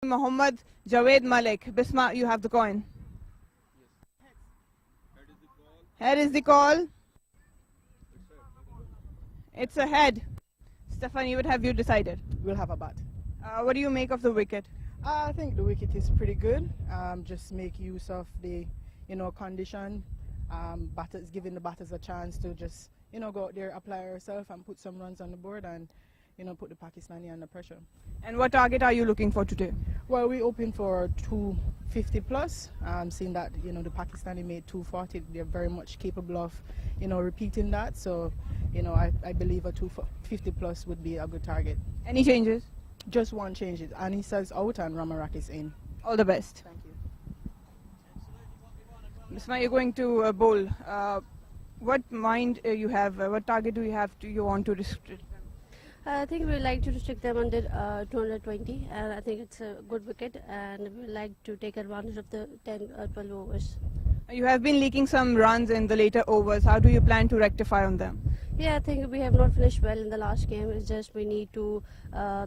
Mohammad Javed Malik. Bisma, you have the coin. Head is the call. It's a head. Stefan, you would have you decided. We'll have a bat. What do you make of the wicket? I think the wicket is pretty good. Just make use of the, condition. Batters, giving the batters a chance to just, go out there, apply yourself and put some runs on the board and, put the Pakistani under pressure. And what target are you looking for today? Well, we're hoping for 250 plus. Seeing that, the Pakistani made 240, they're very much capable of, repeating that. So, I believe a 250 plus would be a good target. Any changes? Just one change. Anisa's out and Ramarak is in. All the best. Thank you. Bisma, you're going to bowl. What mind you have? What target do you want to restrict? I think we like to restrict them under 220, and I think it's a good wicket, and we like to take advantage of the 10 or 12 overs. You have been leaking some runs in the later overs. How do you plan to rectify on them? Yeah, I think we have not finished well in the last game. It's just we need to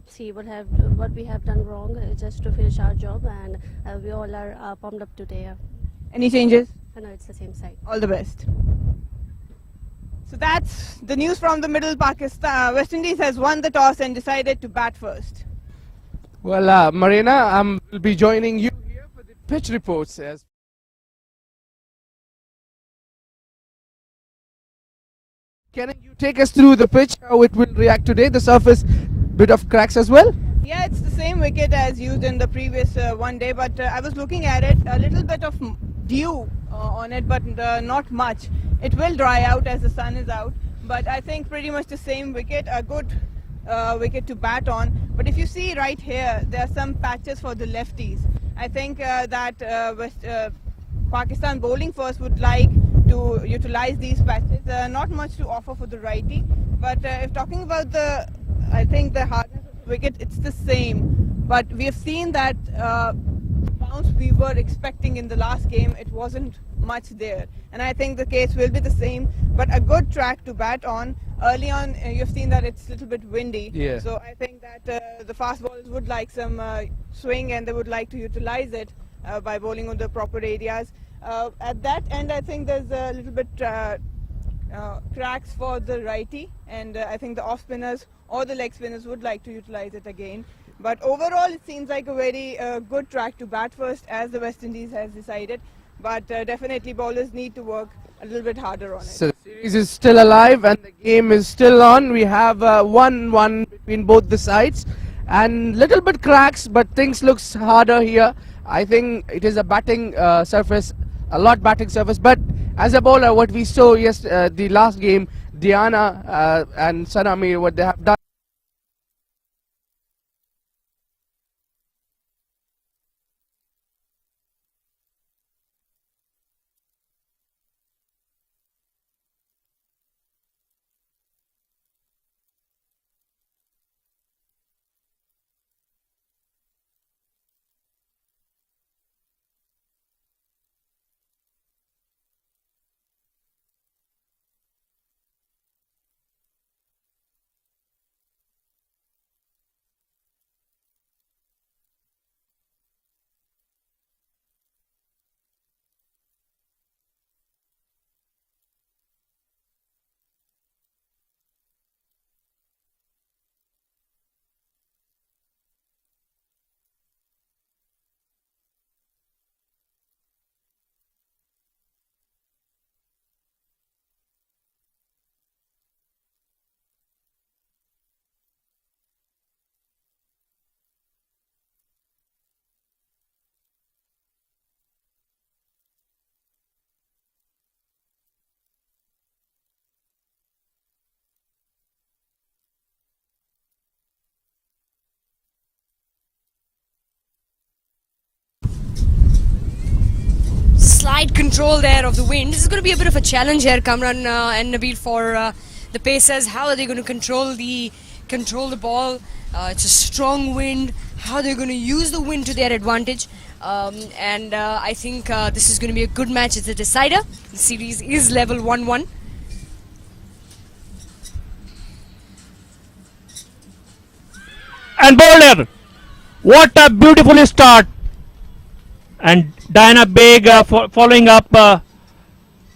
see what we have done wrong, just to finish our job, and we all are pumped up today. Any changes? I know it's the same side. All the best. So that's the news from the middle. Pakistan. West Indies has won the toss and decided to bat first. Well, Marina, will be joining you here for the pitch reports. Can you take us through the pitch, how it will react today? The surface, bit of cracks as well? Yeah, it's the same wicket as used in the previous one day, but I was looking at it, a little bit of dew on it, but not much. It will dry out as the sun is out, but I think pretty much the same wicket, a good wicket to bat on. But if you see right here, there are some patches for the lefties. I think that Pakistan bowling first would like to utilize these patches. Not much to offer for the righty, but if talking about I think the hardness of the wicket, it's the same. But we have seen that bounce we were expecting in the last game, it wasn't much there, and I think the case will be the same. But a good track to bat on. Early on, you've seen that it's a little bit windy, yeah. So I think that the fast bowlers would like some swing, and they would like to utilize it by bowling on the proper areas. At that end, I think there's a little bit cracks for the righty, and I think the off spinners or the leg spinners would like to utilize it again. But overall, it seems like a very good track to bat first, as the West Indies has decided. But definitely bowlers need to work a little bit harder on it. So the series is still alive and the game is still on. We have 1-1 between both the sides and little bit cracks, but things looks harder here. I think it is a batting surface, a lot batting surface. But as a bowler, what we saw the last game, Diana and Sanami, what they have done. Slight control there of the wind. This is going to be a bit of a challenge here, Kamran and Nabil, for the Pacers. How are they going to control the ball? It's a strong wind. How they're going to use the wind to their advantage? And I think this is going to be a good match. It's a decider. The series is level 1-1. And bowler What a beautiful start. And Diana Baig following up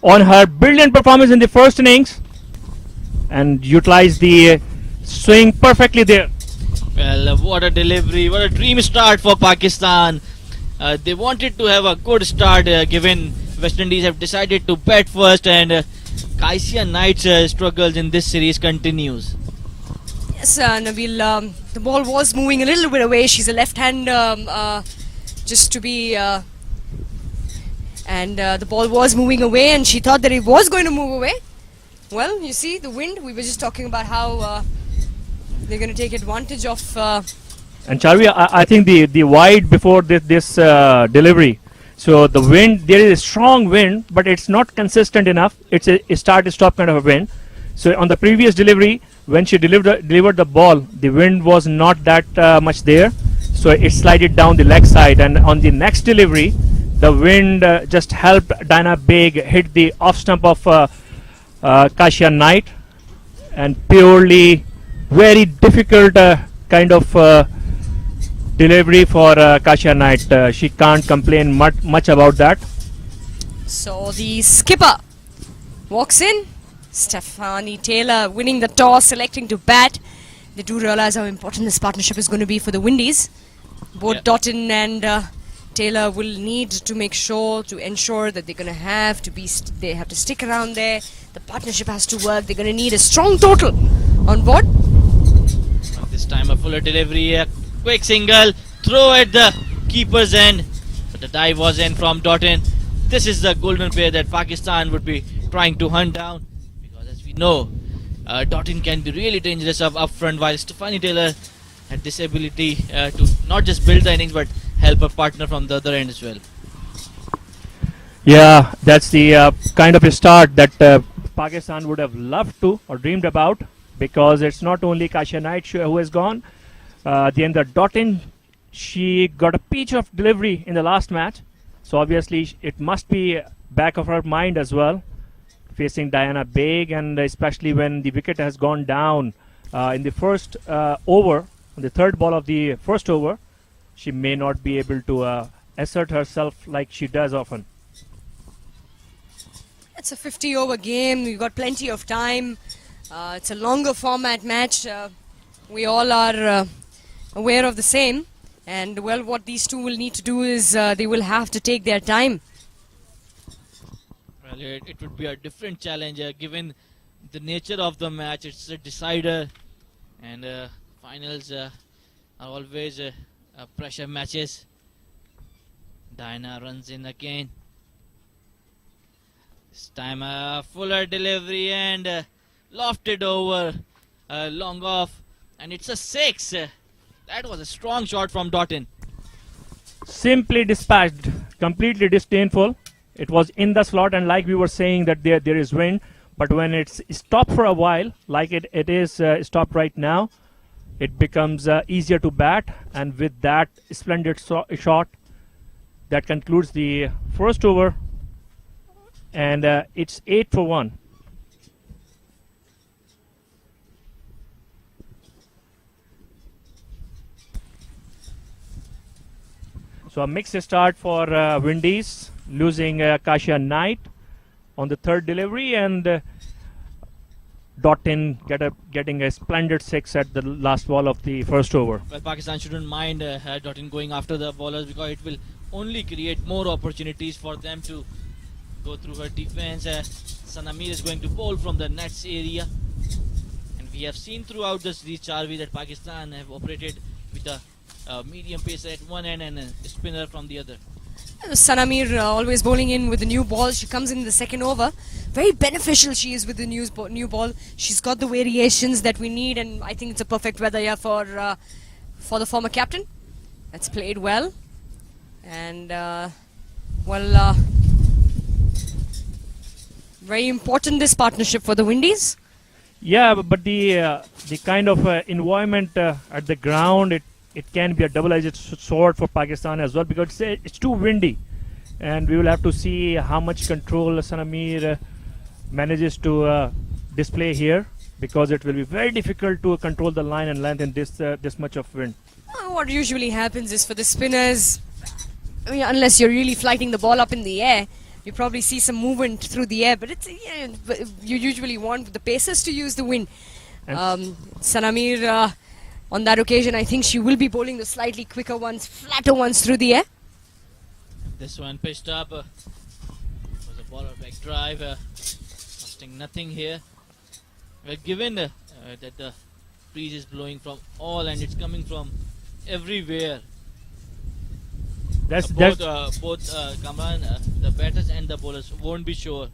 on her brilliant performance in the first innings and utilized the swing perfectly there. Well, what a delivery, what a dream start for Pakistan. They wanted to have a good start given West Indies have decided to bat first, and Kaisia Knight's struggles in this series continues. Yes, Nabil, the ball was moving a little bit away. She's a left-hand, just to be, and the ball was moving away, and she thought that it was going to move away. Well, you see, the wind, we were just talking about how they're going to take advantage of... And Charvi, I think the wide before this delivery. So the wind, there is a strong wind, but it's not consistent enough. It's a start-stop kind of a wind. So on the previous delivery, when she delivered the ball, the wind was not that much there. So it slided down the leg side. And on the next delivery, the wind just helped Diana Baig hit the off stump of Kaisia Knight. And purely very difficult kind of delivery for Kaisia Knight. She can't complain much about that. So the skipper walks in. Stephanie Taylor winning the toss, selecting to bat. They do realize how important this partnership is going to be for the Windies. Both Doughton and Taylor will need to make sure to ensure that they're going to have to be. They have to stick around there. The partnership has to work. They're going to need a strong total on board. This time a fuller delivery, a quick single, throw at the keeper's end, but the dive was in from Doughton. This is the golden pair that Pakistan would be trying to hunt down, because as we know, Doughton can be really dangerous up front, while Stephanie Taylor had this ability to not just build the innings but help a partner from the other end as well. Yeah, that's the kind of a start that Pakistan would have loved to or dreamed about, because it's not only Kaisia Knight who has gone. The end of Doughton, she got a peach of delivery in the last match, so obviously it must be back of her mind as well, facing Diana Baig, and especially when the wicket has gone down in the first over, on the third ball of the first over, she may not be able to assert herself like she does often. It's a 50-over game. We've got plenty of time. It's a longer format match. We all are aware of the same. And, well, what these two will need to do is they will have to take their time. Well, it would be a different challenge given the nature of the match. It's a decider, and finals are always pressure matches. Diana runs in again. This time a fuller delivery and lofted over, long off, and it's a 6. That was a strong shot from Doughton. Simply dispatched, completely disdainful. It was in the slot, and like we were saying that there is wind, but when it's stopped for a while, like it is stopped right now, it becomes easier to bat, and with that splendid shot, that concludes the first over, and it's 8 for 1. So a mixed start for Windies, losing Kaisia Knight on the third delivery, and Doughton getting a splendid 6 at the last ball of the first over. Well, Pakistan shouldn't mind Doughton going after the bowlers, because it will only create more opportunities for them to go through her defense. Sanamir is going to bowl from the nets area, and we have seen throughout this Charvi that Pakistan have operated with a medium pacer at one end and a spinner from the other. Sanamir always bowling in with the new ball. She comes in the second over. Very beneficial she is with the new ball. She's got the variations that we need, and I think it's a perfect weather here for the former captain. That's played well, and very important this partnership for the Windies. Yeah, but the kind of environment at the ground, it can be a double-edged sword for Pakistan as well, because it's too windy, and we will have to see how much control Sanamir manages to display here, because it will be very difficult to control the line and length in this much of wind. What usually happens is for the spinners, I mean, unless you're really flighting the ball up in the air, you probably see some movement through the air, but you usually want the pacers to use the wind. Sanamir, on that occasion, I think she will be bowling the slightly quicker ones, flatter ones through the air. This one pitched up. Was a bowler back drive. Costing nothing here. Well, given that the breeze is blowing from all and it's coming from everywhere. Both Kamran, the batters and the bowlers won't be sure.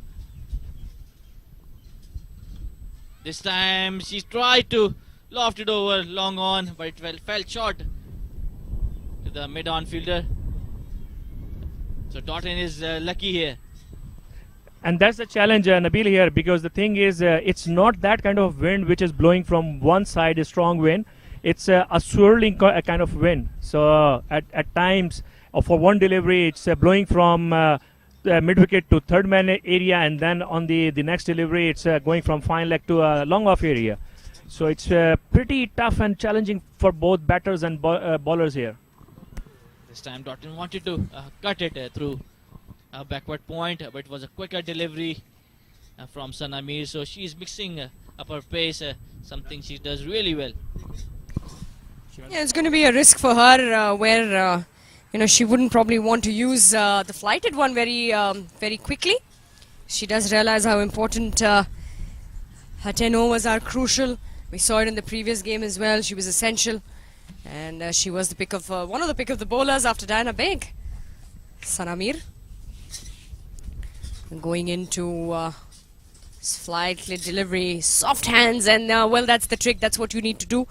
This time she tried to loft it over long on, but it fell short to the mid-on fielder. So Totten is lucky here. And that's the challenge, Nabil, here, because the thing is, it's not that kind of wind which is blowing from one side, a strong wind. It's a swirling kind of wind. So at times, for one delivery, it's blowing from mid-wicket to third man area, and then on the next delivery, it's going from fine leg to a long off area. So it's pretty tough and challenging for both batters and bowlers here. This time Totten wanted to cut it through a backward point, but it was a quicker delivery from Sanamir. So she's mixing up her pace, something she does really well. Yeah, it's going to be a risk for her where she wouldn't probably want to use the flighted one very quickly. She does realize how important her 10 overs are crucial. We saw it in the previous game as well. She was essential, and she was the pick of one of the pick of the bowlers after Diana Baig. Sanamir going into slightly delivery, soft hands, and well, that's the trick. That's what you need to do.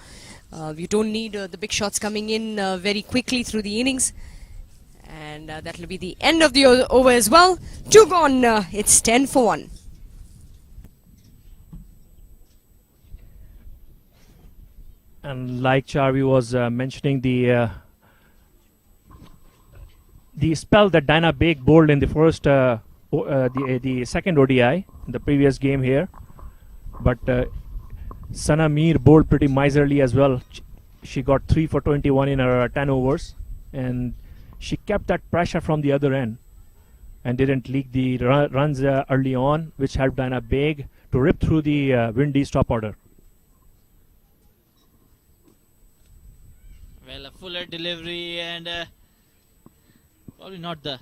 You don't need the big shots coming in very quickly through the innings. And that will be the end of the over as well. 2 gone. It's 10 for 1. And like Charvi was mentioning, the spell that Diana Baig bowled in the first, the second ODI, in the previous game here. But Sanamir bowled pretty miserly as well. She got 3 for 21 in her 10 overs, and she kept that pressure from the other end and didn't leak the runs early on, which helped Diana Baig to rip through the Windies top order. Well, a fuller delivery and probably not the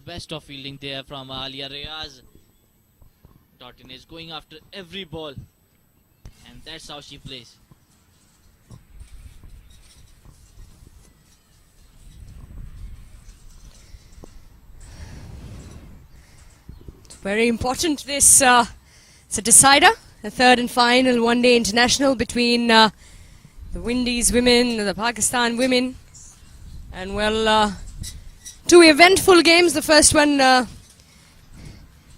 best of fielding there from Alia Reyes. Totten is going after every ball, and that's how she plays. It's very important. This it's a decider, the third and final one-day international between the Windies women, the Pakistan women, and well, 2 eventful games. The first one,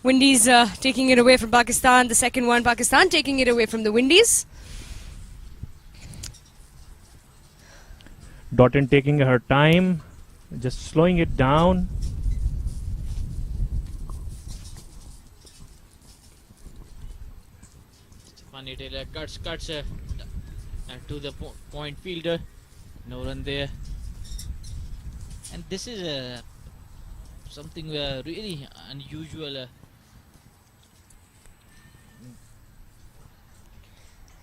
Windies taking it away from Pakistan. The second one, Pakistan taking it away from the Windies. Totten taking her time, just slowing it down. Stephanie Taylor cuts to the point fielder. No run there. And this is something really unusual.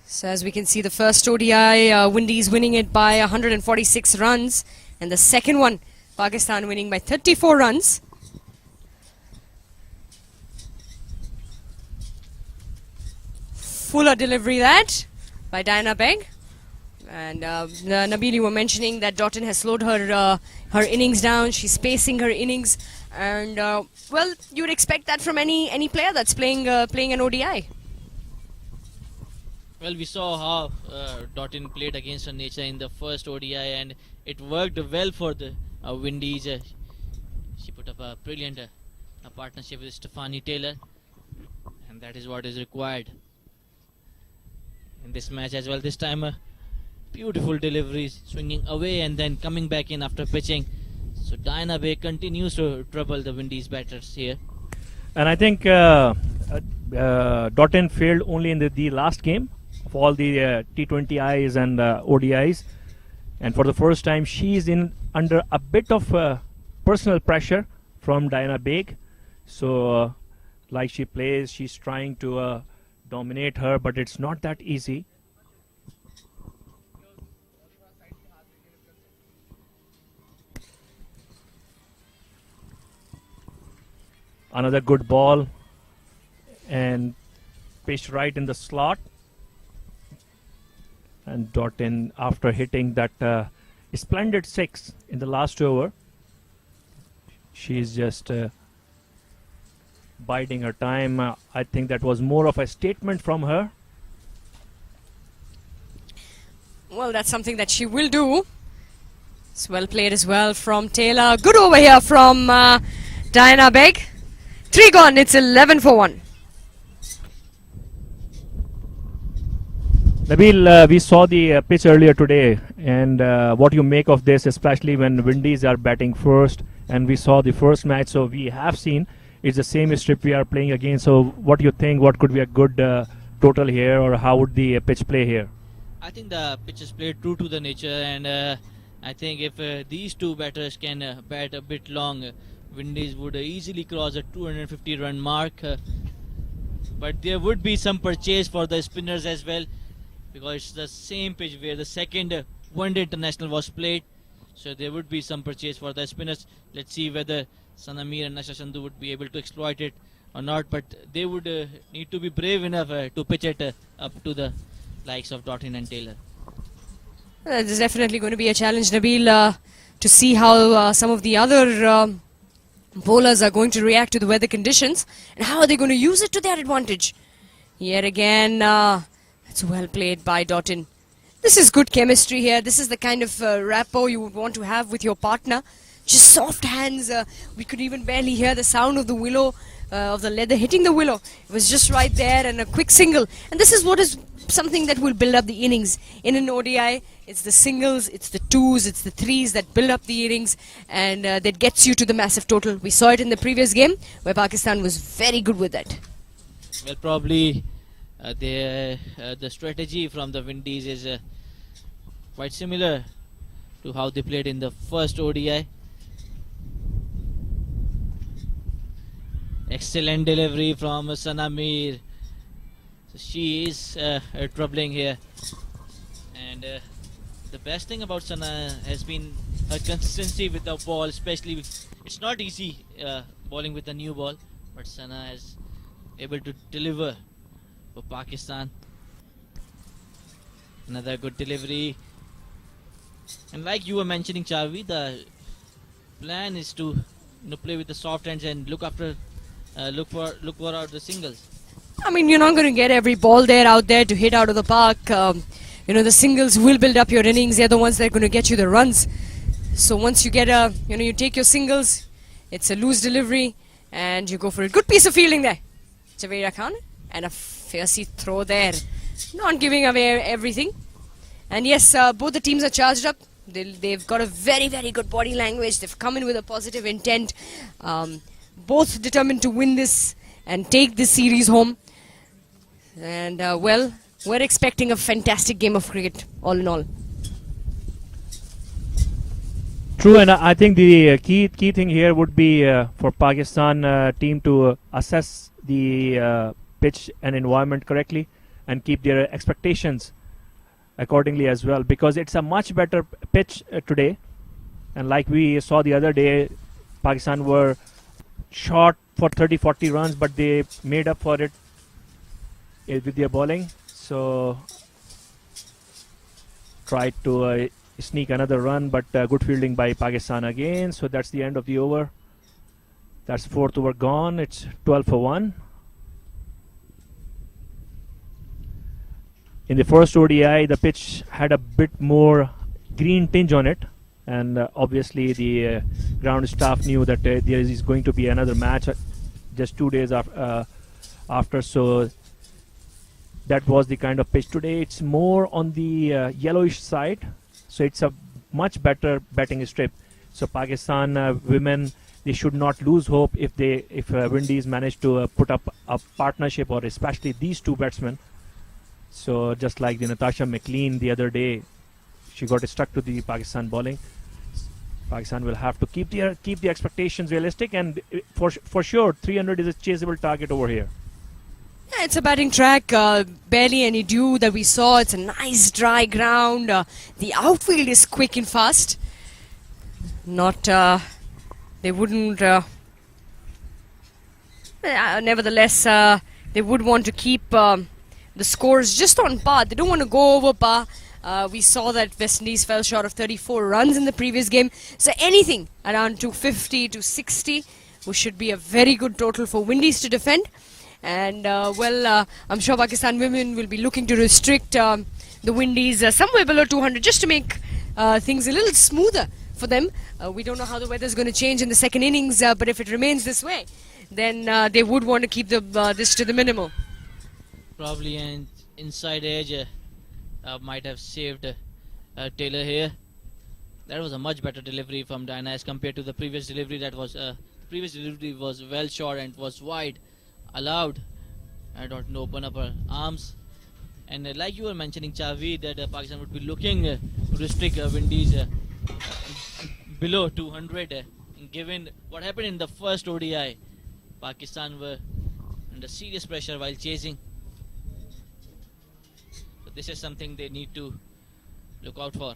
So as we can see, the first ODI, Windies winning it by 146 runs, and the second one, Pakistan winning by 34 runs. Fuller delivery that by Diana Baig. And Nabil, you were mentioning that Totten has slowed her innings down. She's spacing her innings, and well, you would expect that from any player that's playing an ODI. Well, we saw how Totten played against her nature in the first ODI, and it worked well for the Windies. She put up a brilliant partnership with Stephanie Taylor, and that is what is required in this match as well. This time, beautiful deliveries, swinging away and then coming back in after pitching. So Diana Baig continues to trouble the Windies batters here. And I think Totten failed only in the last game of all the T20Is and ODIs. And for the first time, she is in under a bit of personal pressure from Diana Baig. So, like she plays, she's trying to dominate her, but it's not that easy. Another good ball and pitched right in the slot. And Doughton, after hitting that splendid 6 in the last over, she's just biding her time. I think that was more of a statement from her. Well, that's something that she will do. It's well played as well from Taylor. Good over here from Diana Baig. 3 gone. It's 11 for 1. Nabil, we saw the pitch earlier today, and what you make of this, especially when Windies are batting first, and we saw the first match, so we have seen it's the same strip we are playing again. So what do you think, what could be a good total here, or how would the pitch play here? I think the pitch is played true to the nature, and I think if these two batters can bat a bit long, Windies would easily cross a 250 run mark. But there would be some purchase for the spinners as well, because it's the same pitch where the second one-day international was played. So there would be some purchase for the spinners. Let's see whether Sanamir and Nasha Sandhu would be able to exploit it or not. But they would need to be brave enough to pitch it up to the likes of Doughton and Taylor. There's definitely going to be a challenge, Nabil, to see how some of the other bowlers are going to react to the weather conditions and how are they going to use it to their advantage. Yet again, it's well played by Doughton. This is good chemistry here. This is the kind of rapport you would want to have with your partner. Just soft hands. We could even barely hear the sound of the willow, of the leather hitting the willow. It was just right there, and a quick single. And this is what is something that will build up the innings. In an ODI, it's the singles, it's the 2s, it's the 3s that build up the innings, and that gets you to the massive total. We saw it in the previous game, where Pakistan was very good with that. Well, probably the strategy from the Windies is quite similar to how they played in the first ODI. Excellent delivery from Sanamir. So she is troubling here, and the best thing about Sana has been her consistency with the ball. Especially, it's not easy bowling with a new ball, but Sana is able to deliver for Pakistan. Another good delivery, and like you were mentioning, Chavi, the plan is to play with the soft hands and look for out the singles. I mean, you're not going to get every ball out there to hit out of the park. The singles will build up your innings. They're the ones that are going to get you the runs. So once you get you take your singles, it's a loose delivery, and you go for a good piece of fielding there. Javeda Khan, and a fiercey throw there. Not giving away everything. And yes, both the teams are charged up. They've got a very, very good body language. They've come in with a positive intent. Both determined to win this and take this series home. And well, we're expecting a fantastic game of cricket, all in all. True, and I think the key thing here would be for Pakistan team to assess the pitch and environment correctly and keep their expectations accordingly as well, because it's a much better pitch today. And like we saw the other day, Pakistan were short for 30-40 runs, but they made up for it with their bowling. So tried to sneak another run, but good fielding by Pakistan again. So that's the end of the over. That's fourth over gone. It's 12 for 1. In the first ODI, the pitch had a bit more green tinge on it, and obviously the ground staff knew that there is going to be another match just 2 days after. So that was the kind of pitch today. It's more on the yellowish side, so it's a much better batting strip. So Pakistan women, they should not lose hope if Windies manage to put up a partnership, or especially these two batsmen. So just like the Natasha McLean the other day, she got stuck to the Pakistan bowling. Pakistan will have to keep the expectations realistic, and for sure 300 is a chaseable target over here. Yeah, it's a batting track, barely any dew that we saw. It's a nice dry ground. The outfield is quick and fast. They wouldn't. Nevertheless, they would want to keep the scores just on par. They don't want to go over par. We saw that West Indies fell short of 34 runs in the previous game. So anything around 250 to 60, which should be a very good total for Windies to defend. And I'm sure Pakistan women will be looking to restrict the Windies somewhere below 200 just to make things a little smoother for them. We don't know how the weather is going to change in the second innings, but if it remains this way, then they would want to keep this to the minimal. Probably an inside edge might have saved Taylor here. That was a much better delivery from Diana as compared to the previous delivery. Previous delivery was well short and was wide, allowed Dottin to open up her arms. And like you were mentioning, Chavi, that Pakistan would be looking to restrict Windies below 200. Given what happened in the first ODI, Pakistan were under serious pressure while chasing. So this is something they need to look out for.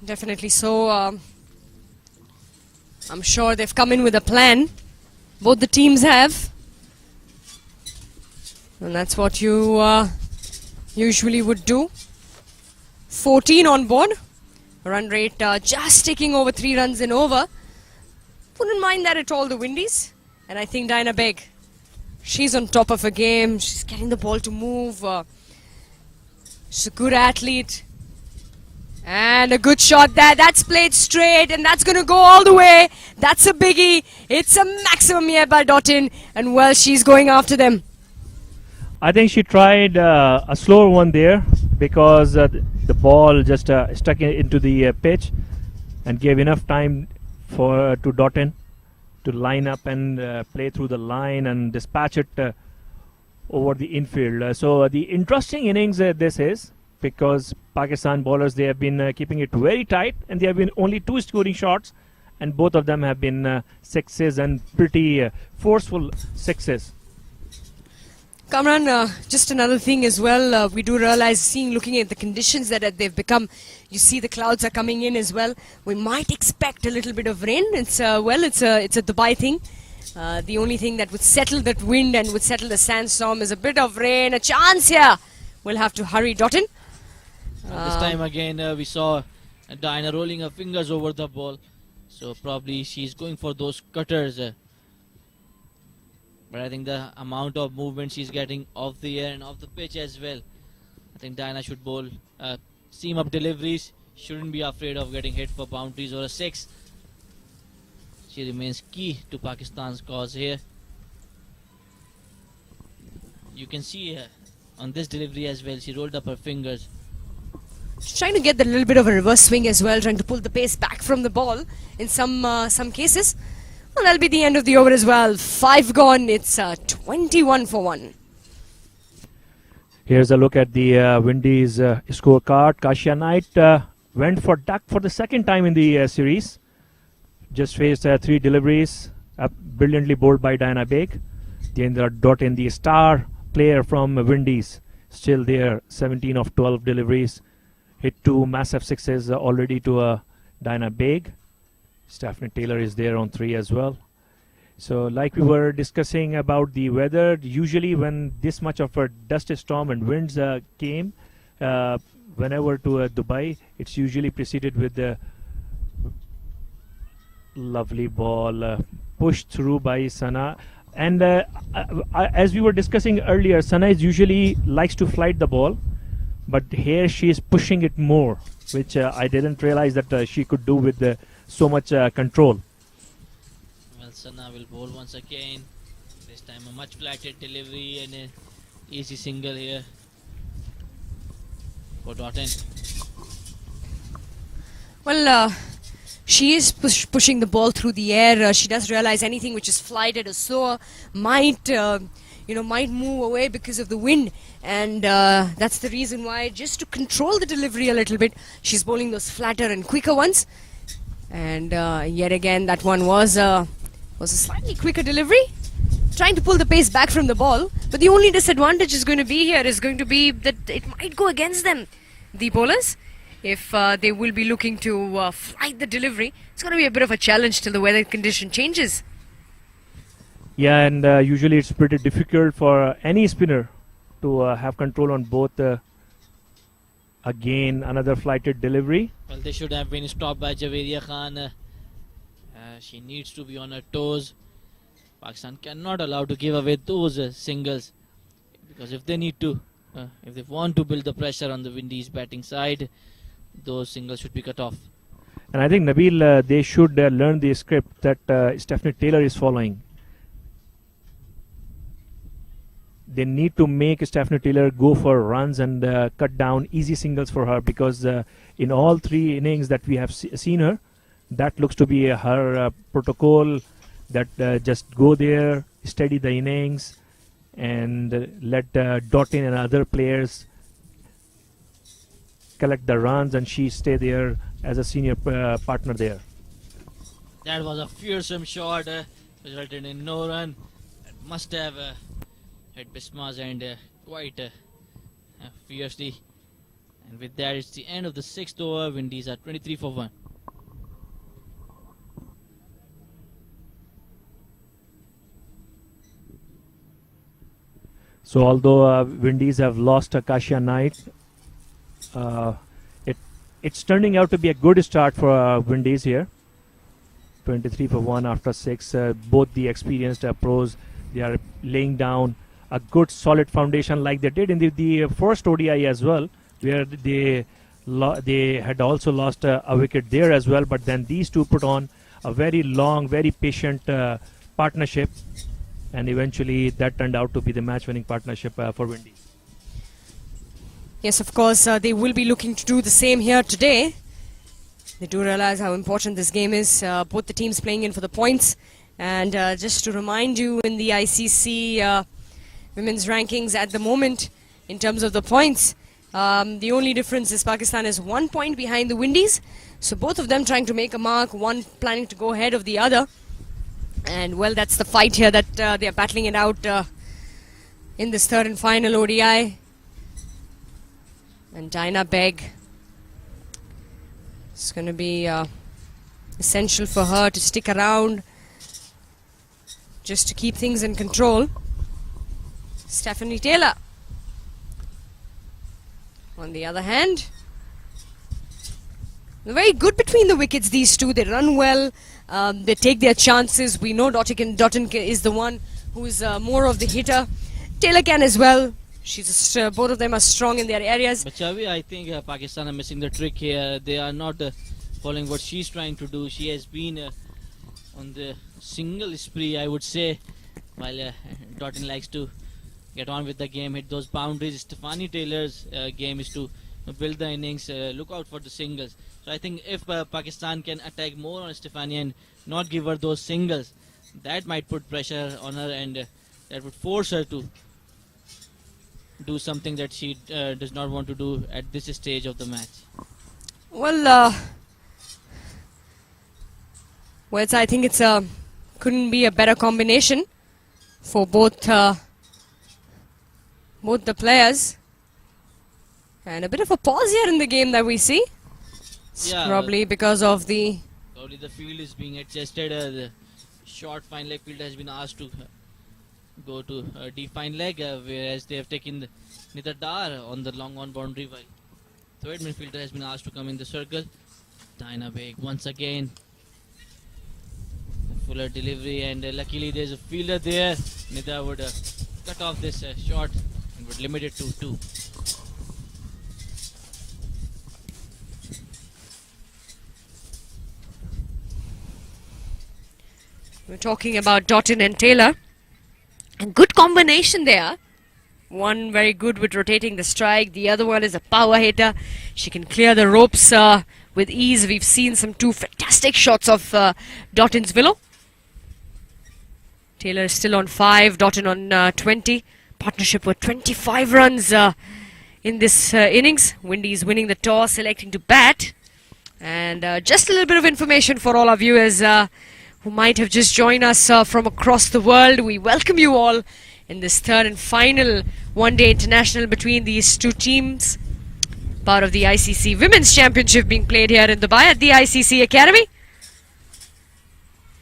Definitely so. I'm sure they've come in with a plan. Both the teams have. And that's what you usually would do. 14 on board. Run rate just taking over 3 runs in over. Wouldn't mind that at all, the Windies. And I think Diana Begg, she's on top of her game. She's getting the ball to move. She's a good athlete. And a good shot there. That's played straight, and that's going to go all the way. That's a biggie. It's a maximum here by Dottin. And well, she's going after them. I think she tried a slower one there because the ball just stuck into the pitch and gave enough time to Dottin to line up and play through the line and dispatch it over the infield. So the interesting innings this is, because Pakistan bowlers, they have been keeping it very tight, and there have been only 2 scoring shots, and both of them have been sixes and pretty forceful sixes. Kamran, just another thing as well, we do realize, looking at the conditions that they've become, you see the clouds are coming in as well. We might expect a little bit of rain. It's a Dubai thing. The only thing that would settle that wind and would settle the sandstorm is a bit of rain. A chance here. We'll have to hurry, Dottin. This time again, we saw Diana rolling her fingers over the ball. So probably she's going for those cutters. But I think the amount of movement she's getting off the air and off the pitch as well, I think Diana should bowl seam up deliveries. Shouldn't be afraid of getting hit for boundaries or a 6. She remains key to Pakistan's cause here. You can see on this delivery as well, she rolled up her fingers. She's trying to get the little bit of a reverse swing as well, trying to pull the pace back from the ball in some cases. Well, that'll be the end of the over as well. 5 gone. It's 21 for 1. Here's a look at the Windies scorecard. Kasia Knight went for duck for the second time in the series. Just faced 3 deliveries, brilliantly bowled by Diana Begg. Jayendra Dottin, the star player from Windies, still there. 17 of 12 deliveries. Hit 2 massive sixes already to Diana Begg. Stephanie Taylor is there on 3 as well. So like we were discussing about the weather, usually when this much of a dust storm and winds came, whenever to Dubai, it's usually preceded with the lovely ball pushed through by Sana. And as we were discussing earlier, Sana is usually likes to flight the ball, but here she is pushing it more, which I didn't realize that she could do with so much control. Well, Sana will bowl once again. This time a much flatted delivery and an easy single here for Dottin. Well, she is pushing the ball through the air. She does realize anything which is flighted or slower might might move away because of the wind, and that's the reason why, just to control the delivery a little bit, she's bowling those flatter and quicker ones. And yet again, that one was a slightly quicker delivery, trying to pull the pace back from the ball. But the only disadvantage is going to be here is going to be that it might go against them, the bowlers, if they will be looking to flight the delivery. It's going to be a bit of a challenge till the weather condition changes. Yeah, and usually it's pretty difficult for any spinner to have control on both. Again, another flighted delivery. Well, they should have been stopped by Javeria Khan. She needs to be on her toes. Pakistan cannot allow to give away those singles, because if they need to, if they want to build the pressure on the Windies batting side, those singles should be cut off. And I think, Nabil, they should learn the script that Stephanie Taylor is following. They need to make Stephanie Taylor go for runs and cut down easy singles for her, because in all 3 innings that we have seen her, that looks to be her protocol, that just go there, steady the innings, and let Dottin and other players collect the runs, and she stay there as a senior partner there. That was a fearsome shot, resulted in no run. It must have hit Bisma's end quite fiercely. And with that, it's the end of the 6th over. Windies are 23 for 1. So although Windies have lost Akasia Knight, it's turning out to be a good start for Windies here. 23 for 1 after 6. Both the experienced pros, they are laying down a good solid foundation like they did in the first ODI as well, where they had also lost a wicket there as well. But then these two put on a very long, very patient partnership, and eventually that turned out to be the match-winning partnership for Windies. Yes, of course, they will be looking to do the same here today. They do realize how important this game is. Both the teams playing in for the points. And just to remind you, in the ICC women's rankings at the moment, in terms of the points, the only difference is Pakistan is 1 point behind the Windies. So both of them trying to make a mark, one planning to go ahead of the other. And well, that's the fight here that they are battling it out in this 3rd and final ODI. And Dinah Begg, it's going to be essential for her to stick around just to keep things in control. Stephanie Taylor, on the other hand, they're very good between the wickets, these two. They run well, they take their chances. We know Dottin is the one who's more of the hitter. Taylor can as well. She's both of them are strong in their areas. But Chavi, I think Pakistan are missing the trick here. They are not following what she's trying to do. She has been on the single spree, I would say, while Dottin likes to get on with the game, hit those boundaries. Stephanie Taylor's game is to build the innings, look out for the singles. So I think if Pakistan can attack more on Stephanie and not give her those singles, that might put pressure on her, and that would force her to do something that she does not want to do at this stage of the match. Well, I think it's couldn't be a better combination for both the players. And a bit of a pause here in the game that we see. It's probably because of the... Probably the field is being adjusted. The short fine leg fielder has been asked to go to deep fine leg, whereas they have taken Nidar Dar on the long on boundary, while third midfielder has been asked to come in the circle. Dinah Begg once again. Fuller delivery, and luckily there's a fielder there. Nidar would cut off this shot and would limit it to 2. We're talking about Dottin and Taylor. A good combination there. One very good with rotating the strike. The other one is a power hitter. She can clear the ropes with ease. We've seen some 2 fantastic shots of Dottin's willow. Taylor is still on 5, Doughton on 20. Partnership with 25 runs in this innings. Windies winning the toss, selecting to bat. And just a little bit of information for all our viewers who might have just joined us from across the world. We welcome you all in this third and final one-day international between these two teams. Part of the ICC Women's Championship being played here in Dubai at the ICC Academy.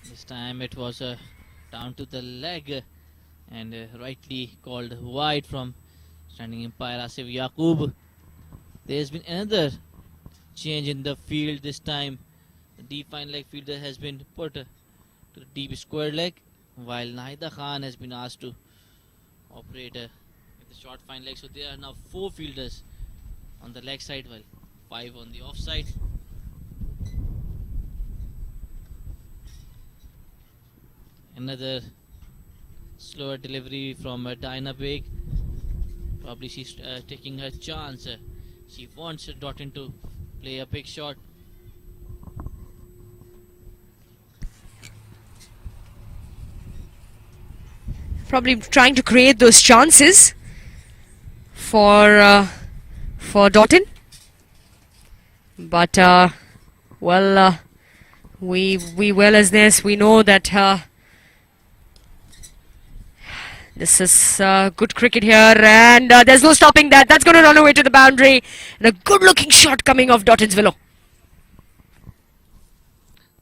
This time it was down to the leg and rightly called wide from standing umpire Asif Yaqub. There's been another change in the field this time. The deep fine leg fielder has been put to the deep square leg, while Nahida Khan has been asked to operate with the short fine leg. So there are now 4 fielders on the leg side, while 5 on the off side. Another slower delivery from Diana Baig. Probably she's taking her chance. She wants Doughton to play a big shot. Probably trying to create those chances for Doughton. But we well as this, we know that this is good cricket here, and there's no stopping that. That's going to run away to the boundary. And a good-looking shot coming off Doughton's willow.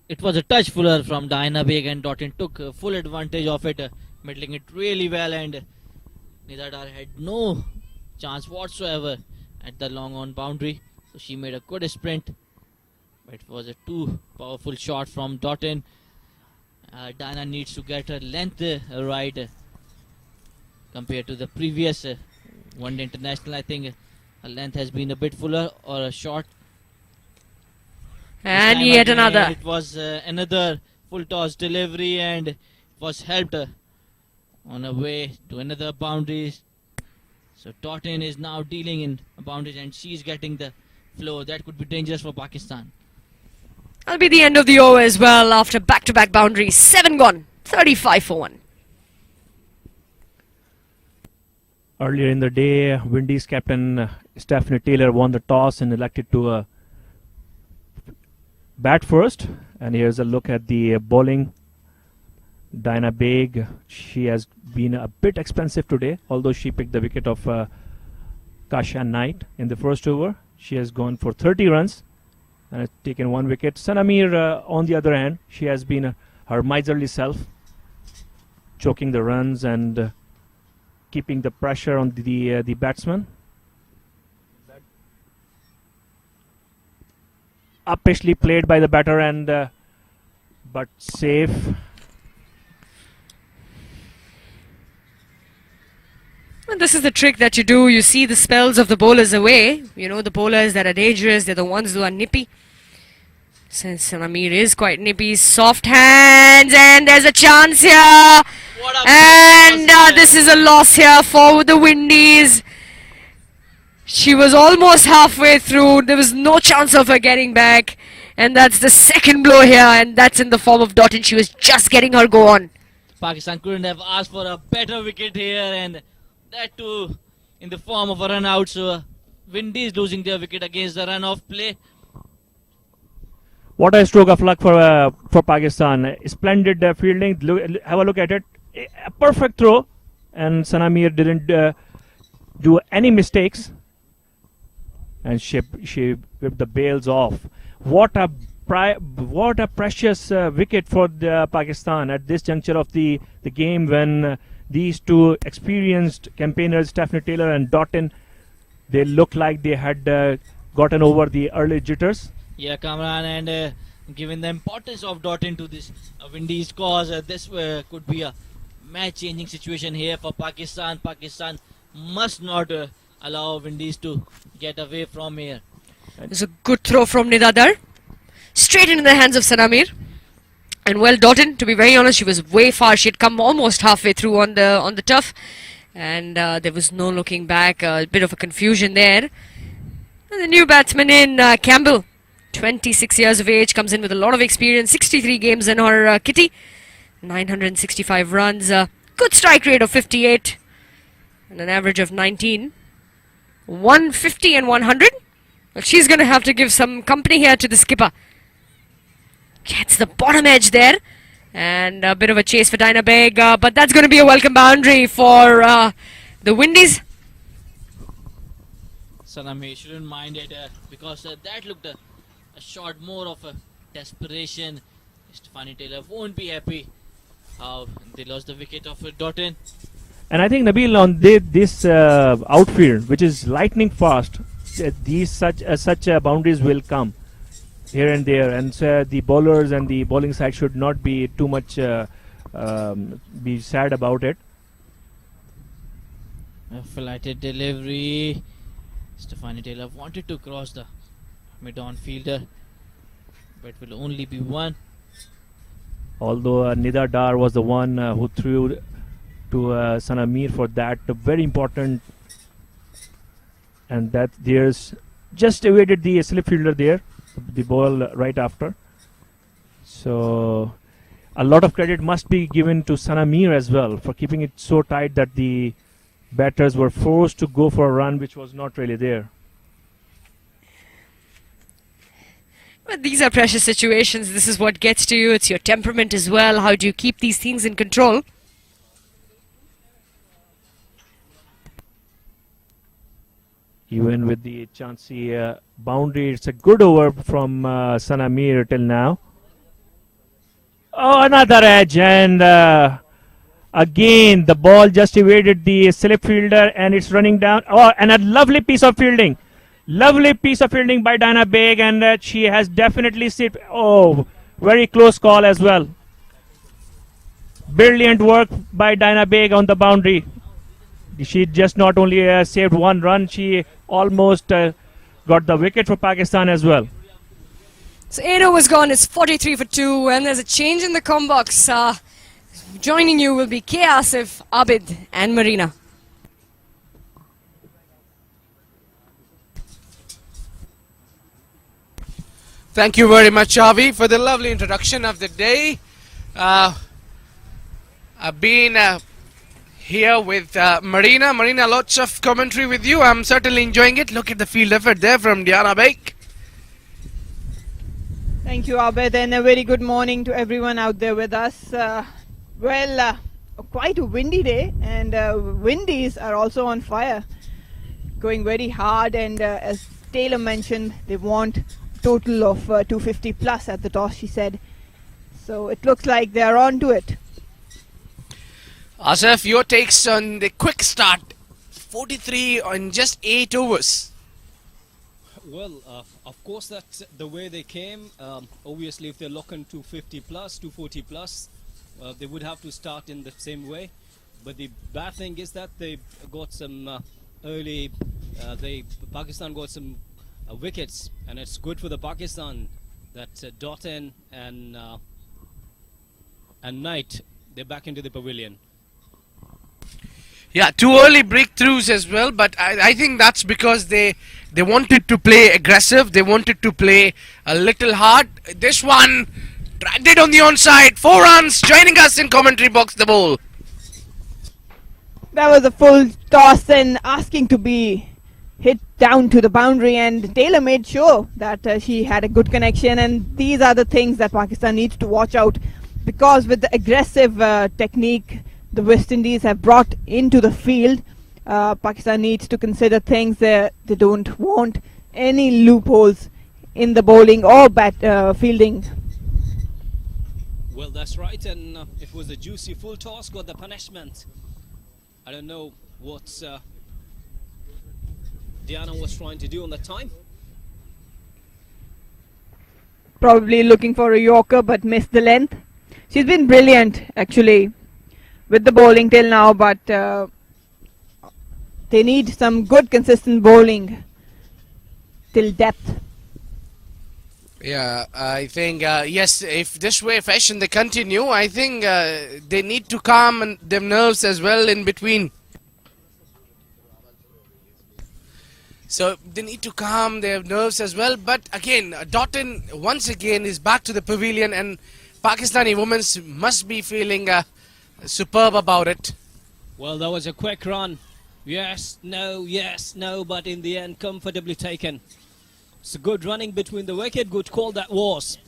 It was a touch fuller from Diana Baig, and Doughton took full advantage of it, middling it really well, and Nidadar had no chance whatsoever at the long on boundary. So she made a good sprint, but it was a too powerful shot from Doughton. Diana needs to get her length right. Compared to the previous one-day international, I think her length has been a bit fuller or a short. And yet another. It was another full toss delivery, and it was helped on a way to another boundary. So Doughton is now dealing in boundaries, and she's getting the flow. That could be dangerous for Pakistan. That'll be the end of the over as well after back-to-back boundaries. 7 gone, 35 for 1. Earlier in the day, Windies captain Stephanie Taylor won the toss and elected to bat first. And here's a look at the bowling. Diana Baig, she has been a bit expensive today, although she picked the wicket of Kasha Knight in the first over. She has gone for 30 runs and has taken 1 wicket. Sanamir, on the other hand, she has been her miserly self, choking the runs and keeping the pressure on the batsman. Uppishly played by the batter, and but safe. And this is the trick that you do. You see the spells of the bowlers away. You know, the bowlers that are dangerous, they're the ones who are nippy. Since Sanamir is quite nippy, soft hands, and there's a chance here. And this is a loss here for the Windies. She was almost halfway through. There was no chance of her getting back. And that's the second blow here, and that's in the form of Doughton. She was just getting her go on. Pakistan couldn't have asked for a better wicket here, and that too in the form of a run out. So Windies losing their wicket against the run off play. What a stroke of luck for Pakistan. Splendid fielding. Have a look at it. A perfect throw, and Sanamir didn't do any mistakes, and she whipped the bails off. What a precious wicket for Pakistan at this juncture of the game, when these two experienced campaigners, Stephanie Taylor and Doughton, they looked like they had gotten over the early jitters. Yeah, Kamran, and given the importance of Doughton to this Windies cause, this could be a match-changing situation here for Pakistan. Pakistan must not allow Windies to get away from here. It's a good throw from Nidadar, straight into the hands of Sanamir. And well, Doughton, to be very honest, she was way far. She had come almost halfway through on the turf, and there was no looking back. A bit of a confusion there. And the new batsman in, Campbell, 26 years of age, comes in with a lot of experience, 63 games in her kitty. 965 runs, good strike rate of 58 and an average of 19. 150 and 100. Well, she's going to have to give some company here to the skipper. Gets the bottom edge there. And a bit of a chase for Dinah Begg, but that's going to be a welcome boundary for the Windies. Sanami shouldn't mind it because that looked a shot more of a desperation. Stefani Taylor won't be happy how they lost the wicket of Doughton. And I think Nabil on this outfield, which is lightning fast, these such boundaries will come here and there, and so the bowlers and the bowling side should not be too much be sad about it. A flighted delivery. Stefani Taylor wanted to cross the mid-on fielder, but will only be one. Although Nida Dar was the one who threw to Sana Mir for that very important, and that there's just evaded the slip fielder there, the ball right after. So a lot of credit must be given to Sana Mir as well for keeping it so tight that the batters were forced to go for a run which was not really there. But these are precious situations. This is what gets to you. It's your temperament as well. How do you keep these things in control? Even with the chancy boundary, it's a good over from Sana Mir till now. Oh, another edge, and again the ball just evaded the slip fielder and it's running down. Oh, and a lovely piece of fielding. Lovely piece of fielding by Dinah Begg, and she has definitely sit. Oh, very close call as well. Brilliant work by Dinah Begg on the boundary. She just not only saved one run, she almost got the wicket for Pakistan as well. So 8 overs gone, it's 43 for 2, and there's a change in the com box. Joining you will be K. Asif, Abid and Marina. Thank you very much, Avi, for the lovely introduction of the day. I've been here with Marina. Marina, lots of commentary with you. I'm certainly enjoying it. Look at the field effort there from Diana Begg. Thank you, Abed, and a very good morning to everyone out there with us. Quite a windy day, and Windies are also on fire, going very hard, and as Taylor mentioned, they want total of 250 plus at the toss, she said. So it looks like they're on to it. Asif, your takes on the quick start, 43 on just 8 overs. Well, of course that's the way they came. Obviously if they're looking 250 plus, 240 plus, they would have to start in the same way. But the bad thing is that they got some early, Pakistan got some wickets, and it's good for the Pakistan that Doughton and Knight, they're back into the pavilion. Yeah, two early breakthroughs as well, but I think that's because they wanted to play aggressive, they wanted to play a little hard. This one dragged it on the onside, 4 runs. Joining us in commentary box, the ball. That was a full toss and asking to be hit down to the boundary, and Taylor made sure that she had a good connection, and these are the things that Pakistan needs to watch out, because with the aggressive technique the West Indies have brought into the field, Pakistan needs to consider things that they don't want any loopholes in the bowling or fielding. Well, that's right, and it was a juicy full toss, got the punishment. I don't know what Diana was trying to do on that time. Probably looking for a Yorker but missed the length. She's been brilliant actually with the bowling till now, but they need some good consistent bowling till depth. Yeah, I think, yes, if this way fashion they continue, I think they need to calm their nerves as well in between. So they need to calm their nerves as well. But again, Doughton once again is back to the pavilion, and Pakistani women's must be feeling superb about it. Well, that was a quick run. Yes, no, but in the end, comfortably taken. It's a good running between the wicket. Good call that was.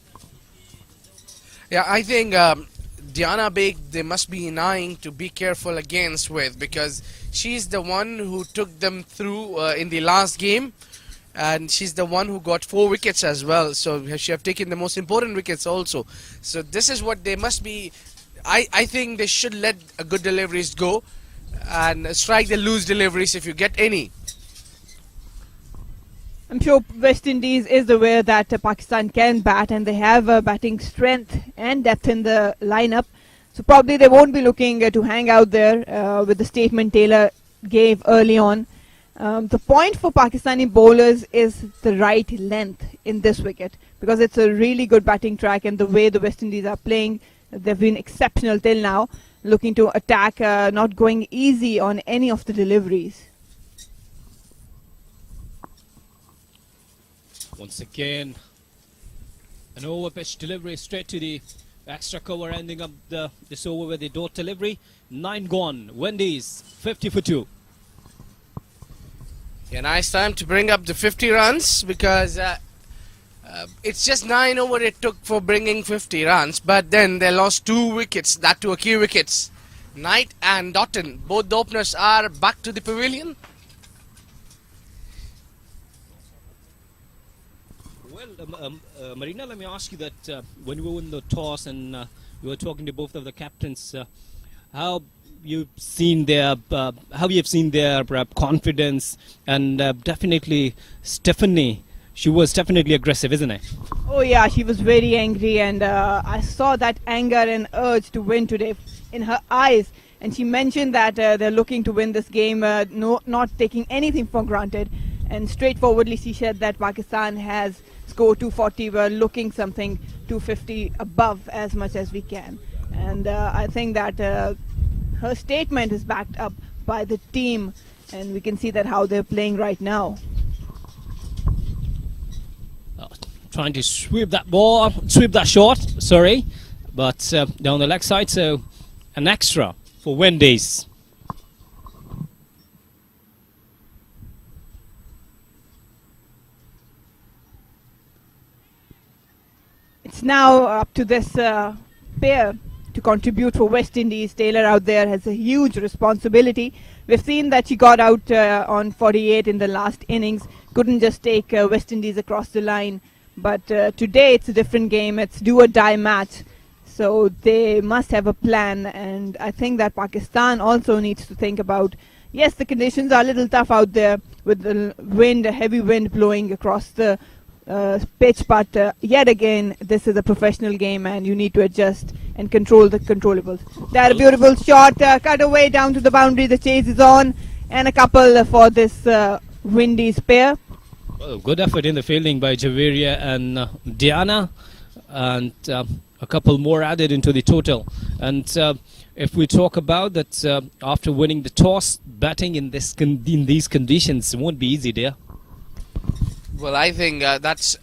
Yeah, I think Diana Baig, they must be eyeing to be careful against with, because she's the one who took them through in the last game, and she's the one who got 4 wickets as well. So she have taken the most important wickets also. So this is what they must be. I think they should let a good deliveries go and strike the loose deliveries if you get any. I'm sure West Indies is aware that Pakistan can bat, and they have batting strength and depth in the lineup. So probably they won't be looking to hang out there with the statement Taylor gave early on. The point for Pakistani bowlers is the right length in this wicket, because it's a really good batting track, and the way the West Indies are playing, they've been exceptional till now, looking to attack, not going easy on any of the deliveries. Once again, an over-pitch delivery straight to the extra cover, ending up this over with the dot delivery. 9 gone. Windies 50 for 2. Yeah, nice time to bring up the 50 runs, because it's just 9 over it took for bringing 50 runs, but then they lost 2 wickets, that to key wickets. Knight and Doughton, both the openers are back to the pavilion. Well, Marina, let me ask you that when you were in the toss and you were talking to both of the captains, how you've seen their confidence, and definitely Stephanie, she was definitely aggressive, isn't it? Oh yeah, she was very angry, and I saw that anger and urge to win today in her eyes. And she mentioned that they're looking to win this game, not taking anything for granted. And straightforwardly, she said that Pakistan has scored 240. We're looking something 250 above as much as we can. And I think that her statement is backed up by the team, and we can see that how they're playing right now. Trying to sweep that shot, sorry, but down the leg side, so an extra for Windies. It's now up to this pair to contribute for West Indies. Taylor out there has a huge responsibility. We've seen that she got out on 48 in the last innings, couldn't just take West Indies across the line. But today it's a different game. It's do or die match. So they must have a plan, and I think that Pakistan also needs to think about, yes, the conditions are a little tough out there with the wind, a heavy wind blowing across the pitch, but yet again, this is a professional game and you need to adjust and control the controllables. That a beautiful shot, cut away down to the boundary, the chase is on, and a couple for this Windies pair. Well, good effort in the fielding by Javeria and Diana, and a couple more added into the total. And if we talk about that, after winning the toss, batting in these conditions won't be easy, dear. Well, I think that's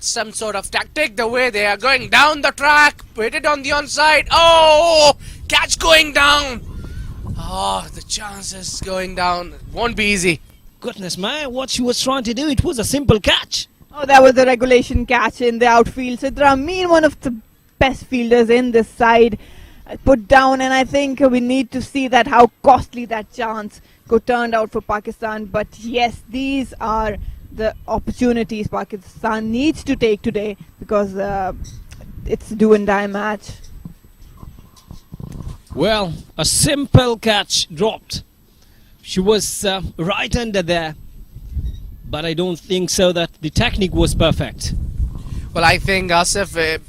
some sort of tactic, the way they are going down the track, put it on the onside. Oh, catch going down. Oh, the chances going down won't be easy. Goodness, man, what she was trying to do, it was a simple catch. Oh, that was a regulation catch in the outfield. Sidra Amin, one of the best fielders in this side, put down, and I think we need to see that how costly that chance could turn out for Pakistan. But yes, these are the opportunities Pakistan needs to take today, because it's a do and die match. Well, a simple catch dropped. She was right under there, but I don't think so that the technique was perfect. Well, I think, Asif,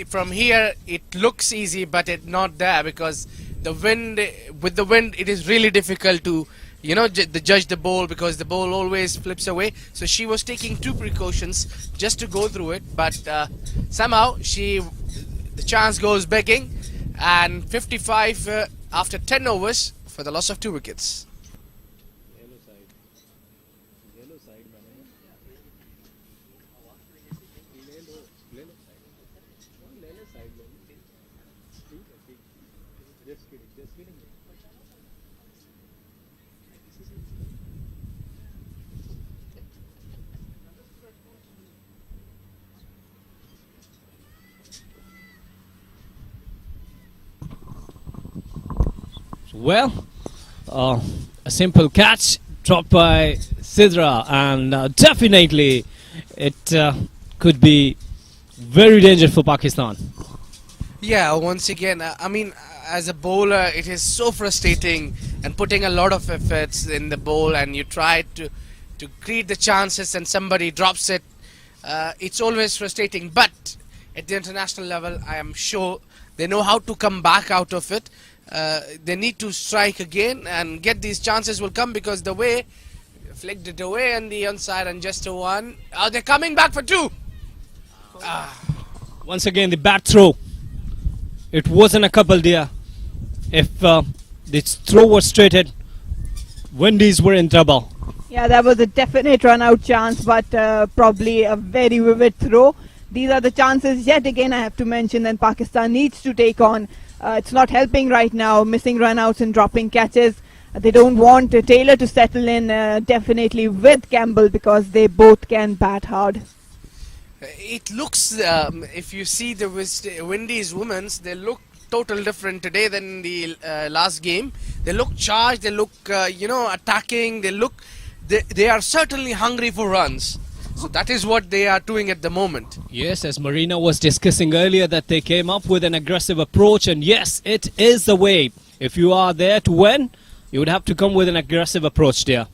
from here it looks easy, but it's not there, because the wind, with the wind, it is really difficult to, you know, judge the ball, because the ball always flips away. So she was taking 2 precautions just to go through it, but somehow the chance goes begging, and 55 after 10 overs for the loss of 2 wickets. Well, a simple catch dropped by Sidra, and definitely it could be very dangerous for Pakistan. Yeah, once again, I mean, as a bowler, it is so frustrating and putting a lot of efforts in the bowl, and you try to create the chances and somebody drops it. It's always frustrating, but at the international level, I am sure they know how to come back out of it. They need to strike again and get these chances will come, because the way flicked it away on the onside and just a one. Oh, they're coming back for two. Once again, the bat throw. It wasn't a couple there. If this throw was straighted, Windies were in trouble. Yeah, that was a definite run-out chance, but probably a very vivid throw. These are the chances, yet again, I have to mention, that Pakistan needs to take on. It's not helping right now, missing run-outs and dropping catches. They don't want Taylor to settle in definitely with Campbell, because they both can bat hard. It looks, if you see the Windies women's, they look total different today than the last game. They look charged, they look, attacking, they are certainly hungry for runs. So that is what they are doing at the moment. Yes, as Marina was discussing earlier, that they came up with an aggressive approach, and yes, it is the way. If you are there to win, you would have to come with an aggressive approach there.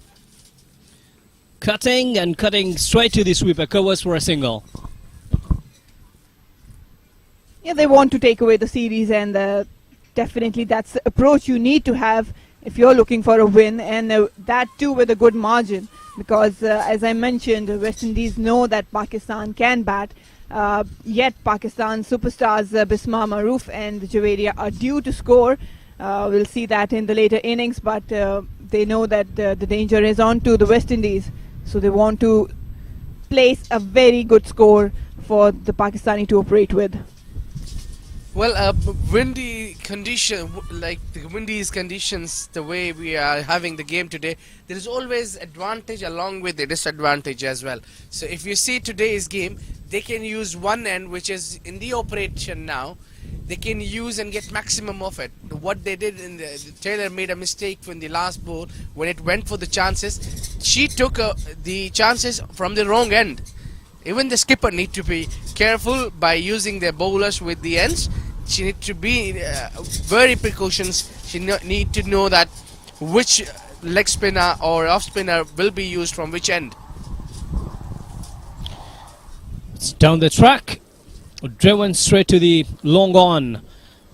Cutting and cutting straight to the sweeper, covers for a single. Yeah, they want to take away the series, and definitely that's the approach you need to have if you're looking for a win, and that too with a good margin, because as I mentioned, West Indies know that Pakistan can bat, yet Pakistan superstars Bismar Maroof and Javeria are due to score. We'll see that in the later innings, but they know that the danger is on to the West Indies, so they want to place a very good score for the Pakistani to operate with. Well, windy condition, like the Windies conditions, the way we are having the game today, there is always advantage along with the disadvantage as well. So if you see today's game, they can use one end, which is in the operation now. They can use and get maximum of it. What they did in Taylor made a mistake in the last ball when it went for the chances. She took the chances from the wrong end. Even the skipper need to be careful by using their bowlers with the ends. She need to be very precautions. She need to know that which leg spinner or off spinner will be used from which end. It's down the track, driven straight to the long on.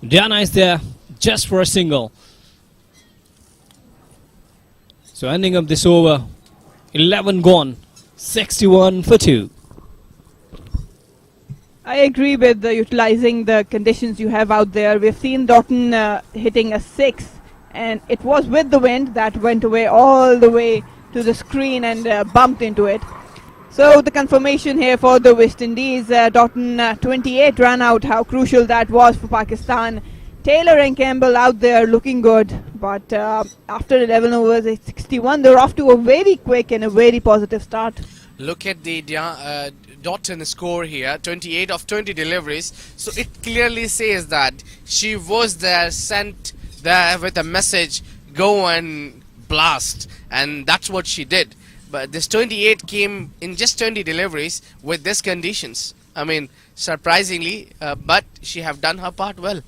Diana is there just for a single. So ending up this over, 11 gone, 61 for 2. I agree with utilizing the conditions you have out there. We've seen Doughton hitting a 6, and it was with the wind that went away all the way to the screen and bumped into it. So the confirmation here for the West Indies, Doughton 28 ran out. How crucial that was for Pakistan. Taylor and Campbell out there looking good, but after 11 overs at 61, they're off to a very quick and a very positive start. Look at the Doughton score here, 28 of 20 deliveries. So it clearly says that she was there, sent there with a message, go and blast, and that's what she did. But this 28 came in just 20 deliveries with these conditions. I mean, surprisingly, but she have done her part well.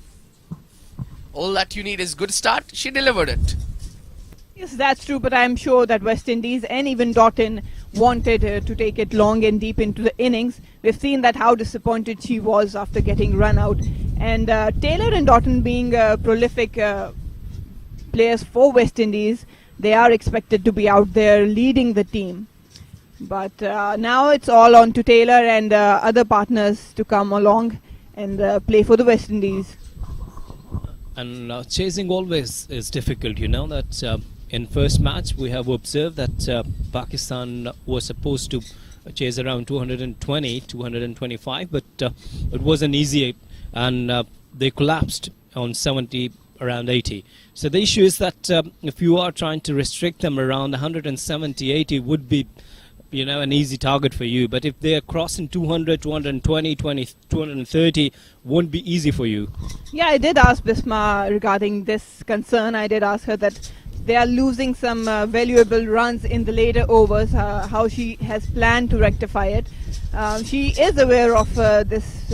All that you need is good start. She delivered it. Yes, that's true, but I'm sure that West Indies and even Doughton wanted to take it long and deep into the innings. We've seen that how disappointed she was after getting run out. And Taylor and Doughton being prolific players for West Indies, they are expected to be out there leading the team. But now it's all on to Taylor and other partners to come along and play for the West Indies. And chasing always is difficult, you know, that in first match we have observed that Pakistan was supposed to chase around 220, 225, but it wasn't easy, and they collapsed on 70 around 80. So the issue is that if you are trying to restrict them around 170, 80 would be, an easy target for you. But if they are crossing 200, 220, 230, won't be easy for you. Yeah, I did ask Bisma regarding this concern. I did ask her that they are losing some valuable runs in the later overs, how she has planned to rectify it. She is aware of this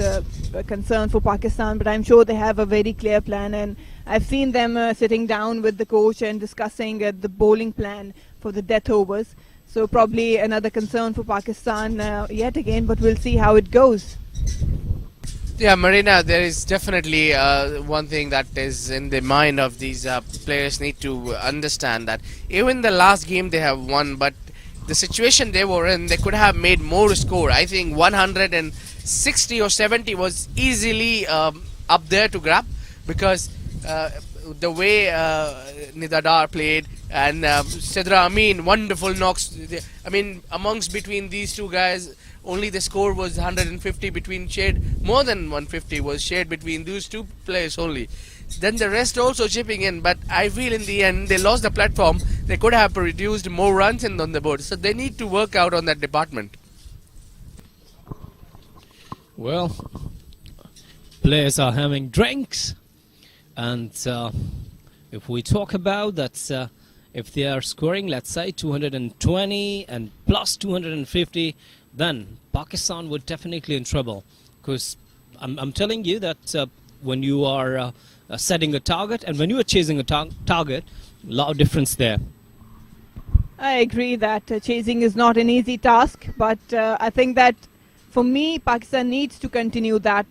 concern for Pakistan, but I'm sure they have a very clear plan, and I've seen them sitting down with the coach and discussing the bowling plan for the death overs. So probably another concern for Pakistan yet again, but we'll see how it goes. Yeah, Marina, there is definitely one thing that is in the mind of these players need to understand that even the last game they have won, but the situation they were in, they could have made more score. I think 160 or 70 was easily up there to grab, because the way Nidadar played and Sidra Amin, wonderful knocks. I mean, amongst between these two guys, only the score was 150 between shared, more than 150 was shared between those two players only. Then the rest also chipping in, but I feel in the end they lost the platform. They could have produced more runs on the board, so they need to work out on that department. Well, players are having drinks, and if we talk about that, if they are scoring, let's say 220 and plus 250, then Pakistan would definitely in trouble. Because I'm telling you that when you are setting a target and when you are chasing a target, a lot of difference there. I agree that chasing is not an easy task, but I think that for me, Pakistan needs to continue that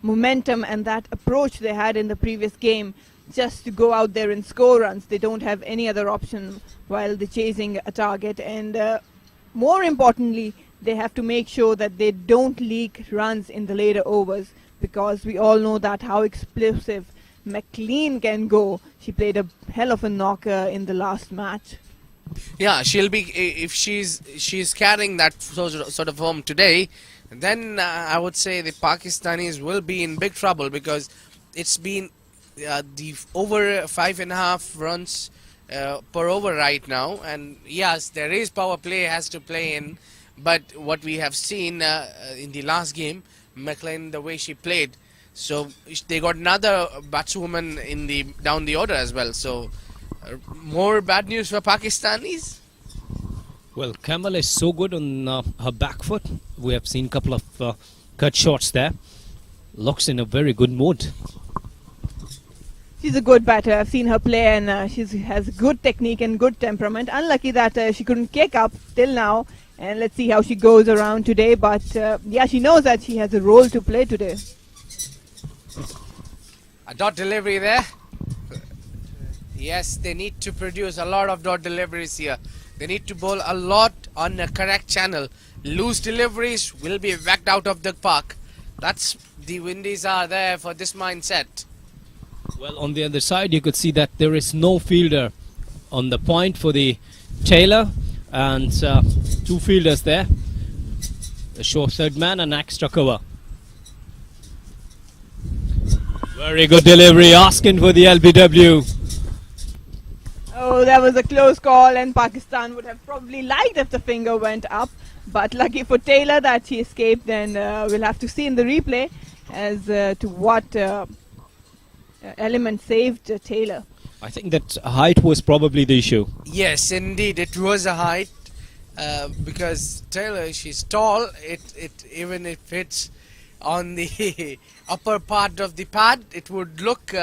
momentum and that approach they had in the previous game, just to go out there and score runs. They don't have any other option while they're chasing a target, and more importantly, they have to make sure that they don't leak runs in the later overs, because we all know that how explosive McLean can go. She played a hell of a knocker in the last match. Yeah, she'll be, if she's carrying that sort of form today, then I would say the Pakistanis will be in big trouble, because it's been the over 5.5 runs per over right now, and yes, there is power play has to play in, but what we have seen in the last game, McLean, the way she played, so they got another batswoman in the down the order as well. So more bad news for Pakistanis. Well, Kamal is so good on her back foot. We have seen a couple of cut shots there. Looks in a very good mood. She's a good batter. I've seen her play, and she has good technique and good temperament. Unlucky that she couldn't kick up till now, and let's see how she goes around today. But yeah, she knows that she has a role to play today. A dot delivery there. Yes, they need to produce a lot of dot deliveries here. They need to bowl a lot on a correct channel. Loose deliveries will be whacked out of the park. That's the Windies are there for this mindset. Well, on the other side, you could see that there is no fielder on the point for the Taylor, and two fielders there. A short third man and extra cover. Very good delivery, asking for the LBW. Oh, that was a close call, and Pakistan would have probably liked if the finger went up. But lucky for Taylor that she escaped, and we'll have to see in the replay as to what element saved Taylor. I think that height was probably the issue. Yes, indeed, it was a height because Taylor, she's tall. It even if it's on the upper part of the pad, it would look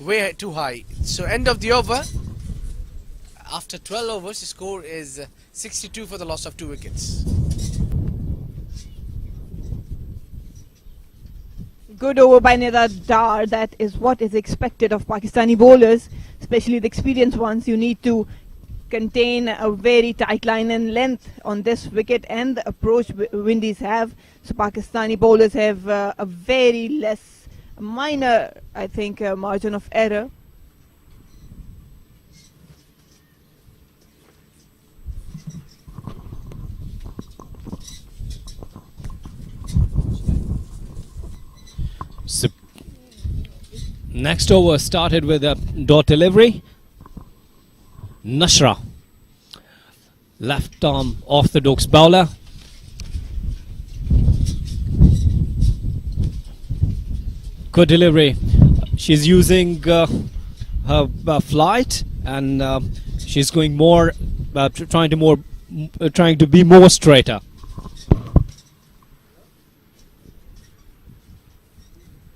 way too high. So end of the over. After 12 overs, the score is 62 for the loss of 2 wickets. Good over by Nida Dar. That is what is expected of Pakistani bowlers, especially the experienced ones. You need to contain a very tight line and length on this wicket, and the approach Windies have. So Pakistani bowlers have a very less, minor, I think, margin of error. Next over started with a dot delivery. Nashra, left arm orthodox bowler. Good delivery. She's using her flight, and she's going more, trying to be more straighter.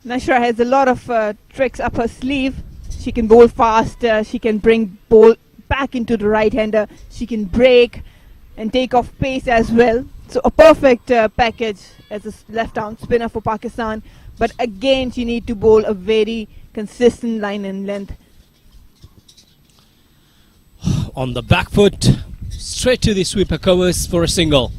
Nashra has a lot of tricks up her sleeve. She can bowl fast, she can bring ball back into the right-hander, she can break and take off pace as well. So a perfect package as a left-arm spinner for Pakistan. But again, she needs to bowl a very consistent line and length. On the back foot, straight to the sweeper covers for a single.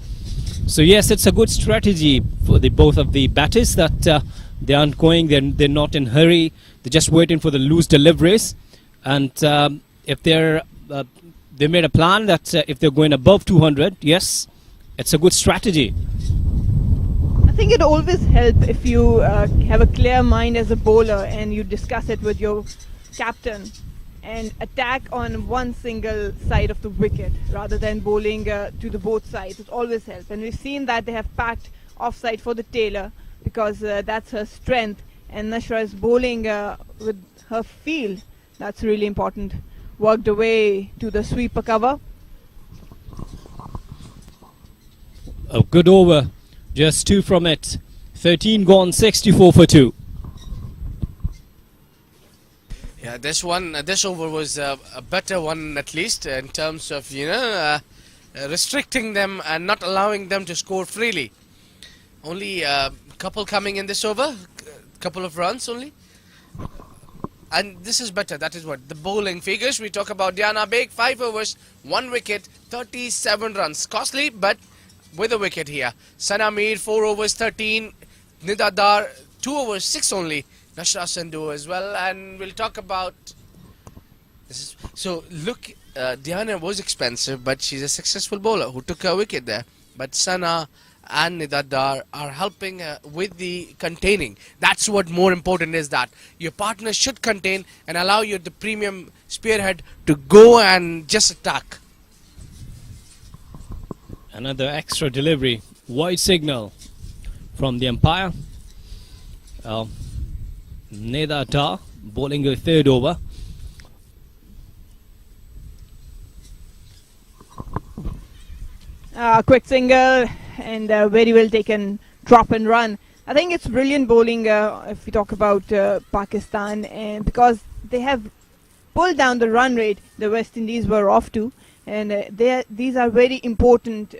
So yes, it's a good strategy for both of the batters that they aren't going, they're not in hurry, they're just waiting for the loose deliveries. And if they made a plan that if they're going above 200, yes, it's a good strategy. I think it always helps if you have a clear mind as a bowler and you discuss it with your captain and attack on one single side of the wicket rather than bowling to the both sides. It always helps. And we've seen that they have packed offside for the tailor because that's her strength. And Nashra is bowling with her feel. That's really important. Worked away to the sweeper cover. A good over. Just 2 from it. 13 gone, 64 for 2. Yeah, this over was a better one, at least in terms of restricting them and not allowing them to score freely. Only a couple coming in this over, couple of runs only. And this is better. That is what the bowling figures. We talk about Diana Baig, 5 overs, 1 wicket, 37 runs. Costly, but with a wicket here. Sana Mir, 4 overs, 13. Nida Dar, 2 overs, 6 only. Nashra Sandhu as well. And we'll talk about this. So look, Diana was expensive, but she's a successful bowler who took her wicket there. But Sana and Nida Dar are helping with the containing. That's what more important is, that your partner should contain and allow you the premium spearhead to go and just attack. Another extra delivery. Wide signal from the umpire. Nida Dar bowling a 3rd over. Quick single and very well taken drop and run. I think it's brilliant bowling if we talk about Pakistan, and because they have pulled down the run rate the West Indies were off to, and these are very important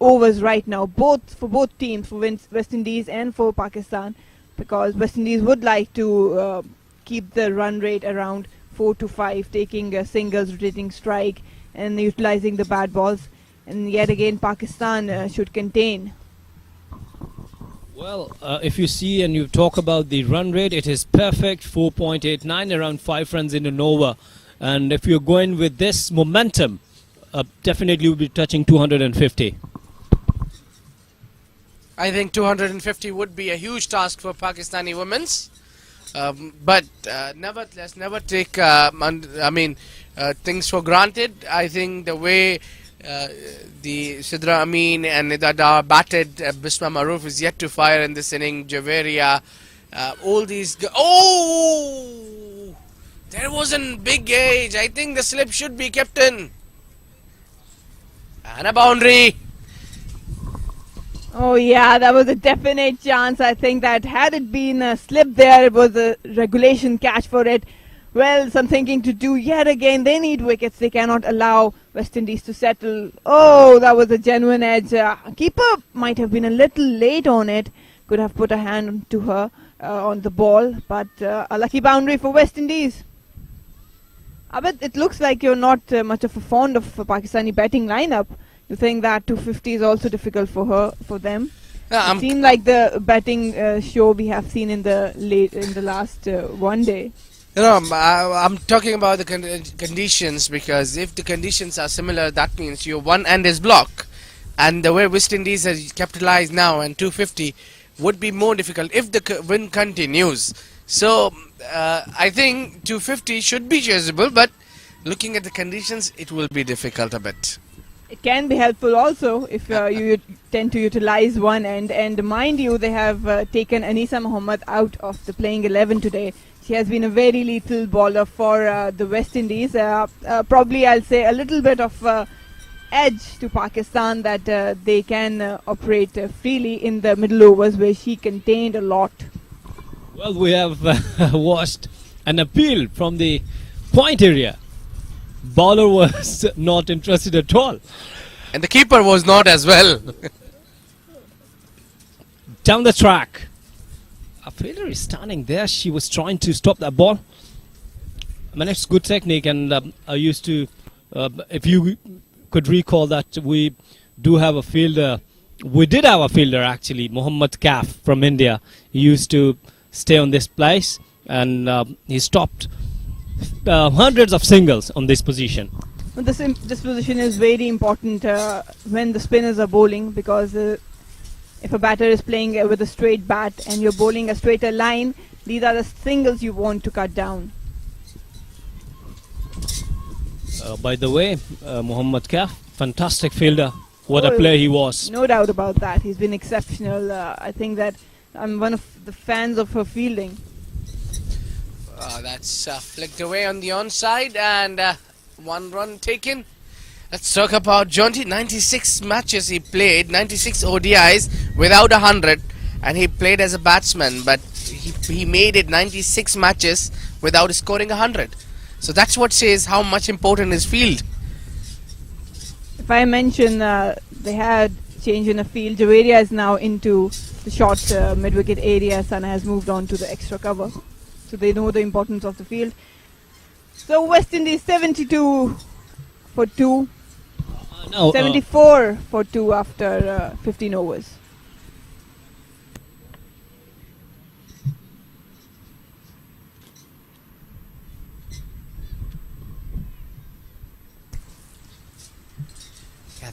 overs right now, for both teams, for West Indies and for Pakistan, because West Indies would like to keep the run rate around 4 to 5, taking singles, rotating strike and utilizing the bad balls. And yet again, Pakistan should contain. Well, if you see and you talk about the run rate, it is perfect, 4.89, around 5 runs in an over. And if you're going with this momentum, definitely will be touching 250. I think 250 would be a huge task for Pakistani women's. But nevertheless, never take things for granted. I think the way the Sidra Amin and Nida Dar batted, Bisma Maroof is yet to fire in this inning. Javeria, all these. Oh, there was a big gauge. I think the slip should be kept in. And a boundary. Oh yeah, that was a definite chance. I think that had it been a slip there, it was a regulation catch for it. Well, some thinking to do yet again. They need wickets. They cannot allow West Indies to settle. Oh, that was a genuine edge. Keeper might have been a little late on it. Could have put a hand to her on the ball. But a lucky boundary for West Indies. Abid, it looks like you're not much of a fond of Pakistani batting lineup. You think that 250 is also difficult for them? It seemed like the batting show we have seen in the last one day. You know, I'm talking about the conditions, because if the conditions are similar, that means your one end is blocked, and the way West Indies has capitalized now, and 250 would be more difficult if the wind continues. So I think 250 should be chaseable, but looking at the conditions, it will be difficult a bit. It can be helpful also if you tend to utilize one end. And mind you, they have taken Anisa Mohammed out of the playing 11 today. She has been a very lethal bowler for the West Indies. Probably, I'll say, a little bit of edge to Pakistan that they can operate freely in the middle overs, where she contained a lot. Well, we have watched an appeal from the point area. Bowler was not interested at all. And the keeper was not as well. Down the track. A fielder is standing there. She was trying to stop that ball. Managed good technique, and I used to, if you could recall that we do have a fielder. We did have a fielder actually, Muhammad Kaf from India. He used to stay on this place, and he stopped hundreds of singles on this position. Well, this position is very important when the spinners are bowling, because if a batter is playing with a straight bat and you're bowling a straighter line, these are the singles you want to cut down. By the way, Muhammad Kaf, fantastic fielder. What a player he was. No doubt about that. He's been exceptional. I think that I'm one of the fans of her fielding. That's flicked away on the onside, and 1 run taken. Let's talk about Jonty. 96 matches he played, 96 ODIs without 100, and he played as a batsman, but he made it 96 matches without scoring 100. So that's what says how much important is field. If I mention they had change in the field, Javeria is now into the short mid-wicket area. Sana has moved on to the extra cover. So they know the importance of the field. So West Indies 72 for 2. 74 for 2 after 15 overs.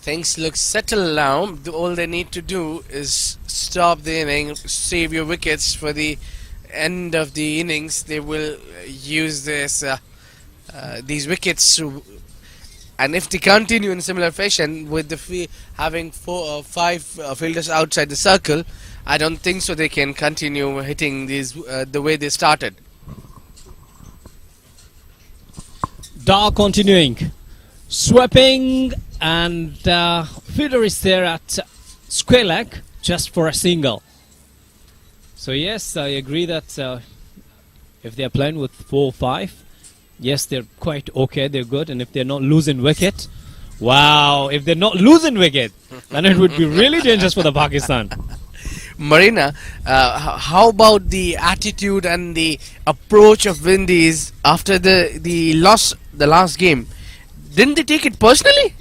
Things look settled now. All they need to do is stop the inning, save your wickets for the end of the innings. They will use this these wickets to, and if they continue in similar fashion with the having 4 or 5 fielders outside the circle, I don't think so they can continue hitting these the way they started. Dar continuing, sweeping, and fielder is there at square leg just for a single. So yes, I agree that if they are playing with 4 or 5, yes, they're quite okay, they're good. And if they're not losing wicket, wow, if they're not losing wicket, then it would be really dangerous for the Pakistan. Marina, how about the attitude and the approach of Windies after the loss, the last game? Didn't they take it personally?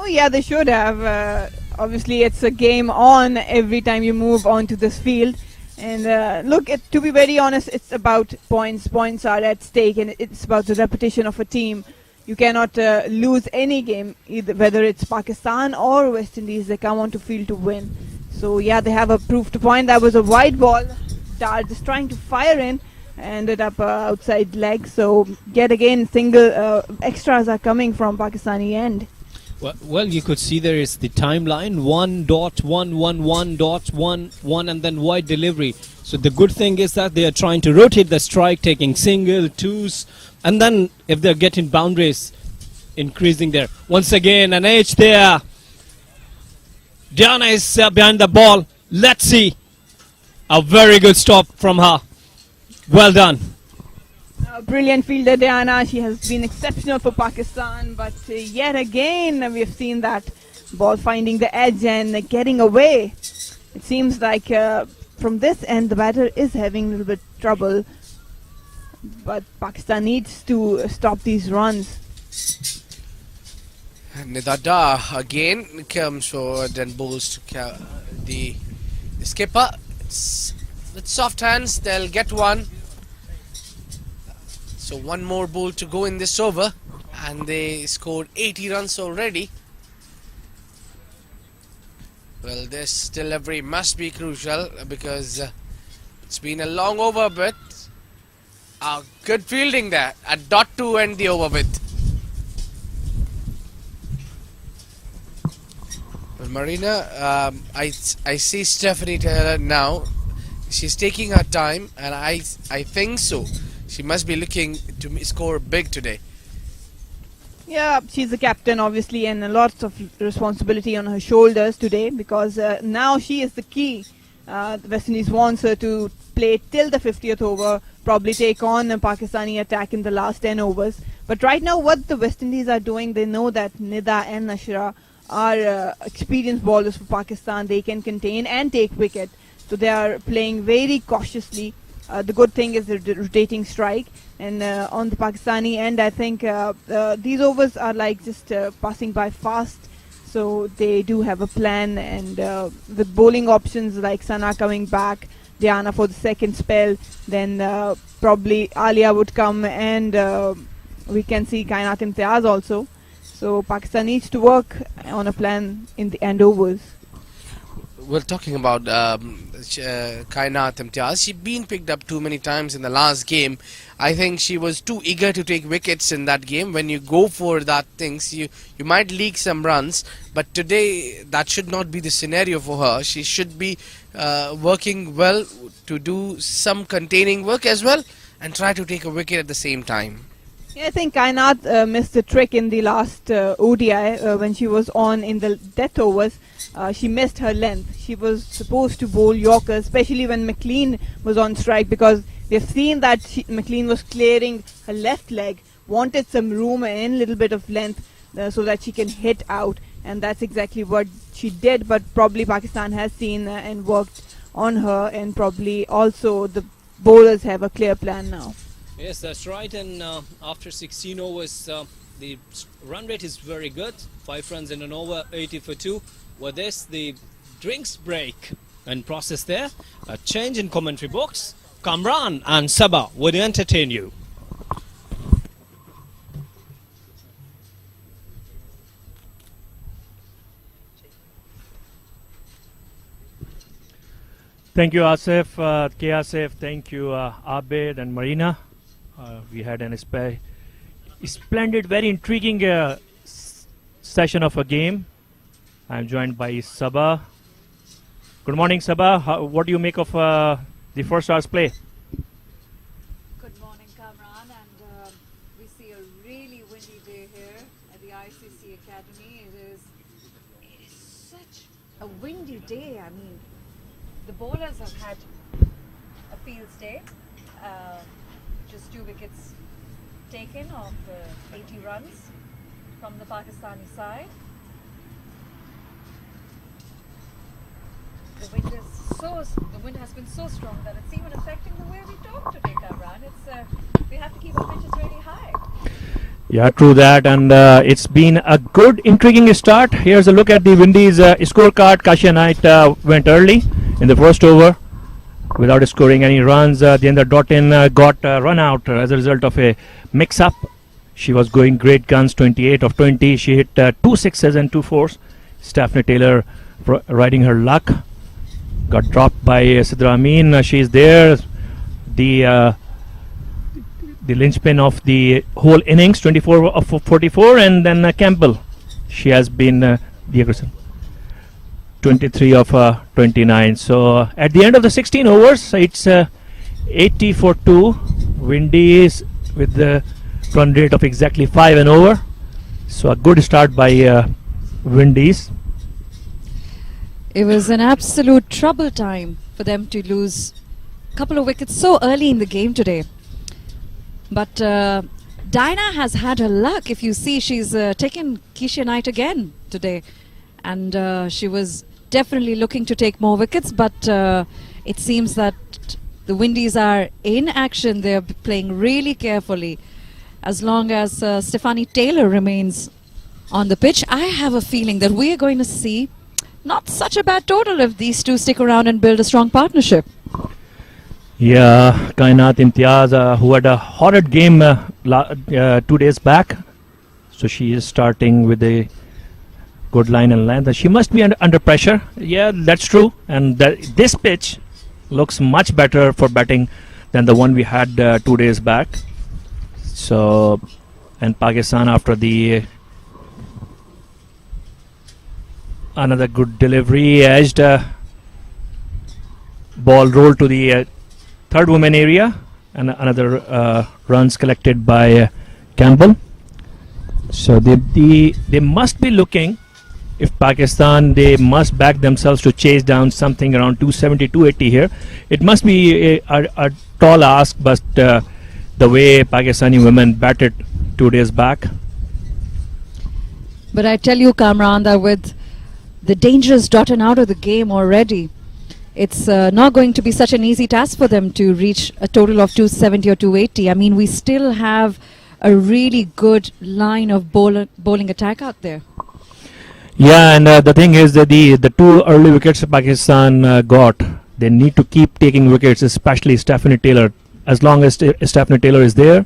Oh yeah, they should have. Obviously, it's a game on every time you move onto this field. And look, to be very honest, it's about points. Points are at stake, and it's about the reputation of a team. You cannot lose any game, either whether it's Pakistan or West Indies. They come onto field to win. So yeah, they have a proved point. That was a wide ball. Dar just trying to fire in, ended up outside leg. So yet again, single extras are coming from Pakistani end. Well, you could see there is the timeline 1.111.11, and then wide delivery. So the good thing is that they are trying to rotate the strike, taking single, twos, and then if they're getting boundaries, increasing there. Once again, an edge there. Diana is behind the ball. Let's see. A very good stop from her. Well done. Brilliant fielder Diana. She has been exceptional for Pakistan, but yet again we have seen that ball finding the edge and getting away. It seems like from this end the batter is having a little bit trouble, but Pakistan needs to stop these runs. Nidada again comes forward and bowls to the skipper. With soft hands, they'll get one. So one more ball to go in this over, and they scored 80 runs already. Well, this delivery must be crucial because it's been a long over, but Good fielding there. A dot to end the over with. Well, Marina, I see Stephanie Taylor now. She's taking her time, and I think so. She must be looking to score big today. Yeah, she's the captain obviously, and lots of responsibility on her shoulders today, because now she is the key. The West Indies wants her to play till the 50th over, probably take on a Pakistani attack in the last 10 overs. But right now what the West Indies are doing, they know that Nida and Nashra are experienced bowlers for Pakistan. They can contain and take wicket. So they are playing very cautiously. The good thing is the rotating strike, and on the Pakistani end, I think these overs are like just passing by fast. So they do have a plan, and with bowling options like Sana coming back, Diana for the second spell, then probably Alia would come, and we can see Kainat Imtiaz also. So Pakistan needs to work on a plan in the end overs. We're talking about Kainat Imtiaz. She'd been picked up too many times in the last game. I think she was too eager to take wickets in that game. When you go for that things, you might leak some runs. But today, that should not be the scenario for her. She should be working well to do some containing work as well and try to take a wicket at the same time. Yeah, I think Kainat missed the trick in the last ODI when she was on in the death overs. She missed her length. She was supposed to bowl Yorkers, especially when McLean was on strike, because we've seen that McLean was clearing her left leg, wanted some room and a little bit of length so that she can hit out, and that's exactly what she did. But probably Pakistan has seen and worked on her, and probably also the bowlers have a clear plan now. Yes, that's right. And after 16 overs, the run rate is very good. 5 runs in an over, 80 for 2. With this, the drinks break and process there. A change in commentary box. Kamran and Sabah would entertain you. Thank you, Asif, K. Asif. Thank you, Abid and Marina. We had an splendid, very intriguing session of a game. I'm joined by Sabah. Good morning, Sabah. What do you make of the first hour's play? Good morning, Kamran, and we see a really windy day here at the ICC Academy. It is such a windy day. I mean, the bowlers have had a field day. Just 2 wickets taken of 80 runs from the Pakistani side. The wind has been so strong that it's even affecting the way we talk today, Kamran. We have to keep the pitches really high. Yeah, true that, and it's been a good, intriguing start. Here's a look at the Windies scorecard. Kasia Knight went early in the first over without scoring any runs. Then the Doughton got run out as a result of a mix-up. She was going great guns, 28 of 20. She hit 2 sixes and 2 fours. Stephanie Taylor riding her luck. Got dropped by Sidra Amin. She's there. The linchpin of the whole innings, 24 of 44, and then Campbell. She has been the aggressor. 23 of 29. So at the end of the 16 overs, it's 80 for 2. Windies with the run rate of exactly 5 and over. So a good start by Windies. It was an absolute trouble time for them to lose a couple of wickets so early in the game today. But Dinah has had her luck. If you see, she's taken Kasia Knight again today. And she was definitely looking to take more wickets. But it seems that the Windies are in action. They're playing really carefully. As long as Stephanie Taylor remains on the pitch, I have a feeling that we are going to see not such a bad total if these two stick around and build a strong partnership. Yeah, Kainat Imtiaz, who had a horrid game 2 days back. So she is starting with a good line and length. She must be under pressure. Yeah, that's true. And this pitch looks much better for batting than the one we had 2 days back. So, and Pakistan after the another good delivery, edged ball rolled to the third woman area, and another runs collected by Campbell. So they must be looking, if Pakistan, they must back themselves to chase down something around 270, 280 here. It must be a tall ask, but the way Pakistani women batted 2 days back. But I tell you, Kamran, that with the dangerous Dottin out of the game already, it's not going to be such an easy task for them to reach a total of 270 or 280. I mean, we still have a really good line of bowling attack out there. Yeah, and the thing is that the 2 early wickets Pakistan got, they need to keep taking wickets, especially Stephanie Taylor. As long as Stephanie Taylor is there,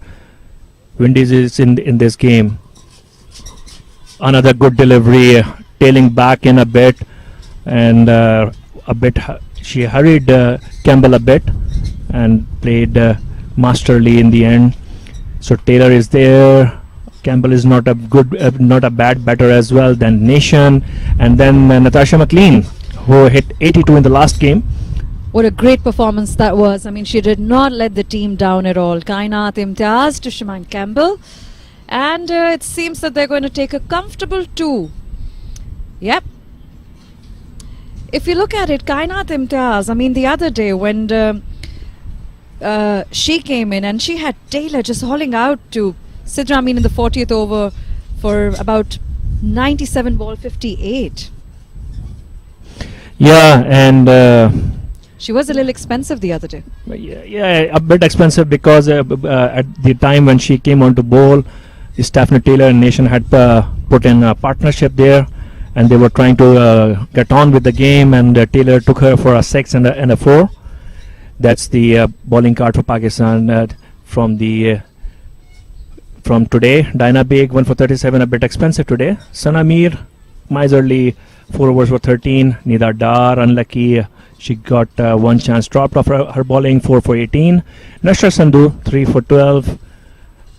Windies is in this game. Another good delivery, tailing back in a bit, and she hurried Campbell a bit and played masterly in the end. So Taylor is there. Campbell is not a bad batter as well. Then Nation, and then Natasha McLean, who hit 82 in the last game. What a great performance that was. I mean, she did not let the team down at all. Kainat Imtiaz to Shaiman Campbell. And it seems that they're going to take a comfortable 2. Yep. If you look at it, Kainat Imtiaz, I mean, the other day when she came in and she had Taylor just hauling out to Sidra Amin in the 40th over for about 97 ball 58. Yeah, and she was a little expensive the other day. Yeah, a bit expensive because at the time when she came on to bowl, Stephanie Taylor and Nation had put in a partnership there, and they were trying to get on with the game, and Taylor took her for a 6 and a 4. That's the bowling card for Pakistan from today. Dinah Baig 1 for 37, a bit expensive today. Sana Mir, miserly 4 overs for 13. Nida Dar, unlucky. She got one chance dropped off her bowling, 4 for 18. Nashra Sandhu, 3 for 12.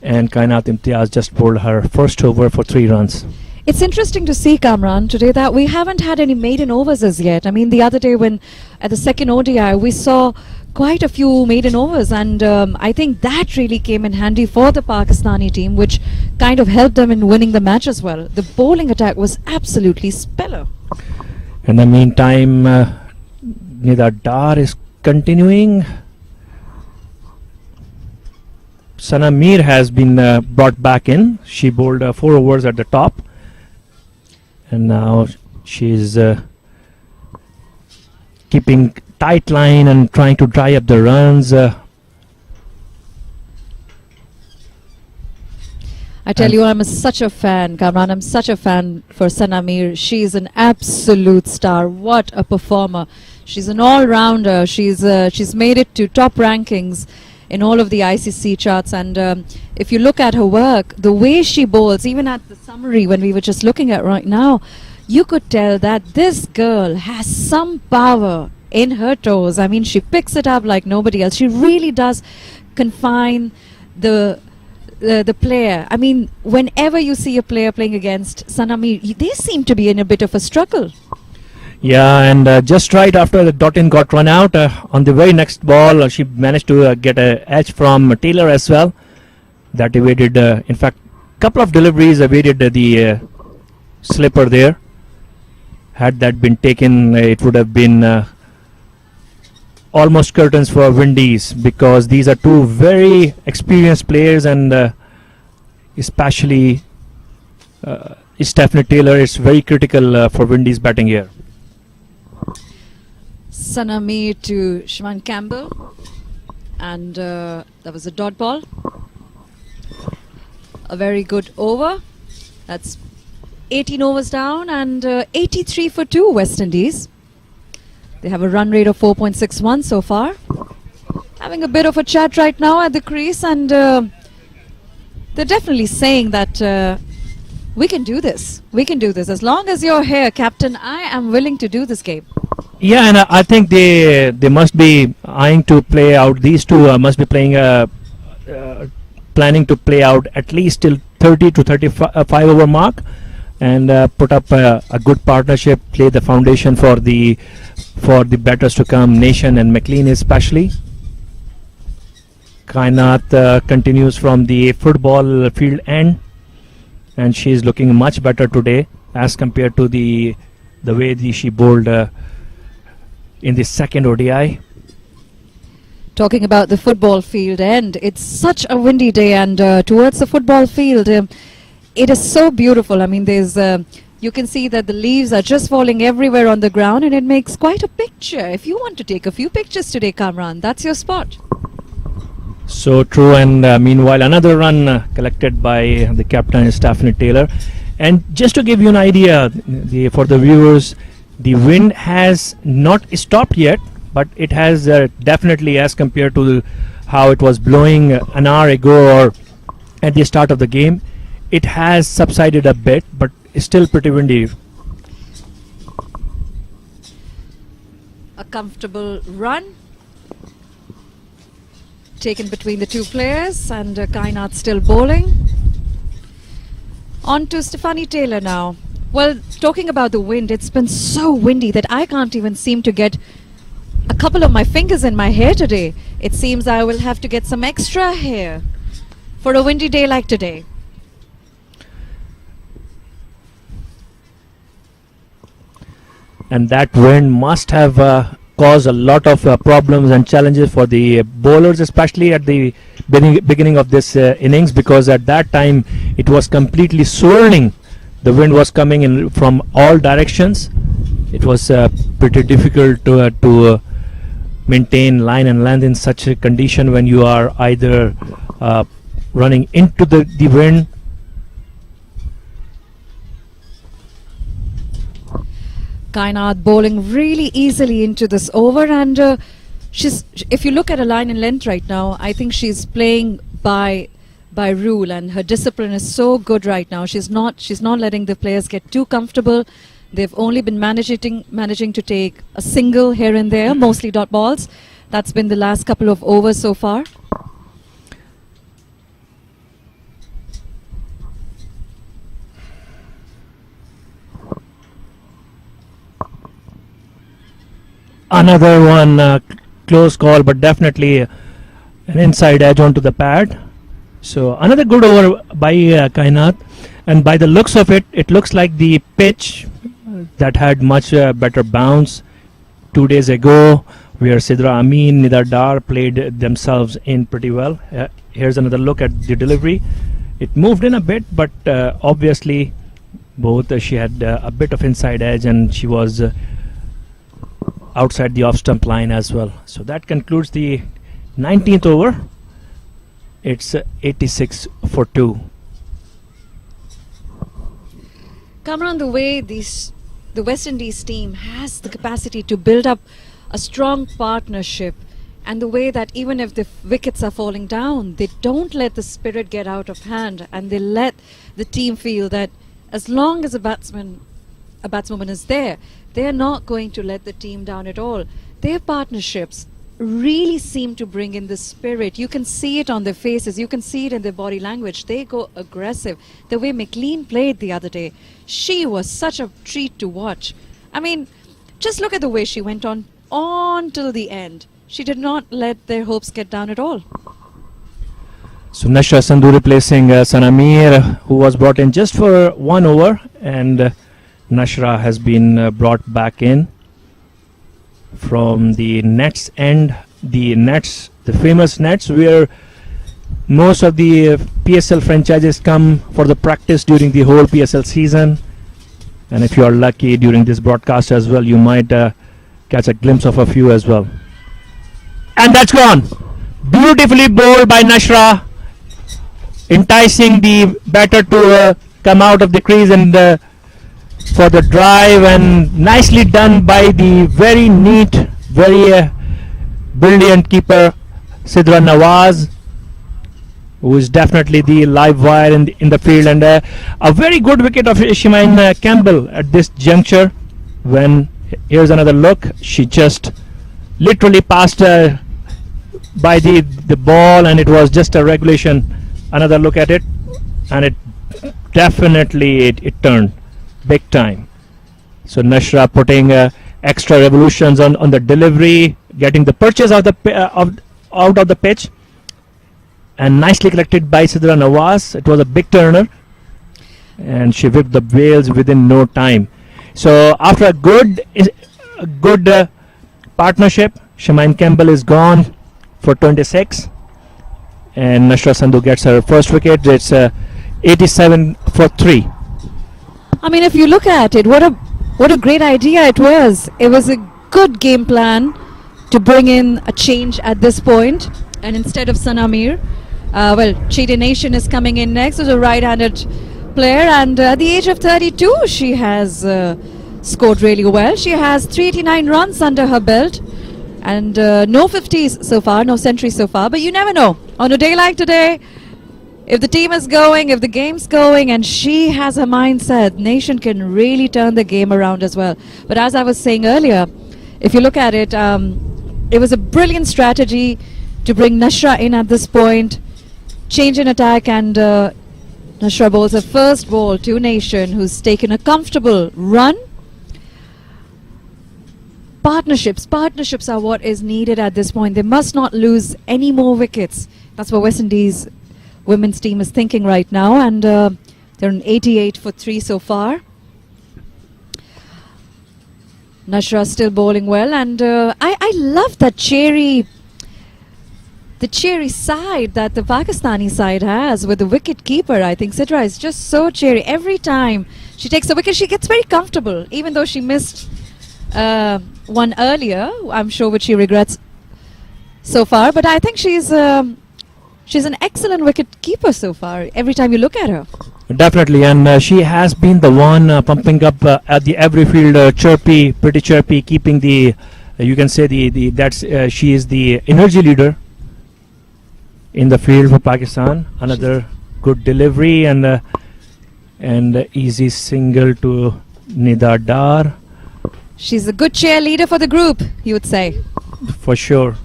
And Kainat Imtiaz just bowled her first over for 3 runs. It's interesting to see, Kamran, today that we haven't had any maiden overs as yet. I mean, the other day when at the second ODI, we saw quite a few maiden overs, and I think that really came in handy for the Pakistani team, which kind of helped them in winning the match as well. The bowling attack was absolutely stellar. In the meantime, Nida Dar is continuing. Sana Mir has been brought back in. She bowled 4 overs at the top, and now she's keeping tight line and trying to dry up the runs. I tell you, I'm such a fan, Kamran. I'm such a fan for Sana Mir. She's an absolute star. What a performer! She's an all-rounder. She's made it to top rankings in all of the ICC charts, and if you look at her work, the way she bowls, even at the summary when we were just looking at right now, you could tell that this girl has some power in her toes. I mean, she picks it up like nobody else. She really does confine the player. I mean, whenever you see a player playing against Sana Mir, they seem to be in a bit of a struggle. Yeah, and just right after the Dottin got run out, on the very next ball, she managed to get an edge from Taylor as well. That evaded, in fact, couple of deliveries evaded the slipper there. Had that been taken, it would have been almost curtains for Windies, because these are 2 very experienced players, and especially Stephanie Taylor is very critical for Windies batting here. Sana Mir to Shaiman Campbell, and that was a dot ball. A very good over. That's 18 overs down, and 83 for 2 West Indies. They have a run rate of 4.61 so far. Having a bit of a chat right now at the crease, and they're definitely saying that we can do this. We can do this. As long as you're here, Captain, I am willing to do this game. Yeah, and I think they must be eyeing to play out. These two must be playing planning to play out at least till 30 to 35 over mark, and put up a good partnership, play the foundation for the batters to come, Nation and McLean especially. Kainat continues from the football field end, and she is looking much better today as compared to the way she bowled in the second ODI. Talking about the football field end, it's such a windy day, and towards the football field, it is so beautiful. I mean, there's you can see that the leaves are just falling everywhere on the ground, and it makes quite a picture. If you want to take a few pictures today, Kamran, that's your spot. So true, and meanwhile another run collected by the captain, Stephanie Taylor. And just to give you an idea for the viewers, the wind has not stopped yet, but it has definitely, as compared to how it was blowing an hour ago or at the start of the game, it has subsided a bit, but it's still pretty windy. A comfortable run taken between the two players, and Kainat still bowling. On to Stephanie Taylor now. Well, talking about the wind, it's been so windy that I can't even seem to get a couple of my fingers in my hair today. It seems I will have to get some extra hair for a windy day like today. And that wind must have caused a lot of problems and challenges for the bowlers, especially at the beginning of this innings, because at that time it was completely swirling. The wind was coming in from all directions. It was pretty difficult to maintain line and length in such a condition when you are either running into the wind. Kainat bowling really easily into this over, and if you look at a line and length right now, I think she's playing by rule, and her discipline is so good right now. She's not letting the players get too comfortable. They've only been managing to take a single here and there, mostly dot balls. That's been the last couple of overs so far. Another one close call, but definitely an inside edge onto the pad. So another good over by Kainat, and by the looks of it, it looks like the pitch that had much better bounce 2 days ago, where Sidra Amin, Nidar Dar played themselves in pretty well. Here's another look at the delivery. It moved in a bit, but obviously both she had a bit of inside edge, and she was outside the off stump line as well. So that concludes the 19th over. It's 86 for 2. Kamran, the way the West Indies team has the capacity to build up a strong partnership, and the way that even if the wickets are falling down, they don't let the spirit get out of hand, and they let the team feel that as long as a batswoman is there, they are not going to let the team down at all. Their partnerships really seem to bring in the spirit. You can see it on their faces, you can see it in their body language. They go aggressive. The way McLean played the other day, she was such a treat to watch. I mean, just look at the way she went on till the end. She did not let their hopes get down at all. So Nashra Sandhu replacing Sanamir, who was brought in just for 1 over, and Nashra has been brought back in from the nets end. The famous nets where most of the PSL franchises come for the practice during the whole PSL season, and if you are lucky during this broadcast as well, you might catch a glimpse of a few as well. And that's gone. Beautifully bowled by Nashra, enticing the batter to come out of the crease and for the drive, and nicely done by the very neat, very brilliant keeper Sidra Nawaz, who is definitely the live wire in the field, and a very good wicket of Shimane Campbell at this juncture when Here's another look. She just literally passed by the ball, and it was just a regulation. Another look at it, and it definitely it turned big time. So Nashra putting extra revolutions on the delivery, getting the purchase of the out of the pitch, and nicely collected by Sidra Nawaz. It was a big turner, and she whipped the Wales within no time. So after a good partnership, Shemaine Campbell is gone for 26, and Nashra Sandhu gets her first wicket. It's 87 for 3. I mean, if you look at it, what a great idea it was. It was a good game plan to bring in a change at this point, and instead of Sanamir, Cheetah Nation is coming in next as a right-handed player, and at the age of 32 she has scored really well. She has 389 runs under her belt, and no 50s so far, no centuries so far, but you never know. On a day like today, if the team is going, if the game's going, and she has her mindset, Nation can really turn the game around as well. But as I was saying earlier, if you look at it, it was a brilliant strategy to bring Nashra in at this point, change in attack, and Nashra bowls her first ball to Nation, who's taken a comfortable run. Partnerships are what is needed at this point. They must not lose any more wickets. That's what West Indies women's team is thinking right now, and they're on 88 for 3 so far. Nashra still bowling well, and I love that cheery side that the Pakistani side has with the wicket keeper. I think Sidra is just so cheery. Every time she takes a wicket, she gets very comfortable, even though she missed one earlier, I'm sure, which she regrets so far. But I think she's an excellent wicket keeper so far, every time you look at her. Definitely, and she has been the one pumping up at the every field, pretty chirpy, keeping the, you can say she is the energy leader in the field for Pakistan. Another good delivery, and easy single to Nida Dar. She's a good cheerleader for the group, you would say. For sure.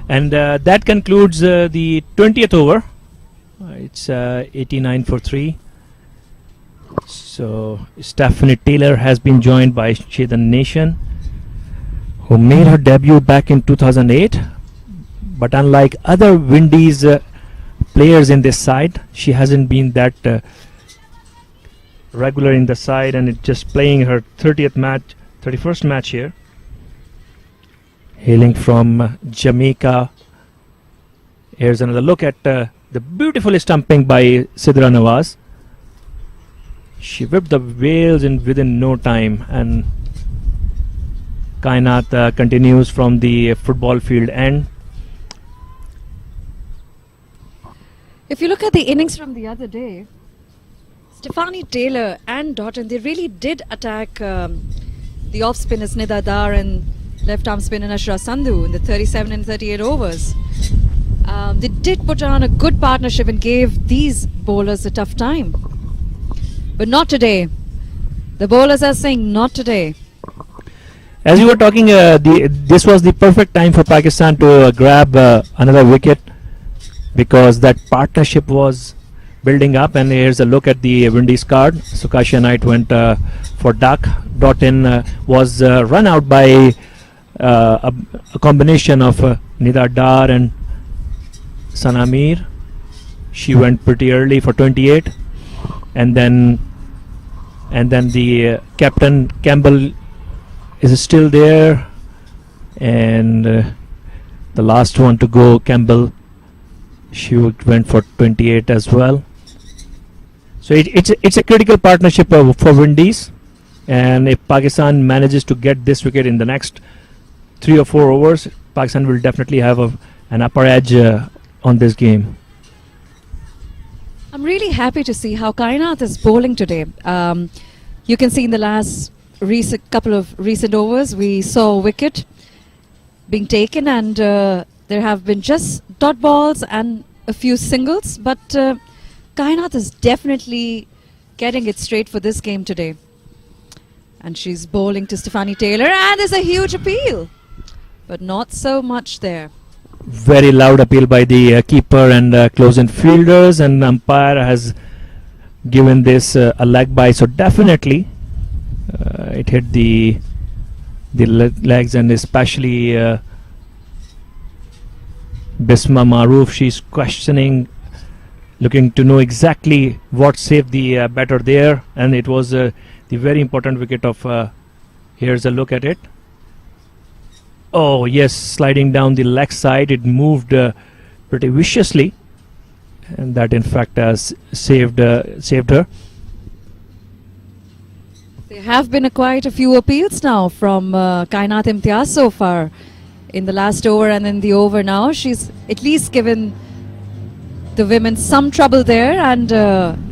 And that concludes the 20th over. It's 89 for 3. So Stephanie Taylor has been joined by Cheetah Nation, who made her debut back in 2008. But unlike other Windies players in this side, she hasn't been that regular in the side, and it's just playing her 31st match here. Hailing from Jamaica. Here's another look at the beautiful stumping by Sidra Nawaz. She whipped the Wales within no time, and Kainat continues from the football field end. If you look at the innings from the other day, Stephanie Taylor and Doughton, they really did attack the off spinners Nida Dar and left arm spinner Nashra Sandhu in the 37 and 38 overs. They did put on a good partnership and gave these bowlers a tough time. But not today. The bowlers are saying not today. As you were talking, this was the perfect time for Pakistan to grab another wicket, because that partnership was building up. And here's a look at the Windies card. Sukasha Knight went for duck. Doughton was run out by a combination of Nida Dar and Sanamir. She went pretty early for 28, and then the captain Campbell is still there, and the last one to go, Campbell, she went for 28 as well. So it's a critical partnership for Windies, and if Pakistan manages to get this wicket in the next 3 or 4 overs, Pakistan will definitely have an upper edge on this game. I'm really happy to see how Kainat is bowling today. You can see in the last couple of recent overs, we saw a wicket being taken, and there have been just dot balls and a few singles, but Kainat is definitely getting it straight for this game today. And she's bowling to Stephanie Taylor, and there's a huge appeal, but not so much there. Very loud appeal by the keeper and close-in fielders, and umpire has given this a leg by, so definitely it hit the legs, and especially Bisma Maroof, she's questioning, looking to know exactly what saved the batter there, and it was the very important wicket of here's a look at it. Oh yes, sliding down the leg side, it moved pretty viciously, and that in fact saved her. There have been quite a few appeals now from Kainat Imtiaz so far in the last over and in the over now. She's at least given the women some trouble there, and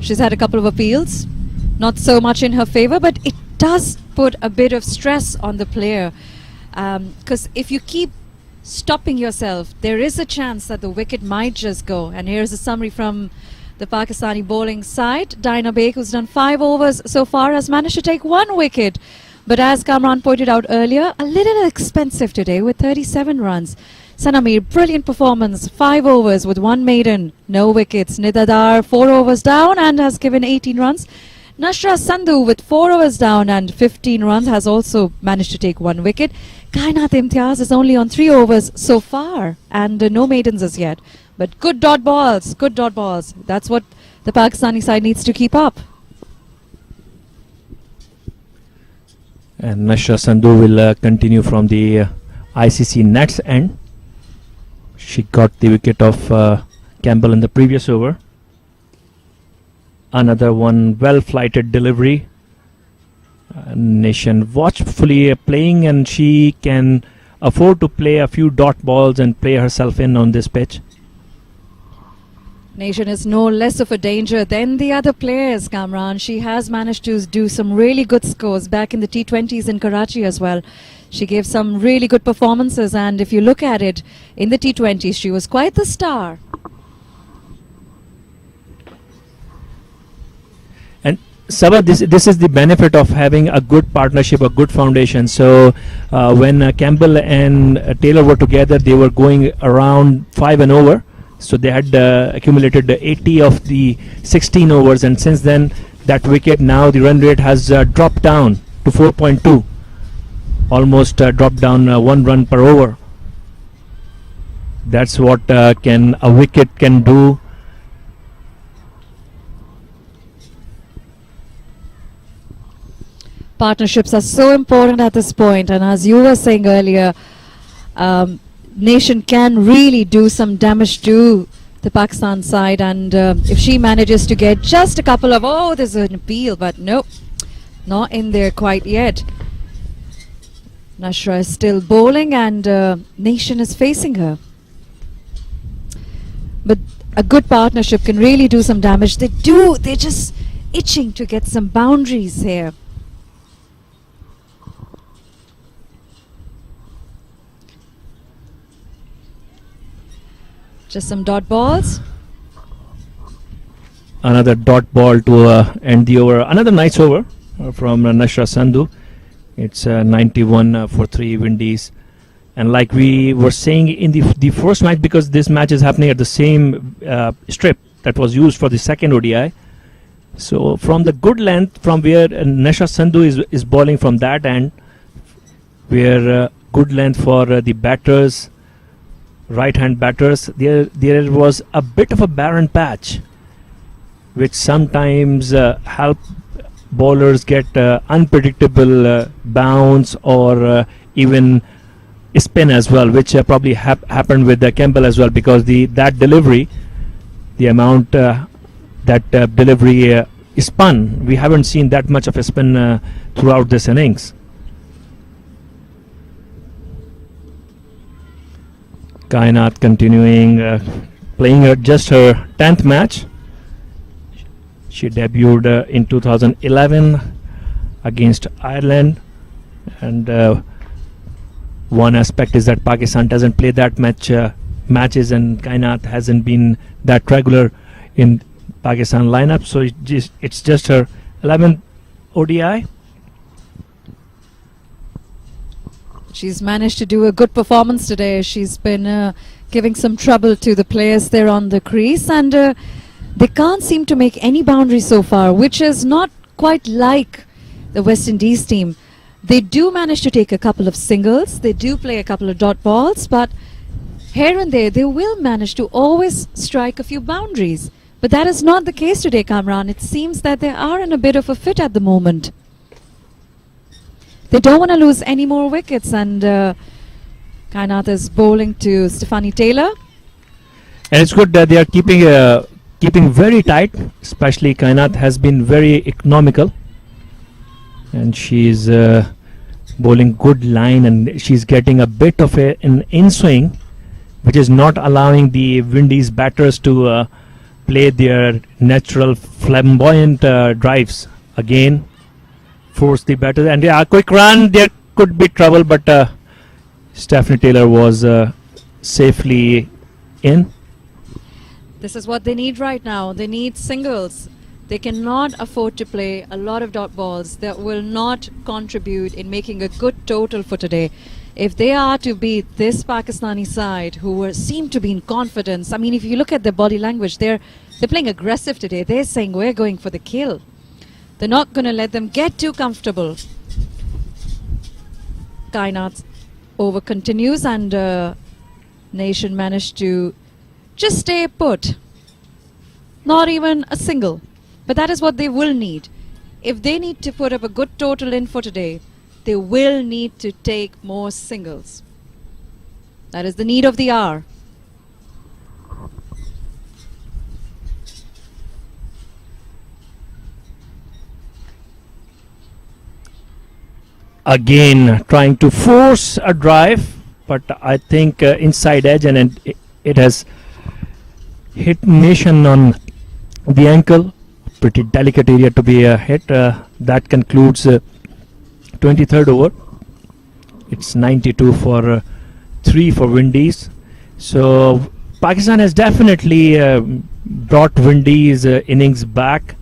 she's had a couple of appeals. Not so much in her favour, but it does put a bit of stress on the player, because if you keep stopping yourself, there is a chance that the wicket might just go. And here's a summary from the Pakistani bowling side. Dinah Baig, who's done 5 overs so far, has managed to take 1 wicket. But as Kamran pointed out earlier, a little expensive today with 37 runs. Sanamir, brilliant performance, 5 overs with 1 maiden, no wickets. Nidadar, 4 overs down and has given 18 runs. Nashra Sandhu with 4 overs down and 15 runs has also managed to take 1 wicket. Kainat Imtiaz is only on 3 overs so far and no maidens as yet. But good dot balls, good dot balls. That's what the Pakistani side needs to keep up. And Nashra Sandhu will continue from the ICC nets end. She got the wicket of Campbell in the previous over. Another one well-flighted delivery. Nation watchfully playing, and she can afford to play a few dot balls and play herself in on this pitch. Nation is no less of a danger than the other players, Kamran. She has managed to do some really good scores back in the T20s in Karachi as well. She gave some really good performances, and if you look at it, in the T20s she was quite the star. And Sabah, this is the benefit of having a good partnership, a good foundation. So when Campbell and Taylor were together, they were going around 5 and over. So they had accumulated 80 of the 16 overs, and since then that wicket, now the run rate has dropped down to 4.2, almost dropped down 1 run per over. That's what a wicket can do. Partnerships are so important at this point, and as you were saying earlier, Nation can really do some damage to the Pakistan side, and if she manages to get just a couple of, oh, there's an appeal, but nope, not in there quite yet. Nashra is still bowling, and Nation is facing her. But a good partnership can really do some damage. They're just itching to get some boundaries here. Just some dot balls. Another dot ball to end the over. Another nice over from Nashra Sandhu. It's 91 for 3 Windies. And like we were saying in the first match, because this match is happening at the same strip that was used for the second ODI. So from the good length, from where Nashra Sandhu is bowling from that end, where good length for the batters, right-hand batters, there was a bit of a barren patch, which sometimes help bowlers get unpredictable bounce or even spin as well, which probably happened with Campbell as well, because that delivery, the amount that delivery spun, we haven't seen that much of a spin throughout this innings. Kainat continuing playing just her 10th match. She debuted in 2011 against Ireland, and one aspect is that Pakistan doesn't play that much matches, and Kainat hasn't been that regular in Pakistan lineup, so it's just her 11th ODI. She's managed to do a good performance today. She's been giving some trouble to the players there on the crease, and they can't seem to make any boundaries so far, which is not quite like the West Indies team. They do manage to take a couple of singles, they do play a couple of dot balls, but here and there they will manage to always strike a few boundaries. But that is not the case today, Kamran. It seems that they are in a bit of a fit at the moment. They don't want to lose any more wickets, and Kainat is bowling to Stephanie Taylor. And it's good that they are keeping very tight. Especially Kainat has been very economical, and she's bowling good line, and she's getting a bit of an in swing, which is not allowing the Windies batters to play their natural flamboyant drives. Again, force the batter, and a quick run. There could be trouble, but Stephanie Taylor was safely in. This is what they need right now. They need singles. They cannot afford to play a lot of dot balls that will not contribute in making a good total for today. If they are to beat this Pakistani side, who seem to be in confidence, I mean, if you look at their body language, they're playing aggressive today. They're saying we're going for the kill. They're not going to let them get too comfortable. Kainat's over continues, and Nation managed to just stay put. Not even a single. But that is what they will need. If they need to put up a good total in for today, they will need to take more singles. That is the need of the hour. Again, trying to force a drive, but I think inside edge, and it has hit Nation on the ankle. Pretty delicate area to be hit. That concludes 23rd over. It's 92 for 3 for Windies. So Pakistan has definitely brought Windies innings back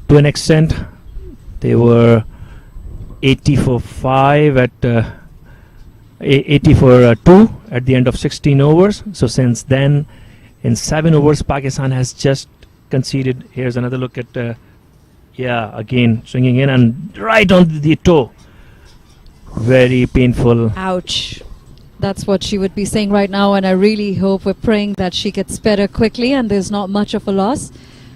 to an extent. They were 80 for 5 at 80 for 2 at the end of 16 overs. So since then, in 7 overs, Pakistan has just conceded. Here's another look at again swinging in and right on the toe. Very painful. Ouch. That's what she would be saying right now, and I really hope, we're praying that she gets better quickly and there's not much of a loss,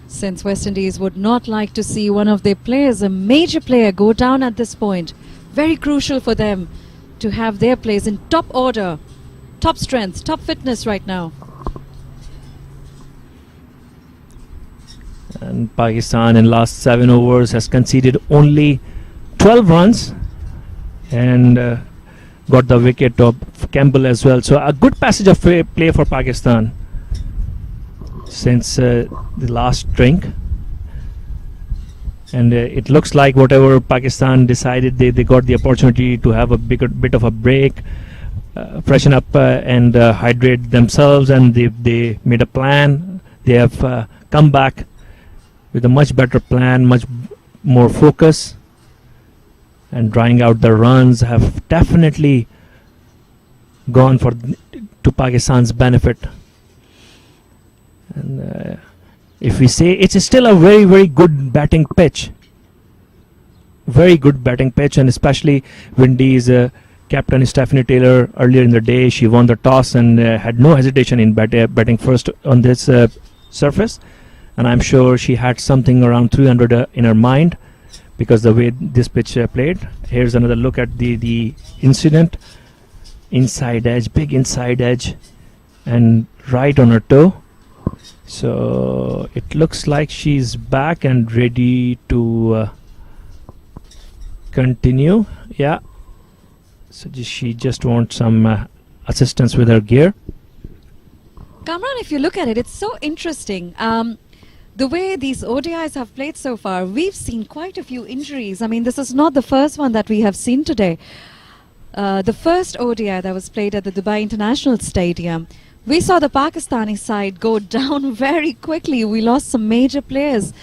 since West Indies would not like to see one of their players, a major player, go down at this point. Very crucial for them to have their players in top order, top strength, top fitness right now. And Pakistan in last 7 overs has conceded only 12 runs and got the wicket of Campbell as well. So a good passage of play for Pakistan since the last drink. And it looks like whatever Pakistan decided, they got the opportunity to have a bit of a break, freshen up and hydrate themselves, and they made a plan. They have come back with a much better plan, much more focus, and drawing out the runs have definitely gone to Pakistan's benefit. And if we say, it's still a very, very good batting pitch. Very good batting pitch, and especially Windies captain Stephanie Taylor earlier in the day, she won the toss and had no hesitation in batting first on this surface. And I'm sure she had something around 300 in her mind because the way this pitch played. Here's another look at the incident. Inside edge, big inside edge, and right on her toe. So it looks like she's back and ready to continue. Yeah. So she just wants some assistance with her gear. Kamran, if you look at it, it's so interesting. The way these ODIs have played so far, we've seen quite a few injuries. I mean, this is not the first one that we have seen today. The first ODI that was played at the Dubai International Stadium, we saw the Pakistani side go down very quickly. We lost some major players.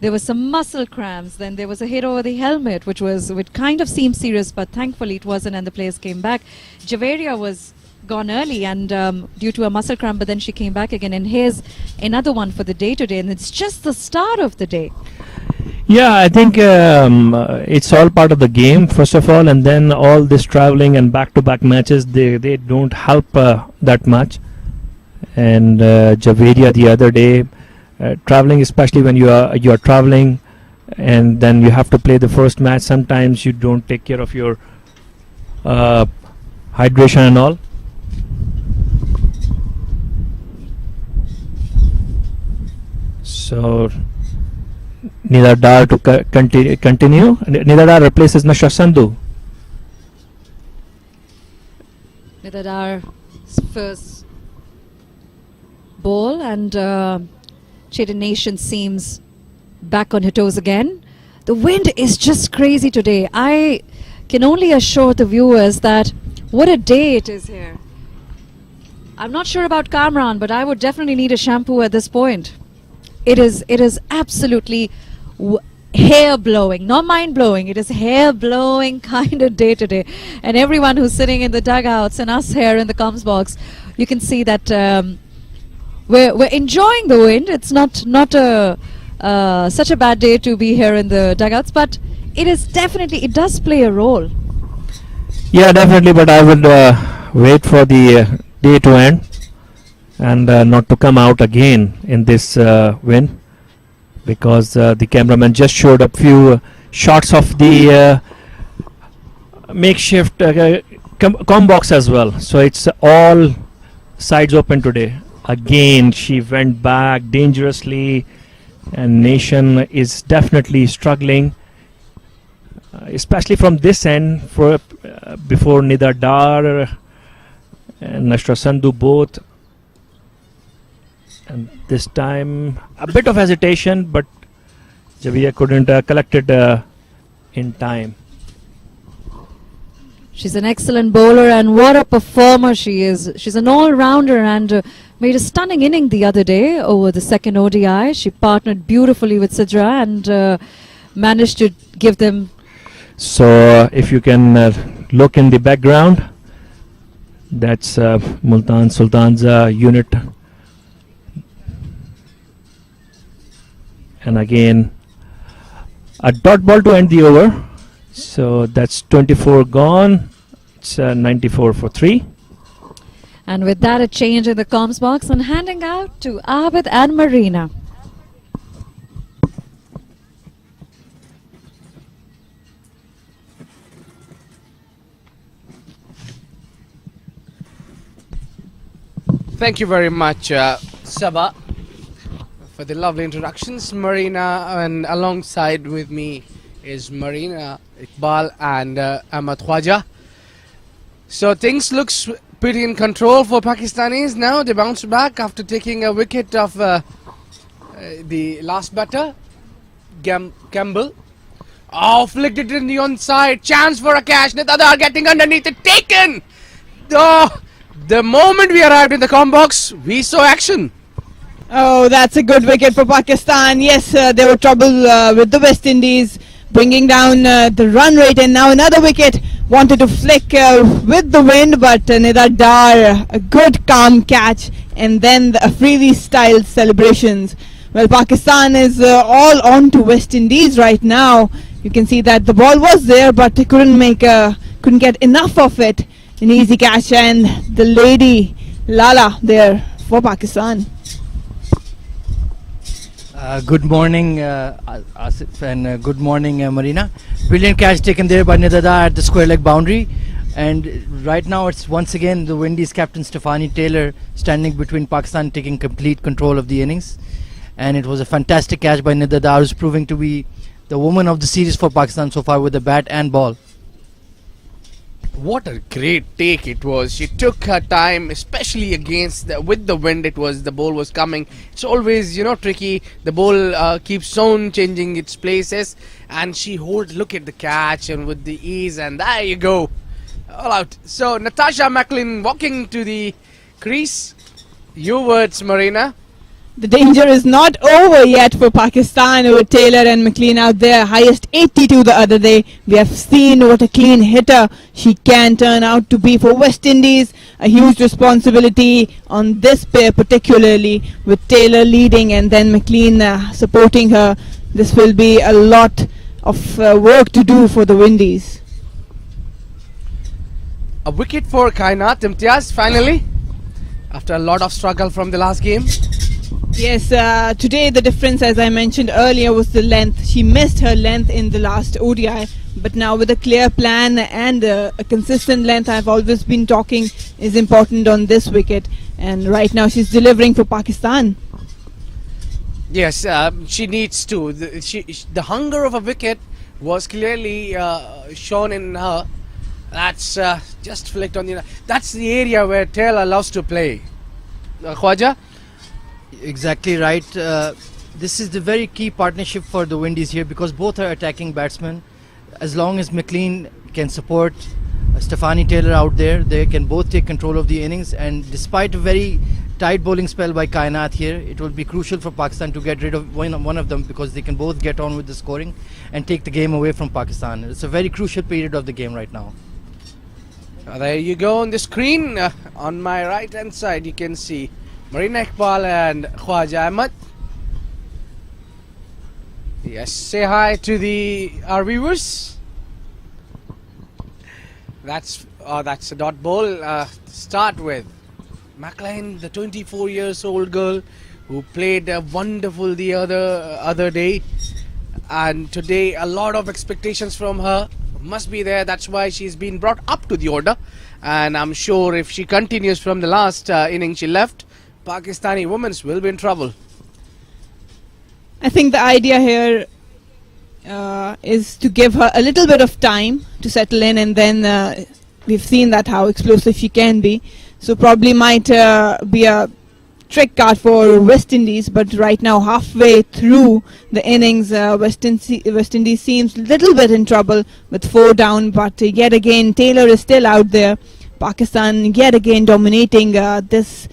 There was some muscle cramps. Then there was a hit over the helmet, which kind of seemed serious, but thankfully it wasn't, and the players came back. Javeria was gone early and due to a muscle cramp, but then she came back again. And here's another one for the day today, and it's just the start of the day. Yeah, I think it's all part of the game, first of all, and then all this traveling and back-to-back matches, they don't help that much. And Javeria the other day, traveling, especially when you are traveling, and then you have to play the first match. Sometimes you don't take care of your hydration and all. So Nida Dar to continue. Nida Dar replaces Nashra Sandhu. Nida Dar's first ball, and Chetan Nation seems back on her toes again. The wind is just crazy today. I can only assure the viewers that what a day it is here. I'm not sure about Kamran, but I would definitely need a shampoo at this point. It is absolutely hair blowing, not mind blowing. It is hair blowing kind of day today, and everyone who's sitting in the dugouts and us here in the comms box, you can see that we're enjoying the wind. It's not such a bad day to be here in the dugouts, but it does play a role. Yeah, definitely, but I would wait for the day to end and not to come out again in this win, because the cameraman just showed a few shots of the makeshift com box as well. So it's all sides open today. Again, she went back dangerously, and Nation is definitely struggling, especially from this end. For before Nida Dar and Nashra Sandhu both. And this time a bit of hesitation, but Javeria couldn't collect it in time. She's an excellent bowler, and what a performer she is. She's an all-rounder and made a stunning inning the other day over the second ODI. She partnered beautifully with Sidra and managed to give them. So if you can look in the background, that's Multan Sultan's unit. And again, a dot ball to end the over. So that's 24 gone. It's 94 for 3. And with that, a change in the comms box, and handing out to Abid and Marina. Thank you very much, Sabah, for the lovely introductions. Marina, and alongside with me is Marina, Iqbal and Ahmad Khwaja. So things looks pretty in control for Pakistanis now. They bounce back after taking a wicket of the last batter, Campbell. Oh, flicked it in the onside. Chance for a catch. Nida Dar getting underneath it. Taken! Oh, the moment we arrived in the comm box, we saw action. Oh, that's a good wicket for Pakistan. Yes, there were trouble with the West Indies, bringing down the run rate, and now another wicket wanted to flick with the wind, but Nida Dar, a good calm catch, and then the Afridi style celebrations. Well, Pakistan is all on to West Indies right now. You can see that the ball was there, but they couldn't get enough of it. An easy catch, and the lady Lala there for Pakistan. Good morning, Asif, and good morning, Marina. Brilliant catch taken there by Nida Dar at the square leg boundary. And right now it's once again the Windies captain Stefanie Taylor standing between Pakistan, taking complete control of the innings. And it was a fantastic catch by Nida Dar, who's proving to be the woman of the series for Pakistan so far with the bat and ball. What a great take it was. She took her time, especially with the wind. The ball was coming. It's always, tricky. The ball keeps on changing its places, and she look at the catch, and with the ease, and there you go, all out. So Natasha Macklin walking to the crease. Your words, Marina. The danger is not over yet for Pakistan with Taylor and McLean out there. Highest 82 the other day. We have seen what a clean hitter she can turn out to be for West Indies. A huge responsibility on this pair, particularly with Taylor leading and then McLean supporting her. This will be a lot of work to do for the Windies. A wicket for Kainat Imtiaz finally, after a lot of struggle from the last game. Yes, today the difference, as I mentioned earlier, was the length. She missed her length in the last ODI, but now with a clear plan and a consistent length, I've always been talking, is important on this wicket. And right now she's delivering for Pakistan. Yes, she needs to. The hunger of a wicket was clearly shown in her. That's just flicked on the. That's the area where Taylor loves to play. Khwaja? Exactly right. This is the very key partnership for the Windies here because both are attacking batsmen. As long as McLean can support Stephanie Taylor out there, they can both take control of the innings. And despite a very tight bowling spell by Kainat here, it will be crucial for Pakistan to get rid of one of them because they can both get on with the scoring and take the game away from Pakistan. It's a very crucial period of the game right now. There you go on the screen. On my right hand side, you can see Marina Iqbal and Khwaja Ahmed. Yes, say hi to our viewers. That's a dot ball. Start with McLean, the 24 years old girl who played wonderful the other day, and today a lot of expectations from her must be there. That's why she's been brought up to the order, and I'm sure if she continues from the last inning she left, Pakistani women's will be in trouble. I think the idea here is to give her a little bit of time to settle in, and then we've seen that how explosive she can be. So probably might be a trick card for West Indies, but right now halfway through the innings, West Indies seems a little bit in trouble with 4 down, but yet again Taylor is still out there. Pakistan yet again dominating this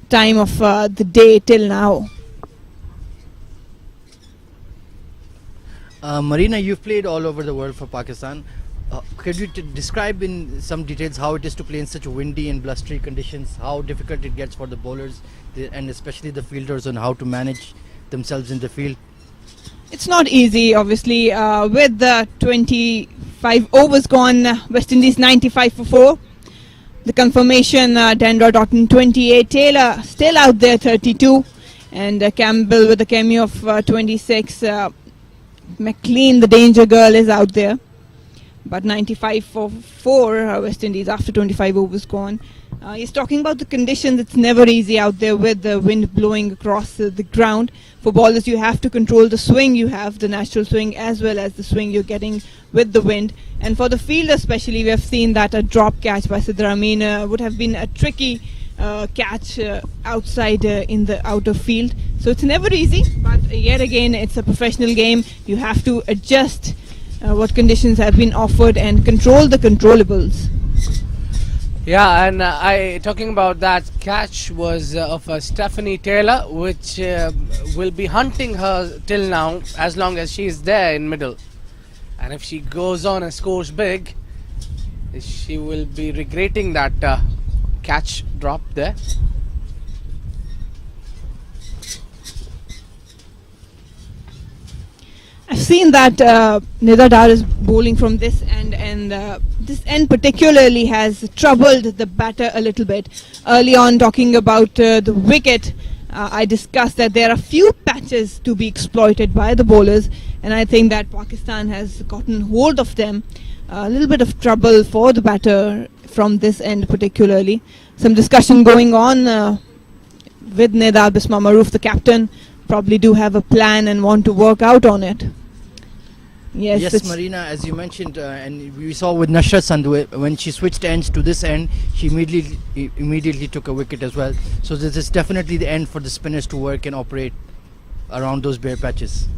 time of the day till now. Marina, you've played all over the world for Pakistan. Could you describe in some details how it is to play in such windy and blustery conditions, how difficult it gets for the bowlers and especially the fielders on how to manage themselves in the field? It's not easy, obviously. With the 25 overs gone, West Indies 95 for 4. The confirmation, Dendra Doughton 28, Taylor still out there 32, and Campbell with a cameo of 26. McLean, the danger girl, is out there. But 95 for 4 West Indies after 25 overs gone. He's talking about the conditions. It's never easy out there with the wind blowing across the ground. For bowlers, you have to control the swing you have, the natural swing, as well as the swing you're getting with the wind. And for the field especially, we have seen that a drop catch by Sidra Amin would have been a tricky catch outside in the outer field. So it's never easy, but yet again, it's a professional game. You have to adjust what conditions have been offered and control the controllables. Yeah, and talking about that catch was of Stephanie Taylor, which will be hunting her till now as long as she is there in middle. And if she goes on and scores big, she will be regretting that catch drop there. I've seen that Nida Dar is bowling from this end, and this end particularly has troubled the batter a little bit. Early on, talking about the wicket, I discussed that there are few patches to be exploited by the bowlers, and I think that Pakistan has gotten hold of them. A little bit of trouble for the batter from this end particularly. Some discussion going on with Nida Bisma Maroof, the captain. Probably do have a plan and want to work out on it. Yes, Marina, as you mentioned, and we saw with Nashra Sandhu, when she switched ends to this end, she immediately took a wicket as well. So this is definitely the end for the spinners to work and operate around those bare patches.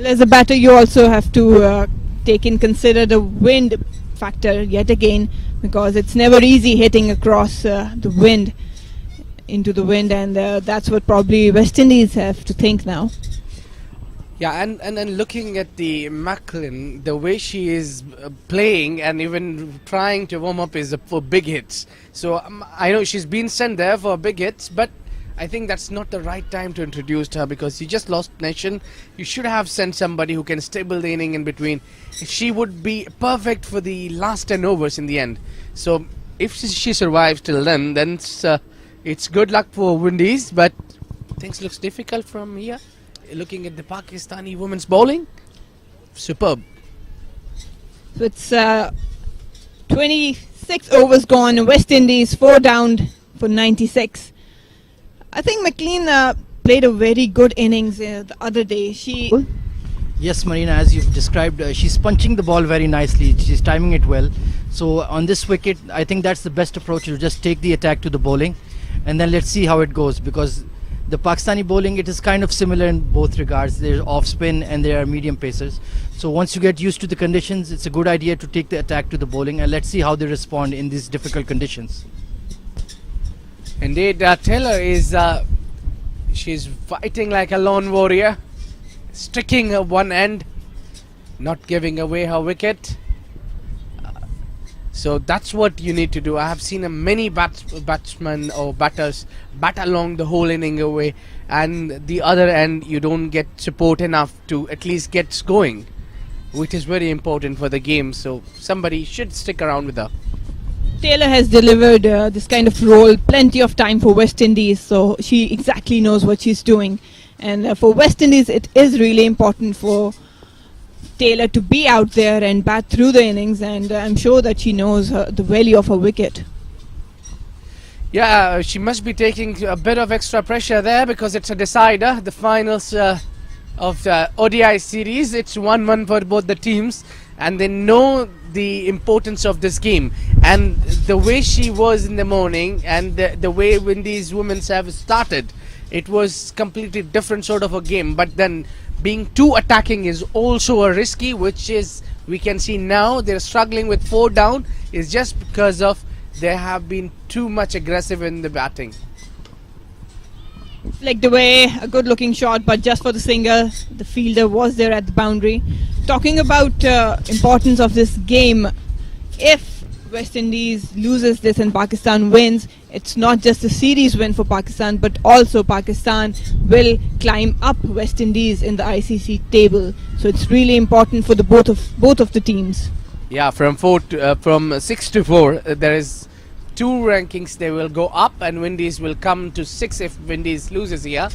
As a batter, you also have to take in consider the wind factor yet again, because it's never easy hitting across the wind, into the wind, and that's what probably West Indies have to think now. Yeah, and then looking at the Macklin, the way she is playing and even trying to warm up is for big hits. So I know she's been sent there for big hits, but I think that's not the right time to introduce her, because you just lost nation. You should have sent somebody who can stable the inning in between. She would be perfect for the last 10 overs in the end. So if she survives till then it's good luck for Windies, but things looks difficult from here. Looking at the Pakistani women's bowling, superb. So it's 26 overs gone, West Indies 4 down for 96. I think McLean played a very good innings the other day. Yes, Marina, as you've described, she's punching the ball very nicely. She's timing it well. So on this wicket, I think that's the best approach. You just take the attack to the bowling, and then let's see how it goes, because the Pakistani bowling, it is kind of similar in both regards. There's off spin and there are medium pacers. So once you get used to the conditions, it's a good idea to take the attack to the bowling, and let's see how they respond in these difficult conditions. Indeed, Taylor is she's fighting like a lone warrior, sticking her one end, not giving away her wicket. So that's what you need to do. I have seen many batsmen or batters bat along the whole inning away, and the other end you don't get support enough to at least get going, which is very important for the game. So somebody should stick around with her. Taylor has delivered this kind of role plenty of time for West Indies, so she exactly knows what she's doing. And for West Indies, it is really important for Taylor to be out there and bat through the innings, and I'm sure that she knows the value of her wicket. Yeah, she must be taking a bit of extra pressure there, because it's a decider. The finals of the ODI series, it's 1-1 for both the teams, and they know the importance of this game. And the way she was in the morning and the way Windies women's have started, it was completely different sort of a game. But then being too attacking is also a risky, which is, we can see now they're struggling with 4 down, is just because of they have been too much aggressive in the batting. Like the way, a good looking shot, but just for the single. The fielder was there at the boundary. Talking about importance of this game, if West Indies loses this and Pakistan wins, it's not just a series win for Pakistan, but also Pakistan will climb up West Indies in the ICC table. So it's really important for the both of the teams. Yeah, from 6 to 4, there is 2 rankings. They will go up, and Windies will come to 6 if Windies loses here.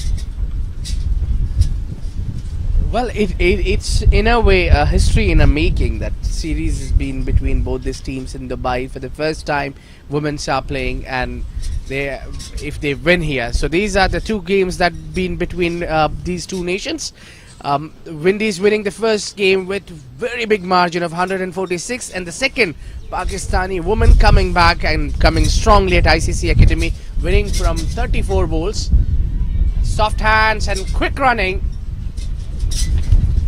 Well, it's in a way a history in a making. That series has been between both these teams in Dubai for the first time. Women are playing, and if they win here, so these are the 2 games that been between these 2 nations. Windies winning the first game with very big margin of 146, and the second, Pakistani women coming back and coming strongly at ICC Academy, winning from 34 bowls. Soft hands and quick running.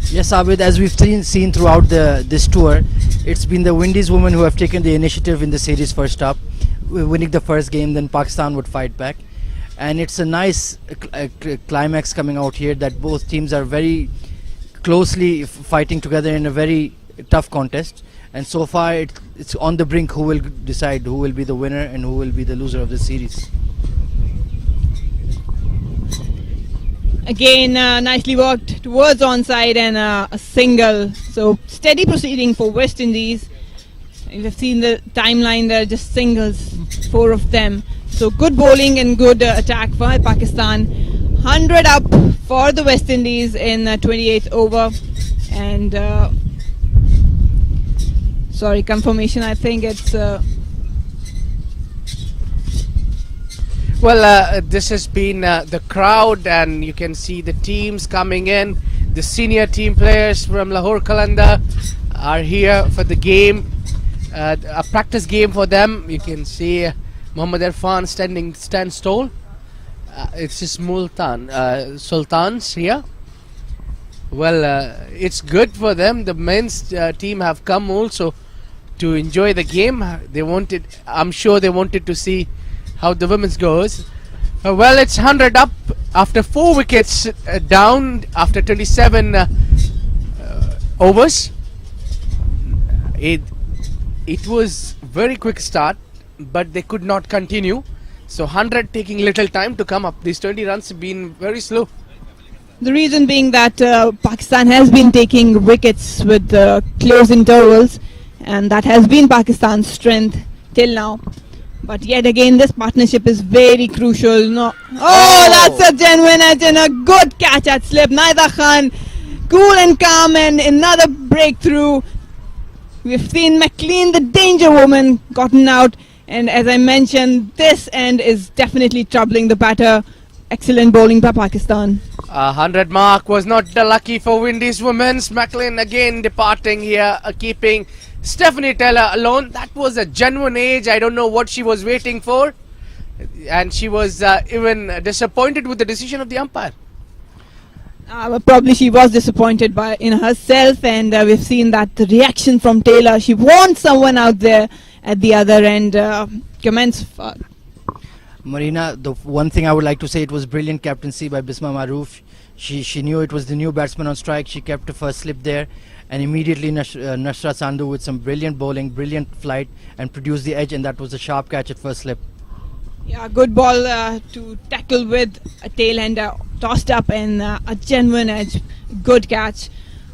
Yes, Abid, as we've seen throughout this tour, it's been the Windies women who have taken the initiative in the series first up, winning the first game, then Pakistan would fight back. And it's a nice climax coming out here, that both teams are very closely fighting together in a very tough contest. And so far it's on the brink who will decide who will be the winner and who will be the loser of the series. Again, nicely worked towards onside and a single. So steady proceeding for West Indies. You've seen the timeline there, just singles, 4 of them. So good bowling and good attack by Pakistan. 100 up for the West Indies in 28th over. And sorry, confirmation, I think it's... Well, this has been the crowd, and you can see the teams coming in. The senior team players from Lahore Qalandar are here for the game. A practice game for them. You can see Mohammad Irfan stands tall. It's his Sultans here. Well, it's good for them. The men's team have come also to enjoy the game. I'm sure they wanted to see how the women's goes. Well, it's 100 up after 4 wickets down after 27 overs. It was very quick start, but they could not continue. So 100 taking little time to come up. These 20 runs have been very slow. The reason being that Pakistan has been taking wickets with close intervals, and that has been Pakistan's strength till now. But yet again, this partnership is very crucial. That's a genuine edge and a good catch at slip. Naida Khan, cool and calm, and another breakthrough. We've seen McLean, the danger woman, gotten out. And as I mentioned, this end is definitely troubling the batter. Excellent bowling by Pakistan. 100 mark was not the lucky for Windies women's. McLean again departing here, keeping Stephanie Taylor alone. That was a genuine age. I don't know what she was waiting for. And she was even disappointed with the decision of the umpire. Probably she was disappointed in herself, and we've seen that the reaction from Taylor. She wants someone out there at the other end. Comments. Marina, the one thing I would like to say, it was brilliant captaincy by Bisma Maroof. She knew it was the new batsman on strike. She kept her first slip there, and immediately Nashra Sandhu with some brilliant bowling, brilliant flight, and produced the edge, and that was a sharp catch at first slip. Yeah, good ball to tackle with a tail ender, tossed up, and a genuine edge. Good catch.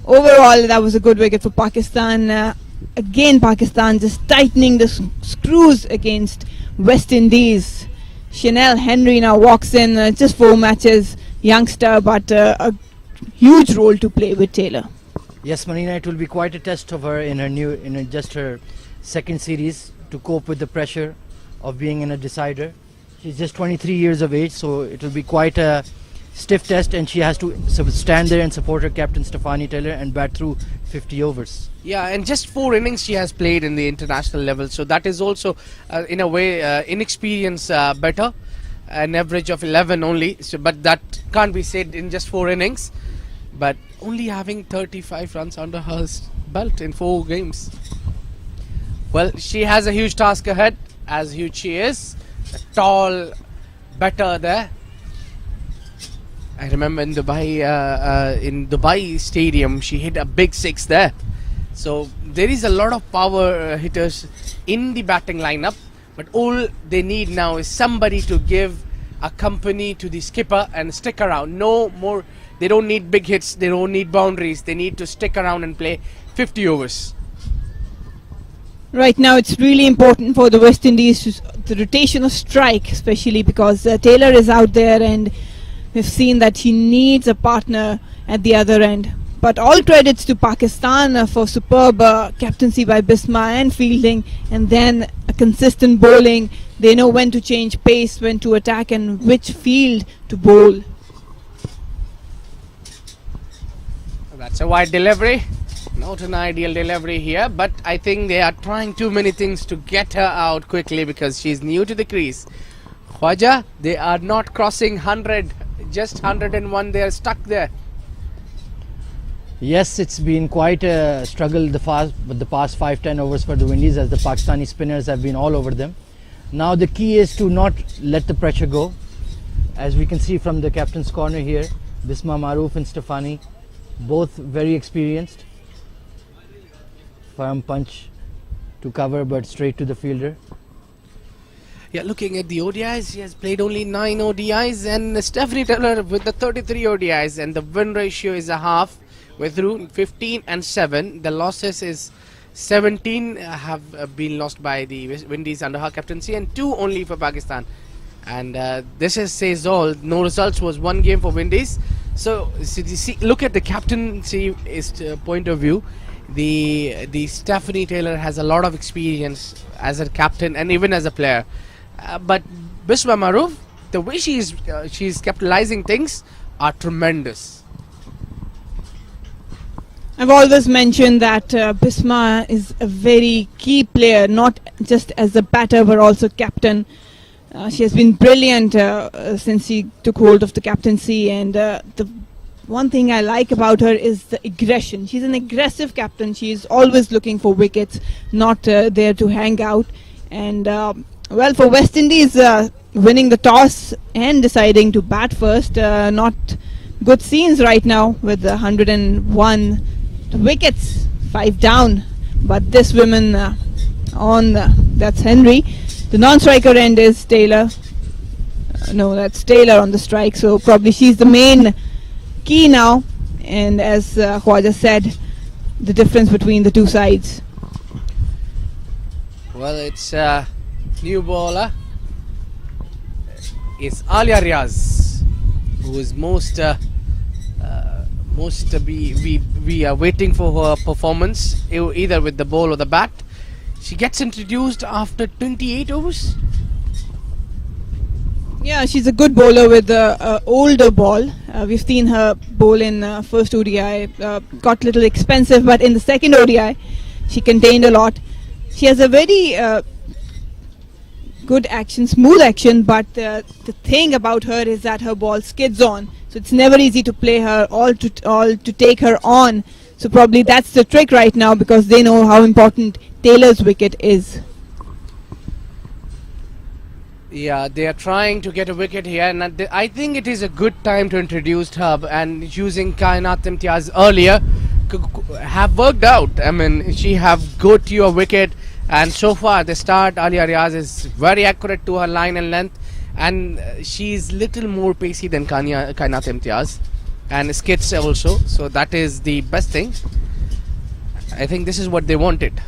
Overall, that was a good wicket for Pakistan. Again, Pakistan just tightening the screws against West Indies. Chanel Henry now walks in, just 4 matches, youngster, but a huge role to play with Taylor. Yes, Marina, it will be quite a test of her in just her second series to cope with the pressure of being in a decider. She's just 23 years of age, so it will be quite a stiff test, and she has to stand there and support her captain Stephanie Taylor and bat through 50 overs. Yeah, and just 4 innings she has played in the international level, so that is also in a way inexperience better, an average of 11 only, but that can't be said in just 4 innings, but only having 35 runs under her belt in 4 games. Well, she has a huge task ahead, as huge she is, a tall batter there. I remember in Dubai Stadium, she hit a big 6 there. So there is a lot of power hitters in the batting lineup, but all they need now is somebody to give a company to the skipper and stick around. No more. They don't need big hits. They don't need boundaries. They need to stick around and play 50 overs. Right now, it's really important for the West Indies, the rotation of strike, especially because Taylor is out there, and we've seen that he needs a partner at the other end. But all credits to Pakistan for superb captaincy by Bisma and fielding, and then a consistent bowling. They know when to change pace, when to attack, and which field to bowl. That's a wide delivery. Not an ideal delivery here, but I think they are trying too many things to get her out quickly because she's new to the crease. Khwaja, they are not crossing 100, just 101, they are stuck there. Yes, it's been quite a struggle the past 5-10 overs for the Windies, as the Pakistani spinners have been all over them. Now the key is to not let the pressure go. As we can see from the captain's corner here, Bisma Maroof and Stephanie, both very experienced. Firm punch to cover, but straight to the fielder. Yeah, looking at the ODIs, she has played only 9 ODIs, and Stephanie Taylor with the 33 ODIs, and the win ratio is a half. With 15 and 7, the losses is 17 have been lost by the Windies under her captaincy, and 2 only for Pakistan. And this says all. No results was 1 game for Windies. So see, look at the captaincy point of view. The Stephanie Taylor has a lot of experience as a captain and even as a player. But Bisma Maroof, the way she's capitalizing things are tremendous. I've always mentioned that Bisma is a very key player, not just as a batter but also captain. She has been brilliant since she took hold of the captaincy, and the one thing I like about her is the aggression. She's an aggressive captain. She's always looking for wickets, not there to hang out. And well, for West Indies, winning the toss and deciding to bat first, not good scenes right now with 101 wickets, 5 down. But this woman that's Henry. The non-striker end is Taylor. No, that's Taylor on the strike. So probably she's the main key now. And as Khwaja said, the difference between the two sides. Well, it's new bowler. It's Alia Riaz, who is we are waiting for her performance, either with the ball or the bat. She gets introduced after 28 overs. Yeah, she's a good bowler with the older ball. We've seen her bowl in first ODI. Got a little expensive, but in the second ODI, she contained a lot. She has a very good action, smooth action, but the thing about her is that her ball skids on. So it's never easy to play her all to take her on. So probably that's the trick right now, because they know how important Taylor's wicket is. Yeah, they are trying to get a wicket here, and I think it is a good time to introduce her, and using Kainat Imtiaz earlier have worked out. I mean, she have got you a wicket, and so far the start, Alia Riaz is very accurate to her line and length, and she's little more pacey than Kainat Imtiaz, and skids also, so that is the best thing. I think this is what they wanted.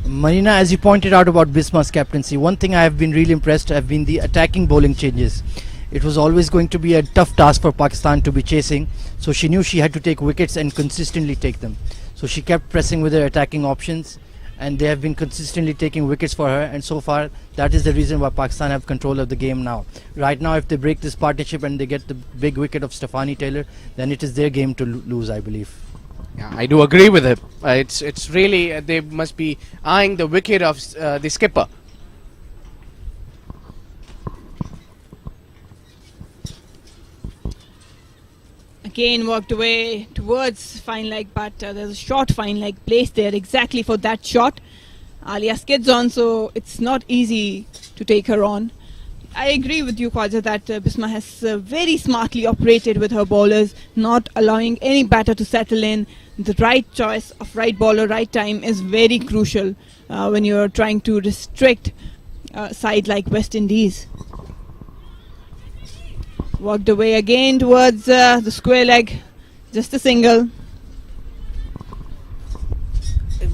Marina, as you pointed out about Bisma's captaincy, one thing I have been really impressed have been the attacking bowling changes. It was always going to be a tough task for Pakistan to be chasing, so she knew she had to take wickets and consistently take them. So she kept pressing with her attacking options, and they have been consistently taking wickets for her, and so far that is the reason why Pakistan have control of the game now. Right now, if they break this partnership and they get the big wicket of Stefani Taylor, then it is their game to lose, I believe. Yeah, I do agree with him. It's really they must be eyeing the wicket of the skipper. Again worked away towards fine leg, but there's a short fine leg placed there exactly for that shot. Alia skids on, so it's not easy to take her on. I agree with you, Khwaja, that Bisma has very smartly operated with her bowlers, not allowing any batter to settle in. The right choice of right bowler, right time is very crucial when you're trying to restrict a side like West Indies. Walked away again towards the square leg, just a single.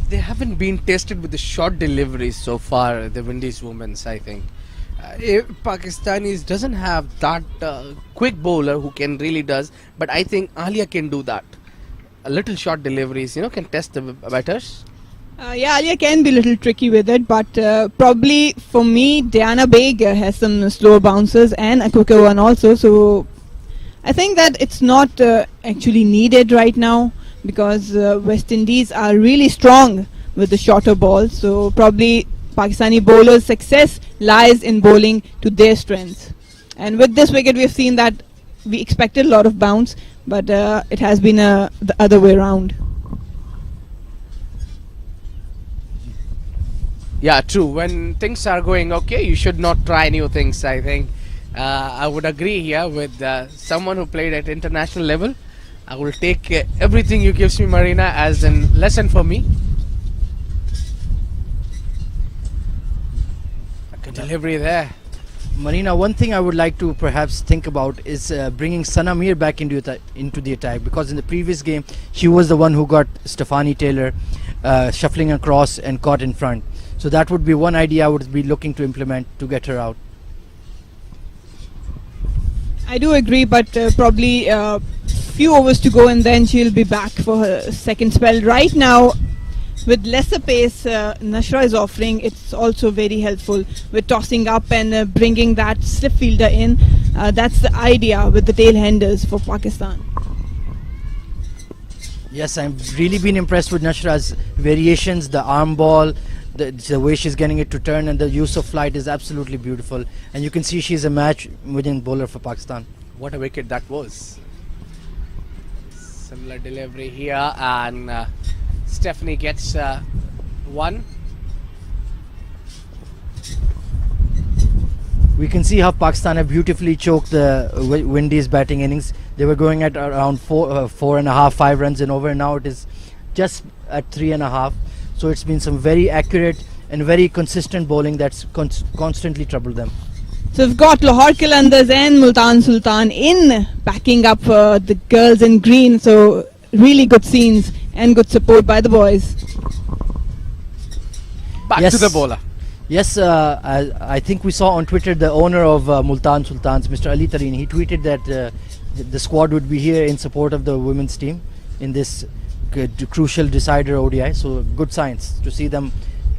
They haven't been tested with the short deliveries so far, the Windies women's, I think. Pakistanis doesn't have that quick bowler who can really does, but I think Alia can do that. A little short deliveries, can test the batters. Yeah, Alia can be a little tricky with it, but probably for me, Diana Baig has some slower bouncers and a quicker one also. So I think that it's not actually needed right now, because West Indies are really strong with the shorter ball. So probably Pakistani bowlers' success lies in bowling to their strengths. And with this wicket, we've seen that we expected a lot of bounce, but it has been the other way around. Yeah, true. When things are going okay, you should not try new things, I think. I would agree here with someone who played at international level. I will take everything you gives me, Marina, as a lesson for me. Good delivery there. Marina, one thing I would like to perhaps think about is bringing Sana Mir back into the attack, because in the previous game she was the one who got Stefani Taylor shuffling across and caught in front. So that would be one idea I would be looking to implement to get her out. I do agree, but probably few overs to go and then she'll be back for her second spell. Right now, with lesser pace Nashra is offering, it's also very helpful with tossing up and bringing that slip fielder in. That's the idea with the tail-handers for Pakistan. Yes, I've really been impressed with Nashra's variations, the arm ball, the way she's getting it to turn, and the use of flight is absolutely beautiful. And you can see she's a match-winning bowler for Pakistan. What a wicket that was. Similar delivery here, and Stephanie gets one. We can see how Pakistan have beautifully choked the Windies batting innings. They were going at around 4.5, 5 runs in over, and now it is just at 3.5. So it's been some very accurate and very consistent bowling that's constantly troubled them. So we've got Lahore Qalandars and Multan Sultan in backing up the girls in green. So really good scenes and good support by the boys. Back to the bowler. Yes, I think we saw on Twitter the owner of Multan Sultans, Mr. Ali Tareen. He tweeted that the squad would be here in support of the women's team in this crucial decider ODI. So good signs to see them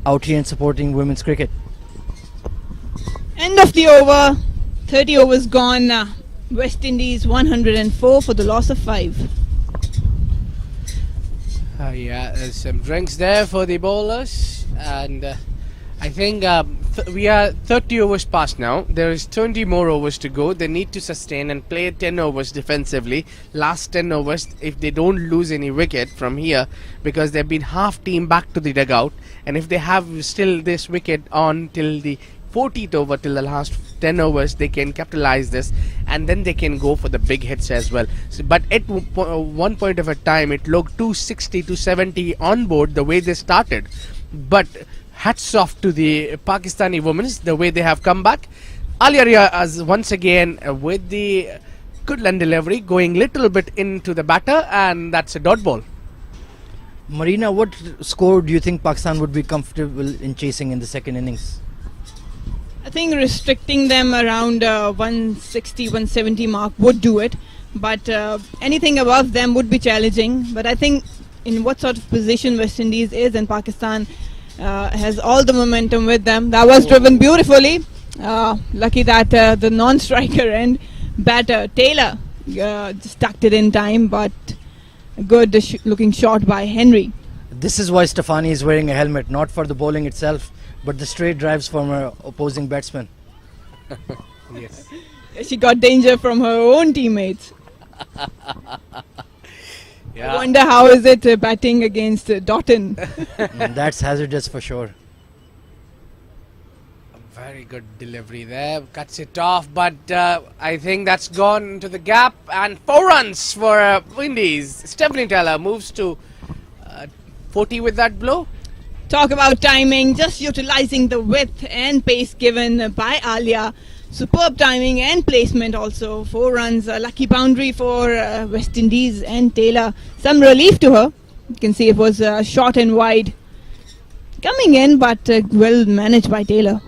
out here and supporting women's cricket. End of the over. 30 overs gone. West Indies 104 for the loss of 5. Yeah, there's some drinks there for the bowlers, and I think we are 30 overs past now. There is 20 more overs to go. They need to sustain and play 10 overs defensively. Last 10 overs, if they don't lose any wicket from here, because they've been half team back to the dugout, and if they have still this wicket on till the 40th over, till the last 10 overs, they can capitalize this, and then they can go for the big hits as well. So, but at one point of a time, it looked 260 to 70 on board the way they started. But hats off to the Pakistani women, the way they have come back. Alia Riaz once again with the good land delivery, going little bit into the batter, and that's a dot ball. Marina, what score do you think Pakistan would be comfortable in chasing in the second innings? I think restricting them around 160, 170 mark would do it. But anything above them would be challenging. But I think in what sort of position West Indies is, and Pakistan has all the momentum with them. That was driven beautifully. Lucky that the non-striker and batter Taylor just tucked it in time, but a good looking shot by Henry. This is why Stefani is wearing a helmet, not for the bowling itself, but the straight drives from her opposing batsman. Yes. She got danger from her own teammates. Yeah. I wonder how is it batting against Doughton. That's hazardous for sure. Very good delivery there, cuts it off, but I think that's gone into the gap, and 4 runs for Windies. Stephanie Taylor moves to 40 with that blow. Talk about timing, just utilizing the width and pace given by Alia. Superb timing and placement also. 4 runs, a lucky boundary for West Indies and Taylor. Some relief to her. You can see it was short and wide. Coming in, but well managed by Taylor.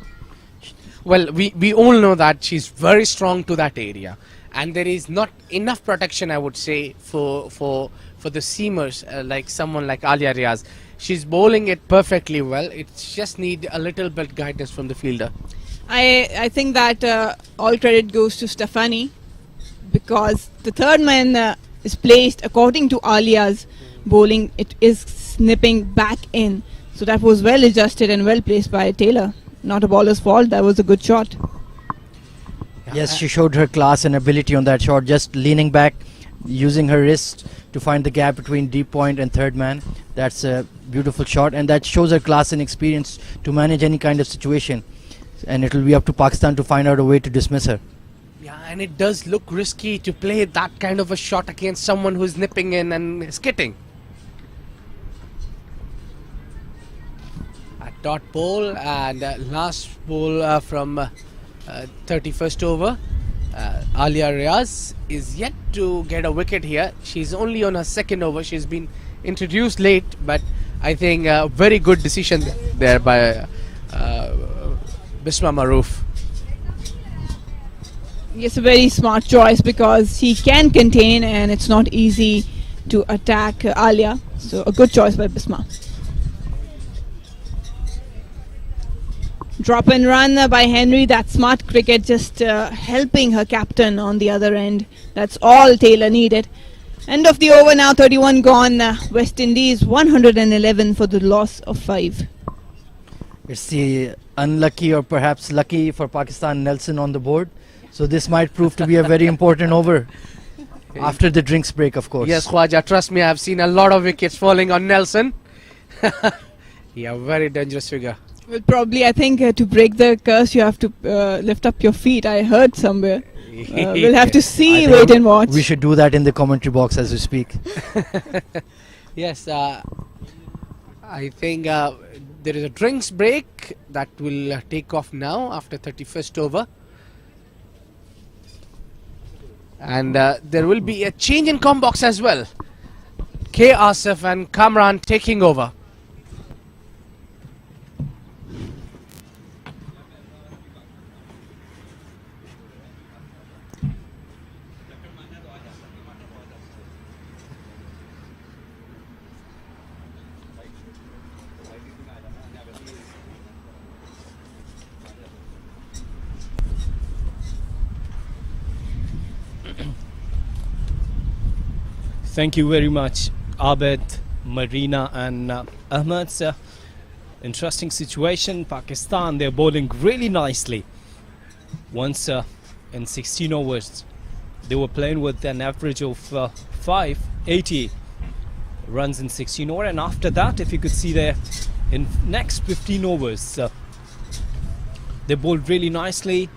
Well, we all know that she's very strong to that area, and there is not enough protection, I would say, for the seamers like someone like Alia Riaz. She's bowling it perfectly well. It just need a little bit guidance from the fielder. I think that all credit goes to Stefani, because the third man is placed according to Alia's bowling. It is snipping back in, so that was well adjusted and well placed by Taylor. Not a bowler's fault. That was a good shot. Yes, she showed her class and ability on that shot, just leaning back, using her wrist to find the gap between deep point and third man. That's a beautiful shot, and that shows her class and experience to manage any kind of situation. And it will be up to Pakistan to find out a way to dismiss her. Yeah, and it does look risky to play that kind of a shot against someone who's nipping in and skitting. A dot ball, and last ball from 31st over. Alia Riaz is yet to get a wicket here. She's only on her second over. She's been introduced late, but I think a very good decision there by Bisma Maroof. Yes, a very smart choice, because he can contain and it's not easy to attack Alia. So a good choice by Bisma. Drop and run by Henry. That smart cricket, just helping her captain on the other end. That's all Taylor needed. End of the over now, 31 gone. West Indies 111 for the loss of 5. It's the unlucky or perhaps lucky for Pakistan Nelson on the board. So this might prove to be a very important over. After the drinks break, of course. Yes, Khwaja, trust me, I've seen a lot of wickets falling on Nelson. Yeah, very dangerous figure. Well, probably, I think to break the curse, you have to lift up your feet. I heard somewhere. We'll have to I see, think wait and watch. We should do that in the commentary box as we speak. Yes, I think there is a drinks break that will take off now after 31st over. And there will be a change in com box as well. K. Asif and Kamran taking over. Thank you very much, Abed, Marina and Ahmed. Interesting situation. Pakistan, they're bowling really nicely. Once in 16 overs, they were playing with an average of 580 runs in 16 overs. And after that, if you could see there, in next 15 overs, they bowled really nicely.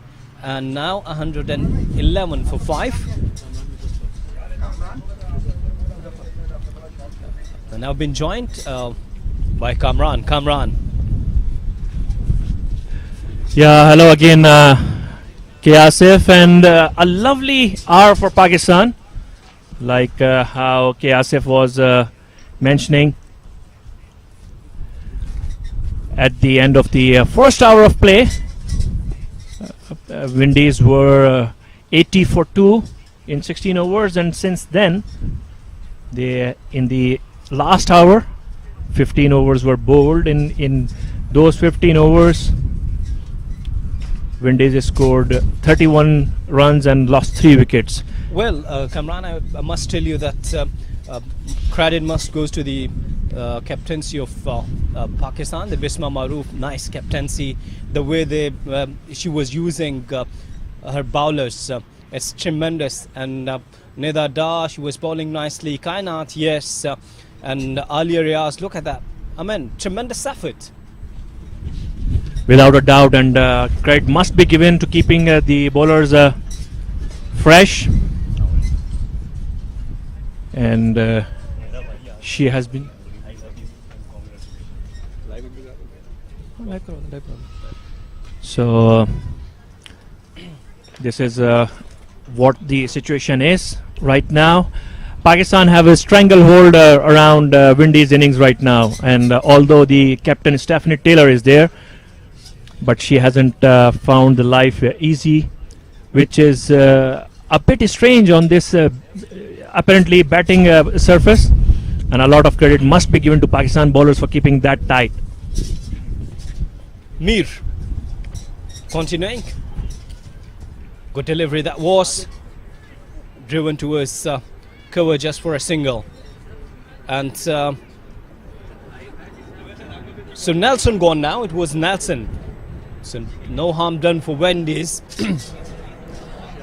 And now 111 for 5. And I've been joined by Kamran. Kamran. Yeah, hello again, K. Asif, and a lovely hour for Pakistan, like how K. Asif was mentioning. At the end of the first hour of play, Windies were 80 for 2 in 16 overs, and since then, they in the last hour, 15 overs were bowled. In those 15 overs, Windies scored 31 runs and lost 3 wickets. Well, Kamran, I must tell you that credit must goes to the captaincy of Pakistan, the Bisma Maroof. Nice captaincy. The way she was using her bowlers, it's tremendous. And Nida Da, she was bowling nicely. Kainat, yes. And Alia Riaz, look at that. I mean, tremendous effort. Without a doubt, and credit must be given to keeping the bowlers fresh. And she has been. So this is what the situation is right now. Pakistan have a stranglehold around Windies innings right now, and although the captain Stephanie Taylor is there, but she hasn't found the life easy, which is a bit strange on this apparently batting surface, and a lot of credit must be given to Pakistan bowlers for keeping that tight. Mir, continuing. Good delivery that was driven towards cover just for a single. And so Nelson gone now. It was Nelson. So no harm done for Windies.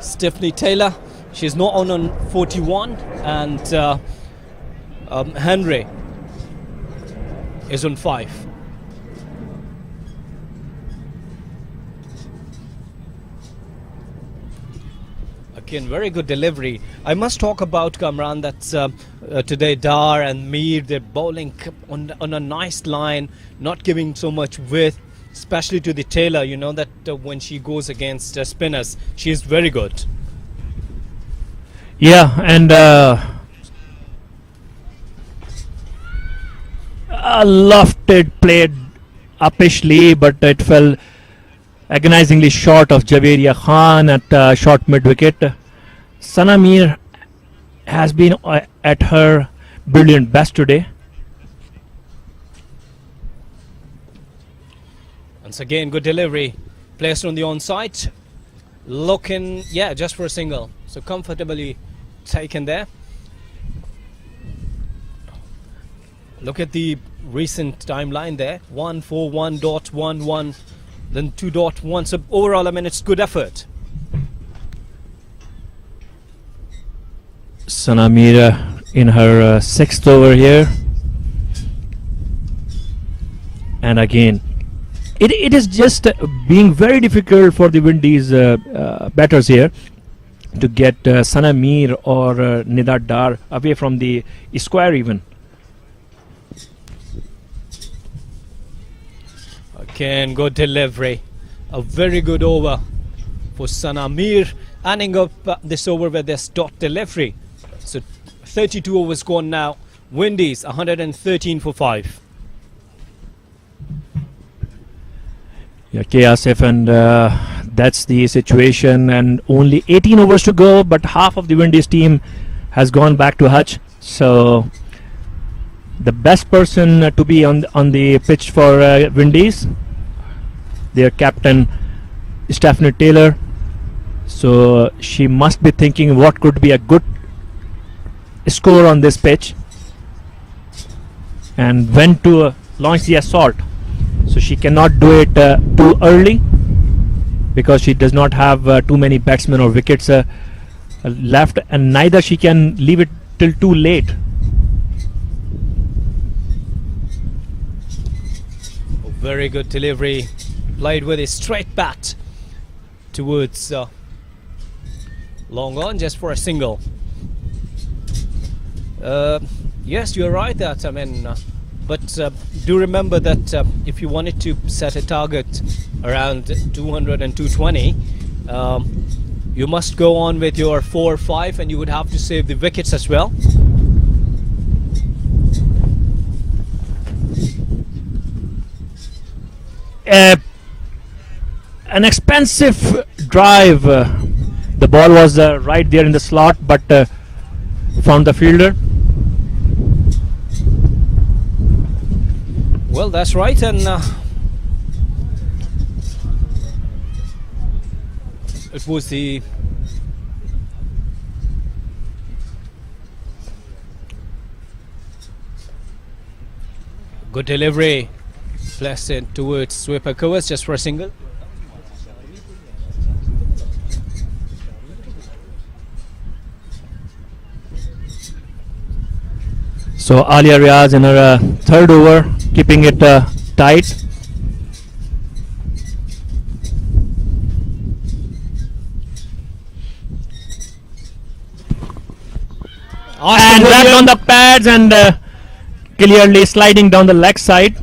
Stephanie Taylor, she's not on 41, and Henry is on 5. Again, very good delivery. I must talk about Kamran that today Dar and Mir, they're bowling on a nice line, not giving so much width, especially to the Taylor. You know that when she goes against spinners, she is very good. Yeah, and lofted played uppishly, but it fell agonizingly short of Javeria Khan at short mid-wicket. Sana Mir has been at her brilliant best today. Once again, good delivery. Placed on the onside. Looking, yeah, just for a single. So comfortably taken there. Look at the recent timeline there. 141.11. Then 2.1. So overall, I mean, it's good effort. Sana Mir in her sixth over here. And again, it is just being very difficult for the Windies batters here to get Sana Mir or Nida Dar away from the square even. Again, good delivery. A very good over for Sana Mir, ending up this over with this dot delivery. So 32 overs gone now. Windies 113 for 5. Yeah, Asif, and that's the situation. And only 18 overs to go, but half of the Windies team has gone back to Hutch. So the best person to be on the pitch for Windies, their captain Stephanie Taylor. So she must be thinking what could be a good score on this pitch and when to launch the assault. So she cannot do it too early because she does not have too many batsmen or wickets left, and neither she can leave it till too late. A very good delivery, played with a straight bat towards long on, just for a single. Yes, you're right that, but do remember that if you wanted to set a target around 200 and 220, you must go on with your 4 or 5, and you would have to save the wickets as well. An expensive drive. The ball was right there in the slot, but found the fielder. Well, that's right, and it was the good delivery, placed it towards sweeper covers just for a single. So Alia Riaz in her third over, keeping it tight. And back on the pads and clearly sliding down the leg side.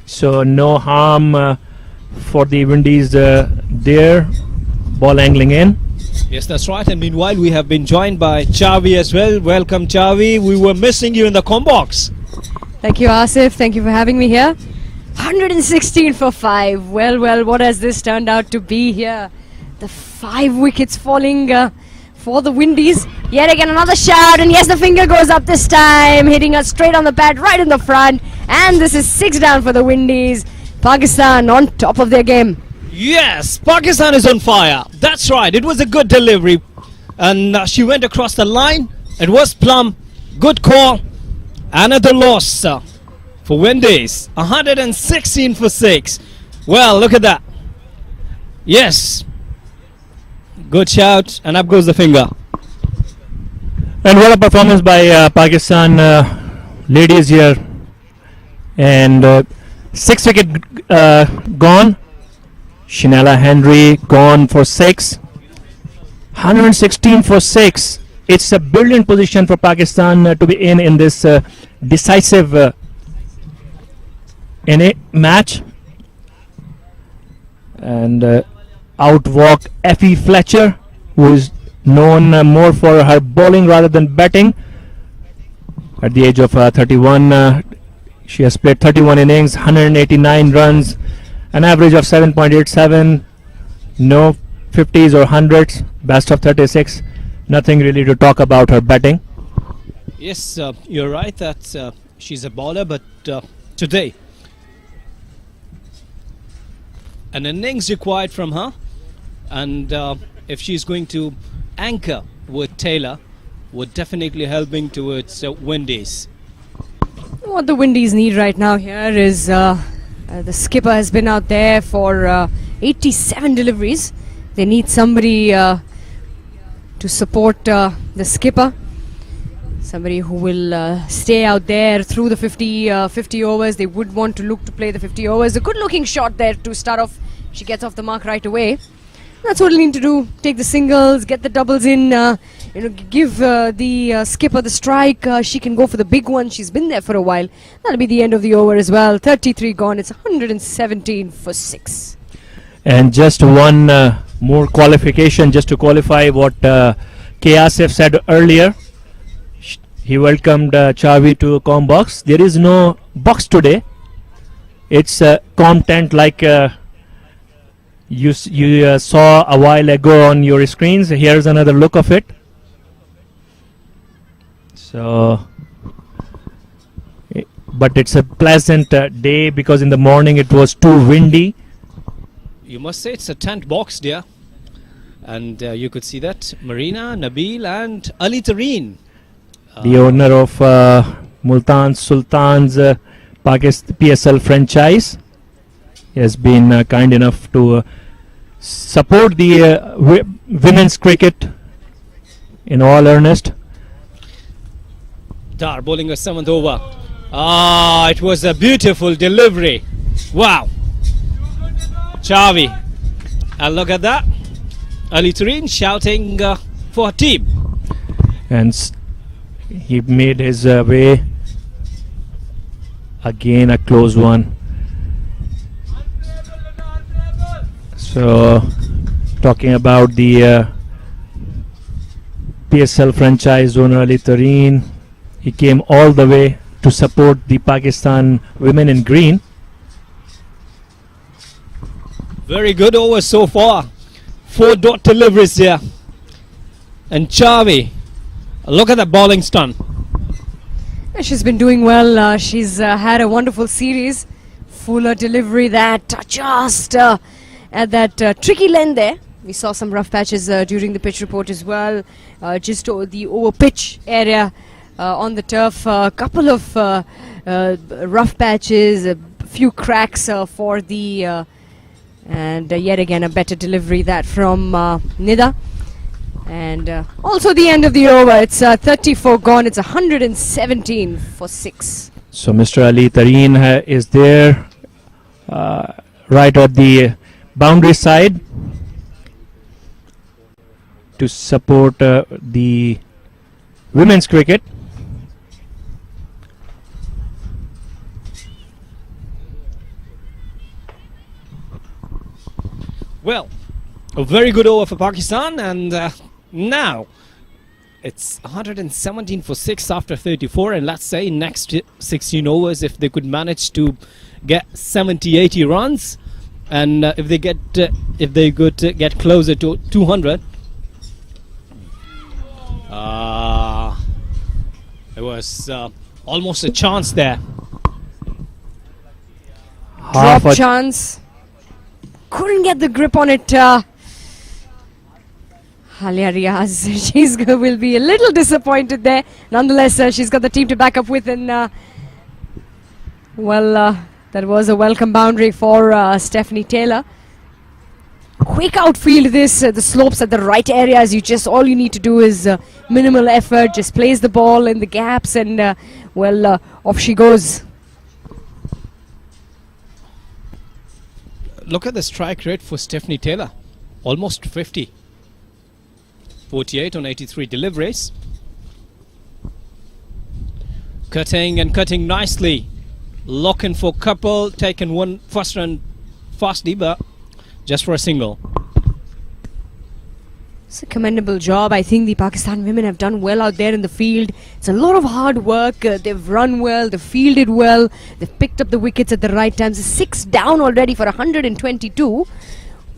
So no harm for the Windies there. Ball angling in. Yes, that's right. And meanwhile, we have been joined by Chavi as well. Welcome, Chavi. We were missing you in the combox. Thank you, Asif. Thank you for having me here. 116 for 5. Well, what has this turned out to be here? The 5 wickets falling for the Windies. Yet again, another shout. And yes, the finger goes up this time, hitting us straight on the pad, right in the front. And this is 6 down for the Windies. Pakistan on top of their game. Yes, Pakistan is on fire. That's right. It was a good delivery. And she went across the line. It was plumb. Good call. Another loss for Windies. 116 for 6. Well, look at that. Yes. Good shout. And up goes the finger. And what a performance by Pakistan ladies here. And 6 wicket gone. Shinela Henry gone for 6. 116 for 6. It's a brilliant position for Pakistan to be in this decisive in a match. And outwalk Effie Fletcher, who is known more for her bowling rather than batting. At the age of 31, she has played 31 innings, 189 runs, an average of 7.87, no 50s or 100s, best of 36. Nothing really to talk about her batting. Yes, you're right that she's a bowler, but today an innings required from her, and if she's going to anchor with Taylor, would definitely helping towards Windies. What the Windies need right now here is the skipper has been out there for 87 deliveries. They need somebody to support the skipper. Somebody who will stay out there through the 50 overs. They would want to look to play the 50 overs. A good looking shot there to start off. She gets off the mark right away. That's what we'll need to do. Take the singles, get the doubles in, give the skipper the strike. She can go for the big one. She's been there for a while. That'll be the end of the over as well. 33 gone. It's 117 for 6. And just one more qualification, just to qualify what Asif said earlier. He welcomed Chavi to Com Box. There is no box today. It's a Com tent like you saw a while ago on your screens. Here's another look of it. So, but it's a pleasant day because in the morning it was too windy. You must say it's a tent box, dear. And you could see that Marina, Nabil and Ali Tareen. The owner of Multan Sultan's Pakistan PSL franchise. He has been kind enough to support the women's cricket in all earnest. Dar bowling a 7th over. Ah, it was a beautiful delivery. Wow. Chavi. And look at that. Ali Tareen shouting for her team. And he made his way. Again a close one. So talking about the PSL franchise owner Ali Tareen, he came all the way to support the Pakistan women in green. Very good over so far. 4 dot deliveries here. And Chavi, look at the bowling stun. She's been doing well. She's had a wonderful series. Fuller delivery that just at that tricky length there. We saw some rough patches during the pitch report as well. Just the over pitch area on the turf. A couple of rough patches, a few cracks for the and yet again a better delivery that from Nida. And also the end of the over. It's 34 gone. It's 117 for 6. So Mr. Ali Tareen is there right at the boundary side to support the women's cricket. Well, a very good over for Pakistan, and now it's 117 for 6 after 34, and let's say next 16 overs, if they could manage to get 70-80 runs, and if they could get closer to 200. There was almost a chance there. Drop chance. Couldn't get the grip on it. Alia Riaz, she's will be a little disappointed there. Nonetheless, she's got the team to back up with, and that was a welcome boundary for Stephanie Taylor. Quick outfield this, the slopes at the right areas. All you need to do is minimal effort, just place the ball in the gaps, and off she goes. Look at the strike rate for Stephanie Taylor, almost 50. 48 on 83 deliveries. Cutting and cutting nicely. Locking for couple, taken one first run fastly, but just for a single. It's a commendable job. I think the Pakistan women have done well out there in the field. It's a lot of hard work. They've run well, they've fielded well, they've picked up the wickets at the right times. 6 down already for 122.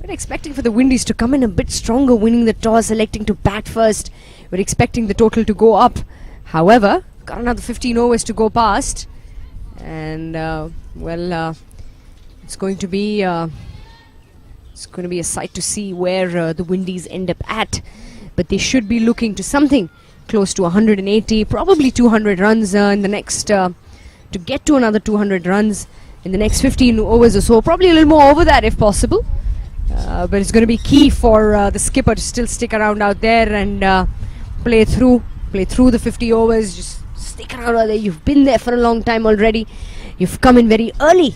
We're expecting for the Windies to come in a bit stronger, winning the toss, electing to bat first. We're expecting the total to go up. However, got another 15 overs to go past, and it's going to be a sight to see where the Windies end up at. But they should be looking to something close to 180, probably 200 runs in the next to get to another 200 runs in the next 15 overs or so. Probably a little more over that if possible. But it's going to be key for the skipper to still stick around out there and play through play through the 50 overs. Just stick around over there. You've been there for a long time already. You've come in very early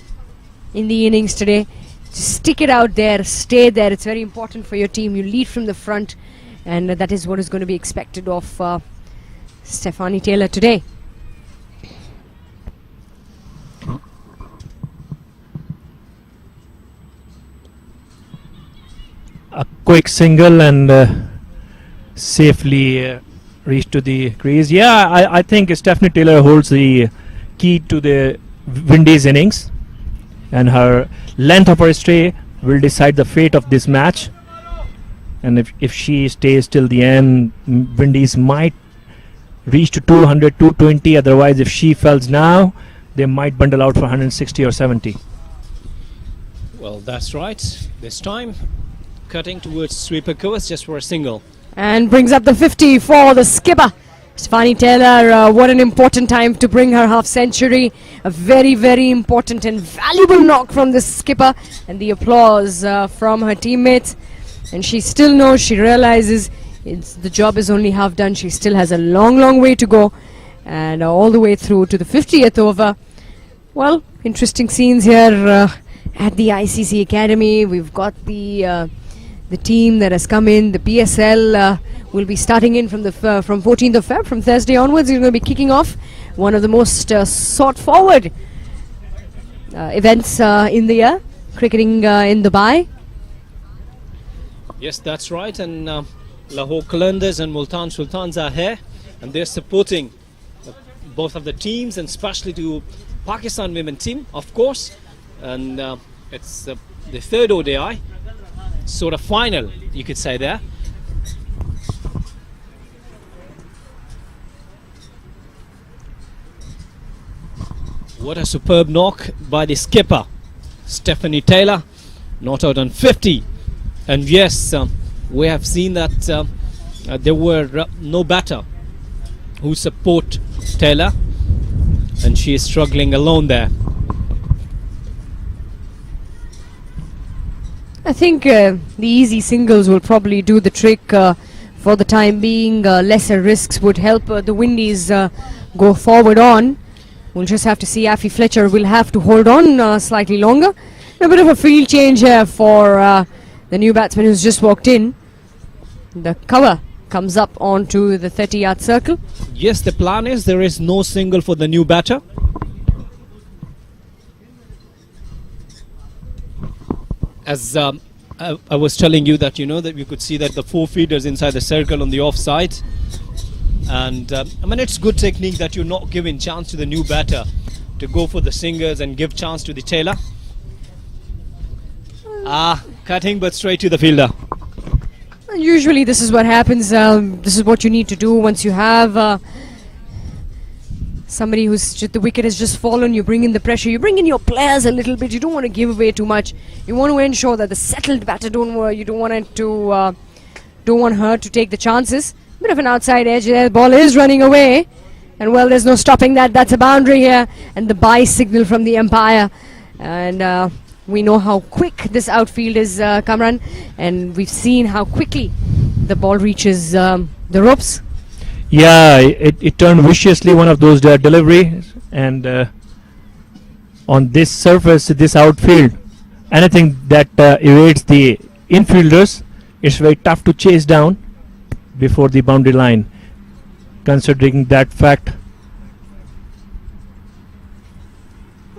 in the innings today. Just stick it out there, stay there. It's very important for your team. You lead from the front, and that is what is going to be expected of Stephanie Taylor today. A quick single and safely reached to the crease. Yeah, I think Stephanie Taylor holds the key to the Windies innings, and her length of her stay will decide the fate of this match. And if she stays till the end, Windies might reach to 200, 220. Otherwise, if she falls now, they might bundle out for 160 or 70. Well, that's right. This time, cutting towards sweeper covers just for a single. And brings up the 50 for the skipper. Stephanie Taylor, what an important time to bring her half century. A very, very important and valuable knock from the skipper, and the applause from her teammates. And she still knows, she realizes the job is only half done. She still has a long, long way to go, and all the way through to the 50th over. Well, interesting scenes here at the ICC Academy. We've got the team that has come in. The PSL will be starting in from 14th of Feb, from Thursday onwards. It's going to be kicking off one of the most sought forward events in the year, cricketing in Dubai. Yes, that's right. And Lahore Qalandars and Multan Sultans are here, and they're supporting both of the teams, and especially to Pakistan women team, of course. And it's the third ODI, sort of final, you could say there. What a superb knock by the skipper, Stephanie Taylor, not out on 50. And yes, we have seen that there were no batter who support Taylor, and she is struggling alone there. I think the easy singles will probably do the trick for the time being. Lesser risks would help the Windies go forward on. We'll just have to see. Affie Fletcher will have to hold on slightly longer. A bit of a field change here for the new batsman who's just walked in. The cover comes up onto the 30-yard circle. Yes, the plan is there is no single for the new batter. As I was telling you that, that you could see that the 4 feeders inside the circle on the offside. And I mean, it's good technique that you're not giving chance to the new batter to go for the singers and give chance to the Taylor. Cutting but straight to the fielder. Usually this is what happens. This is what you need to do once you have somebody who's the wicket has just fallen. You bring in the pressure, you bring in your players a little bit. You don't want to give away too much. You want to ensure that the settled batter you don't want her to take the chances. Bit of an outside edge there. The ball is running away, and well, there's no stopping that. That's a boundary here, and the bye signal from the umpire. And we know how quick this outfield is, Kamran, and we've seen how quickly the ball reaches the ropes. Yeah, it turned viciously, one of those deliveries, and on this surface, this outfield, anything that evades the infielders, it's very tough to chase down before the boundary line. Considering that fact,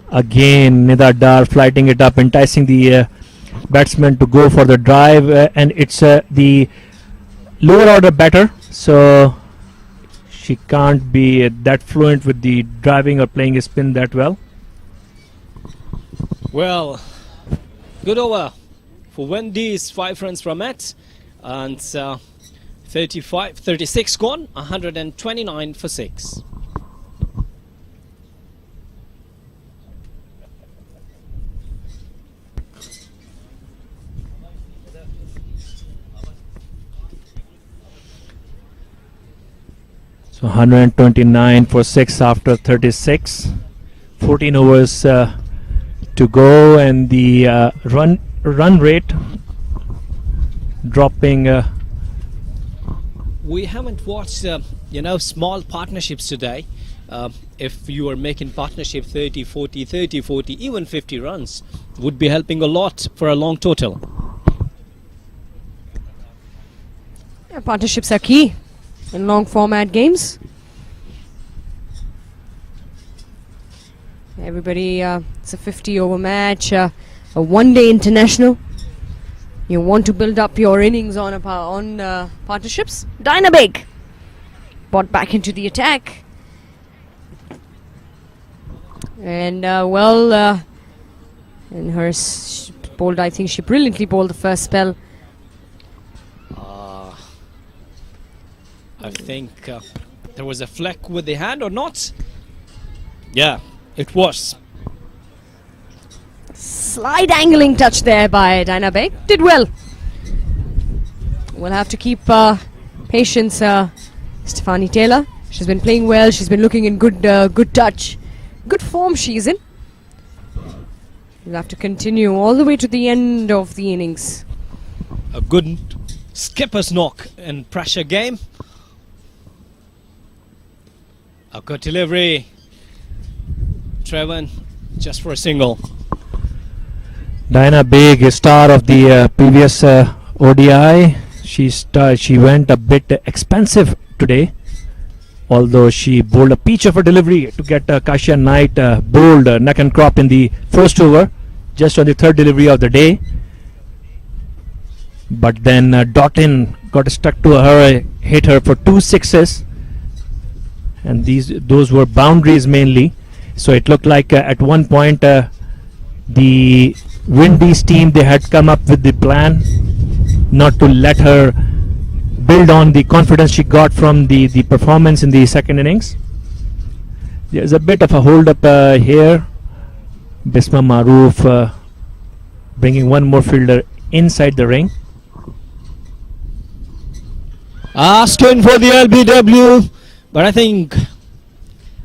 again Nida Dar flighting it up, enticing the batsman to go for the drive, and it's the lower order batter, so she can't be that fluent with the driving or playing a spin that well. Well, good over for Windies, 5 runs from it, and 36 gone, 129 for 6. So 129 for 6 after 36. 14 overs to go, and the run rate dropping we haven't watched, small partnerships today. If you are making partnership 30, 40, 30, 40, even 50 runs, would be helping a lot for a long total. Yeah, partnerships are key in long format games. Everybody, it's a 50 over match, a one-day international. You want to build up your innings on partnerships. Dynabig brought back into the attack. And in her bowled, I think she brilliantly bowled the first spell. I think there was a fleck with the hand or not? Yeah, it was. Slight angling touch there by Dynabig. Did well. We'll have to keep patience, Stefanie Taylor. She's been playing well. She's been looking in good touch. Good form she's in. We'll have to continue all the way to the end of the innings. A good skipper's knock and pressure game. A good delivery. Trevor just for a single. Dynabig, star of the previous ODI. She went a bit expensive today, although she bowled a peach of a delivery to get Kasia Knight bowled neck and crop in the first over, just on the third delivery of the day. But then Doughton got stuck to her, hit her for 2 sixes, and those were boundaries mainly. So it looked like at one point the Windies team, they had come up with the plan not to let her build on the confidence she got from the performance in the second innings. There's a bit of a hold up here. Bisma Maroof bringing one more fielder inside the ring. Asking for the LBW, but I think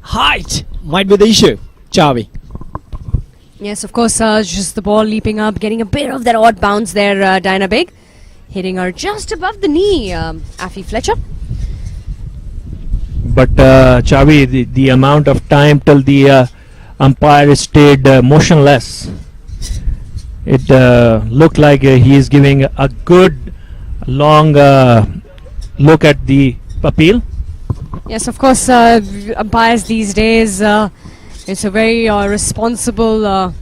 height might be the issue. Chavi. Yes, of course, just the ball leaping up, getting a bit of that odd bounce there, Dynabig. Hitting her just above the knee, Affy Fletcher. But Chavi, the amount of time till the umpire stayed motionless, it looked like he is giving a good long look at the appeal. Yes, of course, umpires these days, it's a very responsible,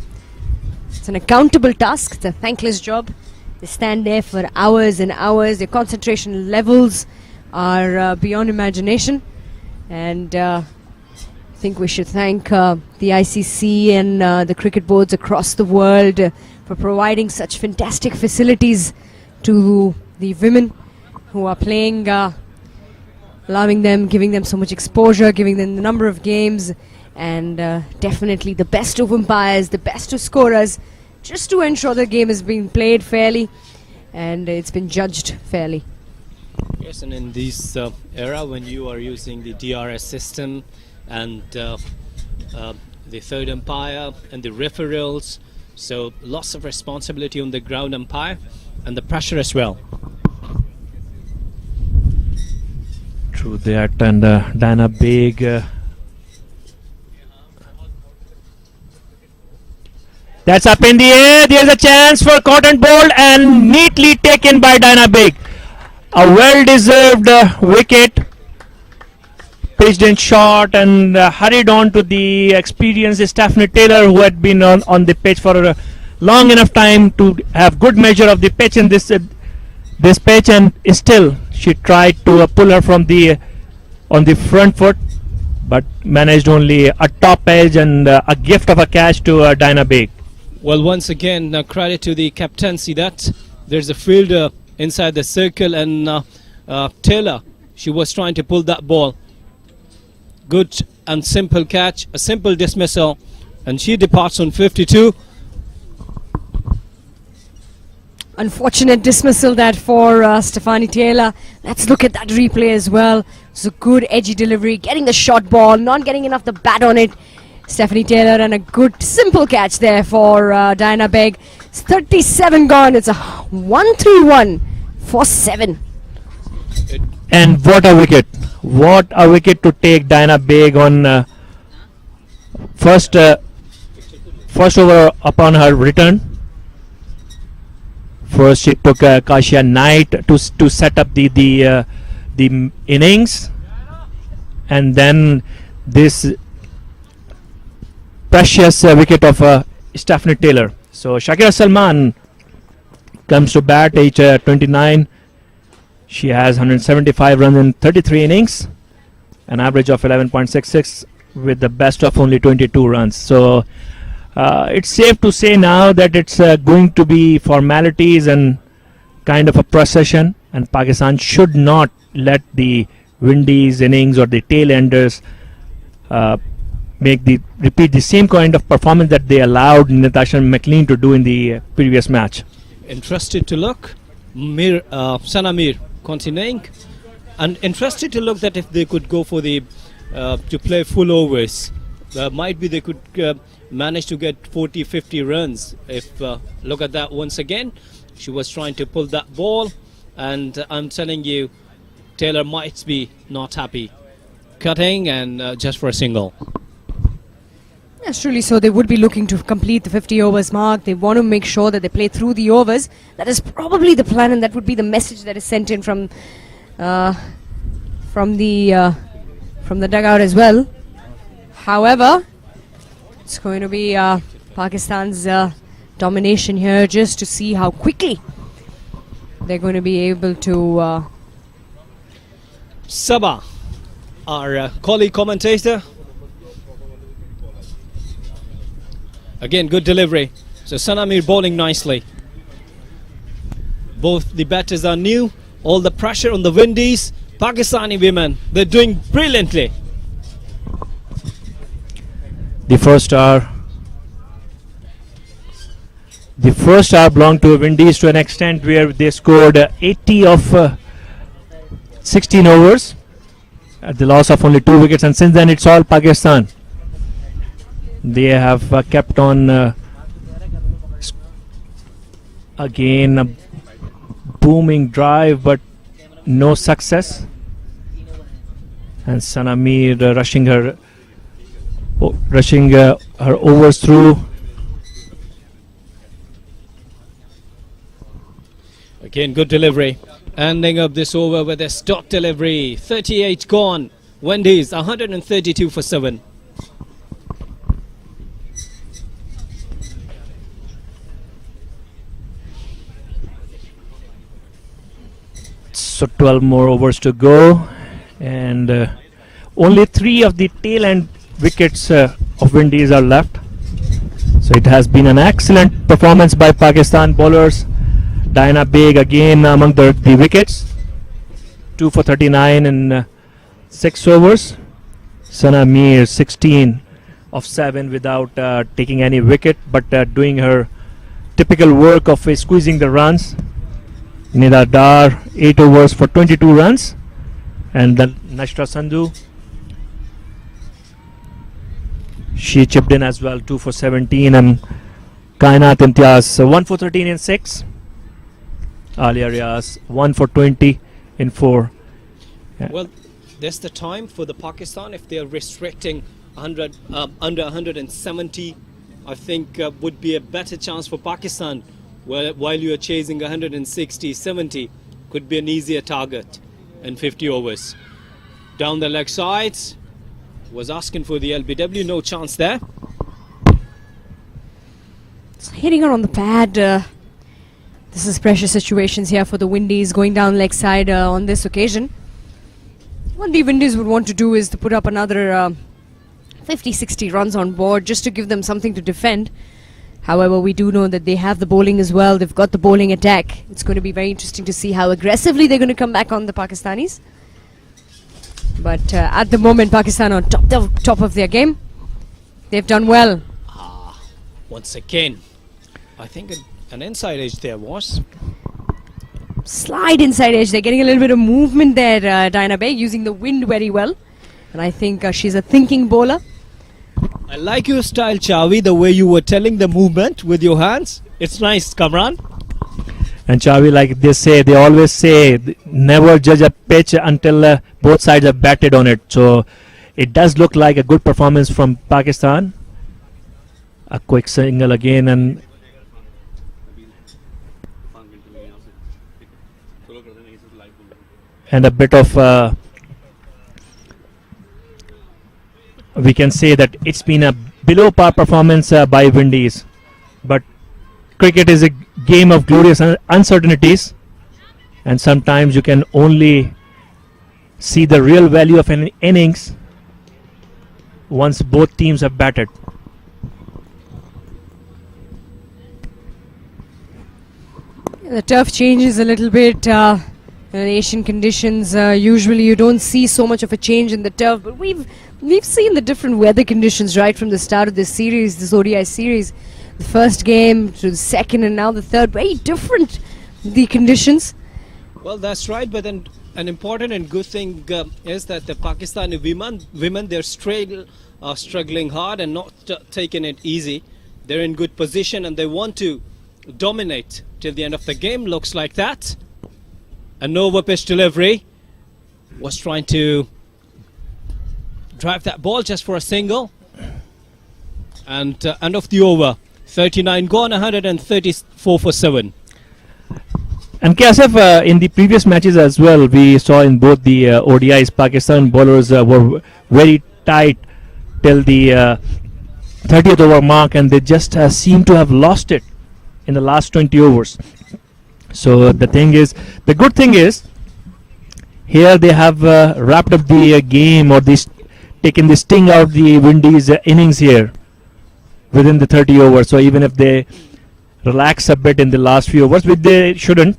it's an accountable task, it's a thankless job. They stand there for hours and hours. Their concentration levels are beyond imagination. And I think we should thank the ICC and the cricket boards across the world for providing such fantastic facilities to the women who are playing, allowing them, giving them so much exposure, giving them the number of games, and definitely the best of umpires, the best of scorers, just to ensure the game is being played fairly and it's been judged fairly. Yes, and in this era when you are using the DRS system and the third umpire and the referrals, so lots of responsibility on the ground umpire and the pressure as well. True that, and Dynabig. That's up in the air. There's a chance for cotton ball and neatly taken by Dynabig. A well-deserved wicket. Pitched in short and hurried on to the experienced Stefanie Taylor, who had been on the pitch for a long enough time to have good measure of the pitch in this pitch, and still she tried to pull her from on the front foot, but managed only a top edge and a gift of a catch to Dynabig. Well, once again, credit to the captaincy that there's a fielder inside the circle, and Taylor, she was trying to pull that ball. Good and simple catch, a simple dismissal, and she departs on 52. Unfortunate dismissal that for Stefanie Taylor. Let's look at that replay as well. It's a good edgy delivery, getting the short ball, not getting enough the bat on it. Stefanie Taylor, and a good simple catch there for Dynabig. It's 37 gone. It's a 1-3-1 for 7. And what a wicket! What a wicket to take Diana Baig on first over upon her return. First she took Kasia Knight to set up the innings, and then this precious wicket of Stephanie Taylor. So Shakira Salman comes to bat, age 29. She has 175 runs in 33 innings, an average of 11.66 with the best of only 22 runs. So it's safe to say now that it's going to be formalities and kind of a procession, and Pakistan should not let the Windies innings or the tail enders repeat the same kind of performance that they allowed Natasha McLean to do in the previous match. Interested to look, Sana Mir continuing, and interested to look that if they could go for the to play full overs, might be they could manage to get 40-50 runs. If look at that once again, she was trying to pull that ball, and I'm telling you, Taylor might be not happy, cutting and just for a single. Yes, truly so. They would be looking to complete the 50 overs mark. They want to make sure that they play through the overs. That is probably the plan, and that would be the message that is sent in from the dugout as well. However, it's going to be Pakistan's domination here, just to see how quickly they're going to be able to. Sabah, our colleague commentator. Again, good delivery. So Sana Mir bowling nicely. Both the batters are new. All the pressure on the Windies. Pakistani women, they're doing brilliantly. The first hour belonged to Windies to an extent where they scored 80 of 16 overs at the loss of only 2 wickets, and since then it's all Pakistan. They have kept on again a booming drive, but no success. And Sana Mir rushing her overs through. Again, good delivery. Ending up this over with a stock delivery. 38 gone. Windies 132 for 7. So 12 more overs to go, and only 3 of the tail end wickets of Windies are left. So it has been an excellent performance by Pakistan bowlers. Diana Baig again among the wickets, 2 for 39 in 6 overs. Sana Mir 16 of 7 without taking any wicket, but doing her typical work of squeezing the runs. Nida Dar 8 overs for 22 runs, and then Nashra Sandhu, she chipped in as well, 2 for 17, and Kainat Imtiaz 1 for 13 in 6. Alia Riaz 1 for 20 in 4. Well, there's the time for the Pakistan. If they're restricting 100 under 170, I think would be a better chance for Pakistan. While you are chasing 160, 70, could be an easier target in 50 overs. Down the leg sides, was asking for the LBW, no chance there. It's hitting her on the pad. This is pressure situations here for the Windies, going down leg side on this occasion. What the Windies would want to do is to put up another 50-60 runs on board, just to give them something to defend. However, we do know that they have the bowling as well. They've got the bowling attack. It's going to be very interesting to see how aggressively they're going to come back on the Pakistanis. But at the moment, Pakistan on top of their game. They've done well. Once again, I think an inside edge there was. Slide inside edge. They're getting a little bit of movement there, Diana Baig, using the wind very well. And I think she's a thinking bowler. I like your style, Chavi, the way you were telling the movement with your hands. It's nice, Kamran. And Chavi, like they always say, never judge a pitch until both sides have batted on it. So it does look like a good performance from Pakistan. A quick single again, and a bit of we can say that it's been a below par performance by Windies, but cricket is a game of glorious uncertainties, and sometimes you can only see the real value of an innings once both teams have batted. The turf changes a little bit. The Asian conditions, usually you don't see so much of a change in the turf, but we've seen the different weather conditions right from the start of this series, this ODI series. The first game to the second and now the third, very different the conditions. Well, that's right, but then an important and good thing is that the Pakistani women they're struggling hard and not taking it easy. They're in good position and they want to dominate till the end of the game. Looks like that. A no pitch delivery. Was trying to drive that ball just for a single. And end of the over. 39 gone, 134 for 7. And KSF, in the previous matches as well, we saw in both the ODIs, Pakistan bowlers were very tight till the 30th over mark, and they just seem to have lost it in the last 20 overs. So the good thing is, here they have wrapped up the game, or taken the sting out the Windies innings here within the 30 overs. So even if they relax a bit in the last few overs, which they shouldn't,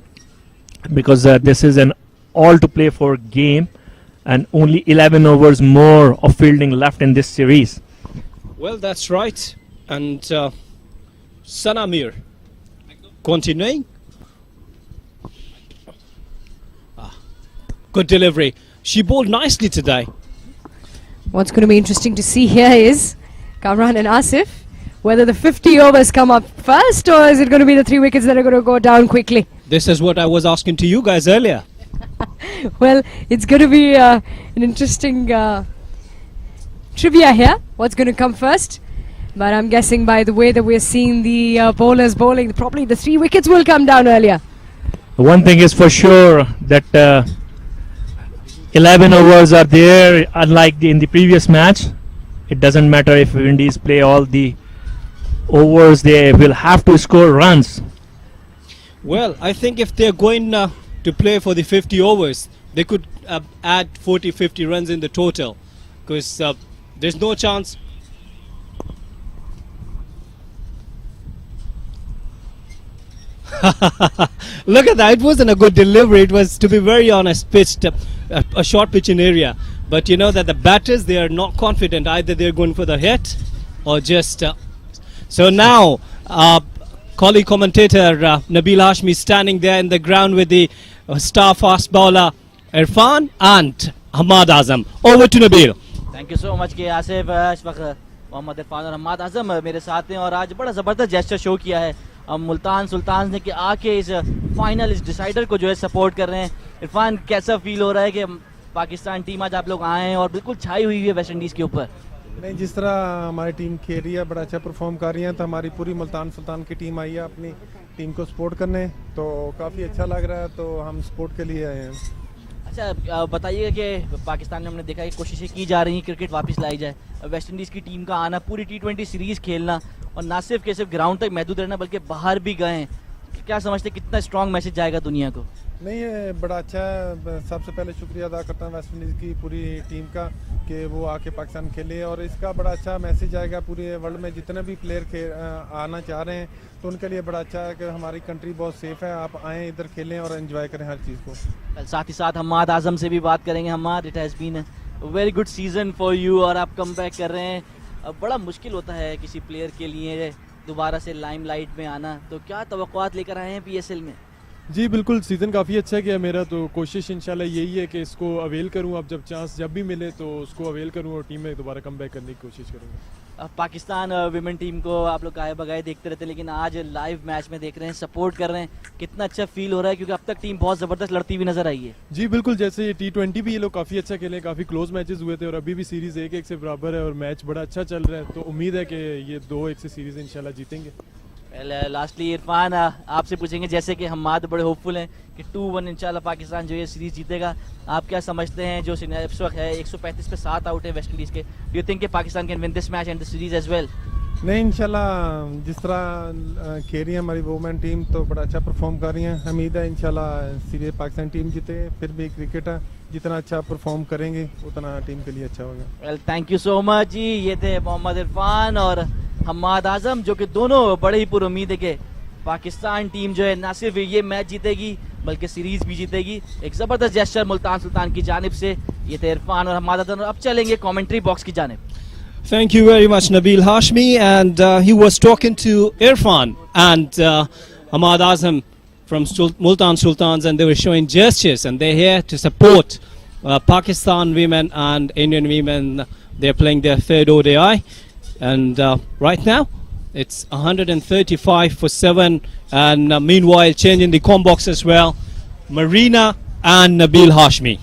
because this is an all to play for game and only 11 overs more of fielding left in this series. Well, that's right. And Sanamir continuing. Good delivery. She bowled nicely today. What's going to be interesting to see here is Kamran and Asif, whether the 50 overs come up first, or is it going to be the 3 wickets that are going to go down quickly? This is what I was asking to you guys earlier. Well, it's going to be an interesting trivia here. What's going to come first? But I'm guessing by the way that we're seeing the bowlers bowling, probably the 3 wickets will come down earlier. One thing is for sure, that 11 overs are there, unlike in the previous match. It doesn't matter if Windies play all the overs, they will have to score runs. Well, I think if they're going to play for the 50 overs, they could add 40-50 runs in the total, because there's no chance. Look at that, it wasn't a good delivery. It was, to be very honest, pitched a short pitching area, but you know that the batters, they are not confident. Either they're going for the hit or just so now colleague commentator Nabil Hashmi standing there in the ground with the star fast bowler Irfan and Hamad Azam. Over to Nabil. Thank you so much कि आसिफ इस वक्त मोहम्मद इरफान और हम्माद आजम मेरे साथ हैं और आज बड़ा ज़बरदस्त जेस्चर शो किया है मुल्तान सुल्तान ने कि आके इस फाइनल इस डिसाइडर को जो है सपोर्ट कर रहे हैं। इरफान, कैसा फील हो रहा है कि पाकिस्तान टीम आज आप लोग आए हैं और बिल्कुल छाई हुई है वेस्ट इंडीज़ के ऊपर? नहीं, जिस तरह हमारी टीम खेल रही है, बड़ा अच्छा परफॉर्म कर रही है, तो हमारी पूरी मुल्तान सुल्तान की टीम आई है अपनी टीम को सपोर्ट करने, तो काफ़ी अच्छा लग रहा है, तो हम सपोर्ट के लिए आए हैं। अच्छा, बताइएगा कि पाकिस्तान में हमने देखा कि कोशिशें की जा रही हैं क्रिकेट वापस लाई जाए, वेस्ट इंडीज़ की टीम का आना, पूरी T20 सीरीज़ खेलना और ना सिर्फ ग्राउंड तक महदूद रहना बल्कि बाहर भी गए, क्या समझते कितना स्ट्रॉन्ग मैसेज जाएगा दुनिया को? नहीं, ये बड़ा अच्छा है। सबसे पहले शुक्रिया अदा करता हूँ वेस्ट इंडीज़ की पूरी टीम का कि वो आके पाकिस्तान खेले, और इसका बड़ा अच्छा मैसेज आएगा पूरे वर्ल्ड में जितने भी प्लेयर आना चाह रहे हैं, तो उनके लिए बड़ा अच्छा है कि हमारी कंट्री बहुत सेफ है, आप आएँ इधर खेलें और एंजॉय करें हर चीज़ को। साथ ही साथ हम्माद आजम से भी बात करेंगे। Hammad, it has been a very good season for you और आप कम बैक कर रहे हैं। बड़ा मुश्किल होता है किसी प्लेयर के लिए दोबारा से लाइमलाइट में आना, तो क्या तवक्कुआत लेकर आए हैं PSL में? जी बिल्कुल, सीज़न काफ़ी अच्छा गया मेरा, तो कोशिश इंशाल्लाह यही है कि इसको अवेल करूं, अब जब चांस जब भी मिले तो उसको अवेल करूं और टीम में दोबारा कम बैक करने की कोशिश करूँगा। पाकिस्तान विमेन टीम को आप लोग गाए बगाए देखते रहते हैं, लेकिन आज लाइव मैच में देख रहे हैं, सपोर्ट कर रहे हैं, कितना अच्छा फील हो रहा है, क्योंकि अब तक टीम बहुत ज़बरदस्त लड़ती हुई नजर आई है। जी बिल्कुल, जैसे T20 भी ये लोग काफ़ी अच्छा खेले, काफ़ी क्लोज मैचेस हुए थे और अभी भी सीरीज़ 1-1 से बराबर है और मैच बड़ा अच्छा चल रहा है, तो उम्मीद है कि ये 2-1 से सीरीज़ इंशाल्लाह जीतेंगे। लास्टली इरफान, आपसे पूछेंगे, जैसे कि हम बड़े होपफुल हैं कि 2-1 इंशाल्लाह पाकिस्तान जो ये सीरीज जीतेगा, आप क्या समझते हैं? जो इस वक्त है 135 पे 7 आउट है वेस्ट इंडीज के, डू यू थिंक कि Pakistan can win this match and the series as well? नहीं, इंशाल्लाह जिस तरह खेल रही है हमारी वुमेन टीम तो बड़ा अच्छा परफॉर्म कर रही है। उम्मीद है इंशाल्लाह सीरीज पाकिस्तान टीम जीते। फिर भी क्रिकेट है, जितना अच्छा परफॉर्म करेंगे उतना टीम के लिए अच्छा होगा। Well, thank you so much ji. ये थे मोहम्मद इरफान और हम्माद आजम, जो कि दोनों बड़े ही पुर उम्मीद है कि पाकिस्तान टीम जो है ना सिर्फ ये मैच जीतेगी बल्कि सीरीज भी जीतेगी। एक ज़बरदस्त जेस्चर मुल्तान सुल्तान की जानिब से। ये थे इरफान और हम्माद आजम। अब चलेंगे कमेंट्री बॉक्स की जानिब। Thank you very much, Nabil Hashmi. And he was talking to Irfan and Ahmad Azam from Multan Sultans, and they were showing gestures, and they're here to support Pakistan women and Indian women. They're playing their third ODI, and right now it's 135-7. And meanwhile, changing the com box as well, Marina and Nabil Hashmi.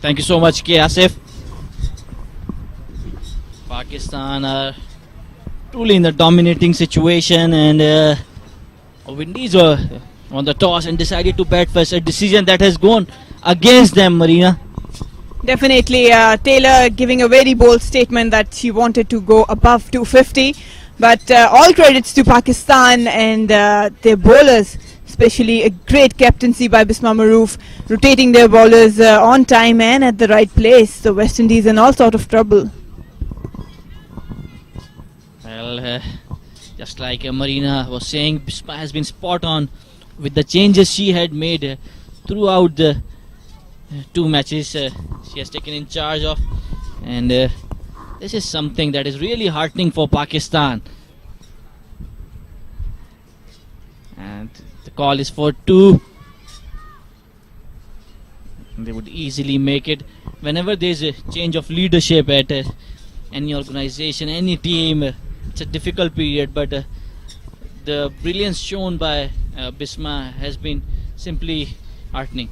Thank you so much, K. Asif. Pakistan are truly in the dominating situation, and Windies were on the toss and decided to bat first, a decision that has gone against them, Marina. Definitely, Taylor giving a very bold statement that she wanted to go above 250. But all credits to Pakistan and their bowlers, especially a great captaincy by Bisma Maroof, rotating their bowlers on time and at the right place. So West Indies in all sort of trouble. Well, just like Marina was saying, Bisma has been spot on with the changes she had made throughout the 2 matches she has taken in charge of, and this is something that is really heartening for Pakistan. And the call is for 2. They would easily make it. Whenever there's a change of leadership at any organization, any team, it's a difficult period, but the brilliance shown by Bisma has been simply heartening.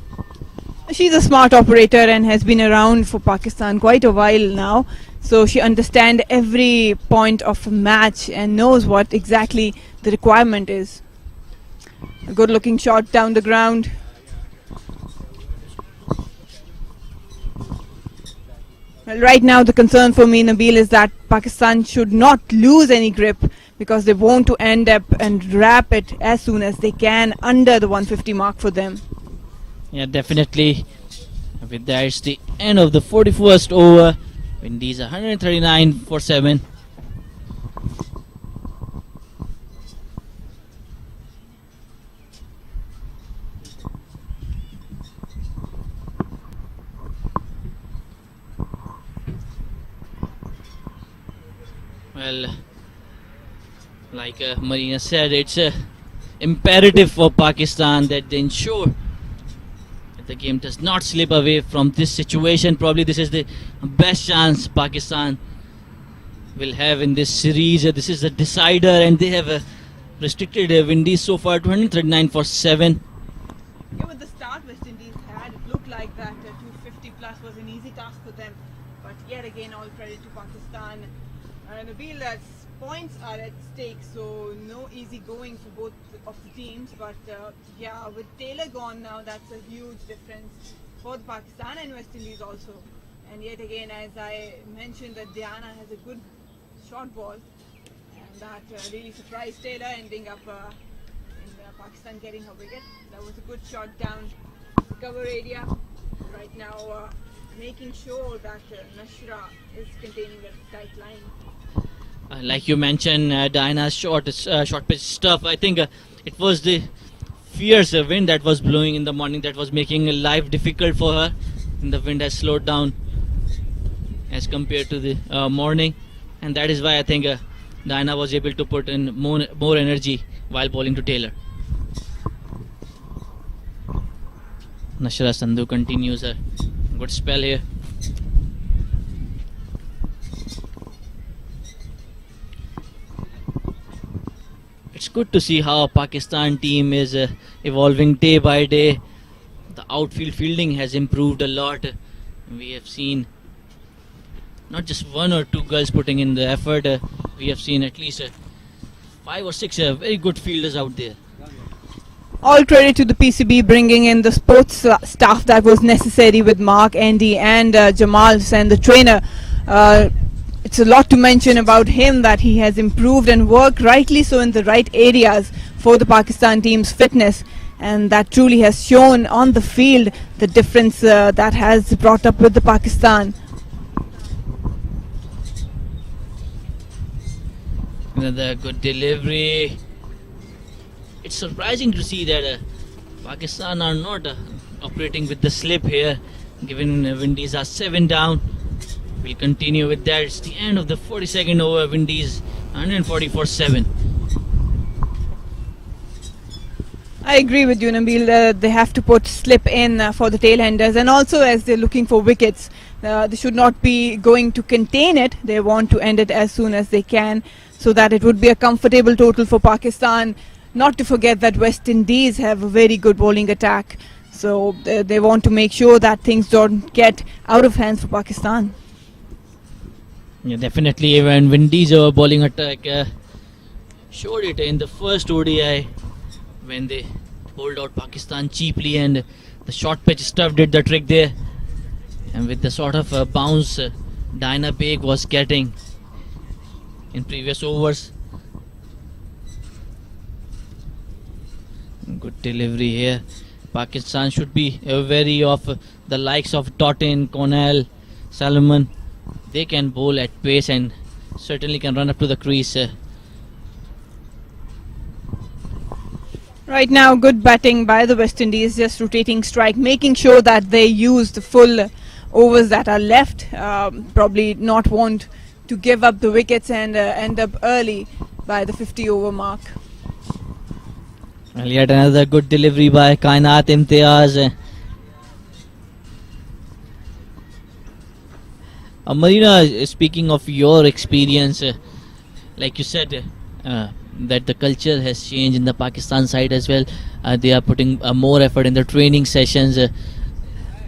She's a smart operator and has been around for Pakistan quite a while now. So she understands every point of a match and knows what exactly the requirement is. A good looking shot down the ground. Well, right now the concern for me, Nabil, is that Pakistan should not lose any grip, because they want to end up and wrap it as soon as they can under the 150 mark for them. Yeah, definitely. With that, it's the end of the 41st over. Windies 139-7. Well, like Marina said, it's imperative for Pakistan that they ensure that the game does not slip away from this situation. Probably this is the best chance Pakistan will have in this series. This is the decider, and they have restricted Windies so far to 139-7. Yeah, with the start West Indies had, it looked like that 250 plus was an easy task for them. But yet again, all credit to Pakistan. Nabil, points are at stake, so no easy going for both of the teams. But yeah, with Taylor gone now, that's a huge difference for the Pakistan and West Indies also. And yet again, as I mentioned, that Diana has a good short ball, and that really surprised Taylor, ending up in Pakistan getting her wicket. That was a good shot down the cover area. Right now, making sure that Nashra is containing a tight line. Like you mentioned, Diana's short pitch stuff. I think it was the fierce wind that was blowing in the morning that was making life difficult for her. And the wind has slowed down as compared to the morning, and that is why I think Diana was able to put in more energy while bowling to Taylor. Nashra Sandhu continues her good spell here. It's good to see how Pakistan team is evolving day by day. The outfield fielding has improved a lot. We have seen not just one or two girls putting in the effort. We have seen at least 5 or 6 very good fielders out there. All credit to the PCB bringing in the sports staff that was necessary with Mark, Andy and Jamal and the trainer. It's a lot to mention about him, that he has improved and worked rightly so in the right areas for the Pakistan team's fitness, and that truly has shown on the field the difference that has brought up with the Pakistan. Another good delivery. It's surprising to see that Pakistan are not operating with the slip here, given Windies are 7 down. We'll continue with that. It's the end of the 42nd over. Windies 144-7. I agree with you, Nabil. They have to put slip in for the tailenders, and also as they're looking for wickets, they should not be going to contain it. They want to end it as soon as they can, so that it would be a comfortable total for Pakistan. Not to forget that West Indies have a very good bowling attack, so they want to make sure that things don't get out of hands for Pakistan. Yeah, definitely. When Windies bowling attack showed it in the first ODI, when they bowled out Pakistan cheaply, and the short pitch stuff did the trick there. And with the sort of bounce Diana Baig was getting in previous overs. Good delivery here. Pakistan should be wary of the likes of Totten, Cornell, Salomon. They can bowl at pace and certainly can run up to the crease. Right now, good batting by the West Indies, just rotating strike, making sure that they use the full overs that are left. Probably not want to give up the wickets and end up early by the 50 over mark. Well, yet another good delivery by Kainat Imtiaz. Marina, speaking of your experience, like you said, that the culture has changed in the Pakistan side as well. They are putting more effort in the training sessions.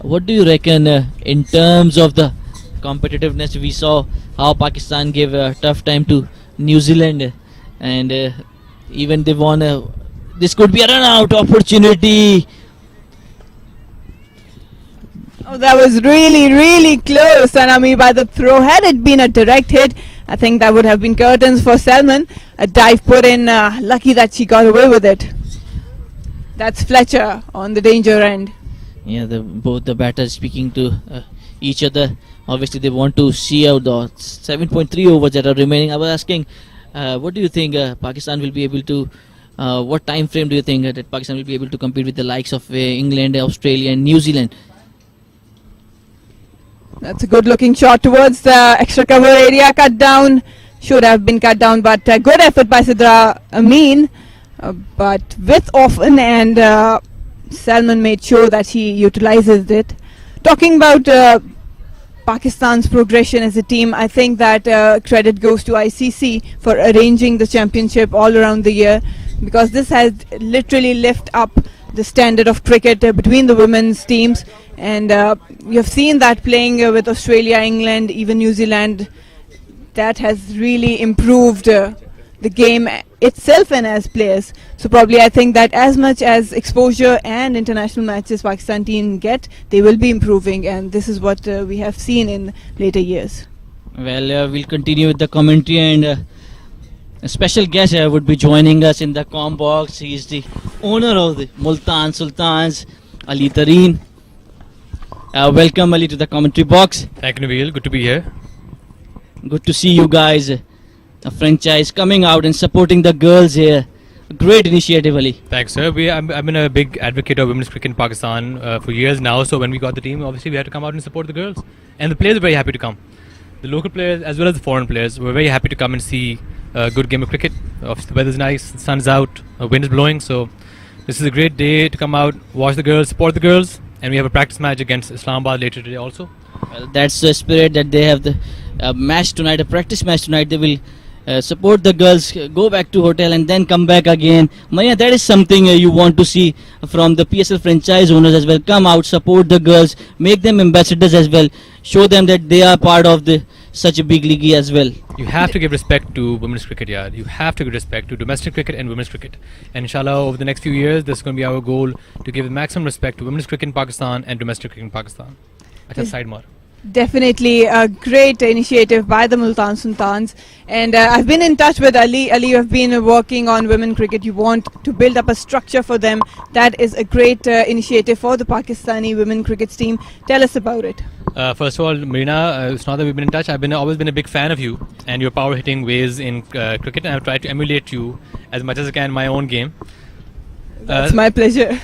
What do you reckon in terms of the competitiveness? We saw how Pakistan gave a tough time to New Zealand, and even they won. This could be a run-out opportunity. Oh, that was really, really close, Sanami, by the throw. Had it been a direct hit, I think that would have been curtains for Salman. A dive put in, lucky that she got away with it. That's Fletcher on the danger end. Yeah, both the batters speaking to each other. Obviously, they want to see out the 7.3 overs that are remaining. I was asking, what do you think Pakistan will be able to, what time frame do you think that Pakistan will be able to compete with the likes of England, Australia and New Zealand? That's a good looking shot towards the extra cover area. Cut down, should have been cut down, but good effort by Sidra Amin. But with often, and Salman made sure that he utilizes it. Talking about Pakistan's progression as a team, I think that credit goes to ICC for arranging the championship all around the year, because this has literally lifted up the standard of cricket between the women's teams, and you have seen that playing with Australia, England, even New Zealand, that has really improved the game itself and as players. So probably I think that as much as exposure and international matches Pakistan team get, they will be improving, and this is what we have seen in later years. Well, we'll continue with the commentary, and a special guest would be joining us in the comm box. He is the owner of the Multan Sultans, Ali Tareen. Welcome, Ali, to the commentary box. Thank you, Nabil. Good to be here. Good to see you guys. A franchise coming out and supporting the girls here. A great initiative, Ali. Thanks, sir. I've been a big advocate of women's cricket in Pakistan for years now. So when we got the team, obviously we had to come out and support the girls. And the players are very happy to come. The local players as well as the foreign players were very happy to come and see a good game of cricket. Obviously the weather's nice, the sun's out, the wind is blowing. So this is a great day to come out, watch the girls, support the girls. and we have a practice match against Islamabad later today also. Well, that's the spirit that they have. The match tonight, a practice match tonight. They will support the girls, go back to hotel and then come back again. Maya, that is something you want to see from the PSL franchise owners as well. Come out, support the girls, make them ambassadors as well, show them that they are part of such a big league as well. You have to give respect to women's cricket, yeah. You have to give respect to domestic cricket and women's cricket. And inshallah, over the next few years, this is going to be our goal, to give the maximum respect to women's cricket in Pakistan and domestic cricket in Pakistan. Acha, side more. Definitely a great initiative by the Multan Sultans, and I've been in touch with Ali. Ali, you have been working on women cricket. You want to build up a structure for them. That is a great initiative for the Pakistani women cricket team. Tell us about it. First of all, Marina, it's not that we've been in touch. I've always been a big fan of you and your power hitting ways in cricket, and I've tried to emulate you as much as I can in my own game. That's my pleasure.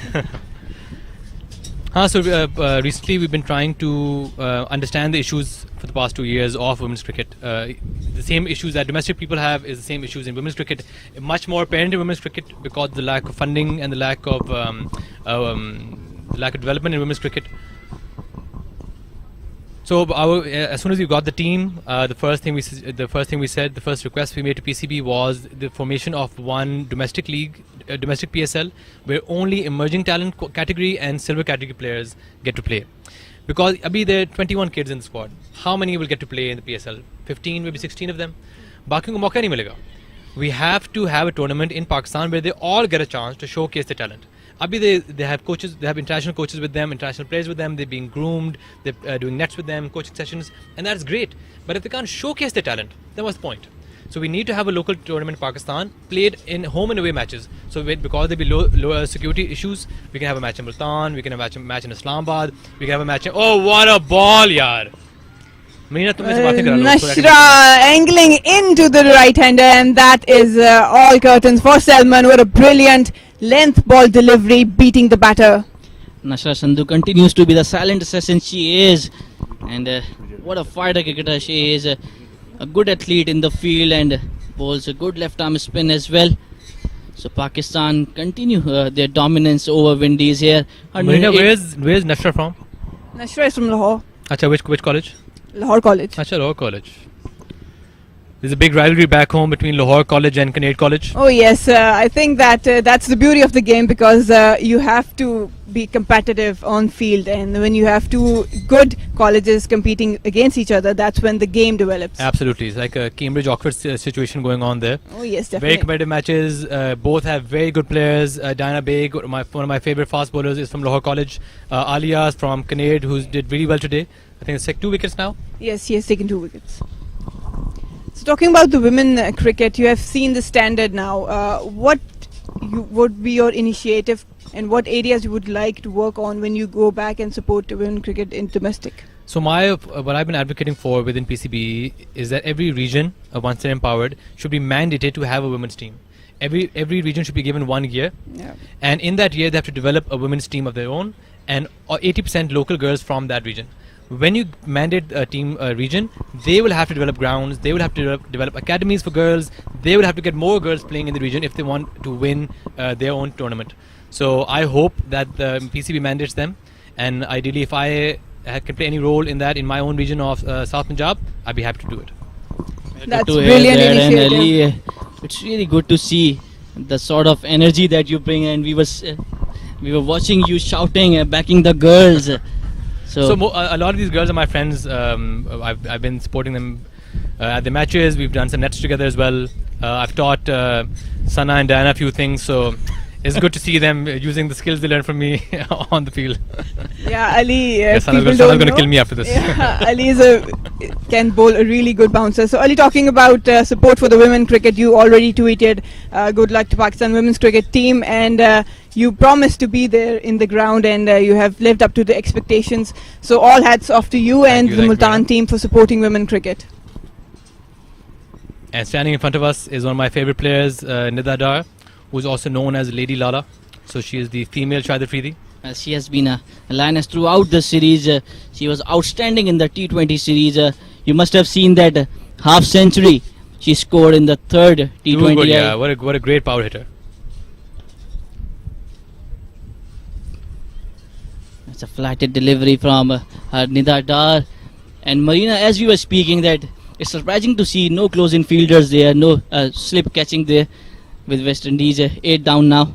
So recently we've been trying to understand the issues for the past 2 years of women's cricket. The same issues that domestic people have is the same issues in women's cricket. Much more apparent in women's cricket because of the lack of funding and the lack of development in women's cricket. So as soon as we got the team, the first request we made to PCB was the formation of one domestic league, domestic PSL, where only emerging talent category and silver category players get to play. Because abhi there are 21 kids in the squad. How many will get to play in the PSL? 15, maybe 16 of them. Bakiyon ko mauka nahi milega. We have to have a tournament in Pakistan where they all get a chance to showcase their talent. Abhi they have coaches, they have international coaches with them, international players with them, they're being groomed, they're doing nets with them, coaching sessions, and that's great. But if they can't showcase their talent, then what's the point? So we need to have a local tournament in Pakistan, played in home and away matches. So because there'll be lower security issues, we can have a match in Multan, we can have a match in Islamabad, we can have a match in... Oh, what a ball, yaar! Nashra angling into the right-hander, and that is all curtains for Salman. What a brilliant length ball delivery, beating the batter. Nashra Sandhu continues to be the silent assassin she is, and what a fighter cricketer she is. A good athlete in the field and bowls a good left arm spin as well. So Pakistan continue their dominance over Windies here. Marina, where's Nashra from? Nashra is from Lahore. Acha, which college? Lahore College. Acha, Lahore College. There's a big rivalry back home between Lahore College and Canade College. Oh yes, I think that that's the beauty of the game, because you have to be competitive on field, and when you have two good colleges competing against each other, that's when the game develops. Absolutely, it's like a Cambridge-Oxford situation going on there. Oh yes, definitely. Very competitive matches, both have very good players. Diana Baig, one of my favorite fast bowlers, is from Lahore College. Alias from Canade, who did really well today. I think it's like 2 wickets now. Yes, he has taken 2 wickets. So talking about the women cricket, you have seen the standard now. What would be your initiative, and what areas you would like to work on when you go back and support women cricket in domestic? So what I've been advocating for within PCB is that every region, once they're empowered, should be mandated to have a women's team. Every region should be given 1 year, and in that year they have to develop a women's team of their own, and 80% local girls from that region. When you mandate a team region, they will have to develop grounds, they will have to develop academies for girls, they will have to get more girls playing in the region if they want to win their own tournament. So I hope that the PCB mandates them, and ideally if I can play any role in that in my own region of South Punjab, I'd be happy to do it. That's brilliant initiative. Ali, it's really good to see the sort of energy that you bring, and we were watching you shouting, backing the girls. So a lot of these girls are my friends. I've been supporting them at the matches. We've done some nets together as well. I've taught Sana and Diana a few things, so it's good to see them using the skills they learned from me on the field. Yeah, Ali. Sana's going to kill me after this. Yeah, Ali can bowl a really good bouncer. So Ali, talking about support for the women cricket, you already tweeted good luck to Pakistan women's cricket team, and you promised to be there in the ground, and you have lived up to the expectations. So all hats off to you and the Multan team for supporting women cricket. And standing in front of us is one of my favorite players, Nida Dar, who is also known as Lady Lala. So she is the female Shahid Afridi. She has been a lioness throughout the series. She was outstanding in the T20 series. You must have seen that half century she scored in the third T20. Good, yeah, what a great power hitter. It's a flatted delivery from Nida Dar. And Marina, as we were speaking, that it's surprising to see no close-in fielders there, no slip catching there with West Indies 8 down now.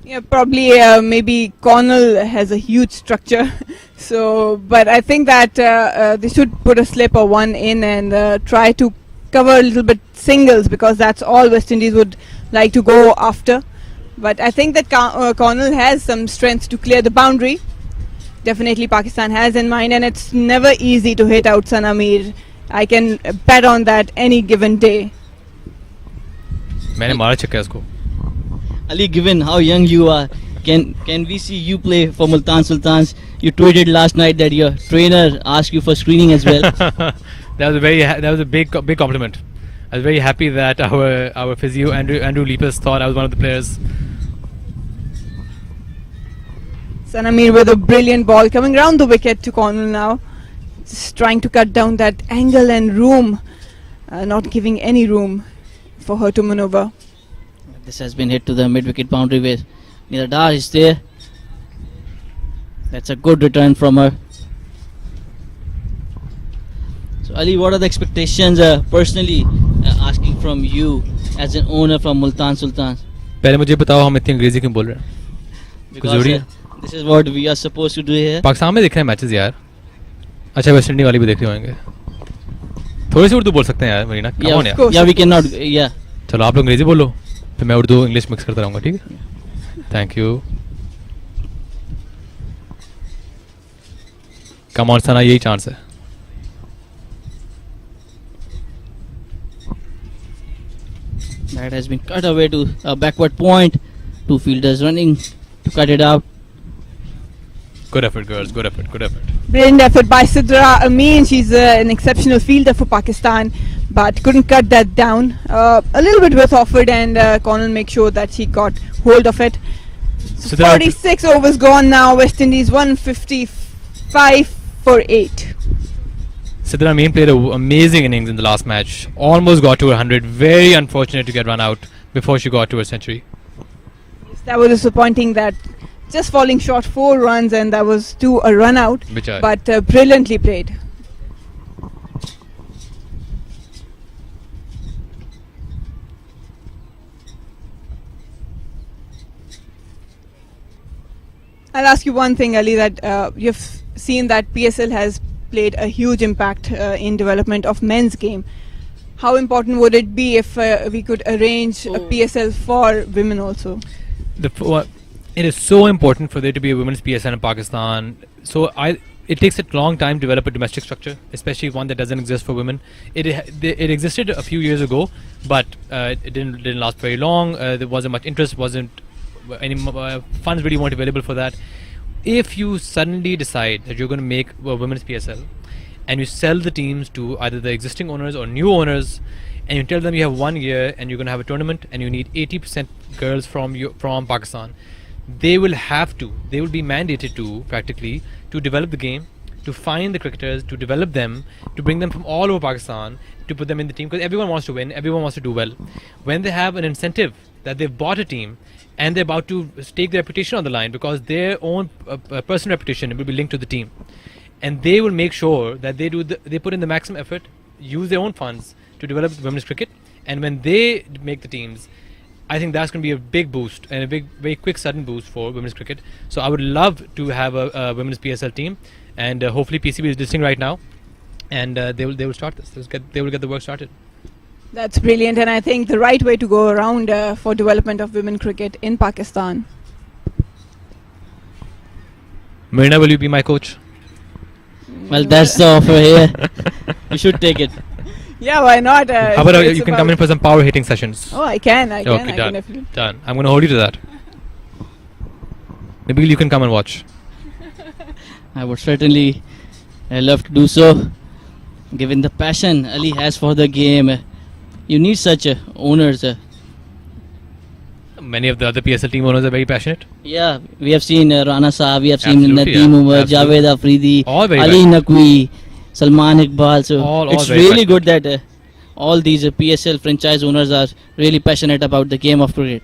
Yeah, probably maybe Cornell has a huge structure. So, but I think that they should put a slip or one in and try to cover a little bit singles, because that's all West Indies would like to go after. But I think that Cornell has some strength to clear the boundary. Definitely Pakistan has in mind, and it's never easy to hit out Sanamir. I can bet on that any given day. मैंने मारा छक्का उसको. Ali, given how young you are, can we see you play for Multan Sultans? You tweeted last night that your trainer asked you for screening as well. That was a big compliment. I was very happy that our physio Andrew Leapers thought I was one of the players. Sanamir with a brilliant ball coming round the wicket to Cornell now. Just trying to cut down that angle and room, not giving any room for her to maneuver. This has been hit to the mid-wicket boundary where Nida Dar is there. That's a good return from her. So Ali, what are the expectations personally asking from you as an owner from Multan Sultans? पहले मुझे बताओ हम इतनी अंग्रेजी क्यों बोल रहे हैं? Because this is what we are supposed to do here. Pakistan में देख रहे हैं मैचेस यार. अच्छा वेस्ट इंडीज वाली भी देख रहे होंगे. थोड़ी सी उर्दू बोल सकते हैं यार Marina. Yeah, we cannot. Yeah. चलो आप लोग अंग्रेजी बोलो, फिर मैं उर्दू इंग्लिश मिक्स करता रहूँगा, ठीक है? Thank you. कम ऑन सना, यही चांस है. That has been cut away to a backward point. Two fielders running to cut it out. Good effort, girls. Good effort. Good effort. Brilliant effort by Sidra Amin. She's an exceptional fielder for Pakistan, but couldn't cut that down. A little bit was offered, and Cornell make sure that she got hold of it. So 46 overs gone now. West Indies 155 for 8. Sidra Amin played an amazing innings in the last match. Almost got to 100. Very unfortunate to get run out before she got to her century. Yes, that was disappointing. That just falling short 4 runs, and that was to a run out. But brilliantly played. I'll ask you one thing, Ali, that you've seen that PSL has played a huge impact in development of men's game. How important would it be if we could arrange a PSL for women also? It is so important for there to be a women's PSL in Pakistan. So it takes a long time to develop a domestic structure, especially one that doesn't exist for women. It existed a few years ago, but it didn't last very long. There wasn't much interest, wasn't any funds really weren't available for that. If you suddenly decide that you're going to make a women's PSL and you sell the teams to either the existing owners or new owners, and you tell them you have 1 year and you're going to have a tournament and you need 80% girls from Pakistan, they will be mandated to practically to develop the game, to find the cricketers, to develop them, to bring them from all over Pakistan, to put them in the team, because everyone wants to win, everyone wants to do well. When they have an incentive that they've bought a team and they're about to stake their reputation on the line, because their own personal reputation will be linked to the team, and they will make sure that they put in the maximum effort, use their own funds to develop women's cricket, and when they make the teams, I think that's going to be a big boost and a very quick sudden boost for women's cricket. So I would love to have a women's PSL team, and hopefully PCB is listening right now, and they will start this. They will get the work started. That's brilliant, and I think the right way to go around for development of women cricket in Pakistan. Marina, will you be my coach? Well, that's the offer here. You should take it. Yeah, why not? How about you can come in for some power hitting sessions? Oh, I can. Okay, can definitely. Done. I'm going to hold you to that. Maybe you can come and watch. I would certainly love to do so. Given the passion Ali has for the game, you need such owners. Many of the other PSL team owners are very passionate. Yeah, we have seen Rana Saab, we have seen Absolutely, Nadeem Umar, Javed Afridi, Ali Naqvi, Salman Iqbal. So it's really good that all these PSL franchise owners are really passionate about the game of cricket.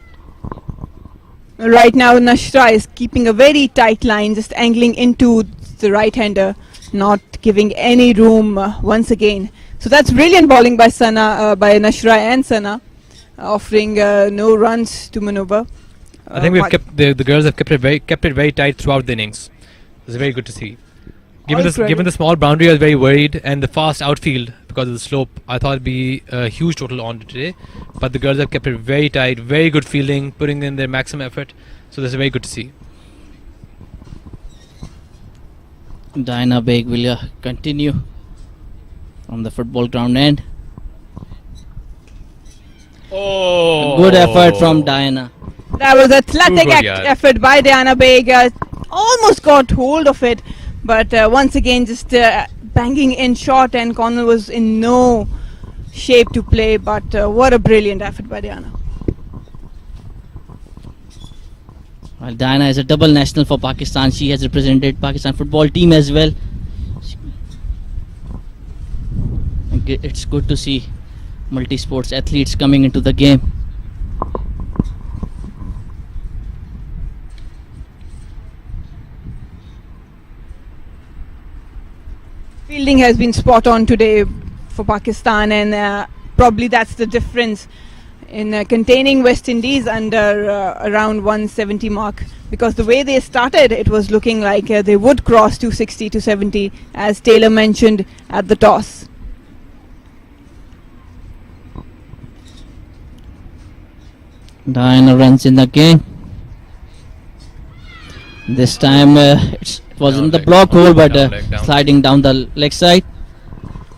Right now, Nashra is keeping a very tight line, just angling into the right-hander, not giving any room once again. So that's brilliant bowling by by Nashra and Sana, offering no runs to maneuver. I think we've kept the girls have kept it very tight throughout the innings. It's very good to see. Given the small boundary, I was very worried, and the fast outfield because of the slope, I thought it'd be a huge total on today. But the girls have kept it very tight, very good fielding, putting in their maximum effort. So this is very good to see. Diana Baig will continue from the football ground end. Oh, good effort from Diana. That was athletic good, effort by Diana Baig. Almost got hold of it, but once again just banging in short, and Connell was in no shape to play. But what a brilliant effort by Diana. Well, Diana is a double national for Pakistan. She has represented Pakistan football team as well. It's good to see multi-sports athletes coming into the game. Fielding has been spot on today for Pakistan, and probably that's the difference in containing West Indies under around 170 mark, because the way they started, it was looking like they would cross 260 to 70, as Taylor mentioned at the toss. Diana runs in the game. This time it was in the block hole, but sliding down the leg side.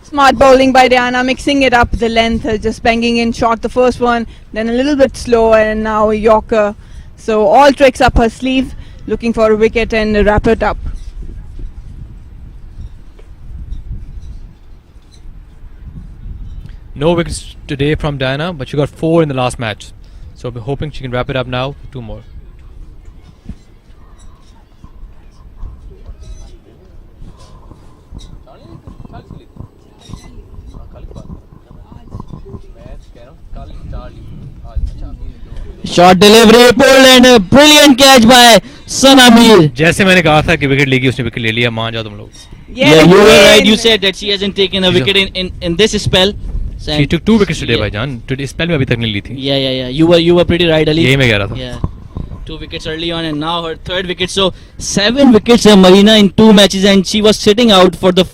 Smart bowling by Diana, mixing it up the length, just banging in short the first one, then a little bit slow, and now a Yorker. So all tricks up her sleeve, looking for a wicket and wrap it up. No wickets today from Diana, but she got 4 in the last match. So we're hoping she can wrap it up now with 2 more. Short delivery pulled, and a brilliant catch by Sanamir. जैसे मैंने कहा था कि wicket लेगी, उसने wicket ले लिया. मान जाओ तुम लोग. Yeah, you were right. You said that she hasn't taken a wicket in this spell. She took 2 wickets today, भाईजान. Today spell में अभी तक नहीं ली थी. Yeah. You were pretty right, Ali. यही मैं कह रहा था. Yeah. 2 wickets early on, and now her 3rd wicket. So 7 wickets, Marina, in 2 matches, and she was sitting out for the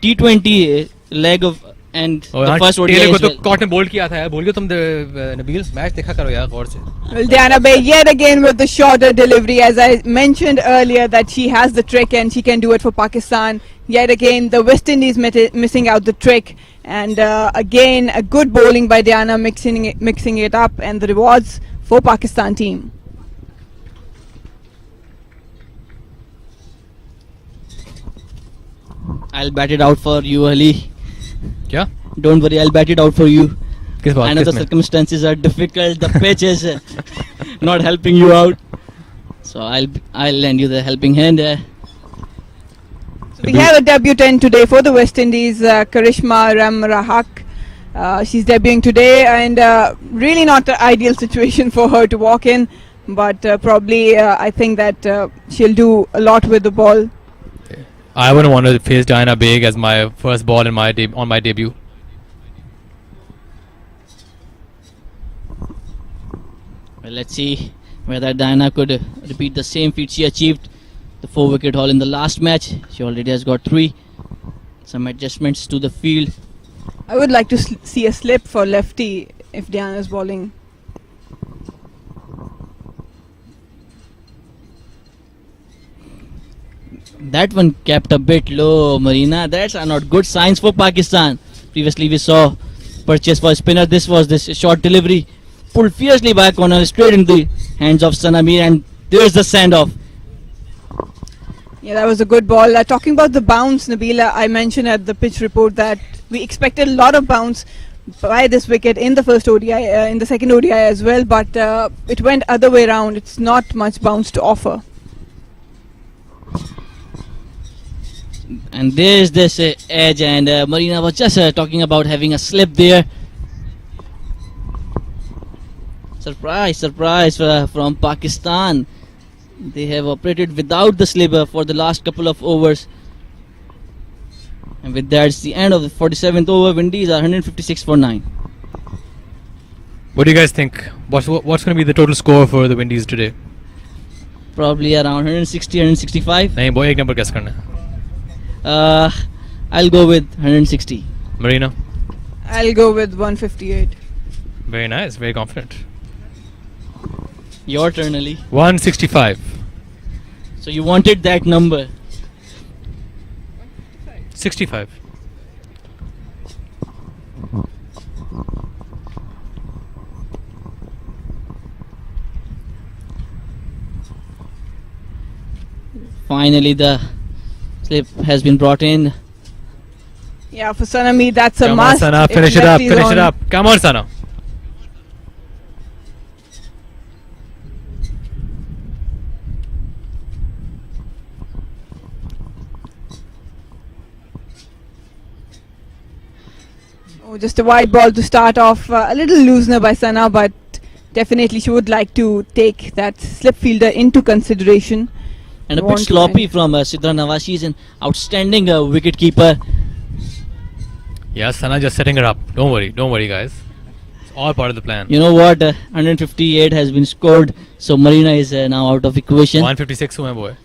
T20 leg of and the first ODI को as तो well. Cot ने bold किया था यार. बोल के तुम Nabeel match देखा करो यार गौर से. Well, Diana Baig yet again with the shorter delivery, as I mentioned earlier that she has the trick and she can do it for Pakistan. Yet again the West Indies missing out the trick, and again a good bowling by Diana, mixing it up, and the rewards for Pakistan team. I'll bat it out for you, Ali. क्या? Don't worry, I'll bat it out for you. किस बात? I know the circumstances are difficult. The pitch is not helping you out, so I'll lend you the helping hand. So we have a debutant today for the West Indies, Karishma Ramrahak. She's debuting today, and really not an ideal situation for her to walk in, but probably I think that she'll do a lot with the ball. I wouldn't want to face Diana Baig as my first ball in on my debut. Well, let's see whether Diana could repeat the same feat she achieved, the 4-wicket haul in the last match. She already has got 3. Some adjustments to the field. I would like to see a slip for lefty if Diana is bowling. That one kept a bit low, Marina. That's not good signs for Pakistan. Previously we saw purchase for spinner. This was this short delivery pulled fiercely by Connell straight into the hands of Sanamir, and there's the send-off. Yeah, that was a good ball. Talking about the bounce, Nabila, I mentioned at the pitch report that we expected a lot of bounce by this wicket in the first ODI, in the second ODI as well, but it went other way around. It's not much bounce to offer. And there's this edge, and Marina was just talking about having a slip there. Surprise from Pakistan. They have operated without the slipper for the last couple of overs. And with that, it's the end of the 47th over. Windies are 156 for 9. What do you guys think? What's going to be the total score for the Windies today? Probably around 160, 165. नहीं boy एक number guess करना है. I'll go with 160. Marina? I'll go with 158. Very nice, very confident. Your turn, Ali. 165. So you wanted that number. 65. Finally, the slip has been brought in. Yeah, for Sanami, that's a Come must. on, Sana, if finish it up, lefties finish it on. up. Come on, Sana. Oh, just a wide ball to start off. A little loosener by Sana, but definitely she would like to take that slip fielder into consideration. And a bit Want to sloppy from Sidra Nawaz. She's an outstanding wicket keeper. Yeah, Sana just setting her up. Don't worry, guys. It's all part of the plan. You know what? 158 has been scored. So Marina is now out of equation. 156 हुए हैं boy.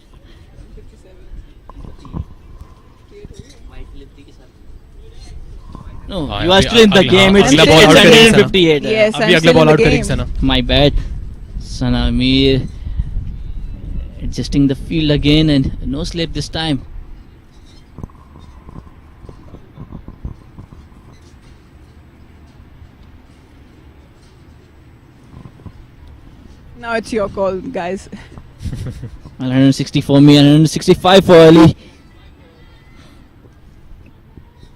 No, हाँ, you are अभी still in the अगला- game. हाँ, It's अगला ball out करेगी Sana. 158. Yes, अभी I'm अगला still ball in out the करेगी game. Sana. My bad. Sana Amir adjusting the field again and no slip this time. Now it's your call, guys. 160 for me and 165 for Ali.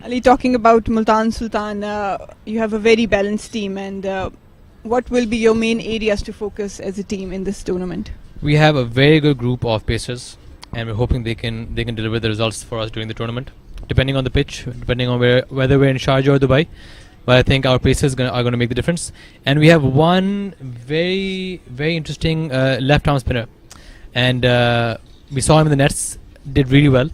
Ali, talking about Multan Sultan, you have a very balanced team, and what will be your main areas to focus as a team in this tournament? We have a very good group of pacers, and we're hoping they can deliver the results for us during the tournament. Depending on the pitch, depending on whether we're in Sharjah or Dubai, but I think our pacers are going to make the difference. And we have one very interesting left-arm spinner, and we saw him in the nets. Did really well,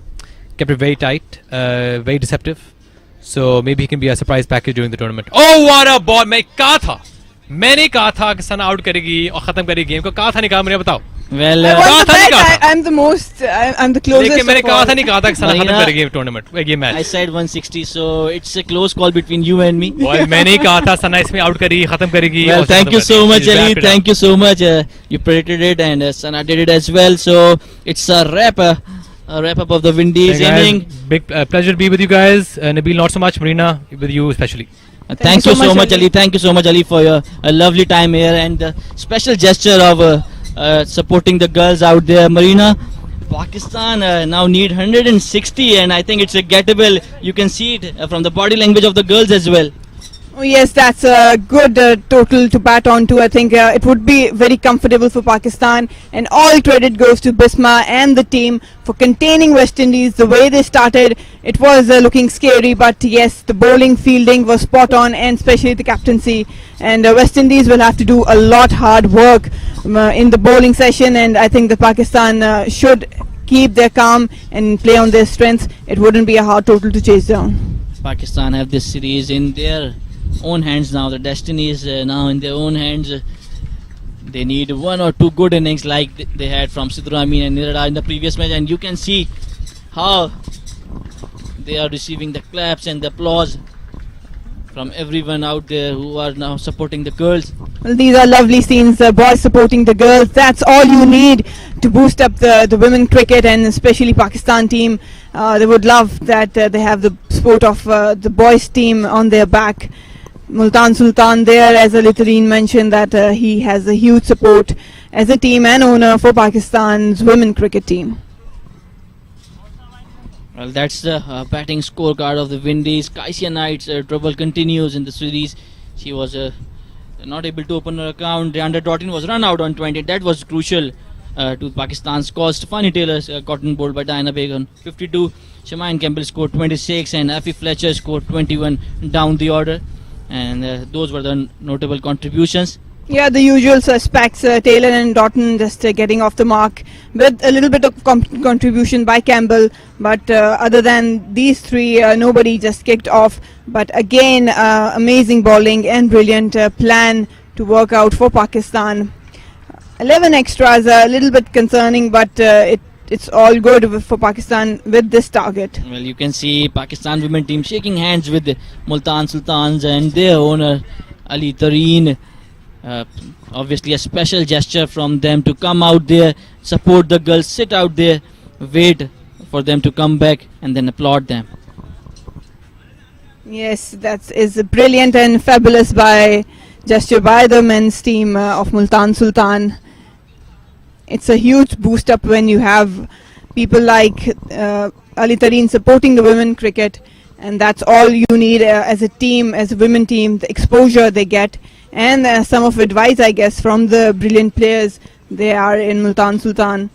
kept it very tight, very deceptive. So maybe he can be a surprise package during the tournament. Oh, what a ball! मैंने कहा था कि सना out करेगी और खत्म करेगी game को. कहा था नहीं कहा मैंने बताओ. Well, I कहा want था नहीं to कहा bet. था. I'm the most. I'm the closest. लेकिन मैंने of कहा all. था नहीं कहा था कि सना खत्म Marina, करेगी टूर्नामेंट ये match. I said 160, so it's a close call between you and me. Ball मैंने ही कहा था सना इसमें आउट करेगी खत्म करेगी. Well, और thank खत्म you कर so देगी. much, She's Ali. wrapped it up. Thank you so much. You predicted it, and Sana did it as well. So it's a wrap up of the Windies Hey guys, inning. big pleasure to be with you guys. Nabil, not so much. Marina, with you especially. Thank you so much, Ali. Thank you so much, Ali, for your lovely time here and the special gesture of supporting the girls out there. Marina, Pakistan now need 160, and I think it's a gettable. You can see it from the body language of the girls as well. Oh, yes, that's a good total to bat on to. I think it would be very comfortable for Pakistan, and all credit goes to Bisma and the team for containing West Indies. The way they started, it was looking scary, but yes, the bowling fielding was spot on, and especially the captaincy. And West Indies will have to do a lot hard work in the bowling session, and I think the Pakistan should keep their calm and play on their strengths. It wouldn't be a hard total to chase down. Pakistan have this series in their own hands now. The destiny is now in their own hands. They need one or two good innings like they had from Sidra Amin and Nirada in the previous match, and you can see how they are receiving the claps and the applause from everyone out there who are now supporting the girls. Well, these are lovely scenes, boys supporting the girls. That's all you need to boost up the women cricket, and especially Pakistan team. They would love that they have the support of the boys team on their back. Multan Sultan there, as Litareen mentioned, that he has a huge support as a team and owner for Pakistan's women cricket team. Well, that's the batting scorecard of the Windies. Kaisia Knight's trouble continues in the series. She was not able to open her account. Deandra Doughton was run out on 20. That was crucial to Pakistan's cause. Stephanie Taylor cotton bowled by Diana Begum 52. Shemaine Campbell scored 26 and Effie Fletcher scored 21 down the order. And those were the notable contributions. Yeah, the usual suspects, Taylor and Doughton just getting off the mark with a little bit of contribution by Campbell. But other than these three, nobody just kicked off. But again, amazing bowling and brilliant plan to work out for Pakistan. 11 extras are a little bit concerning, but it's all good for Pakistan with this target. Well, you can see Pakistan women team shaking hands with the Multan Sultans and their owner Ali Tareen. Obviously a special gesture from them to come out there, support the girls, sit out there, wait for them to come back and then applaud them. Yes, that is brilliant and fabulous gesture by the men's team of Multan Sultan. It's a huge boost up when you have people like Ali Tareen supporting the women cricket, and that's all you need as a team, as a women team, the exposure they get and some of advice, I guess, from the brilliant players they are in Multan Sultan.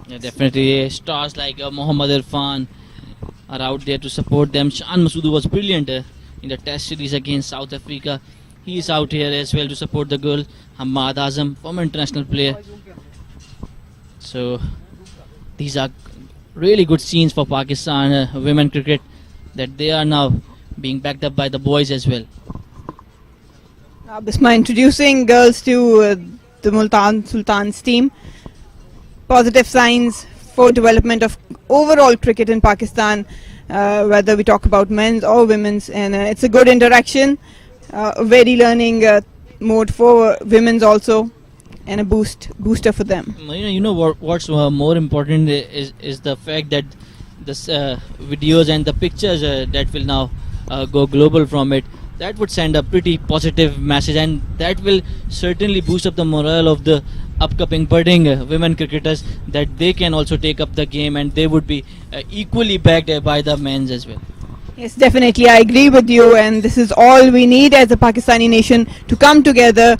Yeah, definitely stars like Mohammad Irfan are out there to support them. Shan Masudu was brilliant in the test series against South Africa. He is out here as well to support the girl. Hamad Azam, former international player. So these are really good scenes for Pakistan women cricket, that they are now being backed up by the boys as well. Bisma introducing girls to the Multan Sultan's team. Positive signs for development of overall cricket in Pakistan, whether we talk about men's or women's, and it's a good interaction, very learning mode for women's also, and a booster for them. You know what's more important is the fact that the videos and the pictures that will now go global from it, that would send a pretty positive message, and that will certainly boost up the morale of the upcoming budding women cricketers, that they can also take up the game and they would be equally backed by the men's as well. Yes, definitely, I agree with you, and this is all we need as a Pakistani nation to come together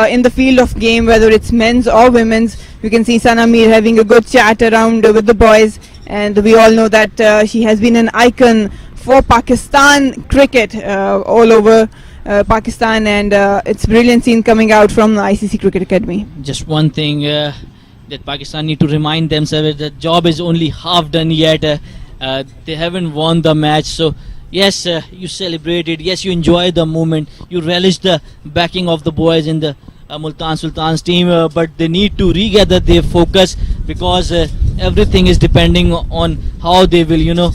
in the field of game, whether it's men's or women's. You can see Sana Mir having a good chat around with the boys, and we all know that she has been an icon for Pakistan cricket all over Pakistan, and it's brilliant scene coming out from the ICC Cricket Academy. Just one thing that Pakistan need to remind themselves, that the job is only half done yet. They haven't won the match, so yes, you celebrated, yes, you enjoy the moment, you relish the backing of the boys in the Multan Sultan's team, but they need to regather their focus, because everything is depending on how they will,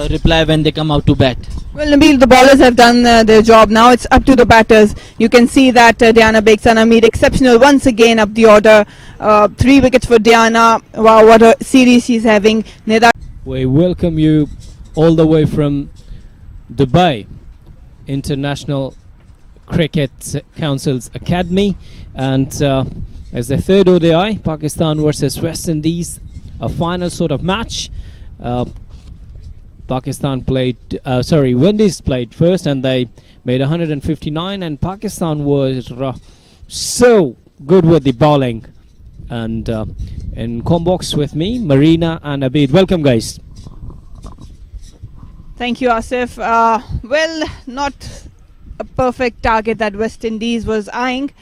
reply when they come out to bat. Well, Nabil, the bowlers have done their job. Now it's up to the batters. You can see that Diana Beg Sana Mir exceptional once again up the order. 3 wickets for Diana. Wow, what a series she's having. Nida. We welcome you all the way from Dubai International Cricket Council's Academy, and as the third ODI, Pakistan versus West Indies, a final sort of match. Windies played first and they made 159, and Pakistan was so good with the bowling. And in combox with me, Marina and Abid. Welcome, guys. Thank you, Asif. Well, not a perfect target that West Indies was eyeing,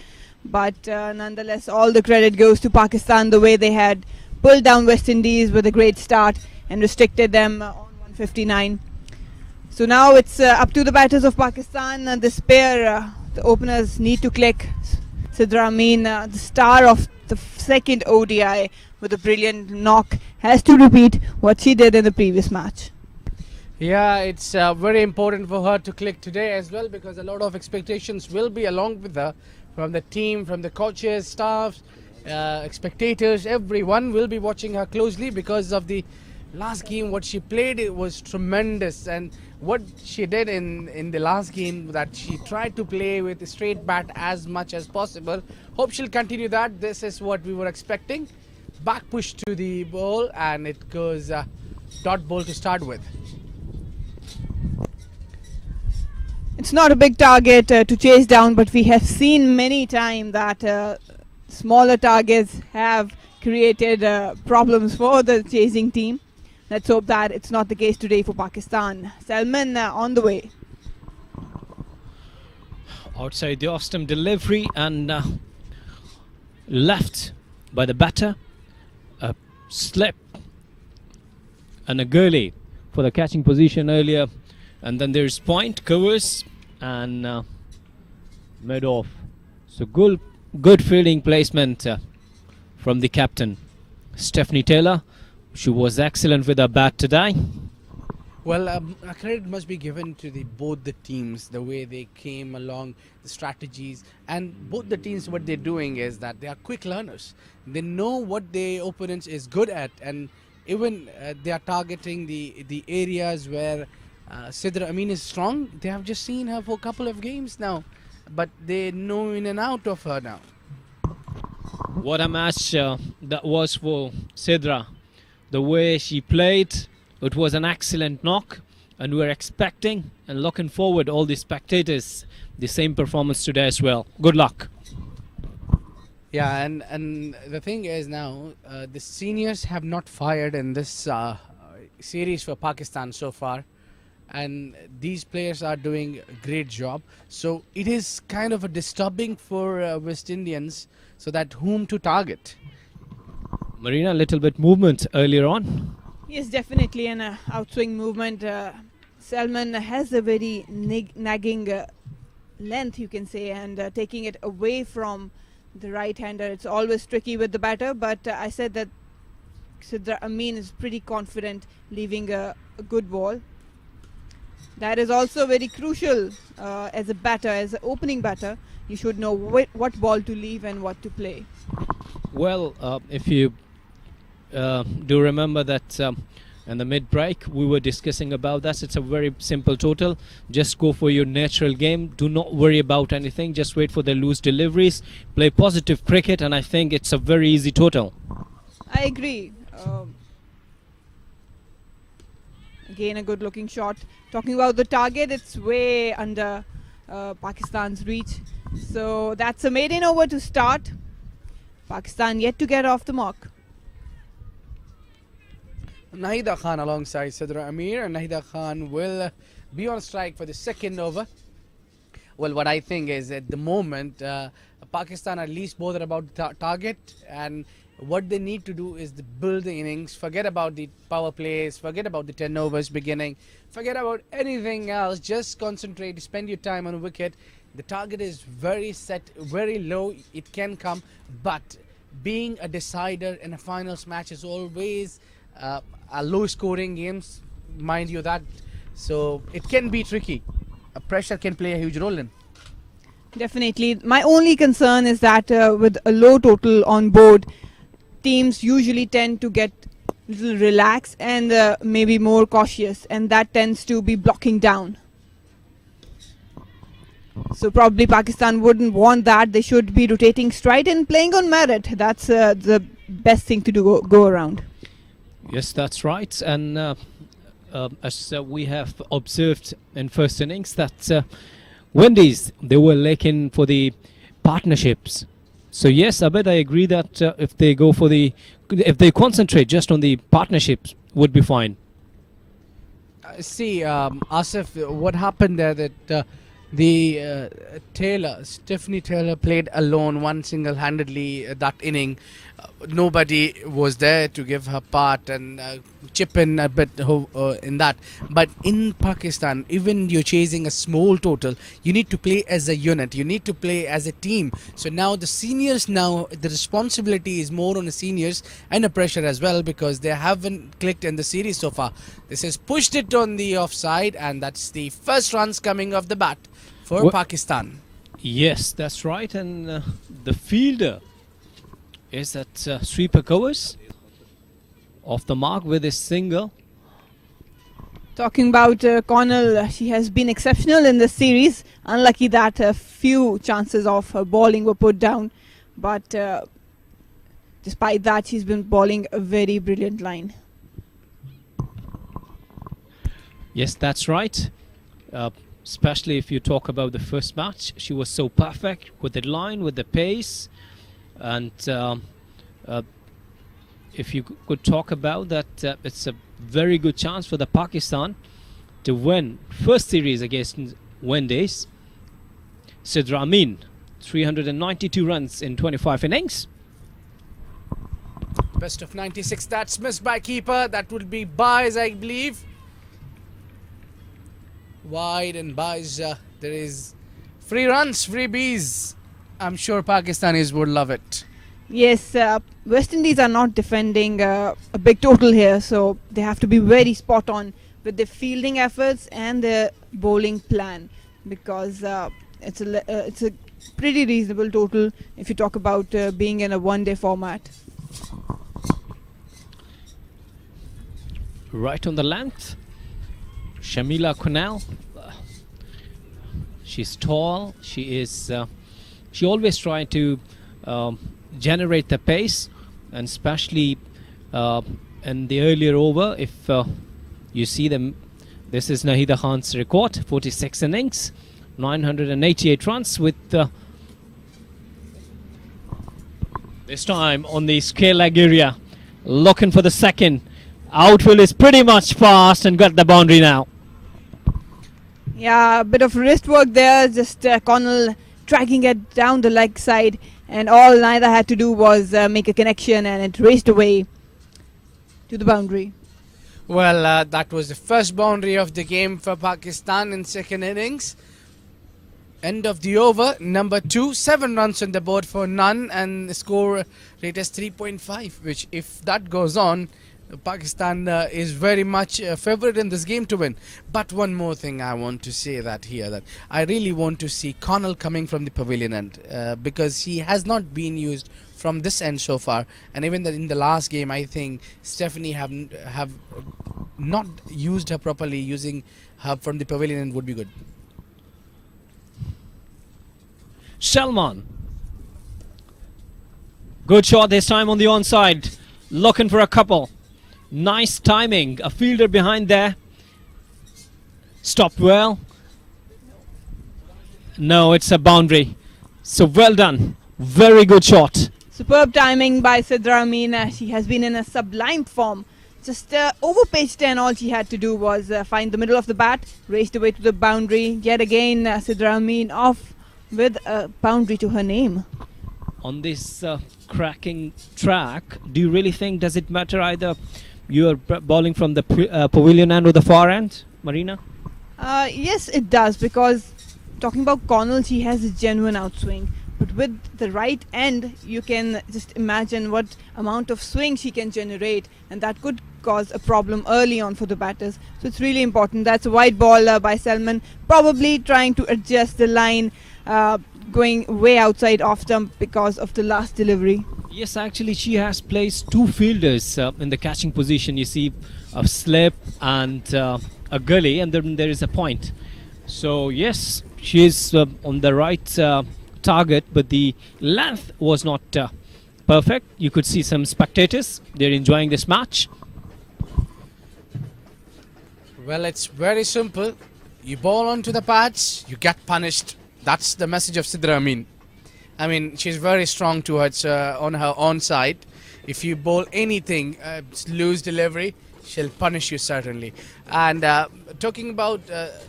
but nonetheless, all the credit goes to Pakistan, the way they had pulled down West Indies with a great start and restricted them on 159. So now it's up to the batters of Pakistan. This pair, the openers need to click. Sidra Amin, the star of the second ODI with a brilliant knock, has to repeat what she did in the previous match. Yeah, it's very important for her to click today as well, because a lot of expectations will be along with her from the team, from the coaches, staff, spectators. Everyone will be watching her closely because of the last game. What she played, it was tremendous, and what she did in the last game, that she tried to play with a straight bat as much as possible. Hope she'll continue that. This is what we were expecting. Back push to the ball, and it goes dot ball to start with. It's not a big target to chase down, but we have seen many times that smaller targets have created problems for the chasing team. Let's hope that it's not the case today for Pakistan. Salman on the way. Outside the off-stump delivery, and left by the batter, a slip and a gurley for the catching position earlier, and then there's point, covers and mid off. So good fielding placement from the captain, Stephanie Taylor. She was excellent with her bat today. Well, credit must be given to both the teams, the way they came along, the strategies, and both the teams, what they're doing is that they are quick learners. They know what their opponents is good at, and even they are targeting the areas where Sidra Amin is strong. They have just seen her for a couple of games now, but they know in and out of her now. What a match that was for Sidra. The way she played, it was an excellent knock, and we're expecting and looking forward, all the spectators, the same performance today as well. Good luck. Yeah, and the thing is now, the seniors have not fired in this series for Pakistan so far, and these players are doing a great job. So it is kind of a disturbing for West Indians, so that whom to target. Marina, a little bit movement earlier on. Yes, definitely an outswing movement. Salman has a very nagging length, you can say, and taking it away from the right-hander. It's always tricky with the batter, but I said that Sidra Amin is pretty confident leaving a good ball. That is also very crucial as a batter, as an opening batter. You should know what ball to leave and what to play. Well, if you do remember that in the mid-break we were discussing about that, it's a very simple total. Just go for your natural game. Do not worry about anything. Just wait for the loose deliveries. Play positive cricket, and I think it's a very easy total. I agree. Again, a good-looking shot. Talking about the target, it's way under Pakistan's reach. So that's a maiden over to start. Pakistan yet to get off the mark. Nahida Khan alongside Sidra Amir, and Nahida Khan will be on strike for the second over. Well, what I think is at the moment, Pakistan are least bothered about the target, and what they need to do is to build the innings, forget about the power plays, forget about the 10 overs beginning, forget about anything else, just concentrate, spend your time on a wicket. The target is very set, very low, it can come, but being a decider in a finals match is always a low scoring games, mind you that, so it can be tricky. Pressure can play a huge role in. Definitely. My only concern is that with a low total on board, teams usually tend to get a little relaxed and maybe more cautious, and that tends to be blocking down. So probably Pakistan wouldn't want that. They should be rotating straight and playing on merit. That's the best thing to do go around. Yes, that's right. And as we have observed in first innings, that Windies, they were lacking for the partnerships. So yes, Abed, I agree that if they concentrate just on the partnerships, would be fine. See, Asif, what happened there that Stephanie Taylor played alone, one single-handedly that inning. Nobody was there to give her part and chip in a bit in that. But in Pakistan, even you're chasing a small total, you need to play as a unit. You need to play as a team. So now the seniors, the responsibility is more on the seniors and the pressure as well, because they haven't clicked in the series so far. This has pushed it on the offside, and that's the first runs coming off the bat for Pakistan. Yes, that's right. And the fielder is that sweeper covers off the mark with his single. Talking about Connell, she has been exceptional in this series. Unlucky that a few chances of bowling were put down, but despite that, she's been bowling a very brilliant line. Yes, that's right. Especially if you talk about the first match, she was so perfect with the line, with the pace, and if you could talk about that, it's a very good chance for the Pakistan to win first series against Windies. Sidra Amin, 392 runs in 25 innings. Best of 96. That's missed by keeper. That would be buys, I believe. Wide and buys. There is free runs, freebies. I'm sure Pakistanis would love it. Yes, West Indies are not defending a big total here, so they have to be very spot on with their fielding efforts and their bowling plan, because it's a pretty reasonable total if you talk about being in a one-day format. Right on the length, Shamila Kunal. She's tall. She is. She always tries to generate the pace, and especially in the earlier over. If you see them, this is Nahida Khan's record: 46 innings, 988 runs. With this time on the scale leg area, looking for the second. Outfield is pretty much fast and got the boundary now. Yeah, a bit of wrist work there, just Connell tracking it down the leg side, and all Naida had to do was make a connection, and it raced away to the boundary. Well, that was the first boundary of the game for Pakistan in second innings. End of the over, number 2, 7 runs on the board for none, and the score rate is 3.5, which if that goes on, Pakistan is very much a favorite in this game to win. But one more thing I want to say that I really want to see Connell coming from the pavilion end, because he has not been used from this end so far, and even in the last game I think Stephanie have not used her properly. Using her from the pavilion end would be good. Salman, good shot this time on the onside, looking for a couple. Nice timing, a fielder behind there. Stopped well. No, it's a boundary. So well done. Very good shot. Superb timing by Sidra Amin. She has been in a sublime form. Just overpitched, and all she had to do was find the middle of the bat, raced away to the boundary. Yet again, Sidra Amin off with a boundary to her name. On this cracking track, do you really think, does it matter either you are bowling from the pavilion end or the far end, Marina? Yes, it does, because talking about Connell, she has a genuine outswing. But with the right end, you can just imagine what amount of swing she can generate, and that could cause a problem early on for the batters. So it's really important. That's a wide ball by Salman, probably trying to adjust the line, going way outside off stump because of the last delivery. Yes, actually she has placed two fielders in the catching position. You see a slip and a gully, and then there is a point. So yes, she is on the right target, but the length was not perfect. You could see some spectators, they're enjoying this match. Well, it's very simple. You bowl onto the pads, you get punished. That's the message of Sidra Amin. I mean, she's very strong towards on her own side. If you bowl anything, loose delivery, she'll punish you certainly. And talking about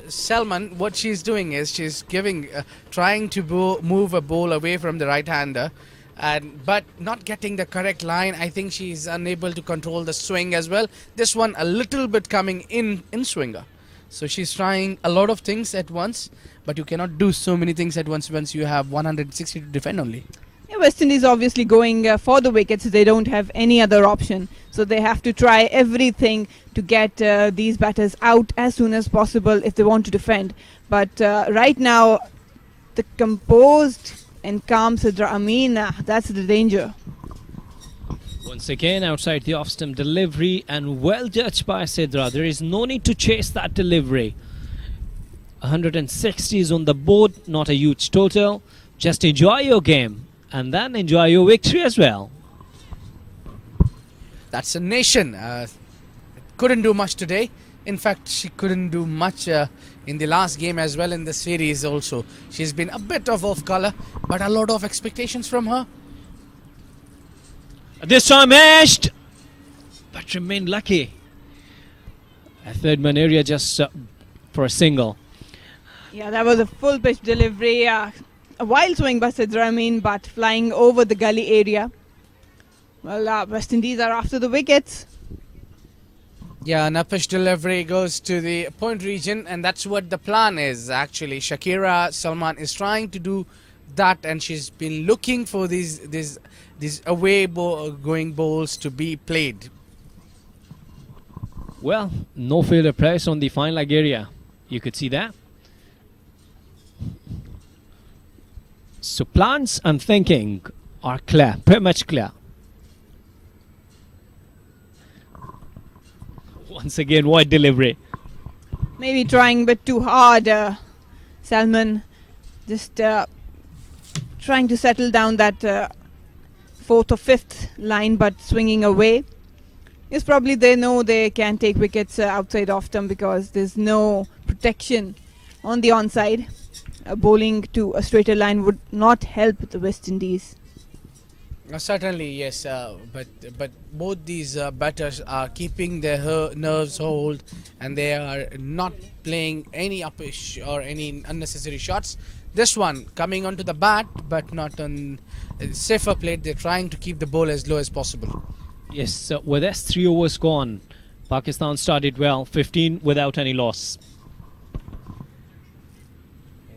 Salman, what she's doing is she's trying to move a ball away from the right-hander, but not getting the correct line. I think she's unable to control the swing as well. This one a little bit coming in swinger. So she's trying a lot of things at once, but you cannot do so many things at once you have 160 to defend only. Yeah, West Indies obviously going for the wickets. They don't have any other option. So they have to try everything to get these batters out as soon as possible if they want to defend. But right now, the composed and calm Sidra Amin, that's the danger. Once again, outside the off-stump delivery, and well judged by Sidra. There is no need to chase that delivery. 160 is on the board, not a huge total. Just enjoy your game and then enjoy your victory as well. That's a nation. Couldn't do much today. In fact, she couldn't do much in the last game as well in the series also. She's been a bit off color, but a lot of expectations from her. This time edged, but remained lucky. A third man area just for a single. Yeah, that was a full pitch delivery. A wild swing by Sidra Amin, but flying over the gully area. Well, West Indies are after the wickets. Yeah, an uppish delivery goes to the point region, and that's what the plan is actually. Shakira Salman is trying to do that, and she's been looking for these away going balls to be played. Well, no fielder press on the fine leg area. You could see that. So plans and thinking are clear, pretty much clear. Once again, wide delivery. Maybe trying a bit too hard, Salman. Just trying to settle down that fourth or fifth line, but swinging away. Yes, probably they know they can take wickets outside off them because there's no protection on the onside. Bowling to a straighter line would not help the West Indies. Certainly, yes, but both these batters are keeping their nerves hold, and they are not playing any uppish or any unnecessary shots. This one coming onto the bat, but not on safer plate. They're trying to keep the ball as low as possible. Yes, with this 3 overs gone, Pakistan started well, 15 without any loss.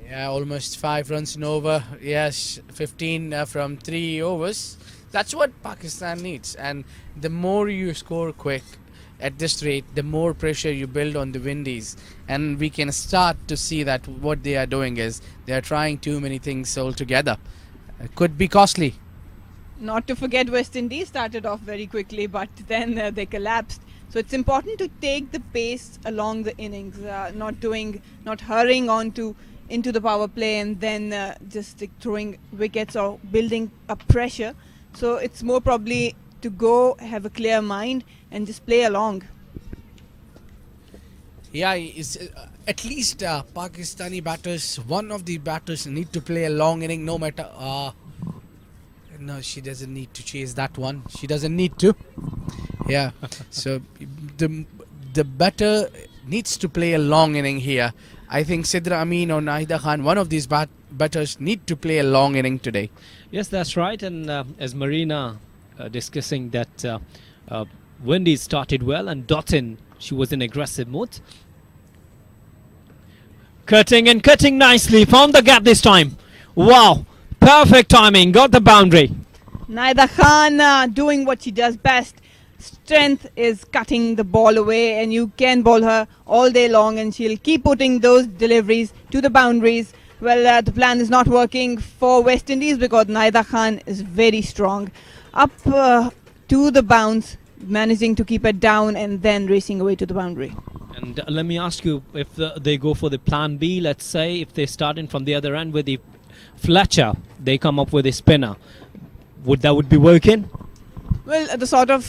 Yeah, almost 5 runs in over. Yes, 15 from 3 overs. That's what Pakistan needs. And the more you score quick at this rate, the more pressure you build on the Windies. And we can start to see that what they are doing is they are trying too many things altogether. It could be costly. Not to forget, West Indies started off very quickly, but then they collapsed. So it's important to take the pace along the innings, not hurrying into the power play and then just throwing wickets or building up pressure. So it's more probably to go have a clear mind and just play along. Yeah, at least Pakistani batters, one of the batters need to play a long inning no matter... no, she doesn't need to chase that one. She doesn't need to. Yeah, so the batter needs to play a long inning here. I think Sidra Amin or Nahida Khan, one of these batters need to play a long inning today. Yes, that's right. And as Marina discussing that Windies started well and Dottin, she was in aggressive mood. Cutting and cutting nicely, found the gap this time. Wow, perfect timing, got the boundary. Naida Khan doing what she does best. Strength is cutting the ball away, and you can bowl her all day long and she'll keep putting those deliveries to the boundaries. Well, the plan is not working for West Indies because Naida Khan is very strong. Up to the bounce, managing to keep it down and then racing away to the boundary. And let me ask you, if they go for the plan B, let's say, if they start in from the other end with the Fletcher, they come up with a spinner, would be working? Well, the sort of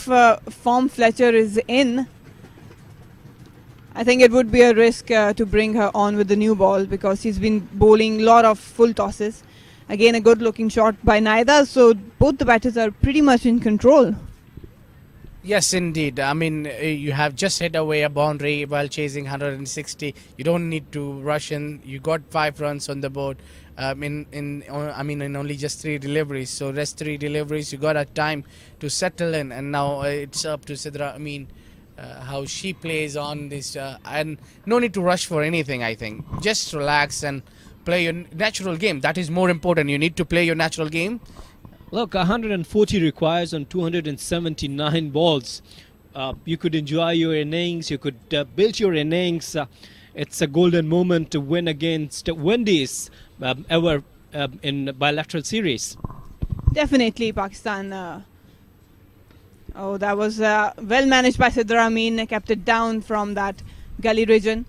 form Fletcher is in, I think it would be a risk to bring her on with the new ball because she's been bowling a lot of full tosses. Again, a good looking shot by Naida, so both the batters are pretty much in control. Yes, indeed. I mean, you have just hit away a boundary while chasing 160. You don't need to rush in. You got 5 runs on the board. In only just 3 deliveries. So rest 3 deliveries, you got a time to settle in. And now it's up to Sidra Amin how she plays on this. And no need to rush for anything, I think. Just relax and play your natural game. That is more important. You need to play your natural game. Look, 140 requires on 279 balls. You could enjoy your innings. You could build your innings. It's a golden moment to win against Windies ever in bilateral series. Definitely, Pakistan. That was well managed by Sidra Amin, kept it down from that gully region.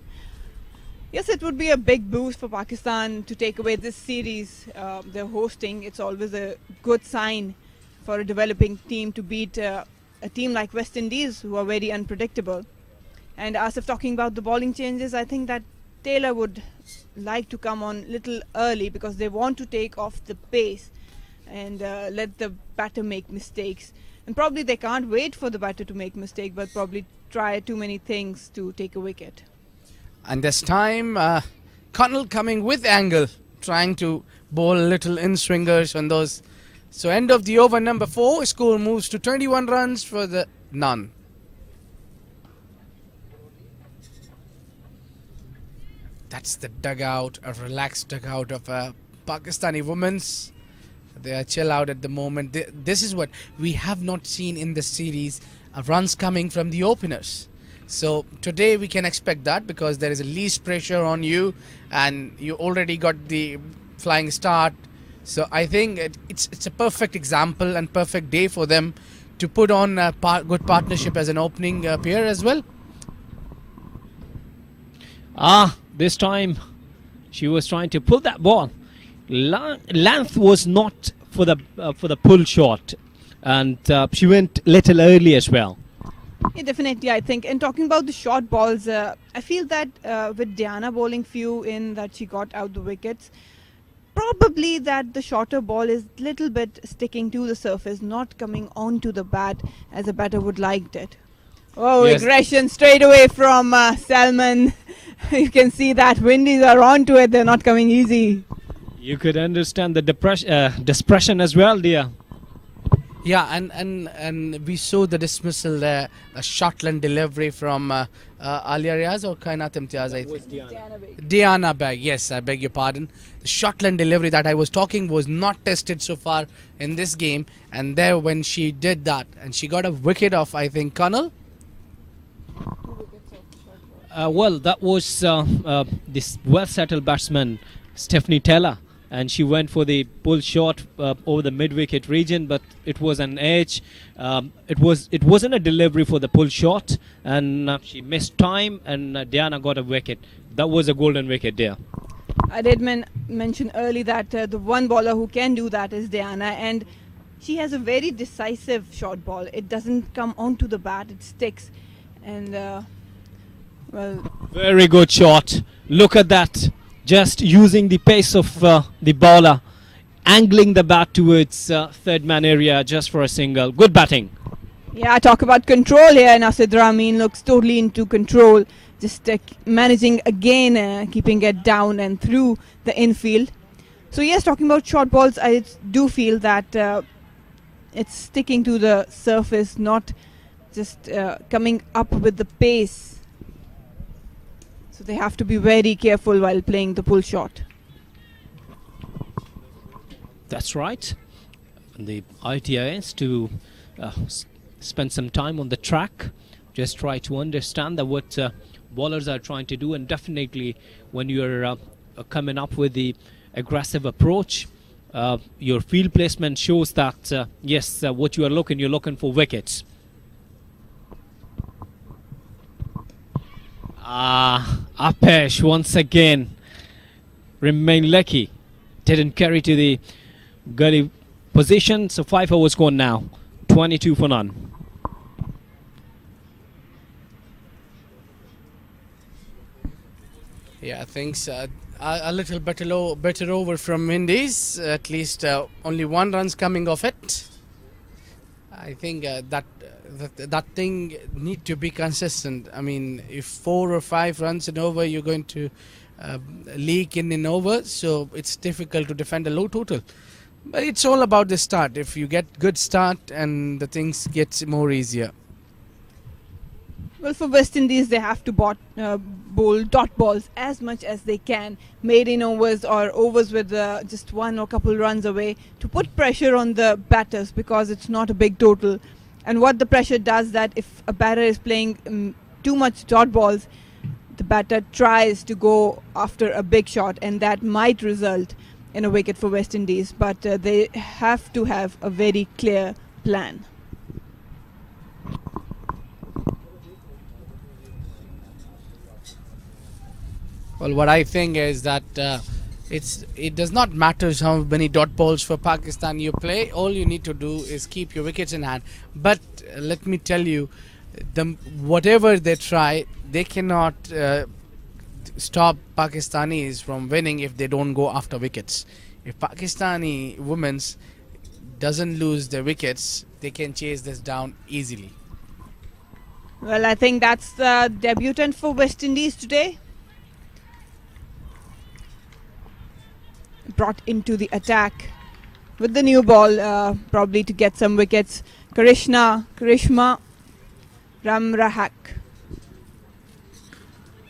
Yes, it would be a big boost for Pakistan to take away this series. They're hosting. It's always a good sign for a developing team to beat a team like West Indies, who are very unpredictable. And Asif talking about the bowling changes, I think that Taylor would like to come on a little early because they want to take off the pace and let the batter make mistakes. And probably they can't wait for the batter to make mistake, but probably try too many things to take a wicket. And this time, Connell coming with angle, trying to bowl little in-swingers on those So end of the over number 4. Score moves to 21 runs for the none. That's the dugout, a relaxed dugout of Pakistani women's. They are chill out at the moment. This is what we have not seen in the series, runs coming from the openers. So today we can expect that because there is a least pressure on you and you already got the flying start. So I think it's a perfect example and perfect day for them to put on a good partnership as an opening pair as well. This time she was trying to pull that ball. Length was not for the pull shot, and she went little early as well. Yeah, definitely, I think. And talking about the short balls, I feel that with Diana bowling few in that she got out the wickets, probably that the shorter ball is little bit sticking to the surface, not coming onto the bat as a batter would liked it. Oh, yes. Aggression straight away from Salman. You can see that Windies are onto it. They're not coming easy. You could understand the depression as well, dear. Yeah, and we saw the dismissal there, a Shotland delivery from Alia Riaz or Kainat Imtiaz, I think. Diana Beg, yes, I beg your pardon. The Shotland delivery that I was talking was not tested so far in this game, and there when she did that, and she got a wicket off, I think, Connell. Well, that was this well-settled batsman, Stephanie Teller, and she went for the pull shot over the mid-wicket region, but it was an edge. It wasn't a delivery for the pull shot, and she missed time, and Diana got a wicket. That was a golden wicket there. I did mention early that the one bowler who can do that is Diana, and she has a very decisive short ball. It doesn't come onto the bat, it sticks, and well, very good shot. Look at that. Just using the pace of the bowler, angling the bat towards third man area just for a single. Good batting. Yeah, talk about control here. Nasidra Amin looks totally into control. Just managing again, keeping it down and through the infield. So yes, talking about short balls, I do feel that it's sticking to the surface, not just coming up with the pace. So they have to be very careful while playing the pull shot. That's right. And the idea is to spend some time on the track, just try to understand that what bowlers are trying to do, and definitely when you're coming up with the aggressive approach, your field placement shows that yes, what you're looking for wickets. Apesh once again remained lucky, didn't carry to the gully position, so 5 overs gone now, 22 for none. Yeah, I think so. A little better over from Windies, at least only 1 run's coming off it. I think that thing need to be consistent. I mean, if 4 or 5 runs in over, you're going to leak in over, so it's difficult to defend a low total. But it's all about the start. If you get good start, and the things get more easier. Well, for West Indies, they have to bowl dot balls as much as they can, maiden overs or overs with just 1 or couple runs away, to put pressure on the batters because it's not a big total. And what the pressure does, that if a batter is playing too much dot balls, the batter tries to go after a big shot, and that might result in a wicket for West Indies. But they have to have a very clear plan. Well, what I think is that it does not matter how many dot balls for Pakistan you play. All you need to do is keep your wickets in hand. But let me tell you, whatever they try, they cannot stop Pakistanis from winning if they don't go after wickets. If Pakistani women's doesn't lose their wickets, they can chase this down easily. Well, I think that's the debutant for West Indies today. Brought into the attack with the new ball, probably to get some wickets. Karishma Ramrahak.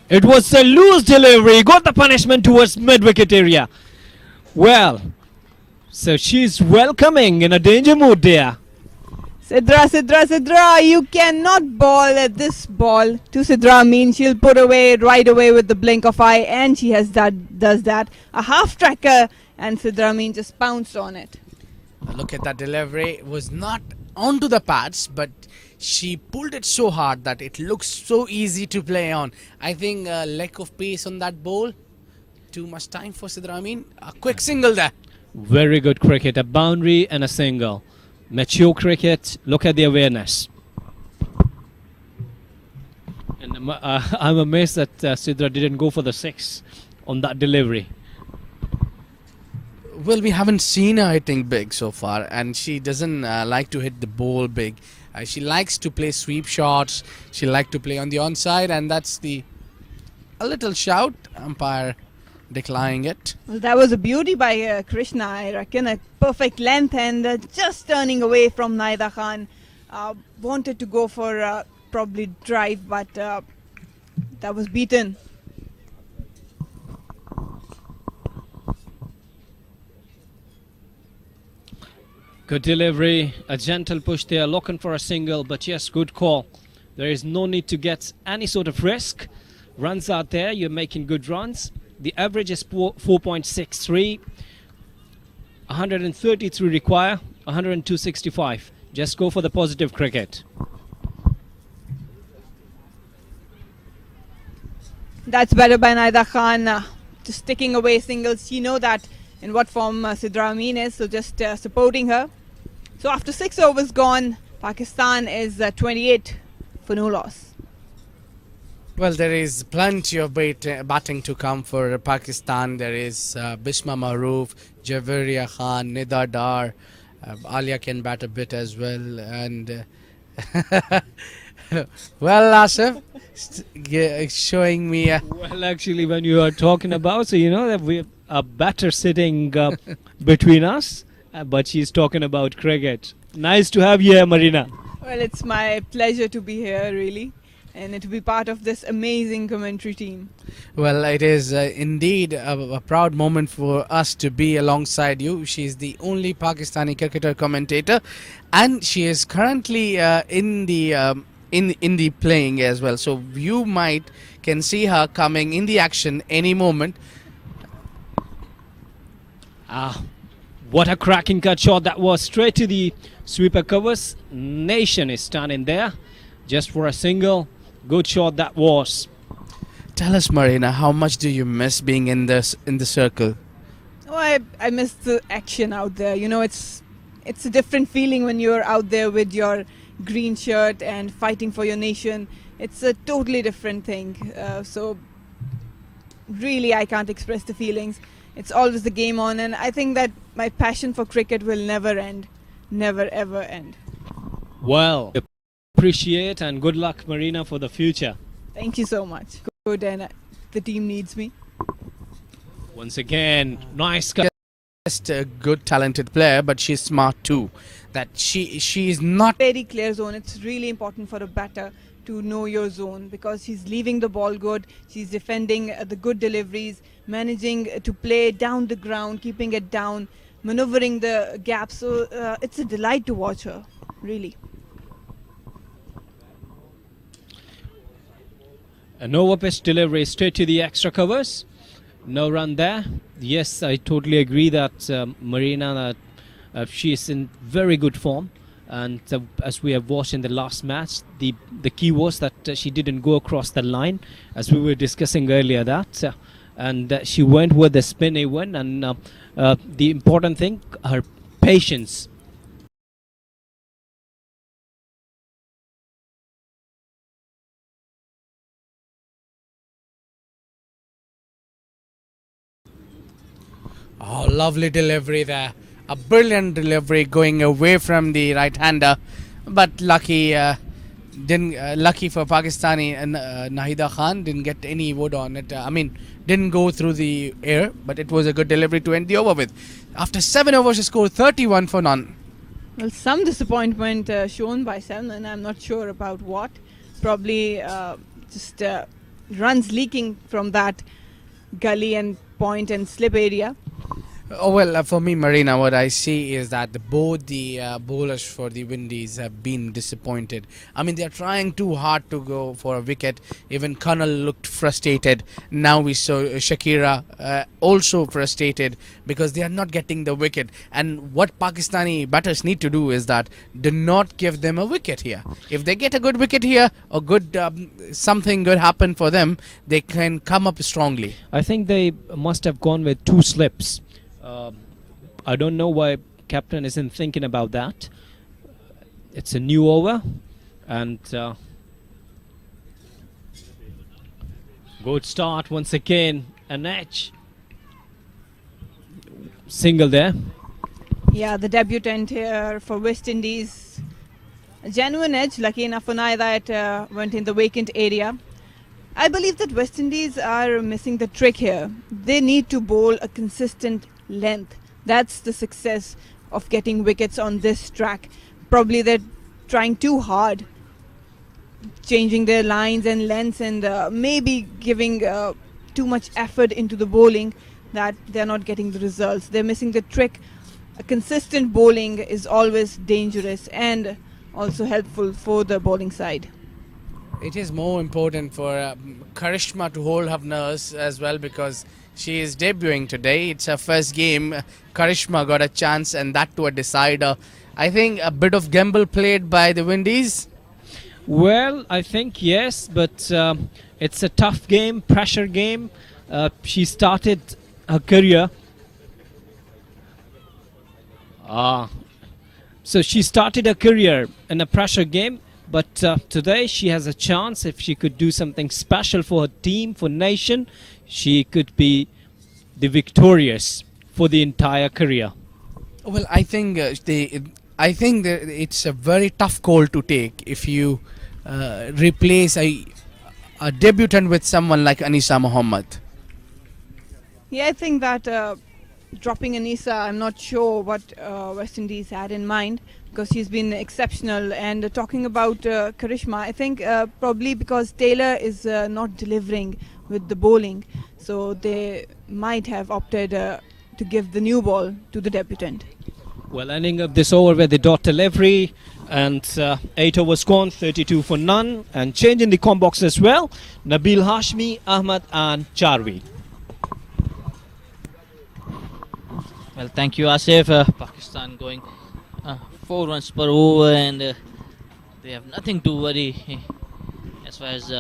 It was a loose delivery, got the punishment towards mid-wicket area. Well, so she's welcoming in a danger mood there. Sidra, you cannot ball at this ball to Sidra. Means she'll put away right away with the blink of eye, and she does that. A half tracker, and Sidra just pounced on it. Look at that delivery. It was not onto the pads, but she pulled it so hard that it looks so easy to play on. I think lack of pace on that ball. Too much time for Sidra. A quick single there. Very good cricket, a boundary and a single. Mature cricket, look at the awareness. And I'm amazed that Sidra didn't go for the 6 on that delivery. Well, we haven't seen her hitting big so far, and she doesn't like to hit the ball big. She likes to play sweep shots. She likes to play on the onside, and that's a little shout. Umpire declining it. Well, that was a beauty by Krishna, I reckon. A perfect length, and just turning away from Naida Khan. Wanted to go for probably drive, but that was beaten. Good delivery, a gentle push there, looking for a single, but yes, good call. There is no need to get any sort of risk. Runs out there, you're making good runs. The average is 4.63. 133 require, 102.65. Just go for the positive cricket. That's better by Naida Khan. Just sticking away singles. You know that in what form Sidra Amin is, so just supporting her. So after 6 overs gone, Pakistan is 28 for no loss. Well, there is plenty of batting to come for Pakistan. There is Bisma Maroof, Javeria Khan, Nida Dar. Alia can bat a bit as well. And well, Asif, showing me. Well, actually, when you are talking about, so you know that we have a batter sitting between us, but she's talking about cricket. Nice to have you here, Marina. Well, it's my pleasure to be here, really, and to be part of this amazing commentary team. Well, it is indeed a proud moment for us to be alongside you. She is the only Pakistani cricketer commentator, and she is currently in the playing as well. So you can see her coming in the action any moment. What a cracking cut shot that was, straight to the sweeper covers. Nation is standing there just for a single. Good shot that was. Tell us, Marina, how much do you miss being in the circle? Oh, I miss the action out there. You know, it's a different feeling when you're out there with your green shirt and fighting for your nation. It's a totally different thing. So really, I can't express the feelings. It's always the game on, and I think that my passion for cricket will never end. Never ever end. Well, appreciate and good luck, Marina, for the future. Thank you so much. Good, and the team needs me. Once again, nice cut. Just a good, talented player, but she's smart too. That she is not very clear zone. It's really important for a batter to know your zone, because she's leaving the ball good. She's defending the good deliveries, managing to play down the ground, keeping it down, maneuvering the gaps. So it's a delight to watch her, really. An over pitch delivery straight to the extra covers. No run there. Yes, I totally agree that Marina, she is in very good form. And as we have watched in the last match, the key was that she didn't go across the line, as we were discussing earlier that. And she went with the spin even, and the important thing, her patience. Oh, lovely delivery there. A brilliant delivery going away from the right-hander. But lucky didn't lucky for Pakistani, and Nahida Khan didn't get any wood on it. Didn't go through the air, but it was a good delivery to end the over with. After 7 overs, she scored 31 for none. Well, some disappointment shown by Salman. I'm not sure about what. Probably just runs leaking from that gully and point and slip area. Oh, well, for me, Marina, what I see is that both the bowlers for the Windies have been disappointed. They're trying too hard to go for a wicket. Even Colonel looked frustrated. Now we saw Shakira also frustrated because they are not getting the wicket. And what Pakistani batters need to do is that do not give them a wicket here. If they get a good wicket here, or good something good happen for them, they can come up strongly. I think they must have gone with 2 slips. I don't know why captain isn't thinking about that. It's a new over, and good start once again. An edge. Single there. Yeah, the debutant here for West Indies. A genuine edge. Lucky enough for Naida, it went in the vacant area. I believe that West Indies are missing the trick here. They need to bowl a consistent length. That's the success of getting wickets on this track. Probably they're trying too hard, changing their lines and lengths, and maybe giving too much effort into the bowling, that they're not getting the results. They're missing the trick. A consistent bowling is always dangerous and also helpful for the bowling side. It is more important for Karishma to hold her nerves as well, because she is debuting today. It's her first game. Karishma got a chance, and that to a decider. I think a bit of gamble played by the Windies. Well, I think yes, but it's a tough game, pressure game. She started her career. So she started her career in a pressure game, but today she has a chance. If she could do something special for her team, for nation, she could be the victorious for the entire career. Well, I think I think that it's a very tough call to take if you replace a debutant with someone like Anisa Mohammed. Yeah, I think that dropping Anisa, I'm not sure what West Indies had in mind, because she's been exceptional. And talking about Karishma, I think probably because Taylor is not delivering with the bowling, so they might have opted to give the new ball to the debutant. Well, ending up this over with the dot delivery, and 8 overs gone, 32 for none, and changing the com box as well. Nabil Hashmi, Ahmad and Charvi. Well, thank you, Asif. Pakistan going 4 runs per over, and they have nothing to worry as far as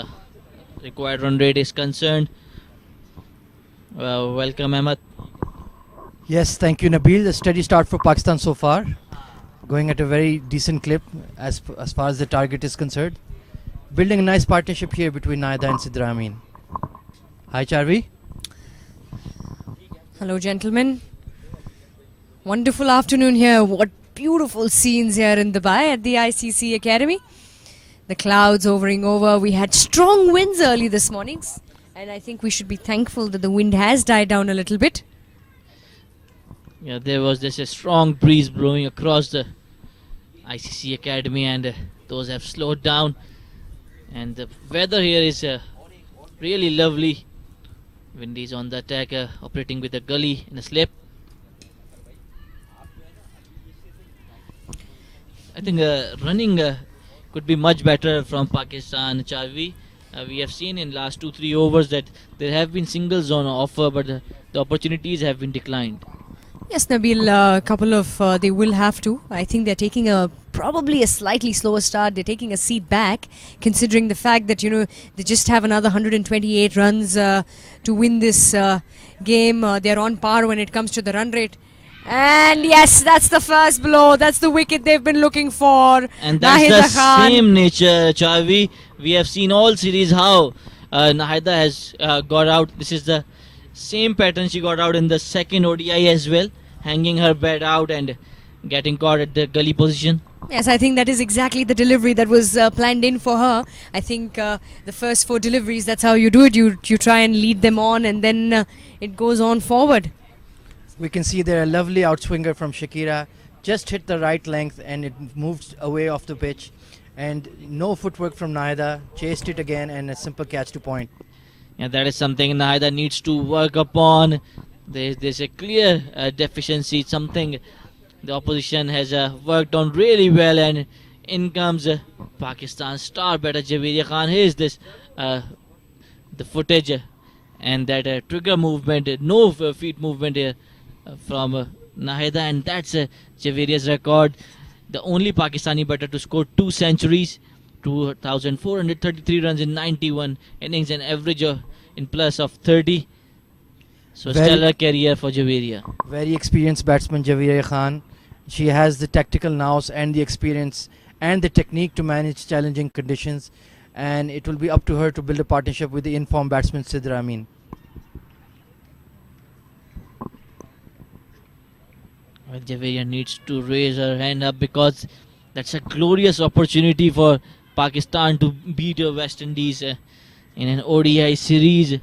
required run rate is concerned. Welcome, Ahmad. Yes, thank you, Nabil. A steady start for Pakistan so far, going at a very decent clip as far as the target is concerned. Building a nice partnership here between Naida and Sidra Amin. Hi, Charvi. Hello, gentlemen. Wonderful afternoon here. What beautiful scenes here in Dubai at the ICC Academy. The clouds hovering over. We had strong winds early this morning, and I think we should be thankful that the wind has died down a little bit. Yeah, there was just a strong breeze blowing across the ICC Academy, and those have slowed down. And the weather here is really lovely. Windies on the attack, operating with a gully in a slip. I think running could be much better from Pakistan, Charvi. We have seen in last 2-3 overs that there have been singles on offer, but the opportunities have been declined. Yes, Nabil, a couple of they will have to. I think they're taking probably a slightly slower start. They're taking a seat back, considering the fact that they just have another 128 runs to win this game. They're on par when it comes to the run rate. And yes, that's the first blow. That's the wicket they've been looking for. And that's the same nature, Charvi. We have seen all series how Nahida has got out. This is the same pattern she got out in the second ODI as well, hanging her bat out and getting caught at the gully position. Yes, I think that is exactly the delivery that was planned in for her. I think the first 4 deliveries, that's how you do it. You try and lead them on, and then it goes on forward. We can see there a lovely outswinger from Shakira. Just hit the right length and it moved away off the pitch. And no footwork from Nahida. Chased it again and a simple catch to point. Yeah, that is something Nahida needs to work upon. There's a clear deficiency, something the opposition has worked on really well, and in comes Pakistan star batter Javeria Khan. Here's this the footage and that trigger movement, no feet movement here from Nahida, and that's Javeria's record. The only Pakistani batter to score 2 centuries, 2,433 runs in 91 innings, an average in plus of 30. So stellar career for Javeria. Very experienced batsman Javeria Khan. She has the tactical nous and the experience and the technique to manage challenging conditions, and it will be up to her to build a partnership with the informed batsman Sidra Amin. Well, Javeria needs to raise her hand up because that's a glorious opportunity for Pakistan to beat West Indies in an ODI series.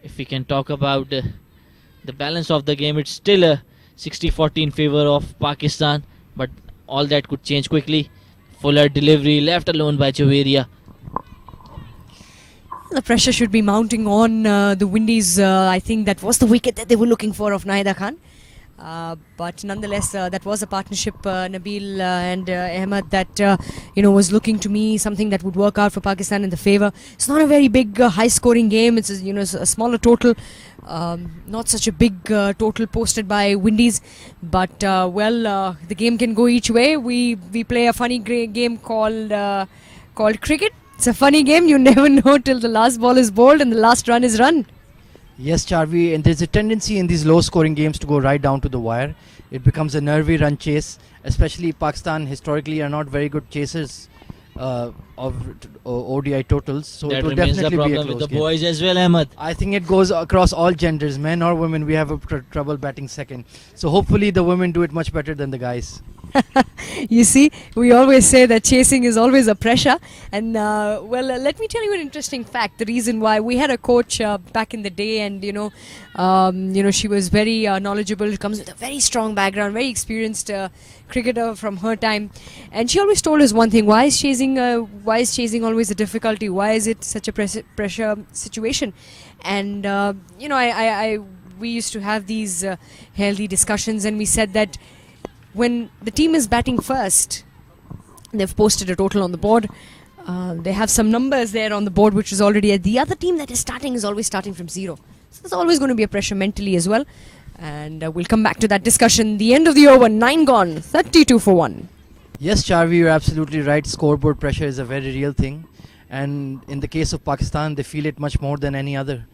If we can talk about the balance of the game, it's still a 60-40 in favor of Pakistan, but all that could change quickly. Fuller delivery left alone by Javeria. The pressure should be mounting on the Windies. I think that was the wicket that they were looking for of Nahida Khan. But nonetheless, that was a partnership, Nabil and Ahmed, that was looking to me something that would work out for Pakistan in the favour. It's not a very big, high-scoring game. It's a smaller total, not such a big total posted by Windies. But the game can go each way. We play a funny game called cricket. It's a funny game. You never know till the last ball is bowled and the last run is run. Yes, Charvi, and there's a tendency in these low-scoring games to go right down to the wire. It becomes a nervy run chase, especially Pakistan historically are not very good chasers of ODI totals. So That it will remains the definitely be a problem close with the game. boys as well, Ahmed. I think it goes across all genders, men or women. We have a trouble batting second. So hopefully the women do it much better than the guys. You see, we always say that chasing is always a pressure. And let me tell you an interesting fact. The reason why we had a coach back in the day, and she was very knowledgeable. She comes with a very strong background, very experienced cricketer from her time, and she always told us one thing: why is chasing always a difficulty? Why is it such a pressure situation? And we used to have these healthy discussions, and we said that when the team is batting first, they've posted a total on the board. They have some numbers there on the board, which is already the other team that is starting is always starting from zero. So there's always going to be a pressure mentally as well. And we'll come back to that discussion. The end of the over, 9 gone, 32 for 1. Yes, Charvi, you're absolutely right. Scoreboard pressure is a very real thing. And in the case of Pakistan, they feel it much more than any other.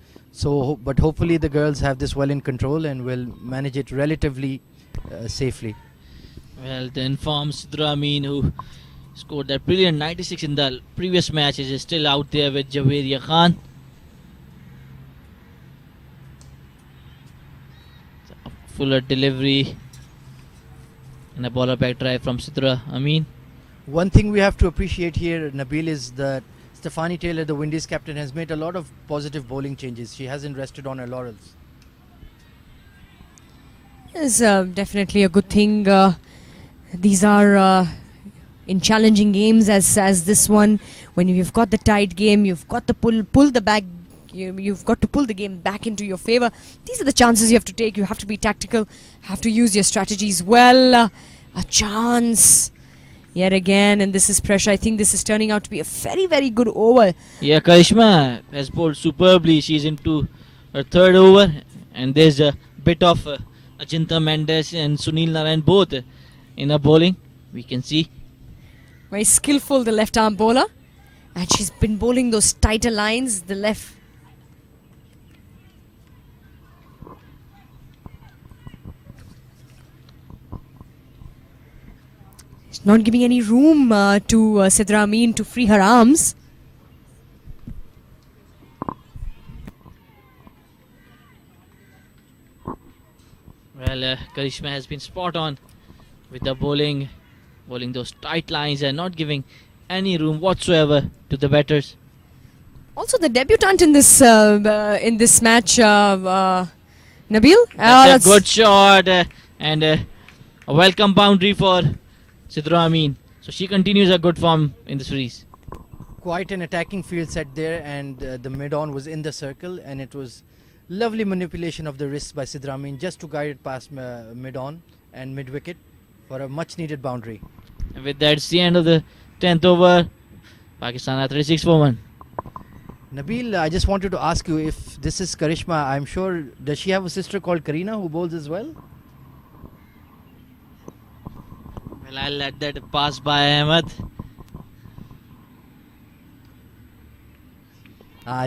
But hopefully the girls have this well in control and will manage it relatively safely. Well, the informed Sidra Amin, who scored that brilliant 96 in the previous matches, is still out there with Javeria Khan. Fuller delivery and a bowler back drive from Sidra Amin. One thing we have to appreciate here, Nabil, is that Stephanie Taylor, the Windies captain, has made a lot of positive bowling changes. She hasn't rested on her laurels. It's definitely a good thing. These are in challenging games as this one. When you've got the tight game, you've got to pull the back. You've got to pull the game back into your favor. These are the chances you have to take. You have to be tactical, have to use your strategies well. A chance yet again, and this is pressure. I think this is turning out to be a very, very good over. Yeah, Karishma has bowled superbly. She's into her 3rd over, and there's a bit of Ajinta Mendes and Sunil Narayan both in her bowling. We can see. Very skillful, the left arm bowler, and she's been bowling those tighter lines. The left. She's not giving any room to Sidra Amin to free her arms. Well, Karishma has been spot on with the bowling those tight lines and not giving any room whatsoever to the batters. Also, the debutant in this match, Nabil. That's a good shot and a welcome boundary for Sidra Amin. So she continues her good form in the series. Quite an attacking field set there, and the mid-on was in the circle, and it was lovely manipulation of the wrists by Sidra Amin just to guide it past mid-on and mid-wicket for a much-needed boundary. And with that, it's the end of the 10th over. Pakistan are 36 for 1. Nabil, I just wanted to ask you if this is Karishma. I'm sure, does she have a sister called Karina who bowls as well? Well, I'll let that pass by, Ahmed.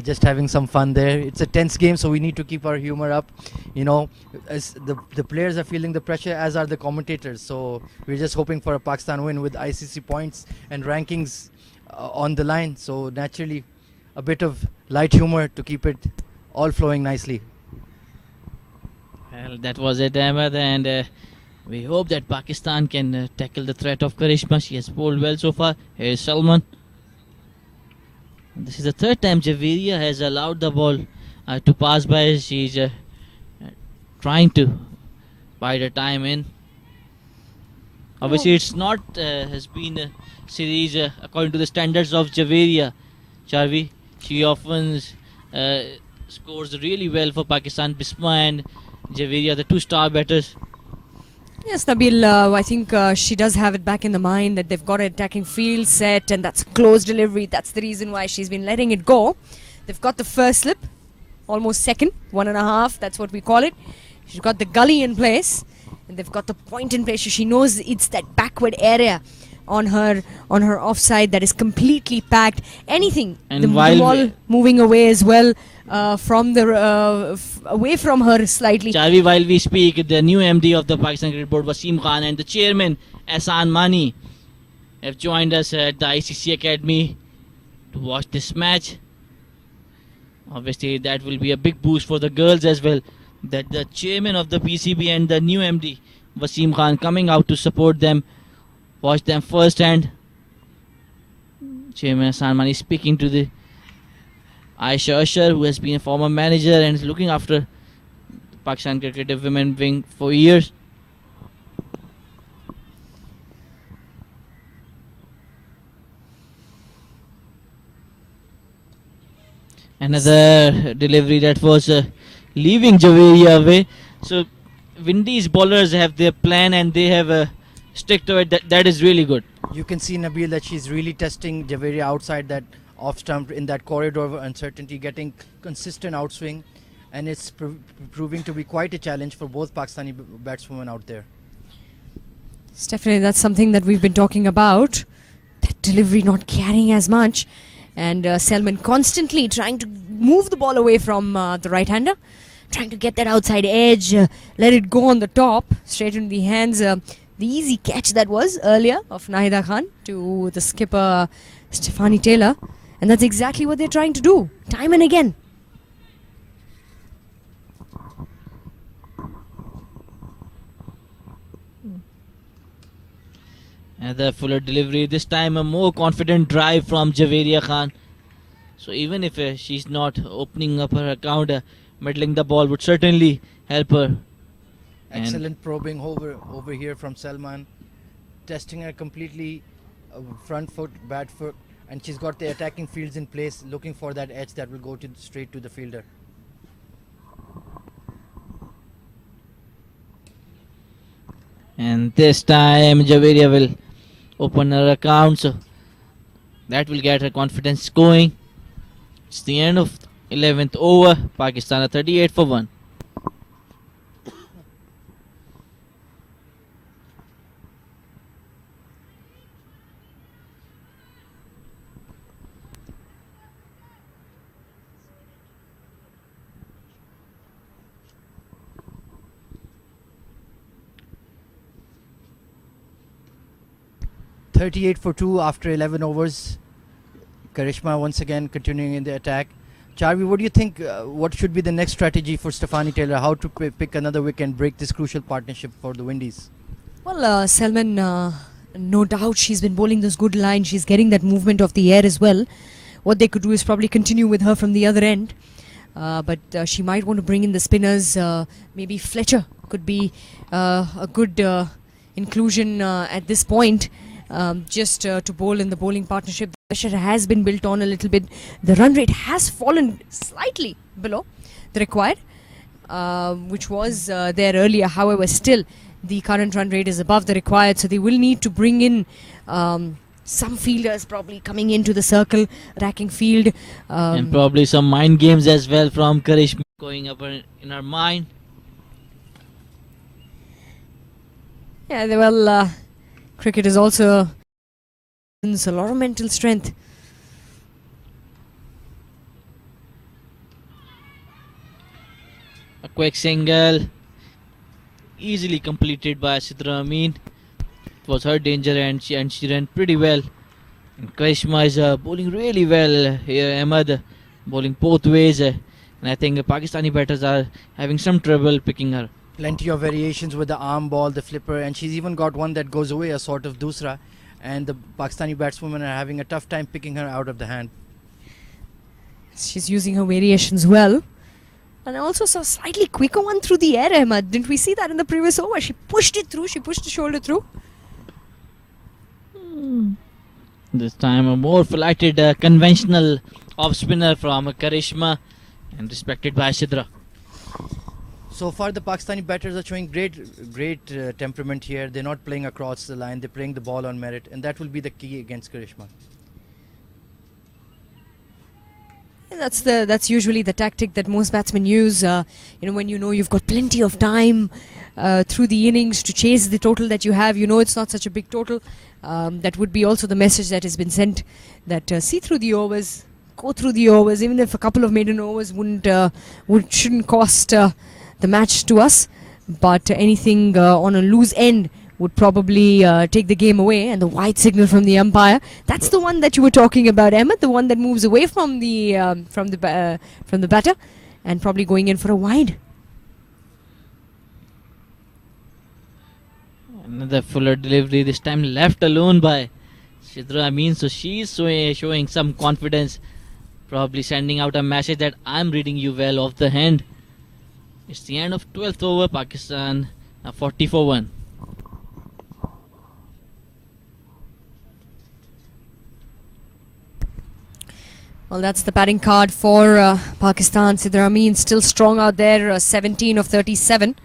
Just having some fun there. It's a tense game, so we need to keep our humor up. You know, as the players are feeling the pressure, as are the commentators. So we're just hoping for a Pakistan win with ICC points and rankings on the line. So naturally, a bit of light humor to keep it all flowing nicely. Well, that was it, Ahmed, and we hope that Pakistan can tackle the threat of Karishma. She has bowled well so far. Here's Salman. This is the third time Javeria has allowed the ball to pass by. She's trying to bide her time in. Obviously, it's not has been a series according to the standards of Javeria. Charvi, she often scores really well for Pakistan. Bisma and Javeria, the two star batters. Yes, Nabil, I think she does have it back in the mind that they've got an attacking field set, and that's close delivery. That's the reason why she's been letting it go. They've got the first slip, almost second, 1.5, that's what we call it. She's got the gully in place, and they've got the point in place. She knows it's that backward area on her offside that is completely packed. Anything, And the ball moving away as well from the away from her slightly. Charvi, while we speak, the new MD of the Pakistan Cricket Board, Wasim Khan, and the chairman, Ahsan Mani, have joined us at the ICC Academy to watch this match. Obviously, that will be a big boost for the girls as well. That the chairman of the PCB and the new MD, Wasim Khan, coming out to support them, watch them first hand. Chairman Ahsan Mani speaking to the Aisha Usher, who has been a former manager and is looking after Pakistan Cricket Women Wing for years. Another delivery that was leaving Javeria away. So Windies bowlers have their plan and they have stick to it. That is really good. You can see, Nabil, that she's really testing Javeria outside that off stump in that corridor of uncertainty, getting consistent outswing, and it's proving to be quite a challenge for both Pakistani batswomen out there. Definitely, that's something that we've been talking about. That delivery not carrying as much, and Selman constantly trying to move the ball away from the right-hander, trying to get that outside edge, let it go on the top, straight into the hands. The easy catch that was earlier of Nahida Khan to the skipper Stephanie Taylor, and that's exactly what they're trying to do, time and again. Another fuller delivery, this time a more confident drive from Javeria Khan. So even if she's not opening up her account, middling the ball would certainly help her. Excellent probing over here from Salman, testing her completely front foot, back foot, and she's got the attacking fields in place, looking for that edge that will go straight to the fielder. And this time Javeria will open her account, so that will get her confidence going. It's the end of 11th over. Pakistan are 38 for 1. .38 for 2 after 11 overs. Karishma once again continuing in the attack. Charvi, what do you think? What should be the next strategy for Stephanie Taylor? How to pick another wicket and break this crucial partnership for the Windies? Well, Selman, no doubt she's been bowling this good line. She's getting that movement of the air as well. What they could do is probably continue with her from the other end. But she might want to bring in the spinners. Maybe Fletcher could be a good inclusion at this point. Just to bowl in the bowling partnership. The pressure has been built on a little bit. The run rate has fallen slightly below the required, which was there earlier. However, still the current run rate is above the required, so they will need to bring in some fielders probably coming into the circle, racking field. And probably some mind games as well from Karishma going up in her mind. Yeah, well, cricket is also a lot of mental strength. A quick single, easily completed by Sidra Amin. It was her danger and she ran pretty well. And Karishma is bowling really well here. Ahmed bowling both ways. And I think the Pakistani batters are having some trouble picking her. Plenty of variations with the arm ball, the flipper, and she's even got one that goes away, a sort of dusra. And the Pakistani batswomen are having a tough time picking her out of the hand. She's using her variations well. And I also saw a slightly quicker one through the air, Ahmed. Didn't we see that in the previous over? She pushed it through. She pushed the shoulder through. This time a more flighted conventional off spinner from Karishma and respected by Sidra. So far the Pakistani batters are showing great temperament here. They're not playing across the line. They're playing the ball on merit, and that will be the key against Karishma. That's usually the tactic that most batsmen use. When you know you've got plenty of time through the innings to chase the total that you have. You know it's not such a big total. That would be also the message that has been sent. That see through the overs, go through the overs. Even if a couple of maiden overs shouldn't cost the match to us, but anything on a loose end would probably take the game away. And the wide signal from the umpire, that's the one that you were talking about, Ahmed, the one that moves away from the batter and probably going in for a wide. Another fuller delivery, this time left alone by Sidra Amin, so she's showing some confidence, probably sending out a message that I'm reading you well off the hand. It's the end of 12th over, Pakistan 40 for 1. Well, that's the batting card for Pakistan. Sidra Amin still strong out there, 17 of 37.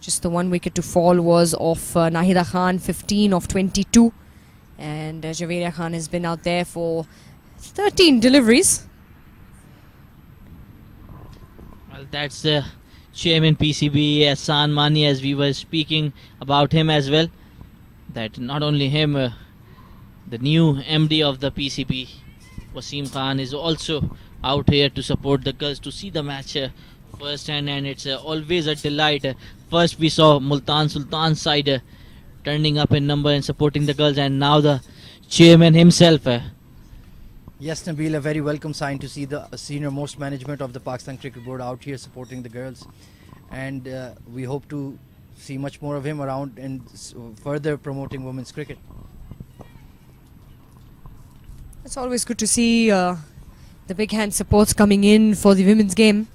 Just the one wicket to fall was off Nahida Khan, 15 of 22. And Javeria Khan has been out there for 13 deliveries. Well, that's the chairman PCB, Ahsan Mani, as we were speaking about him as well. That not only him, the new MD of the PCB, Wasim Khan, is also out here to support the girls, to see the match first hand, and it's always a delight. First we saw Multan Sultan's side turning up in number and supporting the girls, and now the chairman himself. Yes, Nabil, a very welcome sign to see the senior most management of the Pakistan Cricket Board out here supporting the girls, and we hope to see much more of him around and further promoting women's cricket. It's always good to see the big hand supports coming in for the women's game.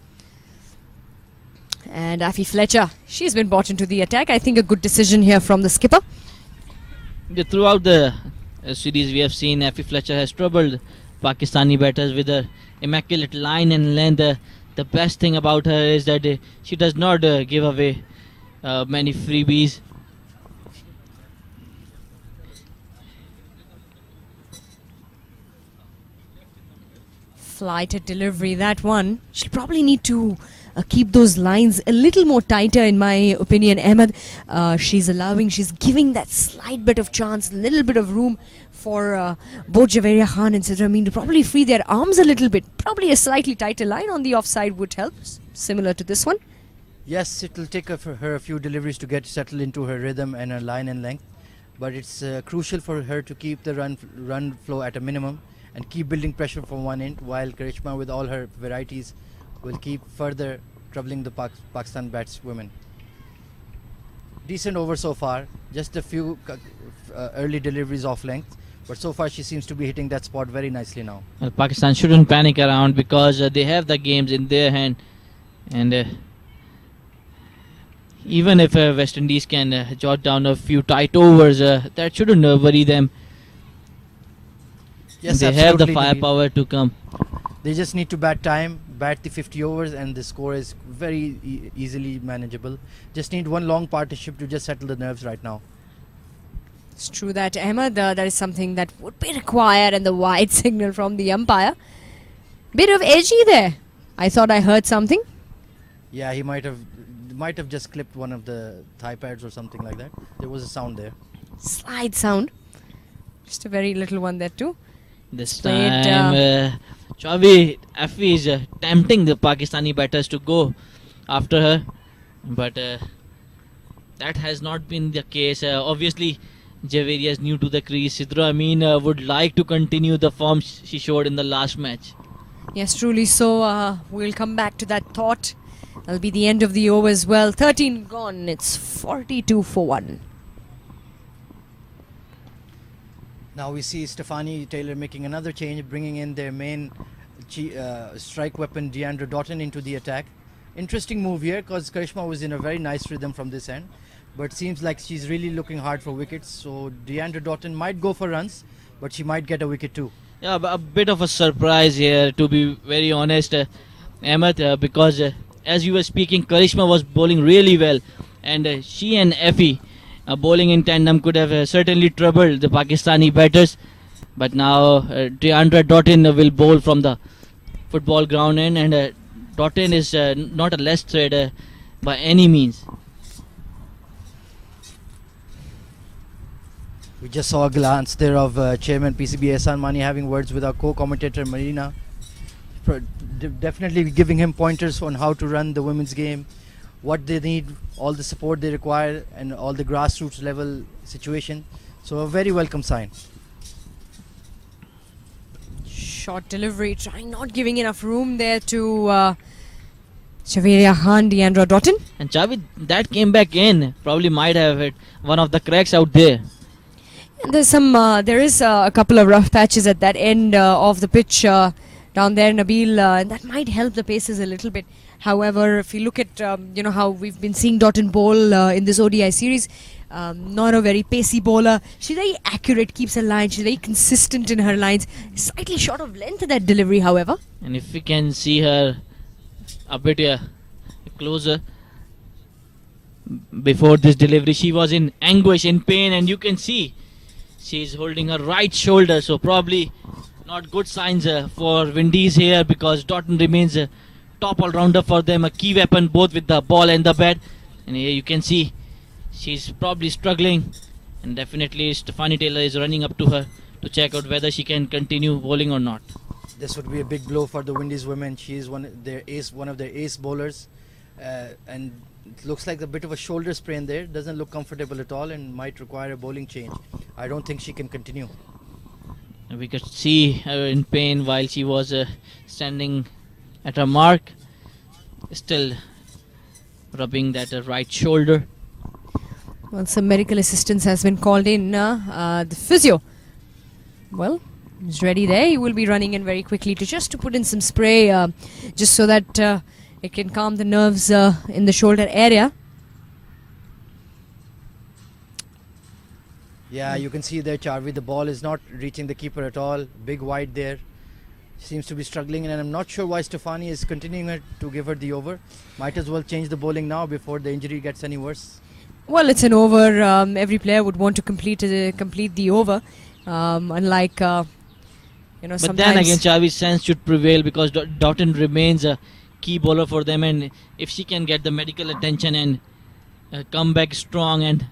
And Afi Fletcher, she's been brought into the attack. I think a good decision here from the skipper. Throughout the series, we have seen Afi Fletcher has troubled Pakistani batters with her immaculate line and length. The best thing about her is that she does not give away many freebies. Flighted delivery, that one. She'll probably need to keep those lines a little more tighter, in my opinion, Ahmed. She's giving that slight bit of chance, a little bit of room for both Javeria Khan and Sidra Amin to probably free their arms a little bit. Probably a slightly tighter line on the offside would help, similar to this one. Yes, it will take her a few deliveries to get settled into her rhythm and her line and length, but it's crucial for her to keep the run flow at a minimum and keep building pressure from one end, while Karishma with all her varieties will keep further troubling the Pakistan batswomen. Decent over so far, just a few early deliveries off length, but so far she seems to be hitting that spot very nicely now. Well, Pakistan shouldn't panic around because they have the games in their hand, and even if West Indies can jot down a few tight overs, that shouldn't worry them. Yes, they have the absolutely, firepower to come. They just need to bat the 50 overs, and the score is very easily manageable. Just need one long partnership to just settle the nerves right now. It's true that, Ahmed, that is something that would be required, and the wide signal from the umpire. Bit of edgy there. I thought I heard something. Yeah, he might have just clipped one of the thigh pads or something like that. There was a sound there. Slide sound. Just a very little one there too. This Played, time, Chavi Afi is tempting the Pakistani batters to go after her, but that has not been the case. Obviously, Javeria is new to the crease. Sidra Amin would like to continue the form she showed in the last match. Yes, truly so. We'll come back to that thought. That'll be the end of the over as well. 13 gone. It's 42 for 1. Now we see Stephanie Taylor making another change, bringing in their main strike weapon Deandra Doughton into the attack. Interesting move here because Karishma was in a very nice rhythm from this end, but seems like she's really looking hard for wickets. So Deandra Doughton might go for runs, but she might get a wicket too. Yeah, a bit of a surprise here, to be very honest, Ahmed, because as you were speaking, Karishma was bowling really well, and she and Effie bowling in tandem could have certainly troubled the Pakistani batters. But now Deandra Doughton will bowl from the football ground end, and Doughton is not a less threat by any means. We just saw a glance there of Chairman PCB Ehsan Mani having words with our co-commentator Marina. Definitely giving him pointers on how to run the women's game, what they need, all the support they require, and all the grassroots level situation. So a very welcome sign. Short delivery, trying not giving enough room there to Shaveria Khan, Deandra Doughton. And Chavi, that came back in, probably might have hit one of the cracks out there. And there's there is a couple of rough patches at that end of the pitch down there, Nabil, and that might help the paces a little bit. However, if you look at how we've been seeing Doughton bowl in this ODI series, not a very pacey bowler. She's very accurate, keeps her line. She's very consistent in her lines. Slightly short of length that delivery, however. And if we can see her a bit closer, before this delivery, she was in anguish, in pain, and you can see she's holding her right shoulder. So probably not good signs for Windies here, because Doughton remains a top all-rounder for them, a key weapon both with the ball and the bat. And here you can see she's probably struggling, and definitely Stephanie Taylor is running up to her to check out whether she can continue bowling or not. This would be a big blow for the Windies women. She is one of their ace bowlers, and it looks like a bit of a shoulder sprain there. Doesn't look comfortable at all, and might require a bowling change. I don't think she can continue. And we could see her in pain while she was standing at her mark, still rubbing that right shoulder. Well, some medical assistance has been called in. The physio, well, is ready there. He will be running in very quickly to put in some spray, just so that it can calm the nerves in the shoulder area. Yeah, you can see there, Charvi, the ball is not reaching the keeper at all. Big wide there. Seems to be struggling, and I'm not sure why Stephanie is continuing to give her the over. Might as well change the bowling now before the injury gets any worse. Well, it's an over. Every player would want to complete the over. Unlike, sometimes. But then again, Chavi's sense should prevail, because Doughton remains a key bowler for them, and if she can get the medical attention and come back strong and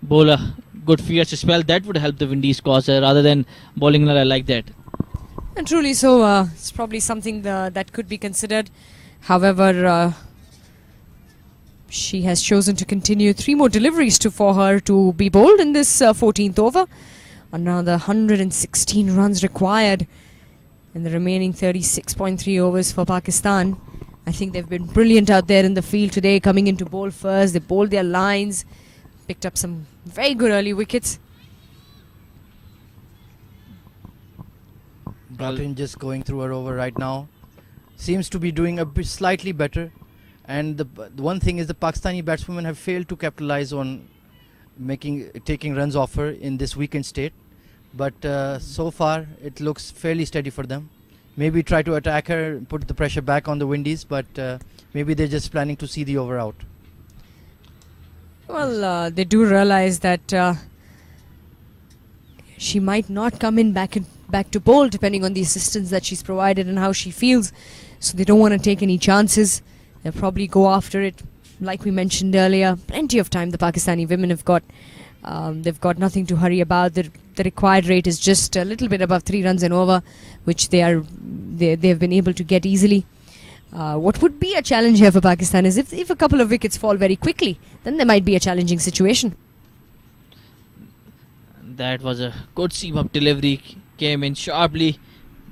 bowl a good fierce spell, that would help the Windies cause rather than bowling like that. And truly so, it's probably something that could be considered. However, she has chosen to continue 3 more deliveries for her to be bowled in this 14th over. Another 116 runs required in the remaining 36.3 overs for Pakistan. I think they've been brilliant out there in the field today, coming into bowl first. They bowled their lines, picked up some very good early wickets. Dalton just going through her over right now. Seems to be doing a bit slightly better. And the one thing is the Pakistani batswomen have failed to capitalize on taking runs off her in this weakened state. But so far it looks fairly steady for them. Maybe try to attack her, put the pressure back on the Windies, but maybe they're just planning to see the over out. Well, they do realize that she might not come in back to bowl, depending on the assistance that she's provided and how she feels. So they don't want to take any chances. They'll probably go after it. Like we mentioned earlier, plenty of time the Pakistani women have got. They've got nothing to hurry about. The required rate is just a little bit above 3 runs an over, which they've been able to get easily. What would be a challenge here for Pakistan is if a couple of wickets fall very quickly, then there might be a challenging situation. That was a good seam-up delivery, came in sharply,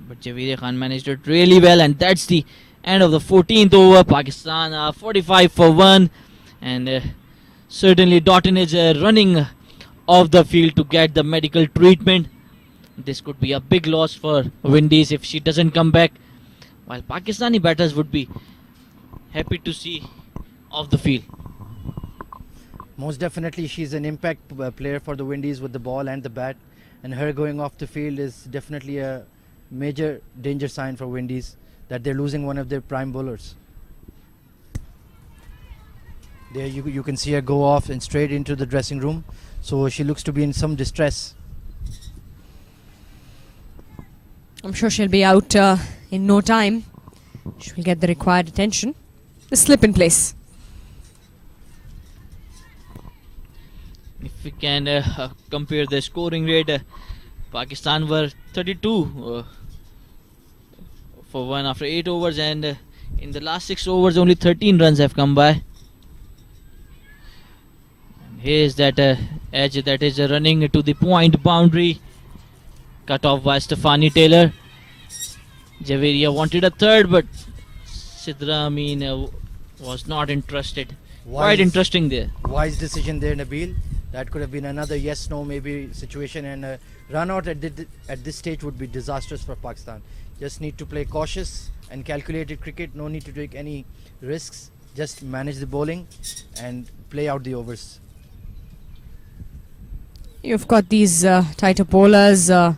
but Javeria Khan managed it really well, and that's the end of the 14th over. Pakistan are 45 for 1, and certainly Doughton is running off the field to get the medical treatment. This could be a big loss for Windies if she doesn't come back, while Pakistani batters would be happy to see off the field. Most definitely she's an impact player for the Windies with the ball and the bat, and her going off the field is definitely a major danger sign for Windies that they're losing one of their prime bowlers. There you can see her go off and straight into the dressing room, so she looks to be in some distress. I'm sure she'll be out in no time. She'll get the required attention. The slip in place. If we can compare the scoring rate, Pakistan were 32 for 1 after 8 overs, and in the last 6 overs only 13 runs have come by. And here's that edge that is running to the point boundary, cut off by Stephanie Taylor. Javeria wanted a third, but Sidra Amin was not interested. Quite interesting there. Wise decision there, Nabil. That could have been another yes-no maybe situation, and run out at this stage would be disastrous for Pakistan. Just need to play cautious and calculated cricket. No need to take any risks. Just manage the bowling and play out the overs. You've got these tighter bowlers who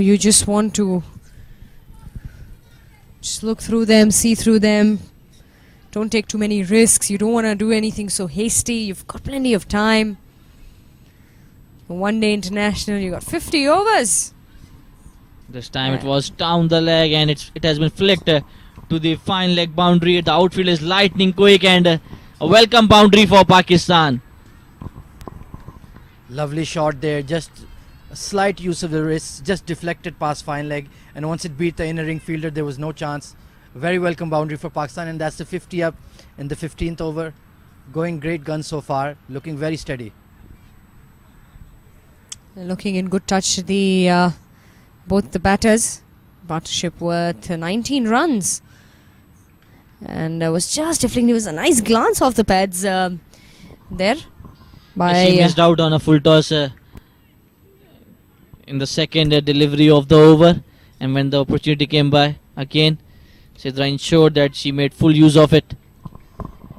you just want to just look through them, see through them. Don't take too many risks. You don't want to do anything so hasty. You've got plenty of time. One day international, you got 50 overs. This time it was down the leg, and it has been flicked to the fine leg boundary. The outfield is lightning quick, and a welcome boundary for Pakistan. Lovely shot there, just a slight use of the wrist, just deflected past fine leg, and once it beat the inner ring fielder, there was no chance. Very welcome boundary for Pakistan, and that's the 50 up in the 15th over. Going great guns so far, looking very steady. They're looking in good touch, both the batters. Partnership worth 19 runs. And was just deflecting. There was a nice glance off the pads there. She missed out on a full toss in the second delivery of the over, and when the opportunity came by again, Sidra ensured that she made full use of it.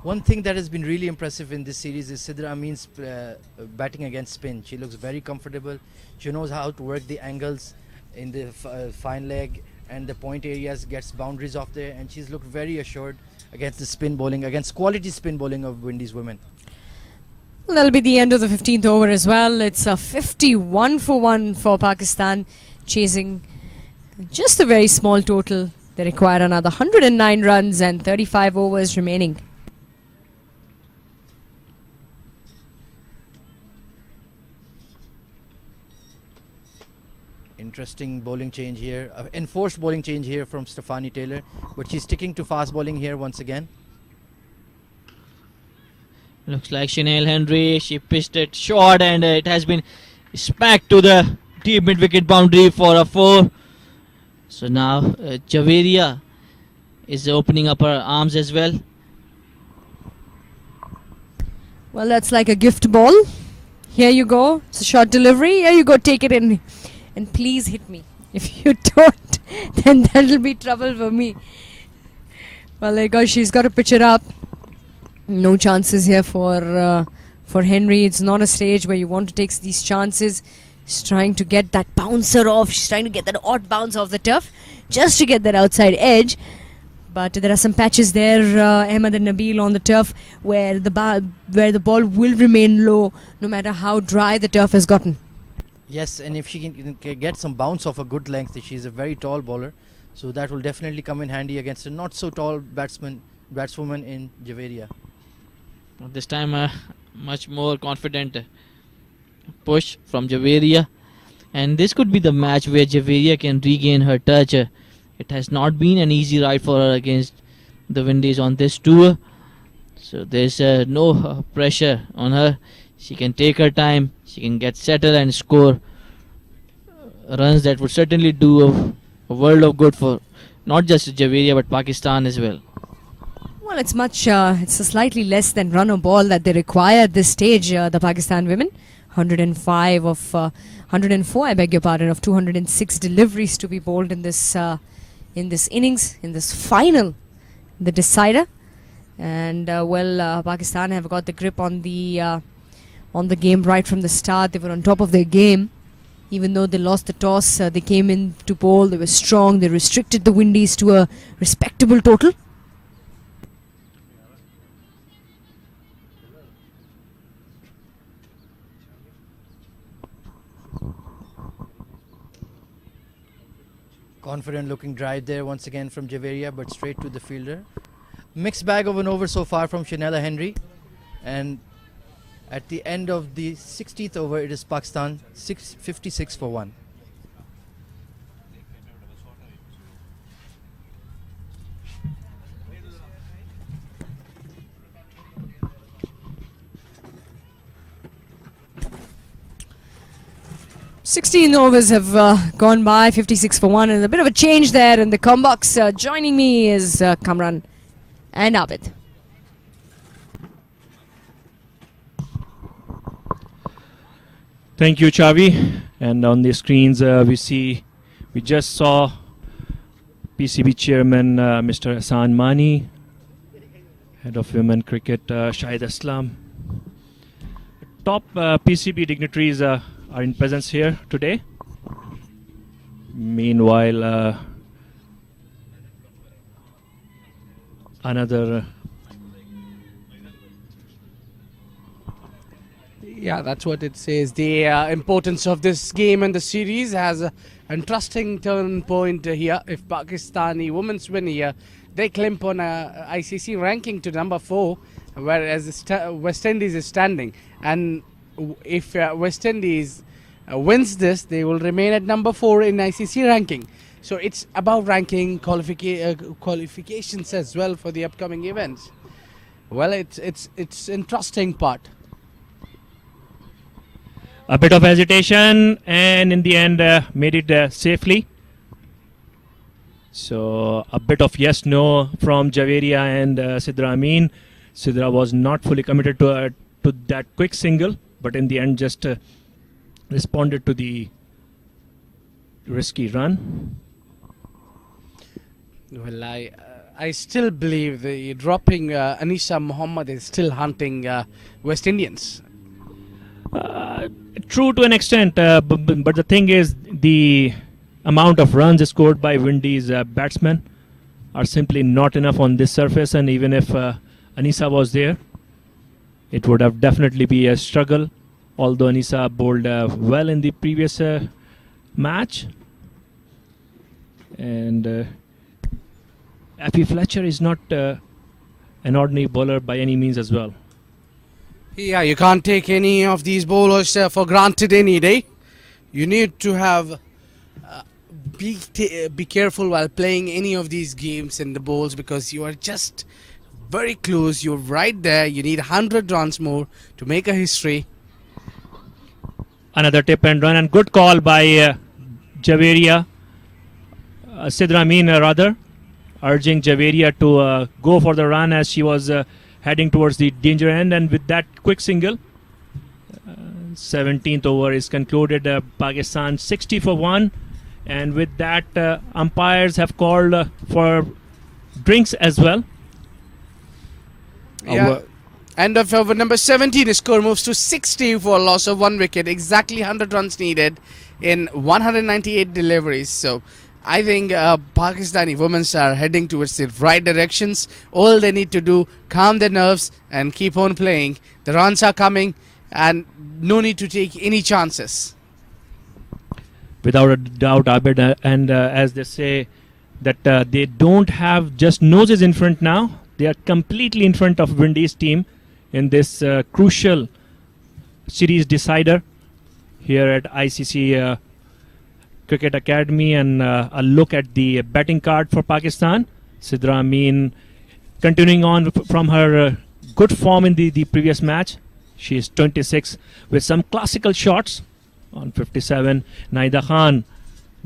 One thing that has been really impressive in this series is Sidra Amin's batting against spin. She looks very comfortable. She knows how to work the angles in the fine leg and the point areas, gets boundaries off there, and she's looked very assured against the spin bowling, against quality spin bowling of Windies women. Well, that'll be the end of the 15th over as well. It's a 51 for 1 for Pakistan, chasing just a very small total. They require another 109 runs and 35 overs remaining. Interesting bowling change here, enforced bowling change here from Stephanie Taylor, but she's sticking to fast bowling here once again. Looks like Chanel Henry, she pitched it short, and it has been smacked to the deep mid-wicket boundary for a 4. So now Javeria is opening up her arms as well. Well, that's like a gift ball. Here you go. It's a short delivery. Here you go. Take it in. And please hit me. If you don't, then that'll be trouble for me. Well, there you go. She's got to pitch it up. No chances here for Henry. It's not a stage where you want to take these chances. She's trying to get that bouncer off. She's trying to get that odd bounce off the turf just to get that outside edge. But there are some patches there, Ahmed and Nabil, on the turf where the ball will remain low no matter how dry the turf has gotten. Yes, and if she can get some bounce off a good length, she's a very tall bowler, so that will definitely come in handy against a not so tall batswoman in Javeria. This time much more confident push from Javeria, and this could be the match where Javeria can regain her touch. It has not been an easy ride for her against the Windies on this tour, so there's no pressure on her. She can take her time, she can get settled and score runs that would certainly do a world of good for not just Javeria but Pakistan as well. Well, it's a slightly less than run or ball that they require at this stage, the Pakistan women. 104, I beg your pardon, of 206 deliveries to be bowled in this innings, in this final, the decider. And Pakistan have got the grip on the game right from the start. They were on top of their game. Even though they lost the toss, they came in to bowl. They were strong. They restricted the Windies to a respectable total. Confident looking drive there once again from Javeria, but straight to the fielder. Mixed bag of an over so far from Shanella Henry, and at the end of the 60th over it is Pakistan 56 for 1. "16 overs have gone by, 56 for 1, and a bit of a change there in the combox. Joining me is Kamran and Abid. Thank you, Chavi. And on the screens, we just saw PCB chairman Mr. Hassan Mani, head of women cricket Shahid Aslam. Top PCB dignitaries are in presence here today. Meanwhile, another. Yeah, that's what it says. The importance of this game and the series has an interesting turn point here. If Pakistani women's win here, they climb on a ICC ranking to number 4, whereas West Indies is standing. And if West Indies wins this, they will remain at number 4 in ICC ranking. So it's about ranking qualifications as well for the upcoming events. Well, it's interesting part. A bit of hesitation, and in the end made it safely. So a bit of yes-no from Javeria and Sidra Amin. Sidra was not fully committed to that quick single, but in the end just responded to the risky run. Well, I still believe the dropping Anisa Muhammad is still hunting West Indians. True to an extent, but the thing is, the amount of runs scored by Windies batsmen are simply not enough on this surface, and even if Anisa was there, it would have definitely be a struggle, although Anisa bowled well in the previous match. And Effie Fletcher is not an ordinary bowler by any means as well. Yeah, you can't take any of these bowlers for granted any day. You need to have be careful while playing any of these games in the bowls, because you are just very close. You're right there. You need 100 runs more to make a history. Another tip and run, and good call by Javeria. Sidra Amin rather, urging Javeria to go for the run as she was heading towards the danger end, and with that quick single, 17th over is concluded. Pakistan 60 for 1, and with that umpires have called for drinks as well. Yeah. End of over number 17, his score moves to 60 for a loss of 1 wicket. Exactly 100 runs needed in 198 deliveries. So I think Pakistani women are heading towards the right directions. All they need to do, calm their nerves and keep on playing. The runs are coming and no need to take any chances. Without a doubt, Abid, and as they say that they don't have just noses in front now. They are completely in front of Windies team in this crucial series decider here at ICC Cricket Academy. And a look at the batting card for Pakistan. Sidra Amin continuing on from her good form in the previous match. She is 26 with some classical shots on 57. Naida Khan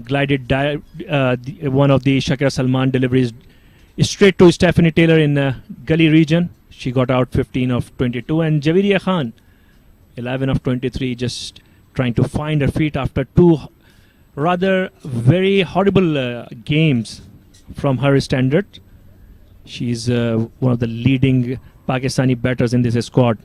glided one of the Shakira Salman deliveries straight to Stephanie Taylor in Gully region. She got out 15 of 22, and Javeria Khan 11 of 23, just trying to find her feet after two rather very horrible games from her standard. She's one of the leading Pakistani batters in this squad.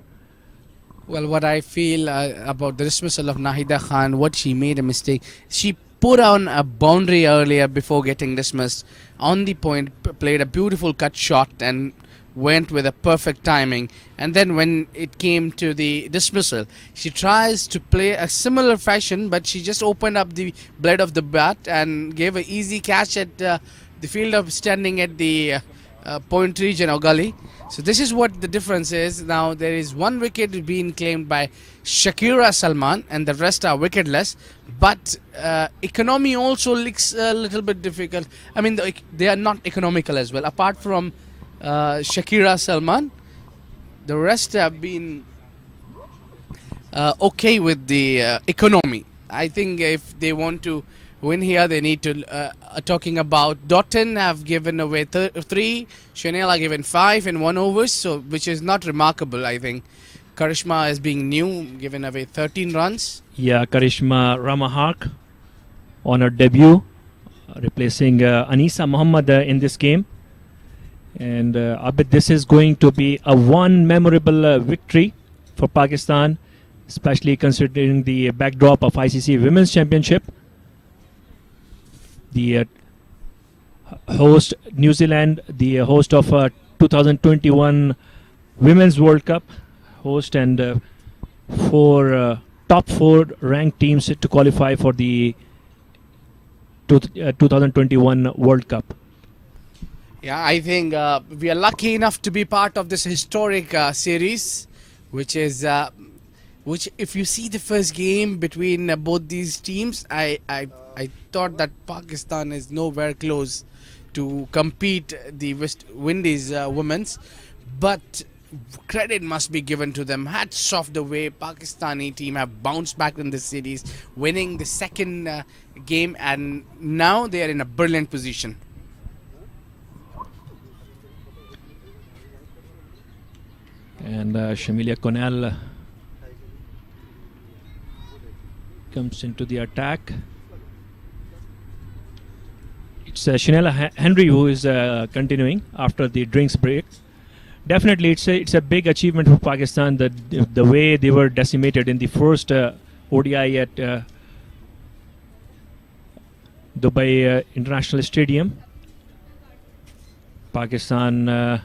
Well, what I feel about the dismissal of Nahida Khan, what she made a mistake. She put on a boundary earlier before getting dismissed. On the point, played a beautiful cut shot and went with a perfect timing. And then when it came to the dismissal, she tries to play a similar fashion, but she just opened up the blade of the bat and gave an easy catch at the fielder standing at the point region or gully. So this is what the difference is. Now there is 1 wicket being claimed by Shakira Salman and the rest are wicketless. But economy also looks a little bit difficult. I mean, they are not economical as well. Apart from Shakira Salman, the rest have been okay with the economy. I think if they want to win here, they need to talking about Doughton have given away 3, Chanel are given 5 in 1 overs, so which is not remarkable. I think Karishma is being new, given away 13 runs. Yeah, Karishma Ramahak on her debut, replacing Anisa Muhammad in this game. And Abid, this is going to be a one memorable victory for Pakistan, especially considering the backdrop of ICC Women's Championship. The host New Zealand, the host of 2021 Women's World Cup, host, and top 4 ranked teams to qualify for the 2021 World Cup. Yeah, I think we are lucky enough to be part of this historic series, which is which, if you see the first game between both these teams, I thought that Pakistan is nowhere close to compete the West Windies women's, but credit must be given to them. Hats off the way Pakistani team have bounced back in this series, winning the second game, and now they are in a brilliant position. And Shamilia Connell comes into the attack. It's Shanella Henry who is continuing after the drinks break. Definitely, it's a big achievement for Pakistan, that the way they were decimated in the first ODI at Dubai International Stadium. Pakistan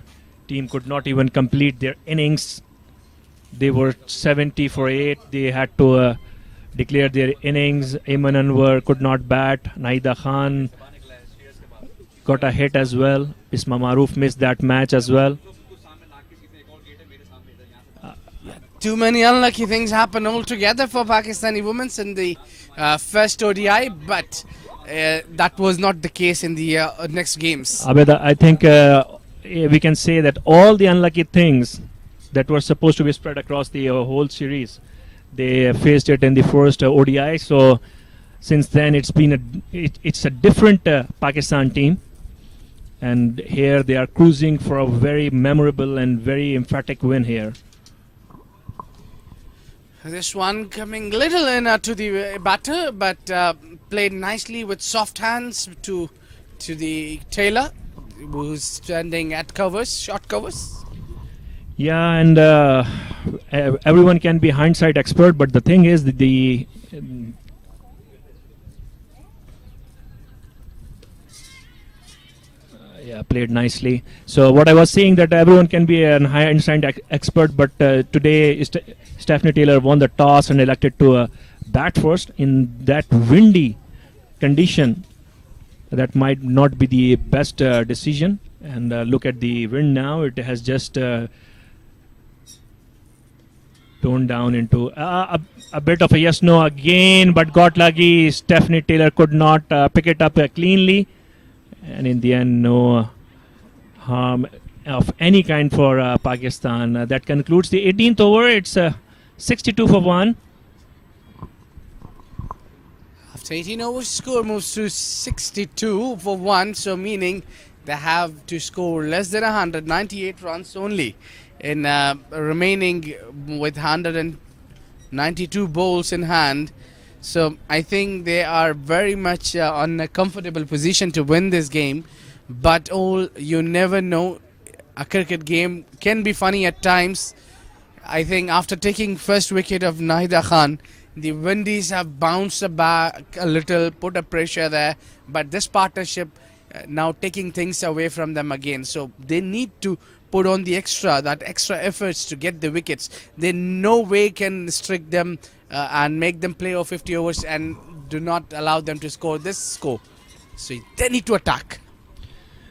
team could not even complete their innings. They were 70 for 8. They had to declare their innings. Ayman Anwar could not bat. Naida Khan got a hit as well. Isma Maroof missed that match as well. Too many unlucky things happen altogether for Pakistani women in the first ODI, but that was not the case in the next games. Abed, I think we can say that all the unlucky things that were supposed to be spread across the whole series, they faced it in the first ODI. So since then it's been it's a different Pakistan team, and here they are cruising for a very memorable and very emphatic win here. This one coming little in to the batter, but played nicely with soft hands to the Taylor, who's standing at covers, short covers. Yeah, and everyone can be hindsight expert, but the thing is yeah, played nicely. So what I was saying, that everyone can be an hindsight expert, but today Stephanie Taylor won the toss and elected to bat first in that windy condition. That might not be the best decision. And look at the wind now; it has just toned down into a bit of a yes/no again, but got lucky. Stephanie Taylor could not pick it up cleanly, and in the end, no harm of any kind for Pakistan. That concludes the 18th over. It's 62 for 1. After 18 overs, score moves to 62 for 1, so meaning they have to score less than 198 runs only in remaining with 192 balls in hand. So I think they are very much on a comfortable position to win this game. But you never know. A cricket game can be funny at times. I think after taking first wicket of Nahida Khan, the Windies have bounced back a little, put a pressure there. But this partnership now taking things away from them again. So they need to put on the extra efforts to get the wickets. They no way can restrict them and make them play over 50 overs and do not allow them to score this score. So they need to attack.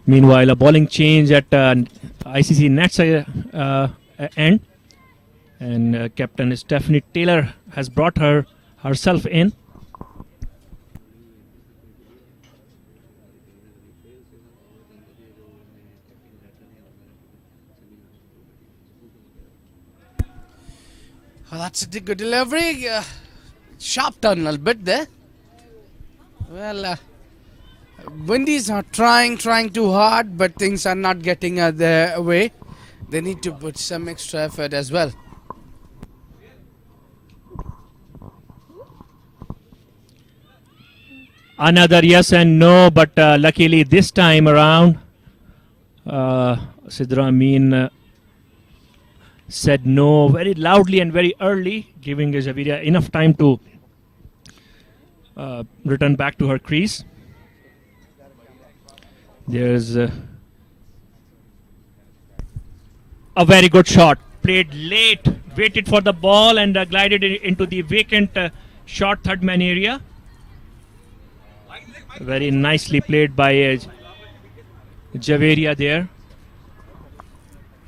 Meanwhile, a bowling change at ICC nets end, and Captain Stephanie Taylor has brought herself in. Well, that's a good delivery. Sharp turn a little bit there. Well, Windies are trying too hard, but things are not getting their way. They need to put some extra effort as well. Another yes and no, but luckily this time around, Sidra Amin said no very loudly and very early, giving Javeria enough time to return back to her crease. There's a very good shot. Played late, waited for the ball and glided into the vacant short third man area. Very nicely played by Javeria there.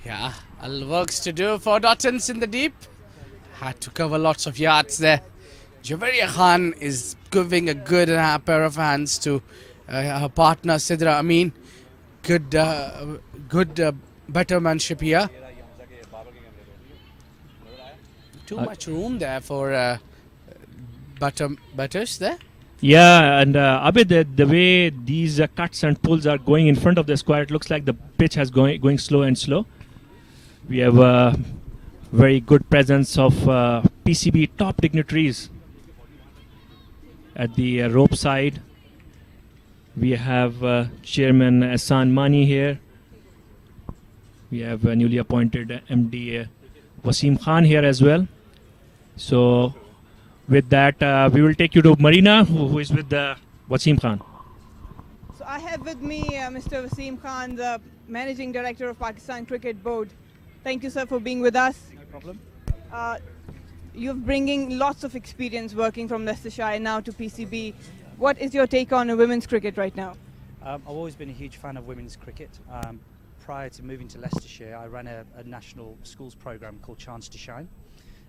Yeah, works to do for Dottons in the deep. Had to cover lots of yards there. Javeria Khan is giving a good pair of hands to her partner Sidra Amin. Good bettermanship here. Too much room there for batters there. Yeah, and Abid, the way these cuts and pulls are going in front of the square, it looks like the pitch has going slow and slow. We have a very good presence of PCB top dignitaries at the rope side. We have Chairman Ahsan Mani here. We have newly appointed MD Wasim Khan here as well. So with that, we will take you to Marina, who is with Wasim Khan. So I have with me Mr. Wasim Khan, the Managing Director of Pakistan Cricket Board. Thank you, sir, for being with us. No problem. You're bringing lots of experience working from Leicestershire now to PCB. What is your take on women's cricket right now? I've always been a huge fan of women's cricket. Prior to moving to Leicestershire, I ran a national schools programme called Chance to Shine,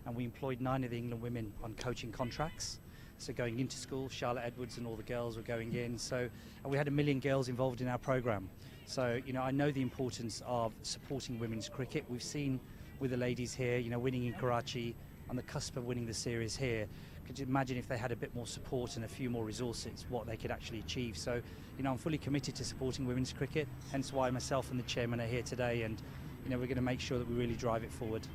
and we employed 9 of the England women on coaching contracts. So going into school, Charlotte Edwards and all the girls were going in. And we had 1 million girls involved in our programme. So, I know the importance of supporting women's cricket. We've seen with the ladies here, winning in Karachi, on the cusp of winning the series here. could imagine if they had a bit more support and a few more resources, what they could actually achieve. So, you know, I'm fully committed to supporting women's cricket, hence why myself and the chairman are here today, and, you know, we're going to make sure that we really drive it forward.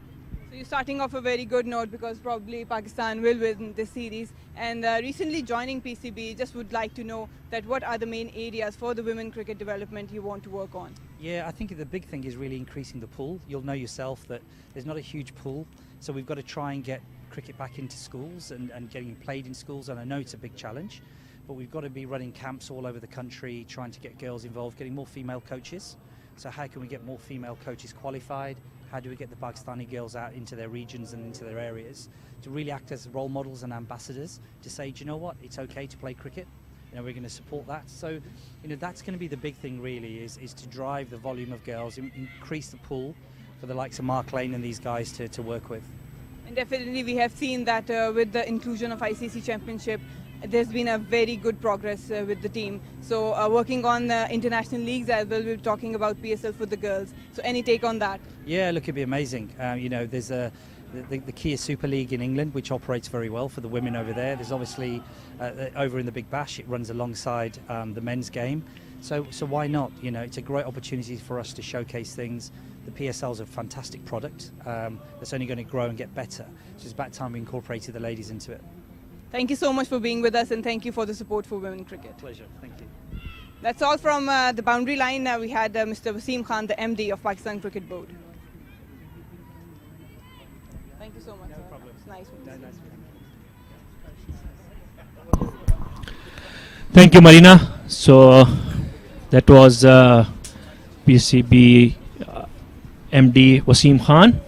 So you're starting off a very good note because probably Pakistan will win this series. And recently joining PCB, just would like to know that what are the main areas for the women cricket development you want to work on? Yeah, I think the big thing is really increasing the pool. You'll know yourself that there's not a huge pool, so we've got to try and get cricket back into schools and getting played in schools, and I know it's a big challenge, but we've got to be running camps all over the country, trying to get girls involved, getting more female coaches. So how can we get more female coaches qualified? How do we get the Pakistani girls out into their regions and into their areas to really act as role models and ambassadors to say, do you know what, it's okay to play cricket? You know, we're going to support that. So, you know, that's going to be the big thing really, is to drive the volume of girls, increase the pool for the likes of Mark Lane and these guys to work with. And definitely we have seen that with the inclusion of ICC Championship, there's been a very good progress with the team. So working on the international leagues as well, we're talking about PSL for the girls. So any take on that? Yeah, look, it'd be amazing. You know, there's the Kia Super League in England, which operates very well for the women over there. There's obviously over in the Big Bash, it runs alongside the men's game. So why not? You know, it's a great opportunity for us to showcase things. The PSL is a fantastic product that's only going to grow and get better. So it's about time we incorporated the ladies into it. Thank you so much for being with us, and thank you for the support for women cricket. Pleasure, thank you. That's all from the boundary line. We had Mr. Wasim Khan, the MD of Pakistan Cricket Board. Thank you so much. No problem. It's nice. Thank you, Marina. So that was PCB MD Wasim Khan,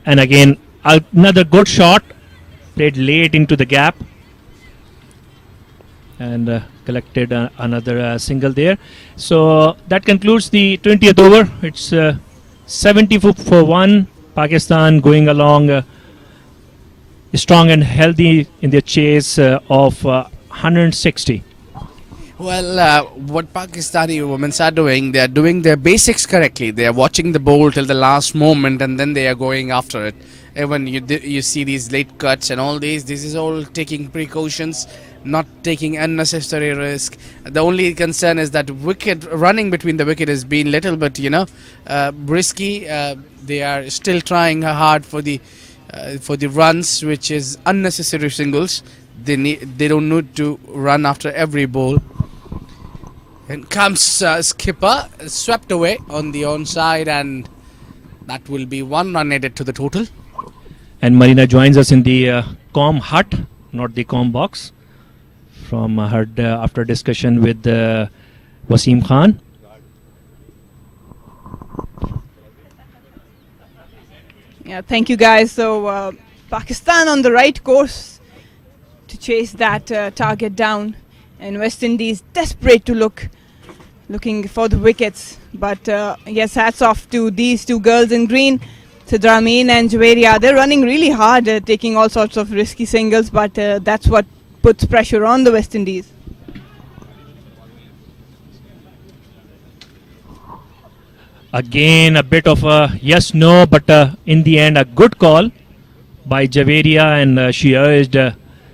and again another good shot, played late into the gap, and collected another single there. So that concludes the 20th over. It's 70 for 1. Pakistan going along strong and healthy in their chase of 160. Well, what Pakistani women are doing, they are doing their basics correctly. They are watching the ball till the last moment, and then they are going after it. Even you see these late cuts and all these, this is all taking precautions, not taking unnecessary risk. The only concern is that wicket running between the wicket has been little bit, risky. They are still trying hard for the runs, which is unnecessary singles. They don't need to run after every ball. And comes skipper, swept away on the onside, and that will be 1 run added to the total. And Marina joins us in the comm hut, not the comm box, from her after discussion with Wasim Khan. Yeah, thank you guys. So Pakistan on the right course to chase that target down, and West Indies desperate to looking for the wickets. But yes, hats off to these two girls in green, Sidra Amin and Javeria. They're running really hard, taking all sorts of risky singles, but that's what puts pressure on the West Indies. Again, a bit of a yes-no, but in the end, a good call by Javeria, and she urged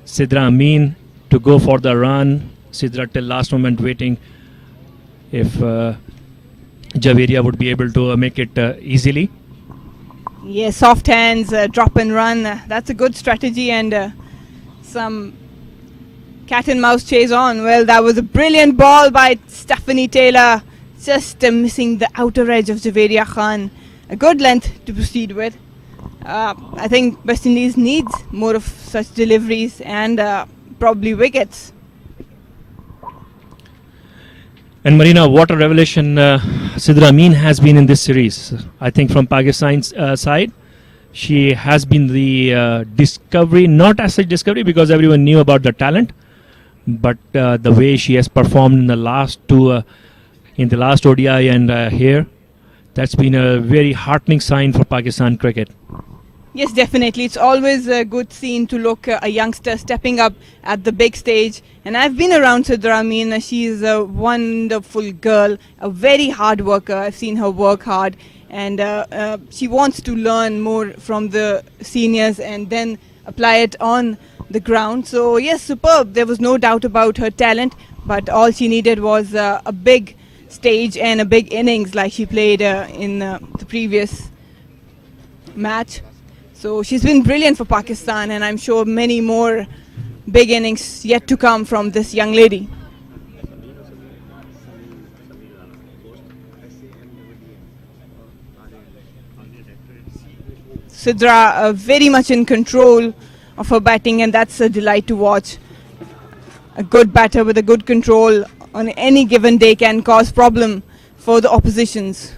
Sidra Amin to go for the run. Sidra till last moment waiting if Javeria would be able to make it easily. Yeah, soft hands, drop and run. That's a good strategy, and some cat and mouse chase on. Well, that was a brilliant ball by Stephanie Taylor. Just missing the outer edge of Javeria Khan. A good length to proceed with. I think West Indies needs more of such deliveries and probably wickets. And Marina, what a revelation Sidra Amin has been in this series. I think from Pakistan's side, she has been the discovery, not as such discovery because everyone knew about the talent, but the way she has performed in the last two, in the last ODI and here, that's been a very heartening sign for Pakistan cricket. Yes, definitely. It's always a good scene to look a youngster stepping up at the big stage. And I've been around Sidra Amin. She's a wonderful girl, a very hard worker. I've seen her work hard. And she wants to learn more from the seniors and then apply it on the ground. So yes, superb. There was no doubt about her talent, but all she needed was a big stage and a big innings like she played in the previous match. So she's been brilliant for Pakistan, and I'm sure many more big innings yet to come from this young lady. Sidra very much in control of her batting, and that's a delight to watch. A good batter with a good control on any given day can cause problem for the oppositions.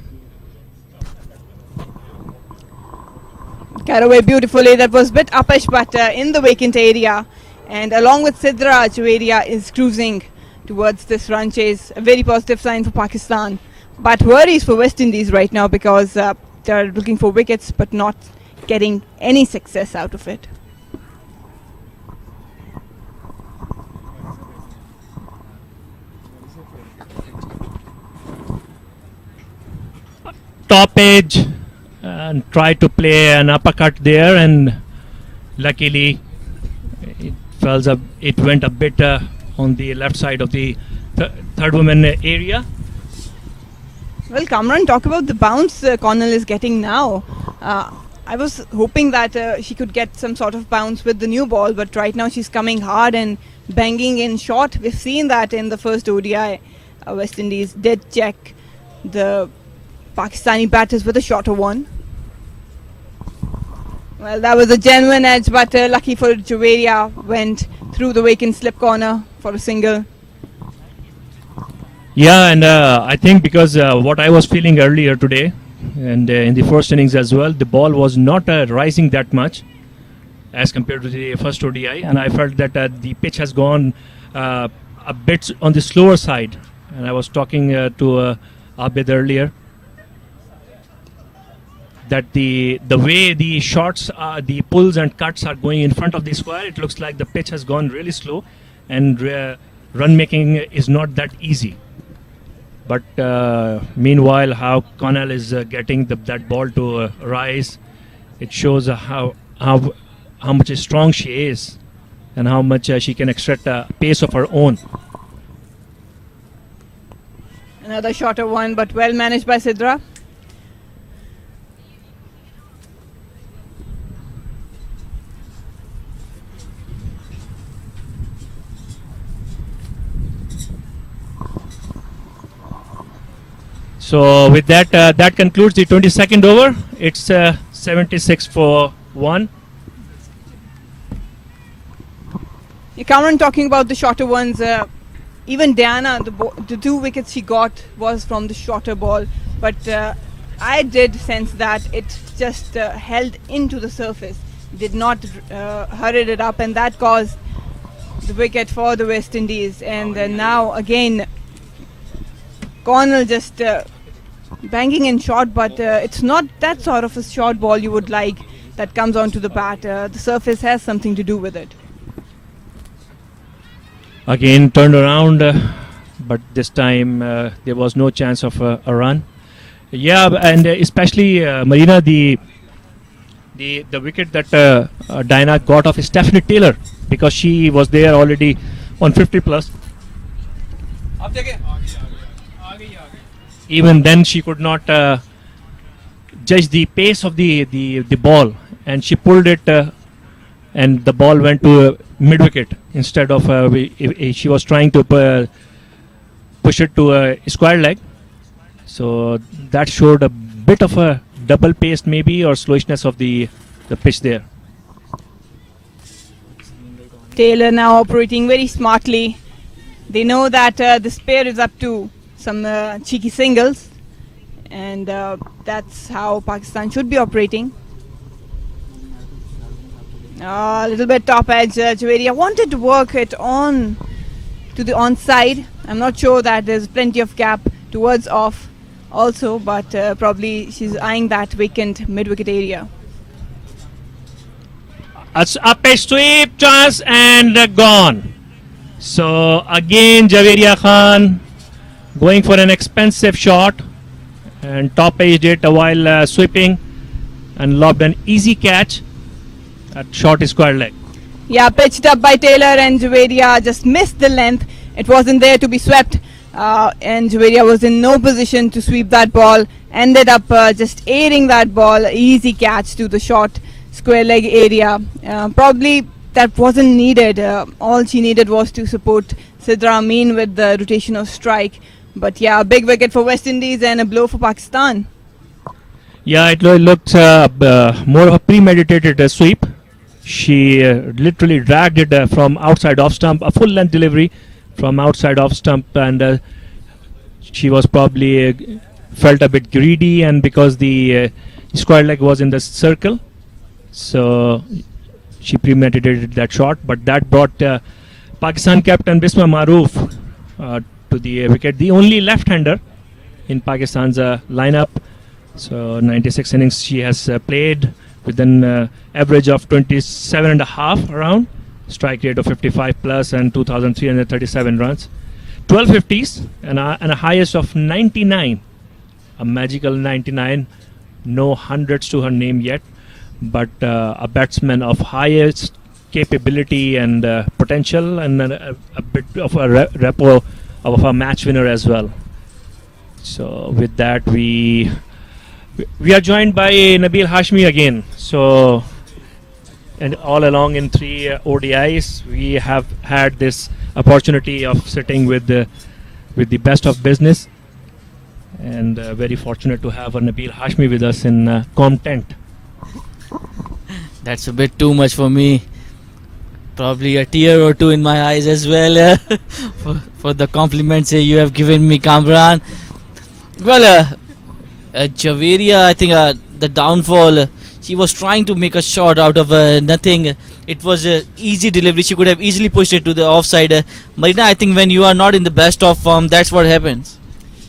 Carry away beautifully. That was a bit uppish, but in the vacant area, and along with Sidra, Javeria is cruising towards this run chase. A very positive sign for Pakistan, but worries for West Indies right now because they're looking for wickets but not getting any success out of it. Top edge and try to play an uppercut there, and luckily it went a bit on the left side of the third woman area. Well, Kamran, talk about the bounce Connell is getting now. I was hoping that she could get some sort of bounce with the new ball, but right now she's coming hard and banging in short. We've seen that in the first ODI. West Indies did check the Pakistani batters with a shorter one. Well, that was a genuine edge, but lucky for Javeria, went through the vacant slip corner for a single. Yeah, and I think because what I was feeling earlier today, and in the first innings as well, the ball was not rising that much as compared to the first ODI, and I felt that the pitch has gone a bit on the slower side. And I was talking to Abid earlier that the way the shots, the pulls and cuts are going in front of the square, it looks like the pitch has gone really slow, and run making is not that easy. But meanwhile, how Connell is getting that ball to rise, it shows how much strong she is and how much she can extract a pace of her own. Another shorter one, but well managed by Sidra. So with that, that concludes the 22nd over. It's 76 for 1. Cameron, talking about the shorter ones, even Diana, the 2 wickets she got was from the shorter ball, but I did sense that it just held into the surface, did not hurry it up, and that caused the wicket for the West Indies. And now again Connell just banging in short, but it's not that sort of a short ball you would like that comes onto the bat. The surface has something to do with it. Again turned around, but this time there was no chance of a run. Yeah, and especially Marina, the wicket that Diana got off Stephanie Taylor, because she was there already on 50 plus. Even then she could not judge the pace of the ball, and she pulled it and the ball went to mid wicket instead of she was trying to push it to a square leg. So that showed a bit of a double pace maybe, or slowishness of the pitch there. Taylor now operating very smartly. They know that this pair is up to some cheeky singles, and that's how Pakistan should be operating. A little bit top edge. Javeria wanted to work it on to the onside. I'm not sure that there's plenty of gap towards off also, but probably she's eyeing that vacant mid-wicket area. Up a sweep chance and gone. So again Javeria Khan going for an expensive shot and top edged it while sweeping and lobbed an easy catch. at short square leg. Yeah, pitched up by Taylor, and Javeria just missed the length. It wasn't there to be swept, and Javeria was in no position to sweep that ball. Ended up just airing that ball. Easy catch to the short square leg area. Probably that wasn't needed. All she needed was to support Sidra Amin with the rotational strike. But yeah, a big wicket for West Indies and a blow for Pakistan. Yeah, it looked more of a premeditated sweep. She literally dragged it from outside off stump, a full length delivery from outside off stump, and she was probably felt a bit greedy, and because the square leg was in the circle, so she premeditated that shot. But that brought Pakistan captain Bisma Maroof to the wicket, the only left-hander in Pakistan's lineup. So 96 innings she has played with an average of 27.5 around, strike rate of 55 plus, and 2,337 runs, 12 50s, and a highest of 99, a magical 99. No hundreds to her name yet, but a batsman of highest capability and potential, and a bit of a repo of a match winner as well. So with that, we are joined by Nabil Hashmi again. So, and all along in 3 ODIs, we have had this opportunity of sitting with the best of business, and very fortunate to have Nabil Hashmi with us in content. That's a bit too much for me. Probably a tear or two in my eyes as well for the compliments you have given me, Kamran. Well, Javeria, I think the downfall, she was trying to make a shot out of nothing. It was an easy delivery. She could have easily pushed it to the offside. Marina, I think when you are not in the best of form, that's what happens.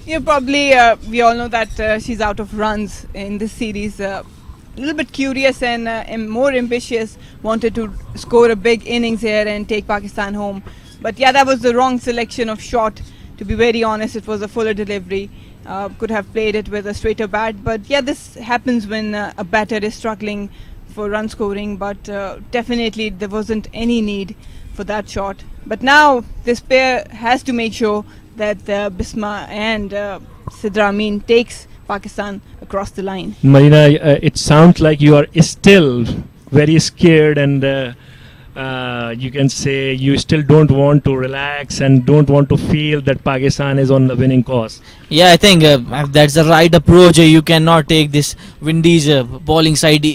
Yeah, probably we all know that she's out of runs in this series. A little bit curious and more ambitious, wanted to score a big innings here and take Pakistan home. But yeah, that was the wrong selection of shot. To be very honest, it was a fuller delivery. Could have played it with a straighter bat, but yeah, this happens when a batter is struggling for run scoring. But definitely there wasn't any need for that shot. But now this pair has to make sure that Bisma and Sidra Amin takes Pakistan across the line. Marina, it sounds like you are still very scared, and you can say you still don't want to relax and don't want to feel that Pakistan is on the winning course. Yeah, I think that's the right approach. You cannot take this Windies bowling side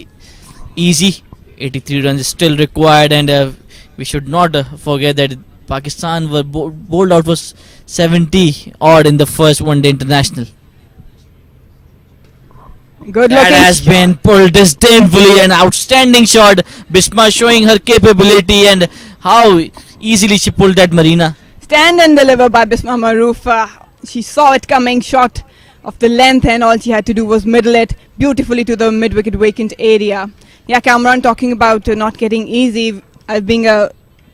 easy. 83 runs is still required, and we should not forget that Pakistan were bowled out was 70 odd in the first one-day international. Good that looking has been pulled disdainfully. An outstanding shot. Bisma showing her capability and how easily she pulled that, Marina. Stand and deliver by Bisma Maroof. She saw it coming, shot of the length, and all she had to do was middle it beautifully to the mid-wicket vacant area. Yeah, Kamran, talking about not getting easy. Being a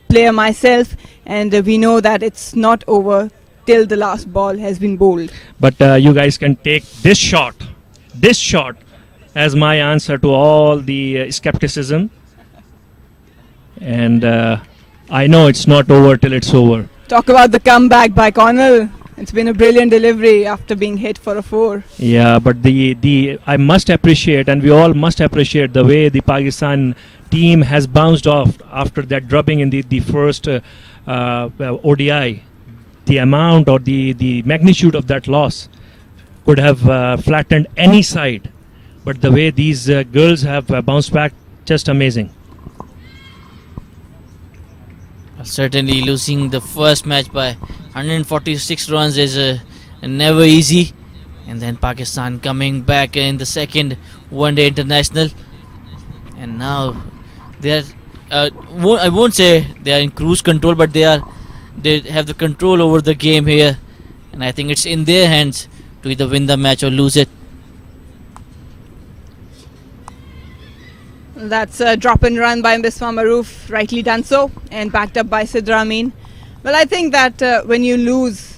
player myself, and we know that it's not over till the last ball has been bowled. But you guys can take this shot as my answer to all the skepticism, and I know it's not over till it's over. Talk about the comeback by Connell. It's been a brilliant delivery after being hit for a 4. Yeah, but the I must appreciate, and we all must appreciate, the way the Pakistan team has bounced off after that drubbing in the first ODI. The amount or the magnitude of that loss could have flattened any side, but the way these girls have bounced back, just amazing. Certainly losing the first match by 146 runs is never easy, and then Pakistan coming back in the second one-day international, and now they are I won't say they are in cruise control, but they have the control over the game here, and I think it's in their hands to either win the match or lose it. That's a drop and run by Bisma Maroof, rightly done so, and backed up by Sidra Amin. Well, I think that when you lose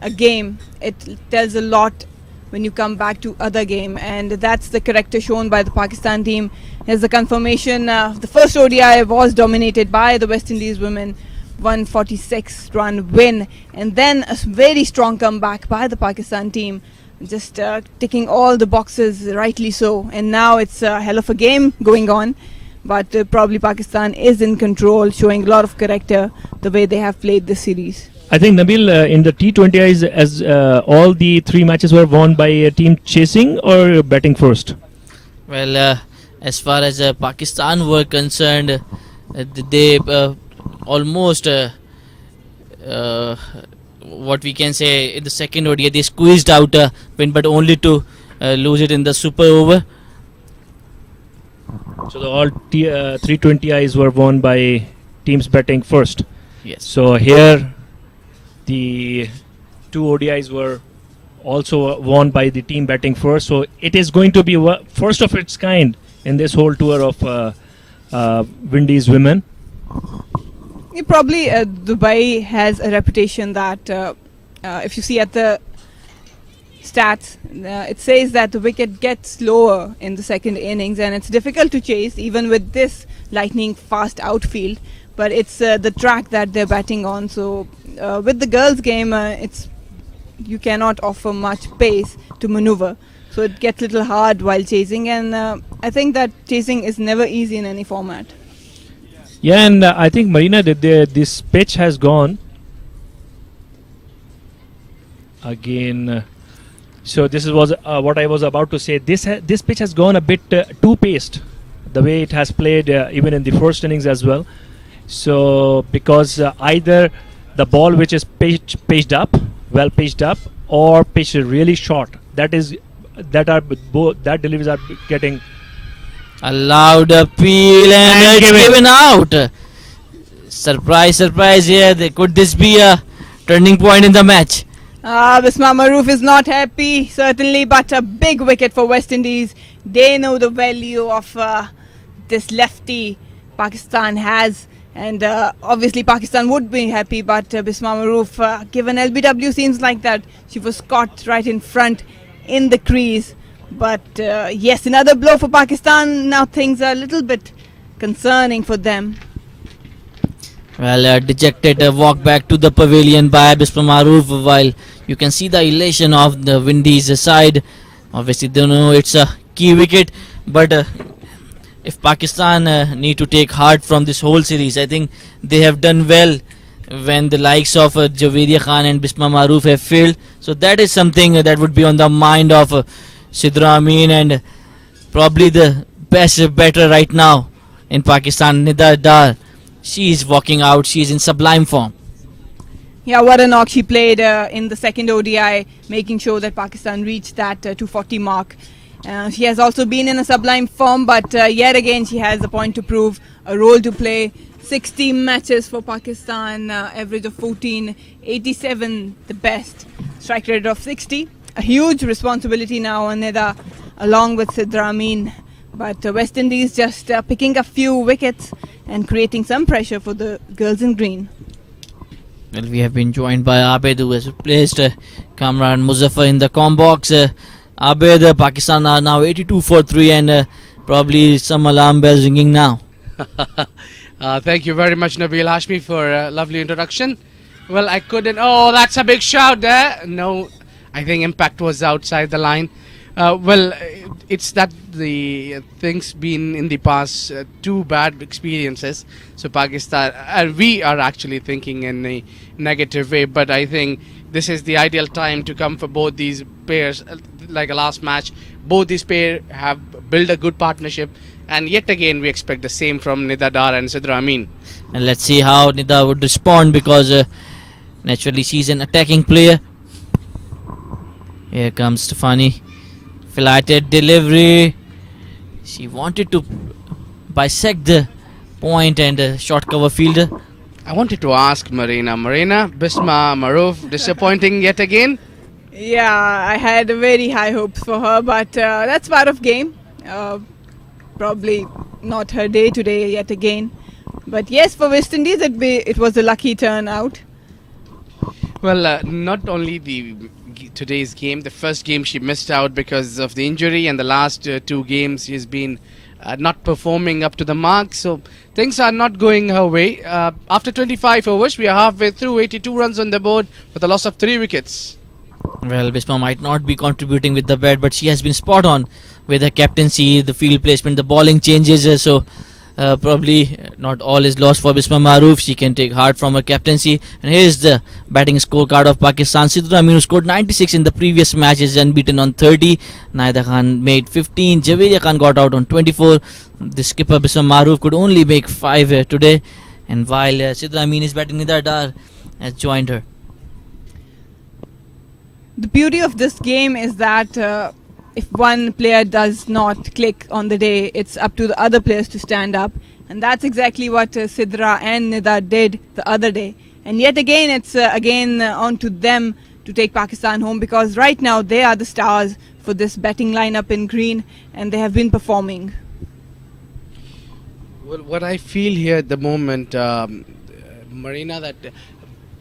a game, it tells a lot when you come back to other game, and that's the character shown by the Pakistan team. Here's the confirmation. The first ODI was dominated by the West Indies women, 146 run win, and then a very strong comeback by the Pakistan team, just ticking all the boxes, rightly so. And now it's a hell of a game going on, but probably Pakistan is in control, showing a lot of character the way they have played this series. I think Nabil, in the T20Is, as all the 3 matches were won by a team chasing or batting first. Well, as far as Pakistan were concerned, they almost what we can say in the second ODI they squeezed out a win, but only to lose it in the super over. So the all 320Is were won by teams batting first. Yes. So here the 2 ODIs were also won by the team batting first. So it is going to be first of its kind in this whole tour of Windies women. Probably Dubai has a reputation that if you see at the stats, it says that the wicket gets lower in the second innings, and it's difficult to chase even with this lightning fast outfield, but it's the track that they're batting on. So with the girls game, you cannot offer much pace to maneuver, so it gets a little hard while chasing, and I think that chasing is never easy in any format. Yeah, and I think Marina, this pitch has gone again. So this was what I was about to say. This pitch has gone a bit too paced, the way it has played even in the first innings as well. So because either the ball which is pitched up, well pitched up, or pitched really short, that deliveries are getting a loud appeal, and it's given out. Surprise here. Could this be a turning point in the match? Bisma Maroof is not happy, certainly, but a big wicket for West Indies. They know the value of this lefty Pakistan has, and obviously Pakistan would be happy, but Bisma Maroof, given LBW, seems like that she was caught right in front in the crease. But yes, another blow for Pakistan. Now things are a little bit concerning for them. Well, dejected walk back to the pavilion by Bisma Maroof, while you can see the elation of the Windies side. Obviously, they know it's a key wicket, but if Pakistan need to take heart from this whole series, I think they have done well when the likes of Javeria Khan and Bisma Maroof have failed. So that is something that would be on the mind of Sidra Amin, and probably the best batter right now in Pakistan, Nida Dar. She is walking out. She is in sublime form. Yeah, what a knock she played in the second ODI, making sure that Pakistan reached that 240 mark. She has also been in a sublime form, but yet again she has a point to prove, a role to play. 60 matches for Pakistan, average of 14, 87 the best, strike rate of 60. A huge responsibility now on Nida along with Sidra Amin, but West Indies just picking a few wickets and creating some pressure for the girls in green. Well, we have been joined by Abed, who has replaced Kamran Muzaffar in the com box. Abed, Pakistan are now 82 for 3, and probably some alarm bells ringing now. Thank you very much, Nabil Hashmi, for a lovely introduction. Well, I couldn't. Oh, that's a big shout there. No, I think impact was outside the line. Well, it's that the things been in the past 2 bad experiences. So Pakistan, we are actually thinking in a negative way, but I think this is the ideal time to come for both these pairs. Like a last match, both these pairs have built a good partnership, and yet again we expect the same from Nida Dar and Sidra Amin. And let's see how Nida would respond, because naturally she's an attacking player. Here comes Stefani. Flighted delivery. She wanted to bisect the point and short cover fielder. I wanted to ask Marina, Bisma Maroof disappointing yet again? Yeah, I had very high hopes for her, but that's part of game. Probably not her day today yet again. But yes, for West Indies it was a lucky turnout. Well, not only the today's game. The first game she missed out because of the injury, and the last two games she's been not performing up to the mark. So things are not going her way. After 25 overs, we are halfway through. 82 runs on the board with a loss of 3 wickets. Well, Bisma might not be contributing with the bat, but she has been spot on with her captaincy, the field placement, the bowling changes. So probably not all is lost for Bisma Maroof. She can take heart from her captaincy. And here's the batting scorecard of Pakistan. Sidra Amin, who scored 96 in the previous matches, unbeaten on 30. Naida Khan made 15. Javeria Khan got out on 24. The skipper Bisma Maroof could only make 5 today. And while Sidra Amin is batting, Nida Dar has joined her. The beauty of this game is that if one player does not click on the day, it's up to the other players to stand up. And that's exactly what Sidra and Nida did the other day. And yet again, it's on to them to take Pakistan home, because right now they are the stars for this batting lineup in green, and they have been performing. Well, what I feel here at the moment, Marina, that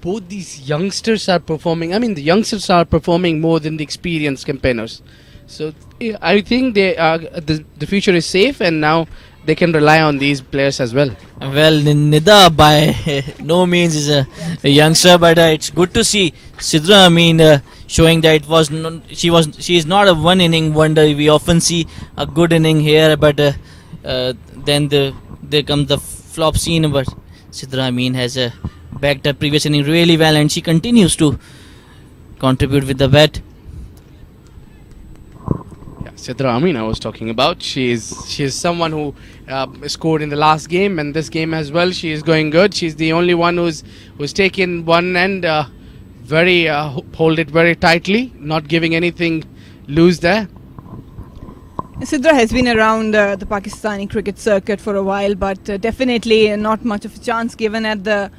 both these youngsters are performing. I mean, the youngsters are performing more than the experienced campaigners. So I think they are, the future is safe, and now they can rely on these players as well. Well, Nida by no means is a youngster, but it's good to see Sidra Amin showing that it was she is not a one inning wonder. We often see a good inning here, but then there comes the flop scene. But Sidra Amin has backed her previous inning really well, and she continues to contribute with the bat. Sidra Amin I was talking about. She is someone who scored in the last game and this game as well. She is going good. She's the only one who's taken one end hold it very tightly, not giving anything loose there. Sidra has been around the Pakistani cricket circuit for a while, but definitely not much of a chance given at the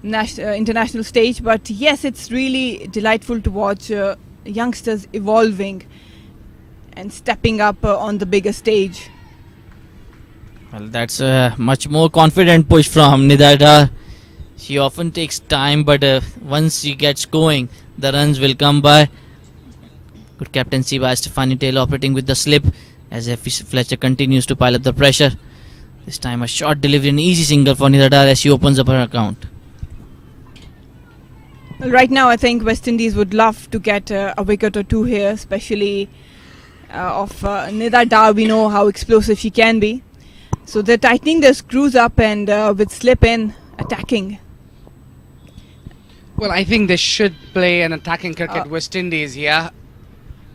international stage. But yes, it's really delightful to watch youngsters evolving and stepping up on the bigger stage. Well, that's a much more confident push from Nida Dar. She often takes time, but once she gets going, the runs will come by. Good captaincy by Stephanie Taylor, operating with the slip as Fletcher continues to pile up the pressure. This time a short delivery, an easy single for Nida Dar as she opens up her account. Well, right now I think West Indies would love to get a wicket or two here, especially of Nida Dar. We know how explosive she can be. So they're tightening their screws up and with slip in, attacking. Well, I think they should play an attacking cricket West Indies here.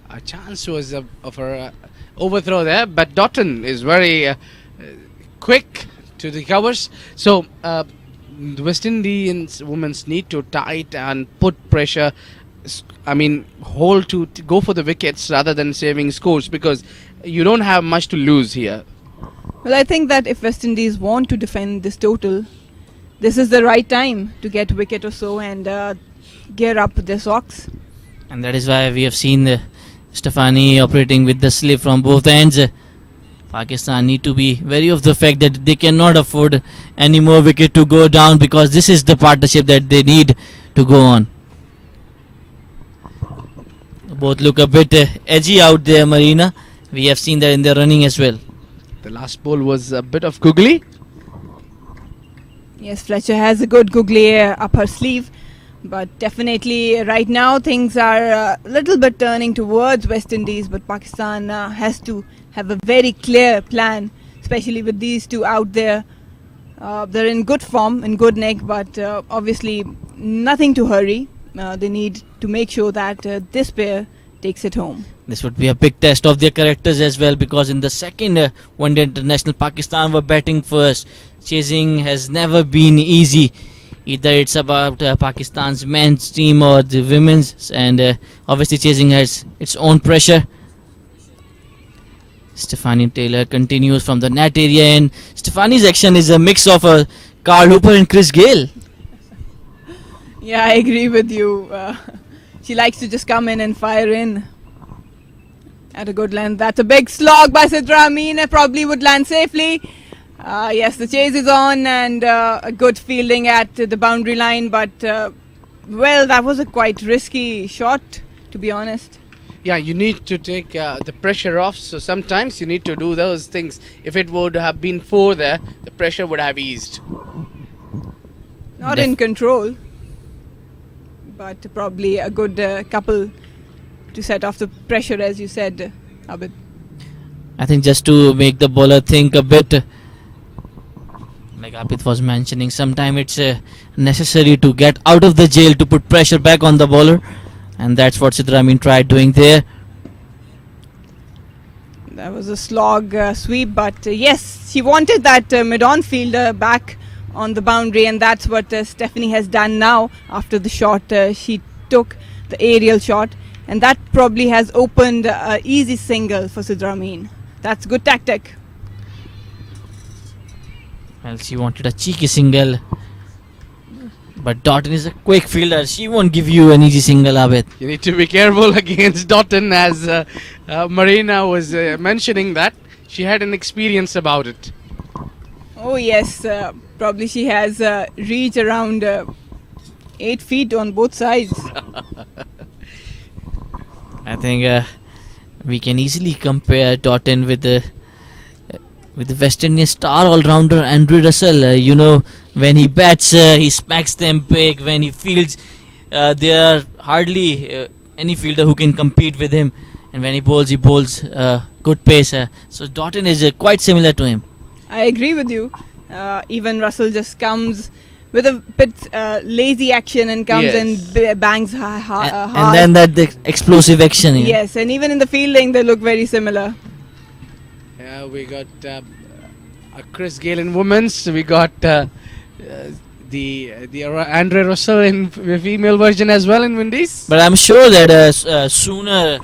A chance was of her overthrow there, but Doughton is very quick to the covers. So the West Indians women need to tight and put pressure. I mean, hold to go for the wickets rather than saving scores, because you don't have much to lose here. Well, I think that if West Indies want to defend this total, this is the right time to get a wicket or so and gear up their socks. And that is why we have seen Stephanie operating with the slip from both ends. Pakistan need to be wary of the fact that they cannot afford any more wicket to go down, because this is the partnership that they need to go on. Both look a bit edgy out there, Marina. We have seen that in their running as well. The last ball was a bit of googly. Yes, Fletcher has a good googly up her sleeve, but definitely right now things are a little bit turning towards West Indies, but Pakistan has to have a very clear plan, especially with these two out there. They're in good form, in good nick, but obviously nothing to hurry. They need to make sure that this pair takes it home. This would be a big test of their characters as well, because in the second one-day international, Pakistan were batting first. Chasing has never been easy. Either it's about Pakistan's men's team or the women's, and obviously chasing has its own pressure. Stephanie Taylor continues from the net area, and Stephanie's action is a mix of Carl Hooper and Chris Gale. Yeah, I agree with you. She likes to just come in and fire in at a good length. That's a big slog by Sidra Amin. It probably would land safely. Yes, the chase is on, and a good fielding at the boundary line, but well, that was a quite risky shot to be honest. Yeah, you need to take the pressure off. So sometimes you need to do those things. If it would have been 4 there, the pressure would have eased. Not in control, but probably a good couple to set off the pressure, as you said, Abid. I think just to make the bowler think a bit, like Abid was mentioning, sometimes it's necessary to get out of the jail to put pressure back on the bowler, and that's what Sidra Amin tried doing there. That was a slog sweep, but yes, she wanted that mid-on fielder back on the boundary, and that's what Stephanie has done now after the shot. She took the aerial shot, and that probably has opened an easy single for Sidra Amin. That's good tactic. Well, she wanted a cheeky single, but Doughton is a quick fielder. She won't give you an easy single, Abid. You need to be careful against Doughton, as Marina was mentioning that. She had an experience about it. Oh yes, probably she has reach around 8 feet on both sides. I think we can easily compare Doughton with the West Indian star all-rounder Andre Russell. You know, when he bats, he smacks them big. When he fields, there are hardly any fielder who can compete with him. And when he bowls good pace. So Doughton is quite similar to him. I agree with you. Even Russell just comes with a bit lazy action and comes Yes. and bangs hard. And then the explosive action. Yeah. Yes, and even in the fielding they look very similar. Yeah, we got Chris Gale in women's. We got the Andre Russell in the female version as well in Windies. But I'm sure that sooner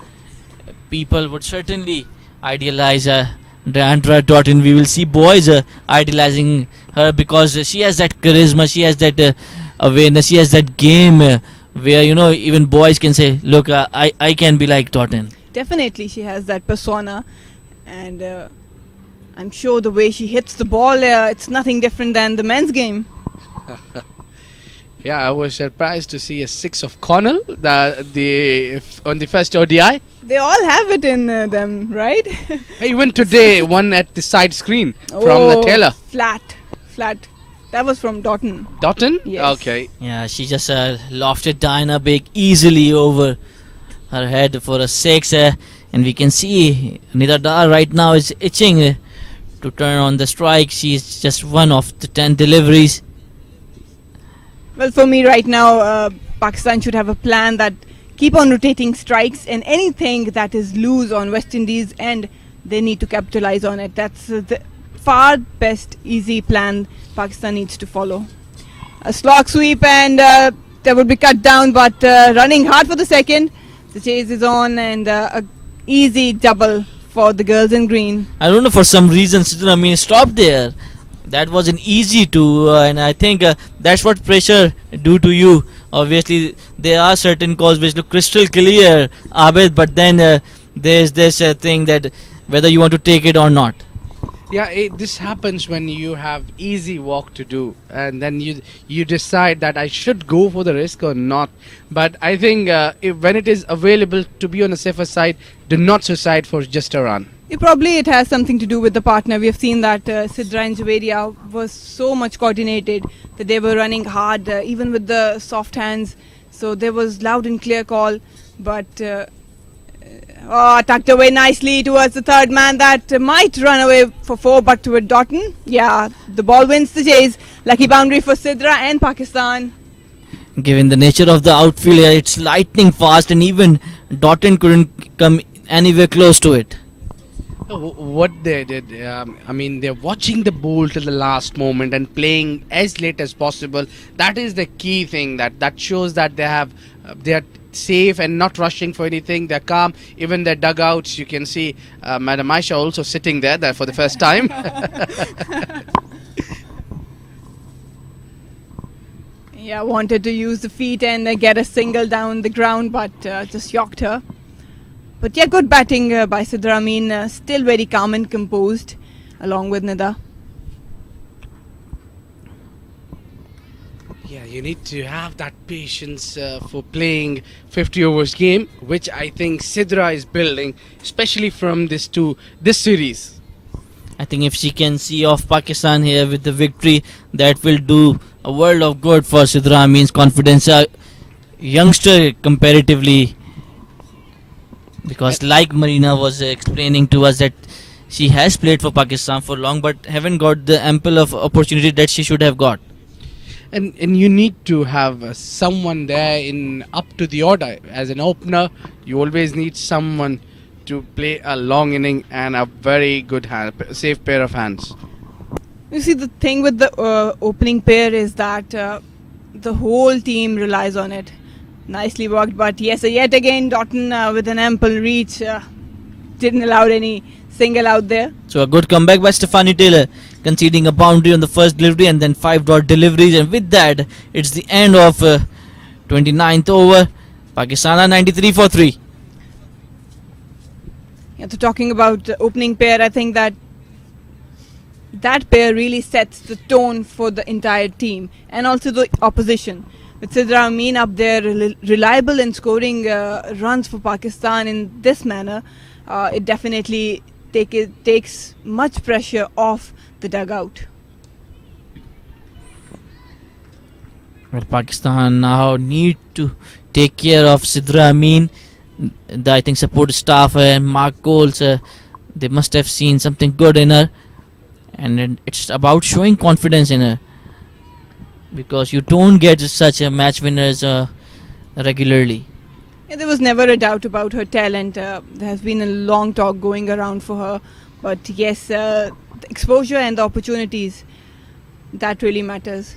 people would certainly idealize Andra Doughton. We will see boys idolizing her because she has that charisma, she has that awareness, she has that game where, you know, even boys can say, look, I can be like Doughton. Definitely she has that persona, and I'm sure the way she hits the ball, it's nothing different than the men's game. Yeah, I was surprised to see a 6 of Connell on the first ODI. They all have it in them, right? Even today, one at the side screen from the Taylor. Flat. That was from Doughton. Doughton? Yes. Okay. Yeah, she just lofted Diana Big easily over her head for a 6. And we can see Nida Dar right now is itching to turn on the strike. She's just one of the 10 deliveries. Well, for me right now, Pakistan should have a plan that keep on rotating strikes, and anything that is loose on West Indies end, they need to capitalize on it. That's the far best easy plan Pakistan needs to follow. A slog sweep, and that would be cut down, but running hard for the second. The chase is on, and a easy double for the girls in green. I don't know, for some reason Sidra Amin stopped there. That wasn't easy to, and I think that's what pressure do to you. Obviously, there are certain calls which look crystal clear, Abid, but then there's this thing that whether you want to take it or not. Yeah, this happens when you have easy work to do, and then you decide that I should go for the risk or not. But I think when it is available to be on a safer side, do not suicide for just a run. Probably it has something to do with the partner. We have seen that Sidra and Javeria was so much coordinated that they were running hard, even with the soft hands. So there was loud and clear call, but tucked away nicely towards the third man that might run away for 4, but with Doughton, yeah, the ball wins the chase. Lucky boundary for Sidra and Pakistan. Given the nature of the outfield, it's lightning fast, and even Doughton couldn't come anywhere close to it. What they did, I mean, they're watching the ball till the last moment and playing as late as possible. That is the key thing. That shows that they are safe and not rushing for anything. They're calm. Even their dugouts, you can see Madam Aisha also sitting there for the first time. Yeah, wanted to use the feet and get a single down the ground, but just shocked her. But yeah, good batting by Sidra Amin, still very calm and composed, along with Nida. Yeah, you need to have that patience for playing 50 overs game, which I think Sidra is building, especially from this series. I think if she can see off Pakistan here with the victory, that will do a world of good for Sidra Amin's confidence. Youngster comparatively, because like Marina was explaining to us that she has played for Pakistan for long but haven't got the ample of opportunity that she should have got. And you need to have someone there in up to the order. As an opener, you always need someone to play a long inning and a very good safe pair of hands. You see, the thing with the opening pair is that the whole team relies on it. Nicely worked, but yes, yet again Doughton with an ample reach didn't allow any single out there. So a good comeback by Stephanie Taylor, conceding a boundary on the first delivery and then 5 deliveries, and with that it's the end of 29th over. Pakistan are 93 for 3. Yeah, so talking about the opening pair, I think that pair really sets the tone for the entire team and also the opposition. With Sidra Amin up there, reliable in scoring runs for Pakistan in this manner, it definitely takes much pressure off the dugout. Well, Pakistan now need to take care of Sidra Amin. I think support staff and Mark Coles, they must have seen something good in her, and it's about showing confidence in her, because you don't get such a match winners regularly. Yeah, there was never a doubt about her talent. There has been a long talk going around for her, but yes, the exposure and the opportunities, that really matters,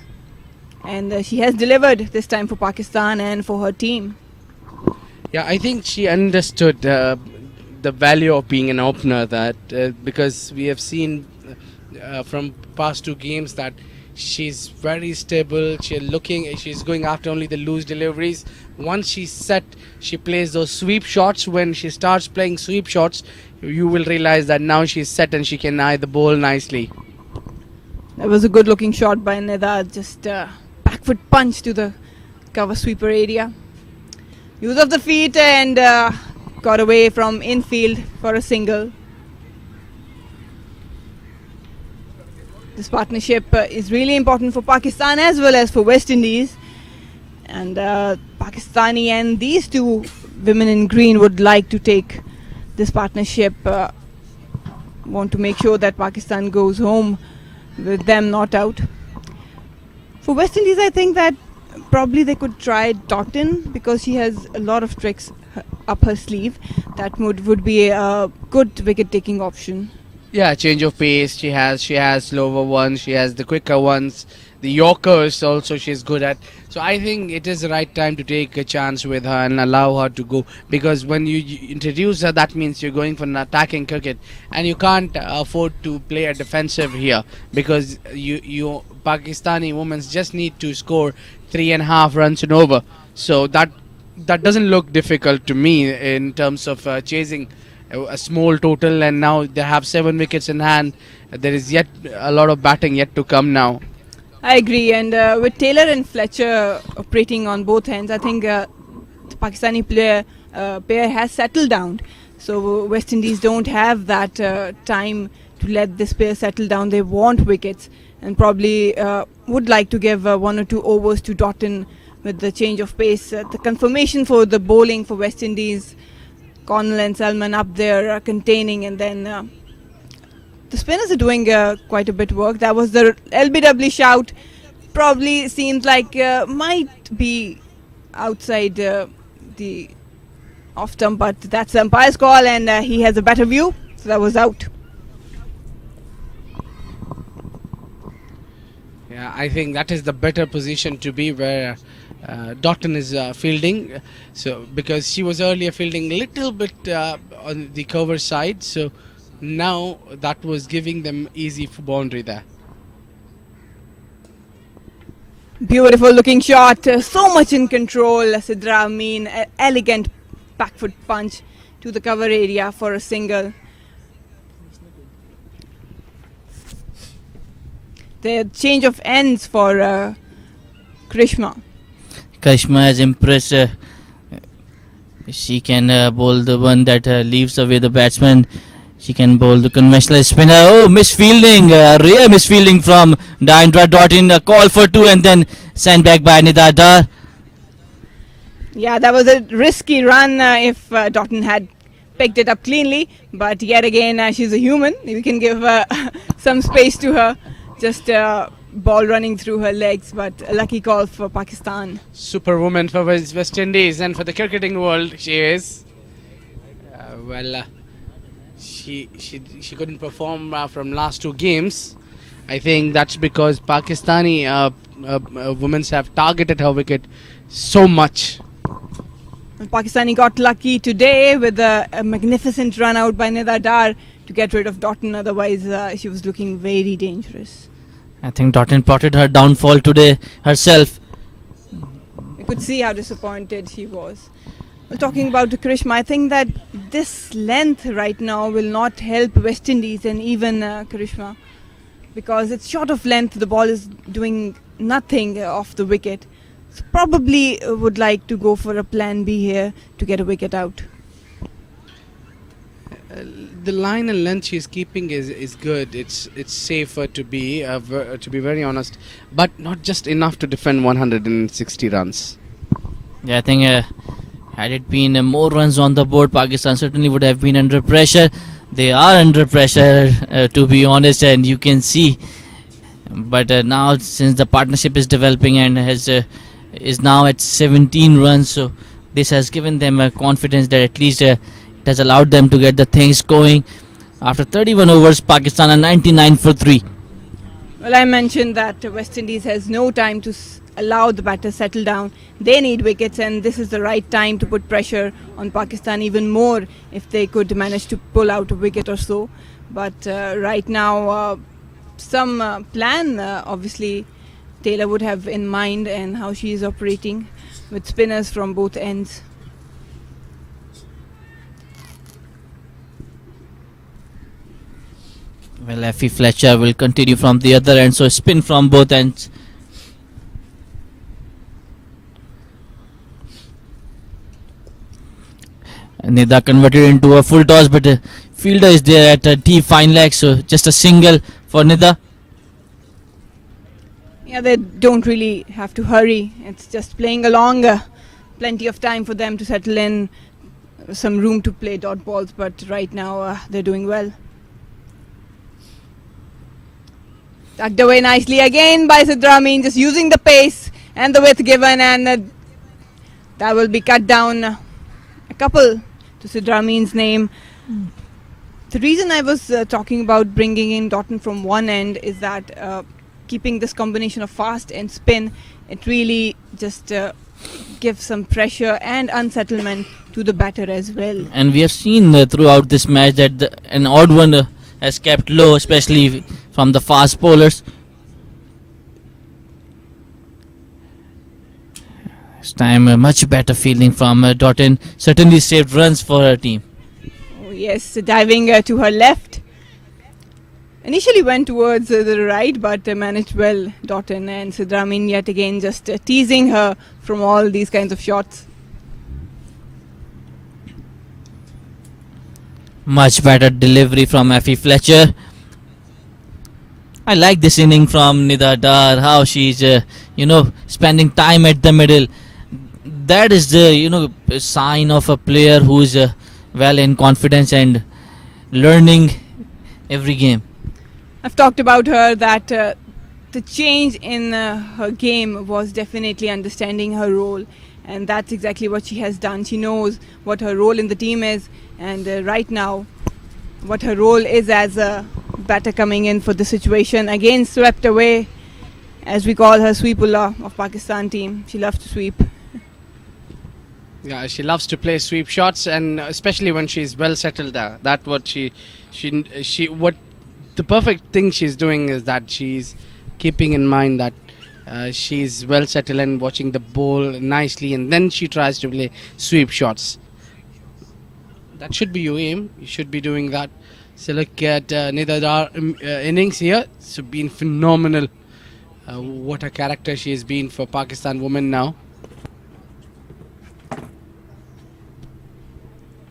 and she has delivered this time for Pakistan and for her team. Yeah, I think she understood the value of being an opener, that because we have seen from past 2 games that she's very stable. She's going after only the loose deliveries. Once she's set, she plays those sweep shots. When she starts playing sweep shots, you will realize that now she's set and she can eye the ball nicely. That was a good looking shot by Nida, just back foot punch to the cover sweeper area. Use of the feet and got away from infield for a single. This partnership is really important for Pakistan as well as for West Indies, and Pakistani and these 2 women in green would like to take this partnership, want to make sure that Pakistan goes home with them not out. For West Indies, I think that probably they could try Doughton, because she has a lot of tricks up her sleeve. That would be a good wicket taking option. Yeah, change of pace. She has slower ones. She has the quicker ones. The Yorkers also she's good at. So I think it is the right time to take a chance with her and allow her to go, because when you introduce her, that means you're going for an attacking cricket, and you can't afford to play a defensive here, because you Pakistani women just need to score 3.5 runs and over. So that doesn't look difficult to me in terms of chasing a small total, and now they have 7 wickets in hand. There is yet a lot of batting yet to come now. I agree, and with Taylor and Fletcher operating on both ends, I think the Pakistani pair has settled down. So West Indies don't have that time to let this pair settle down. They want wickets and probably would like to give 1 or 2 overs to Doughton with the change of pace. The confirmation for the bowling for West Indies, Connell and Salman up there containing, and then the spinners are doing quite a bit work. That was the LBW shout. Probably seems like might be outside the off stump, but that's the umpire's call, and he has a better view, so that was out. Yeah, I think that is the better position to be, where Doughton is fielding. So because she was earlier fielding a little bit on the cover side, so now that was giving them easy for boundary there. Beautiful looking shot, so much in control. Sidra Amin, elegant back foot punch to the cover area for a single. The change of ends for Krishma. Karishma has impressed. She can bowl the one that leaves away the batsman. She can bowl the conventional spinner. Oh, misfielding. Rare misfielding from Dindra Dottin. A call for two and then sent back by Nida Dar. Yeah, that was a risky run if Dottin had picked it up cleanly. But yet again, she's a human. We can give some space to her. Just ball running through her legs, but a lucky call for Pakistan. Superwoman for West Indies and for the cricketing world, she is. She couldn't perform from last two games. I think that's because Pakistani women have targeted her wicket so much. Pakistani got lucky today with a magnificent run out by Nida Dar to get rid of Dottin. Otherwise, she was looking very dangerous. I think Dottin plotted her downfall today herself. You could see how disappointed she was. Well, talking about Krishma, I think that this length right now will not help West Indies and even Krishma, because it's short of length. The ball is doing nothing off the wicket. So probably would like to go for a plan B here to get a wicket out. The line and length she's keeping is good. It's safer to be very honest, but not just enough to defend 160 runs. Yeah, I think had it been more runs on the board, Pakistan certainly would have been under pressure. They are under pressure, to be honest, and you can see. But now, since the partnership is developing and is now at 17 runs, so this has given them confidence that at least it has allowed them to get the things going. After 31 overs, Pakistan are 99 for 3. Well, I mentioned that West Indies has no time to allow the batter settle down. They need wickets, and this is the right time to put pressure on Pakistan even more if they could manage to pull out a wicket or so. But right now, some plan obviously Taylor would have in mind, and how she is operating with spinners from both ends. Well, Effie Fletcher will continue from the other end, so spin from both ends. Nida converted into a full toss, but the fielder is there at a deep fine leg, so just a single for Nida. Yeah, they don't really have to hurry. It's just playing along. Plenty of time for them to settle in. Some room to play dot balls, but right now they're doing well. Tucked away nicely again by Sidra Amin, just using the pace and the width given, and that will be cut down a couple to Sidra Amin's name. The reason I was talking about bringing in Dottin from one end is that keeping this combination of fast and spin, it really just gives some pressure and unsettlement to the batter as well. And we have seen throughout this match that an odd one has kept low, especially from the fast bowlers. This time a much better fielding from Dottin, certainly saved runs for her team. Oh, yes, diving to her left. Initially went towards the right, but managed well, Dottin, and Sidra Amin yet again just teasing her from all these kinds of shots. Much better delivery from Effie Fletcher. I like this inning from Nida Dar, how she's spending time at the middle. That is the sign of a player who's well in confidence and learning every game. I've talked about her that the change in her game was definitely understanding her role, and that's exactly what she has done. She knows what her role in the team is, and right now what her role is as a batter coming in for the situation. Again swept away, as we call her Sweepullah of Pakistan team. She loves to sweep. Yeah, she loves to play sweep shots, and especially when she's well settled there. That's what what the perfect thing she's doing is that she's keeping in mind that she's well settled and watching the ball nicely, and then she tries to play sweep shots. That should be your aim. You should be doing that. So look at Nida Dar innings here. It's been phenomenal. what a character she has been for Pakistan women now.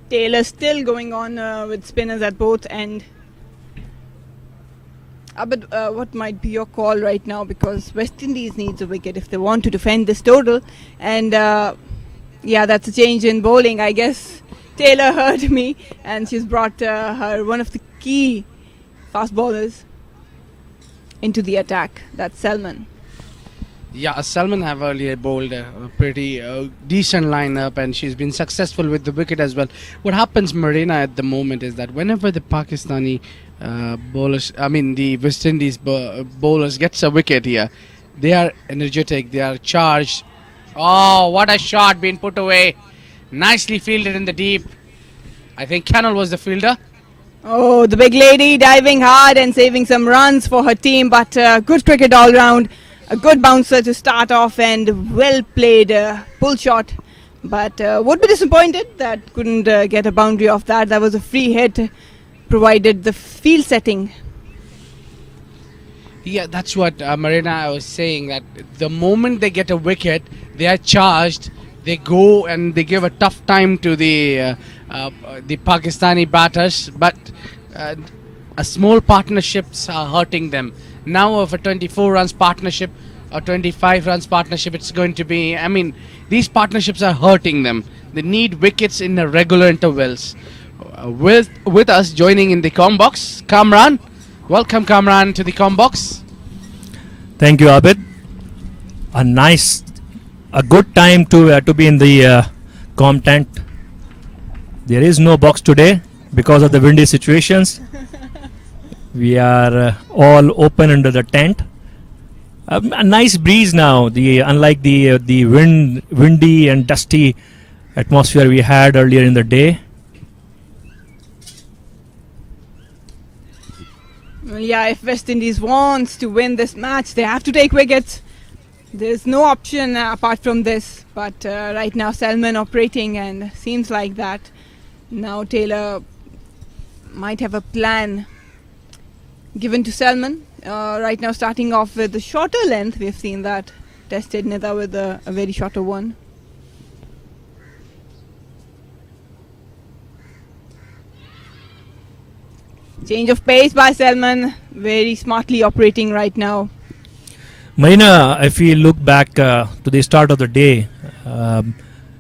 Taylor still going on with spinners at both end. But what might be your call right now, because West Indies needs a wicket if they want to defend this total, and yeah, that's a change in bowling. I guess Taylor heard me and she's brought her one of the key fast bowlers into the attack. That's Salman. Yeah, Salman have earlier bowled a pretty decent lineup, and she's been successful with the wicket as well. What happens, Marina, at the moment is that whenever the Pakistani bowlers, I mean the West Indies bowlers gets a wicket here, they are energetic, they are charged. Oh, what a shot being put away. Nicely fielded in the deep. I think Cannell was the fielder. Oh, the big lady diving hard and saving some runs for her team, but good cricket all round. A good bouncer to start off and well played pull shot, but would be disappointed that couldn't get a boundary off that. That was a free hit, provided the field setting. Yeah, that's what Marina was saying, that the moment they get a wicket, they are charged. They go and they give a tough time to the Pakistani batters, but a small partnerships are hurting them. Now of a 24 runs partnership or 25 runs partnership, it's going to be, I mean, these partnerships are hurting them. They need wickets in the regular intervals. With us joining in the combox, Kamran. Welcome, Kamran, to the combox. Thank you, Abid. A good time to be in the com tent. There is no box today because of the windy situations. We are all open under the tent. A nice breeze now. Unlike the windy and dusty atmosphere we had earlier in the day. Well, yeah, if West Indies wants to win this match, they have to take wickets. There's no option apart from this. But right now, Salman operating, and seems like that. Now Taylor might have a plan given to Salman. Right now, starting off with the shorter length. We've seen that tested Nida with a very shorter one. Change of pace by Salman, very smartly operating right now. Marina, if we look back to the start of the day,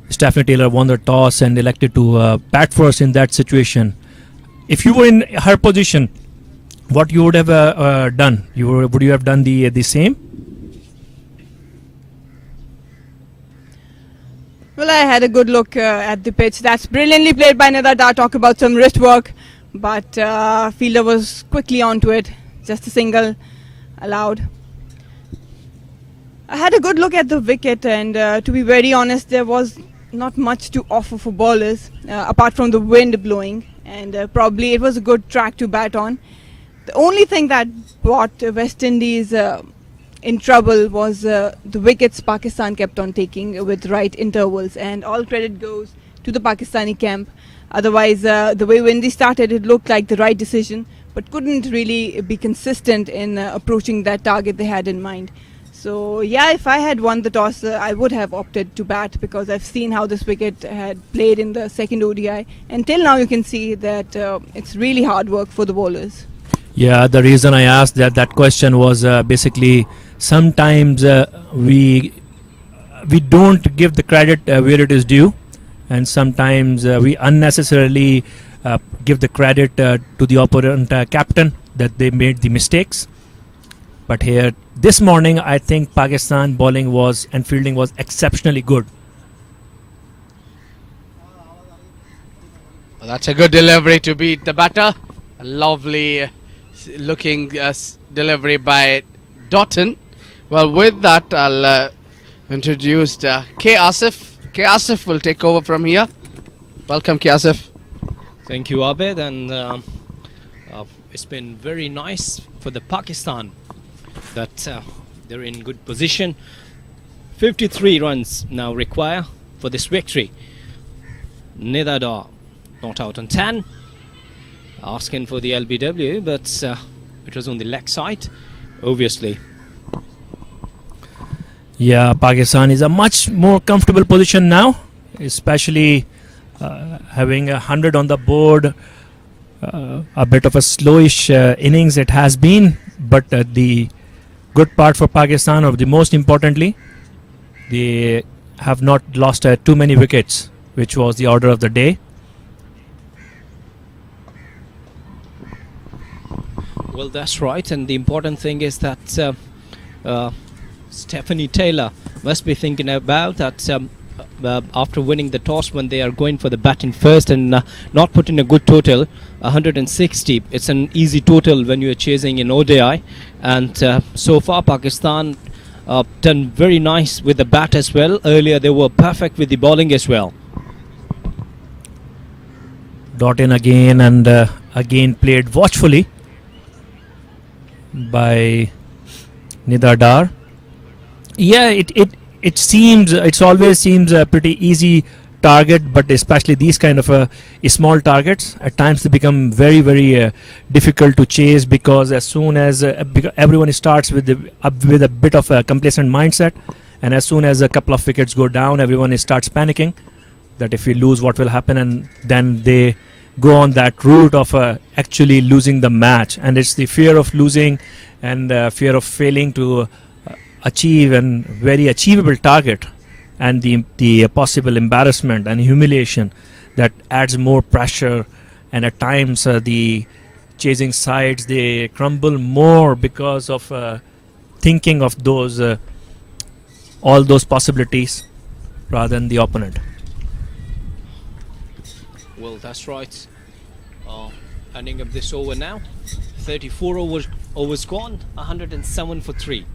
Stephanie Taylor won the toss and elected to bat first in that situation. If you were in her position, what you would have done? Would you have done the same? Well, I had a good look at the pitch. That's brilliantly played by Nida. Talk about some wrist work, but fielder was quickly onto it. Just a single allowed. I had a good look at the wicket, and to be very honest, there was not much to offer for bowlers apart from the wind blowing, and probably it was a good track to bat on. The only thing that brought West Indies in trouble was the wickets Pakistan kept on taking with right intervals, and all credit goes to the Pakistani camp. Otherwise, the way Windies started, it looked like the right decision, but couldn't really be consistent in approaching that target they had in mind. So yeah, if I had won the toss, I would have opted to bat, because I've seen how this wicket had played in the second ODI, and till now you can see that it's really hard work for the bowlers. Yeah, the reason I asked that question was basically sometimes we don't give the credit where it is due, and sometimes we unnecessarily give the credit to the opponent captain that they made the mistakes. But here this morning, I think Pakistan bowling was and fielding was exceptionally good. Well, that's a good delivery to beat the batter. A lovely looking delivery by Doughton. Well, with that, I'll introduce K. Asif. K. Asif will take over from here. Welcome, K. Asif. Thank you, Abed, and it's been very nice for the Pakistan that they're in good position. 53 runs now require for this victory. Nida not out on 10, asking for the LBW, but it was on the leg side, obviously. Yeah, Pakistan is a much more comfortable position now, especially having 100 on the board. A bit of a slowish innings it has been, but the good part for Pakistan, or the most importantly, they have not lost too many wickets, which was the order of the day. Well, that's right, and the important thing is that Stephanie Taylor must be thinking about that after winning the toss, when they are going for the batting first and not putting a good total, 160. It's an easy total when you are chasing in ODI, and so far Pakistan done very nice with the bat as well. Earlier they were perfect with the bowling as well. Dot in again, and again played watchfully by Nidar Dar. Yeah, it always seems a pretty easy target, but especially these kind of small targets, at times they become very, very difficult to chase, because as soon as everyone starts with a bit of a complacent mindset, and as soon as a couple of wickets go down, everyone starts panicking that if we lose, what will happen, and then they go on that route of actually losing the match. And it's the fear of losing and fear of failing to achieve a very achievable target, and the possible embarrassment and humiliation that adds more pressure. And at times the chasing sides, they crumble more because of thinking of those all those possibilities rather than the opponent. Well, that's right. Ending up this over now. 34 overs gone. 107 for 3.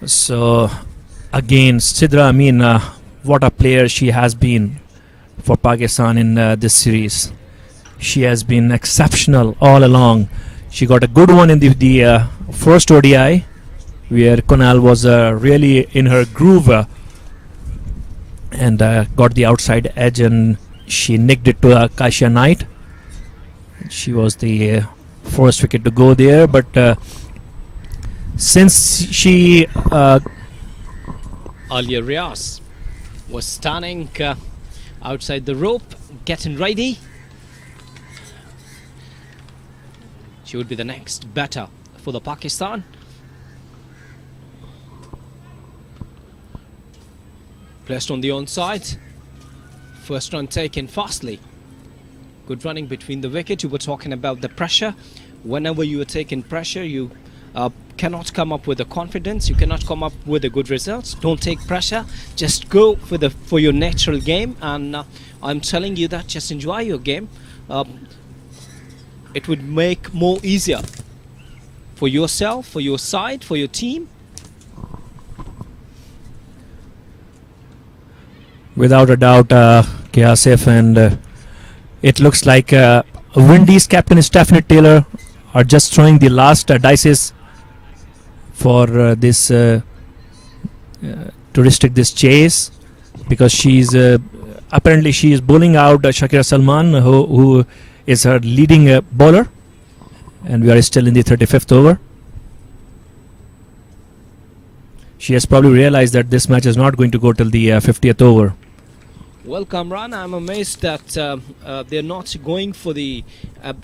So again, Sidra Amin, what a player she has been for Pakistan in this series. She has been exceptional all along. She got a good one in the first ODI, where Kunal was really in her groove and got the outside edge, and she nicked it to Kasia Knight. She was the first wicket to go there, but since she Alia Riaz was standing outside the rope, getting ready. She would be the next batter for the Pakistan. Placed on the onside. First run taken fastly. Good running between the wicket. You were talking about the pressure. Whenever you are taking pressure, you cannot come up with the confidence. You cannot come up with the good results. Don't take pressure. Just go for your natural game. And I'm telling you that just enjoy your game. It would make more easier for yourself, for your side, for your team. Without a doubt, Asif, and it looks like Windies captain Stephanie Taylor are just throwing the last dices for this to restrict this chase, because she's apparently she is bowling out Shakira Salman, who is her leading bowler, and we are still in the 35th over. She has probably realized that this match is not going to go till the 50th over. Well, Kamran, I'm amazed that they're not going for the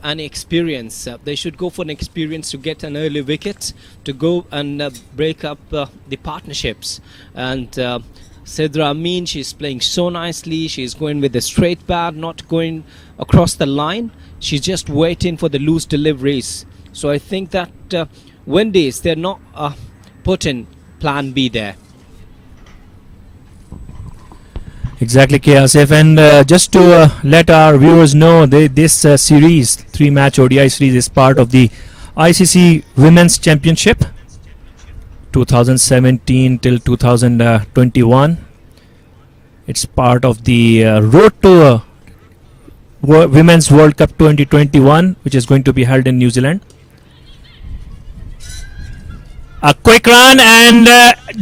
an experience. They should go for an experience to get an early wicket, to go and break up the partnerships. And Sidra Amin, she's playing so nicely. She's going with a straight bat, not going across the line. She's just waiting for the loose deliveries. So I think that Windies, they're not putting plan B there. Exactly, Asif, and just to let our viewers know, this series, 3-match ODI series, is part of the ICC Women's Championship 2017 till 2021. It's part of the road to Women's World Cup 2021, which is going to be held in New Zealand. A quick run and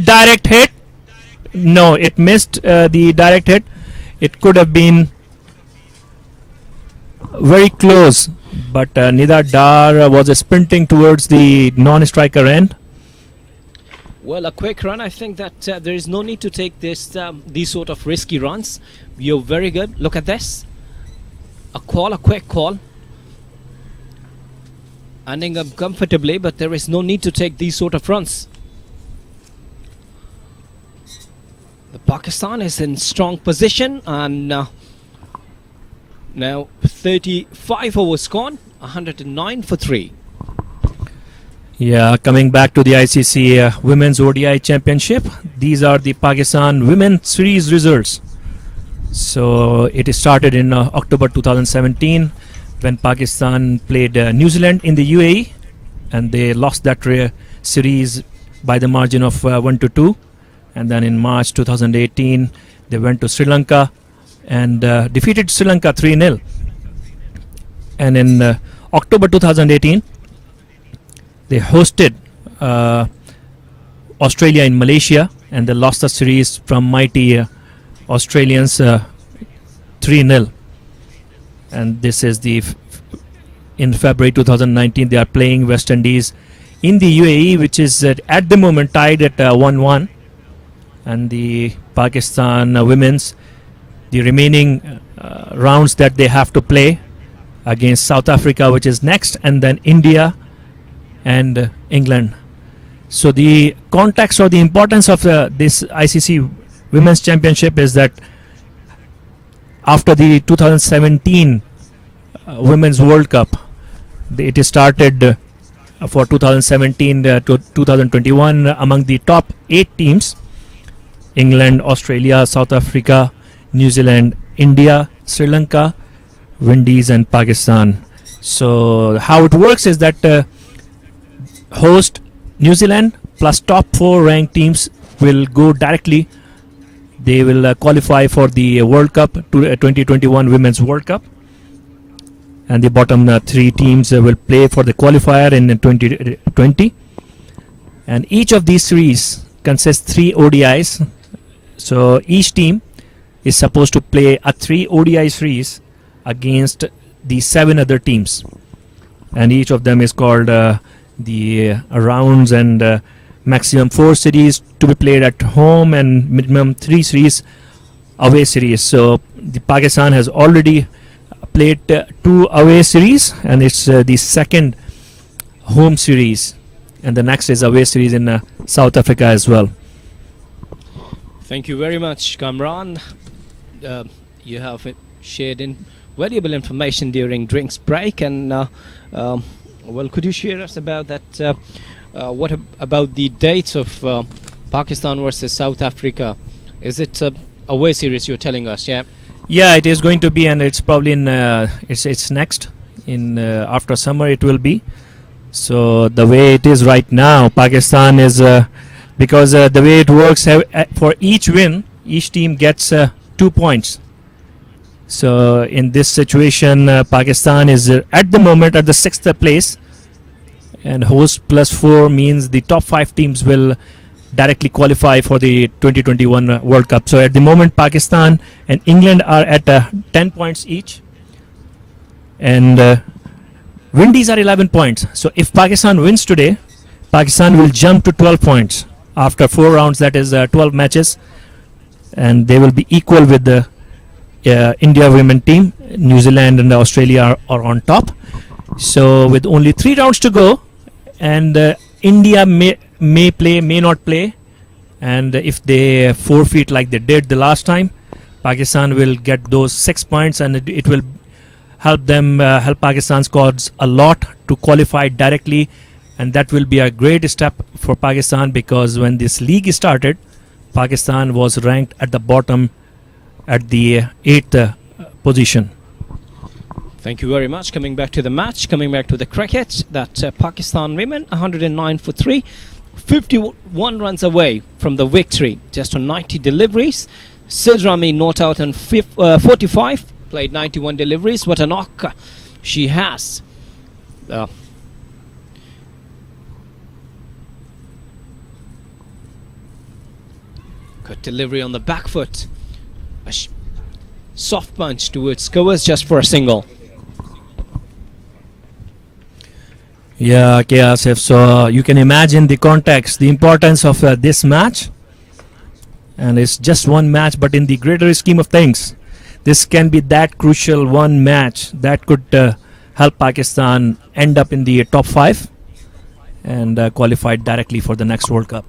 direct hit. No, it missed the direct hit. It could have been very close, but Nida Dar was sprinting towards the non-striker end. Well, a quick run. I think that there is no need to take these sort of risky runs. You're very good. Look at this. A quick call. Ending up comfortably, but there is no need to take these sort of runs. The Pakistan is in strong position, and now 35 overs gone, 109 for 3. Yeah, coming back to the ICC Women's ODI Championship, these are the Pakistan Women's Series results. So it started in October 2017 when Pakistan played New Zealand in the UAE, and they lost that series by the margin of 1-2. And then in March 2018, they went to Sri Lanka and defeated Sri Lanka 3-0. And in October 2018, they hosted Australia in Malaysia, and they lost the series from mighty Australians 3-0. And this is in February 2019, they are playing West Indies in the UAE, which is at the moment tied at 1-1. And the Pakistan women's, the remaining rounds that they have to play against South Africa, which is next, and then India and England. So the context or the importance of this ICC Women's Championship is that after the 2017 Women's World Cup, it started for 2017 to 2021 among the top 8 teams: England, Australia, South Africa, New Zealand, India, Sri Lanka, Windies and Pakistan. So how it works is that host New Zealand plus top 4 ranked teams will go directly. They will qualify for the World Cup, 2021 Women's World Cup. And the bottom 3 teams will play for the qualifier in 2020. And each of these series consists 3 ODIs. So each team is supposed to play a 3 ODI series against the 7 other teams. And each of them is called the rounds, and maximum 4 series to be played at home and minimum 3 series away series. So the Pakistan has already played 2 away series, and it's the second home series, and the next is away series in South Africa as well. Thank you very much, Kamran. You have shared valuable information during drinks break, and well, could you share us about that? What about the dates of Pakistan versus South Africa? Is it away series you're telling us? Yeah. Yeah, it is going to be, and it's probably in it's next in after summer it will be. So the way it is right now, Pakistan is because the way it works, for each win, each team gets 2 points. So in this situation, Pakistan is at the moment at the 6th place, and host plus 4 means the top 5 teams will directly qualify for the 2021 World Cup. So at the moment, Pakistan and England are at 10 points each, and Windies are 11 points. So if Pakistan wins today, Pakistan will jump to 12 points after 4 rounds, that is 12 matches, and they will be equal with the India women team. New Zealand and Australia are on top. So with only 3 rounds to go, and India may play, may not play, and if they forfeit like they did the last time, Pakistan will get those 6 points, and it will help them, help Pakistan's cause a lot to qualify directly, and that will be a great step for Pakistan, because when this league started, Pakistan was ranked at the bottom at the 8th position. Thank you very much. Coming back to the match, coming back to the cricket, that Pakistan women 109 for 3, 51 runs away from the victory, just on 90 deliveries. Sid Rami not out on 45, played 91 deliveries. What a knock she has. Good delivery on the back foot. A soft punch towards covers just for a single. Yeah, okay, Asif. So you can imagine the context, the importance of this match. And it's just one match, but in the greater scheme of things, this can be that crucial one match that could help Pakistan end up in the top 5 and qualify directly for the next World Cup.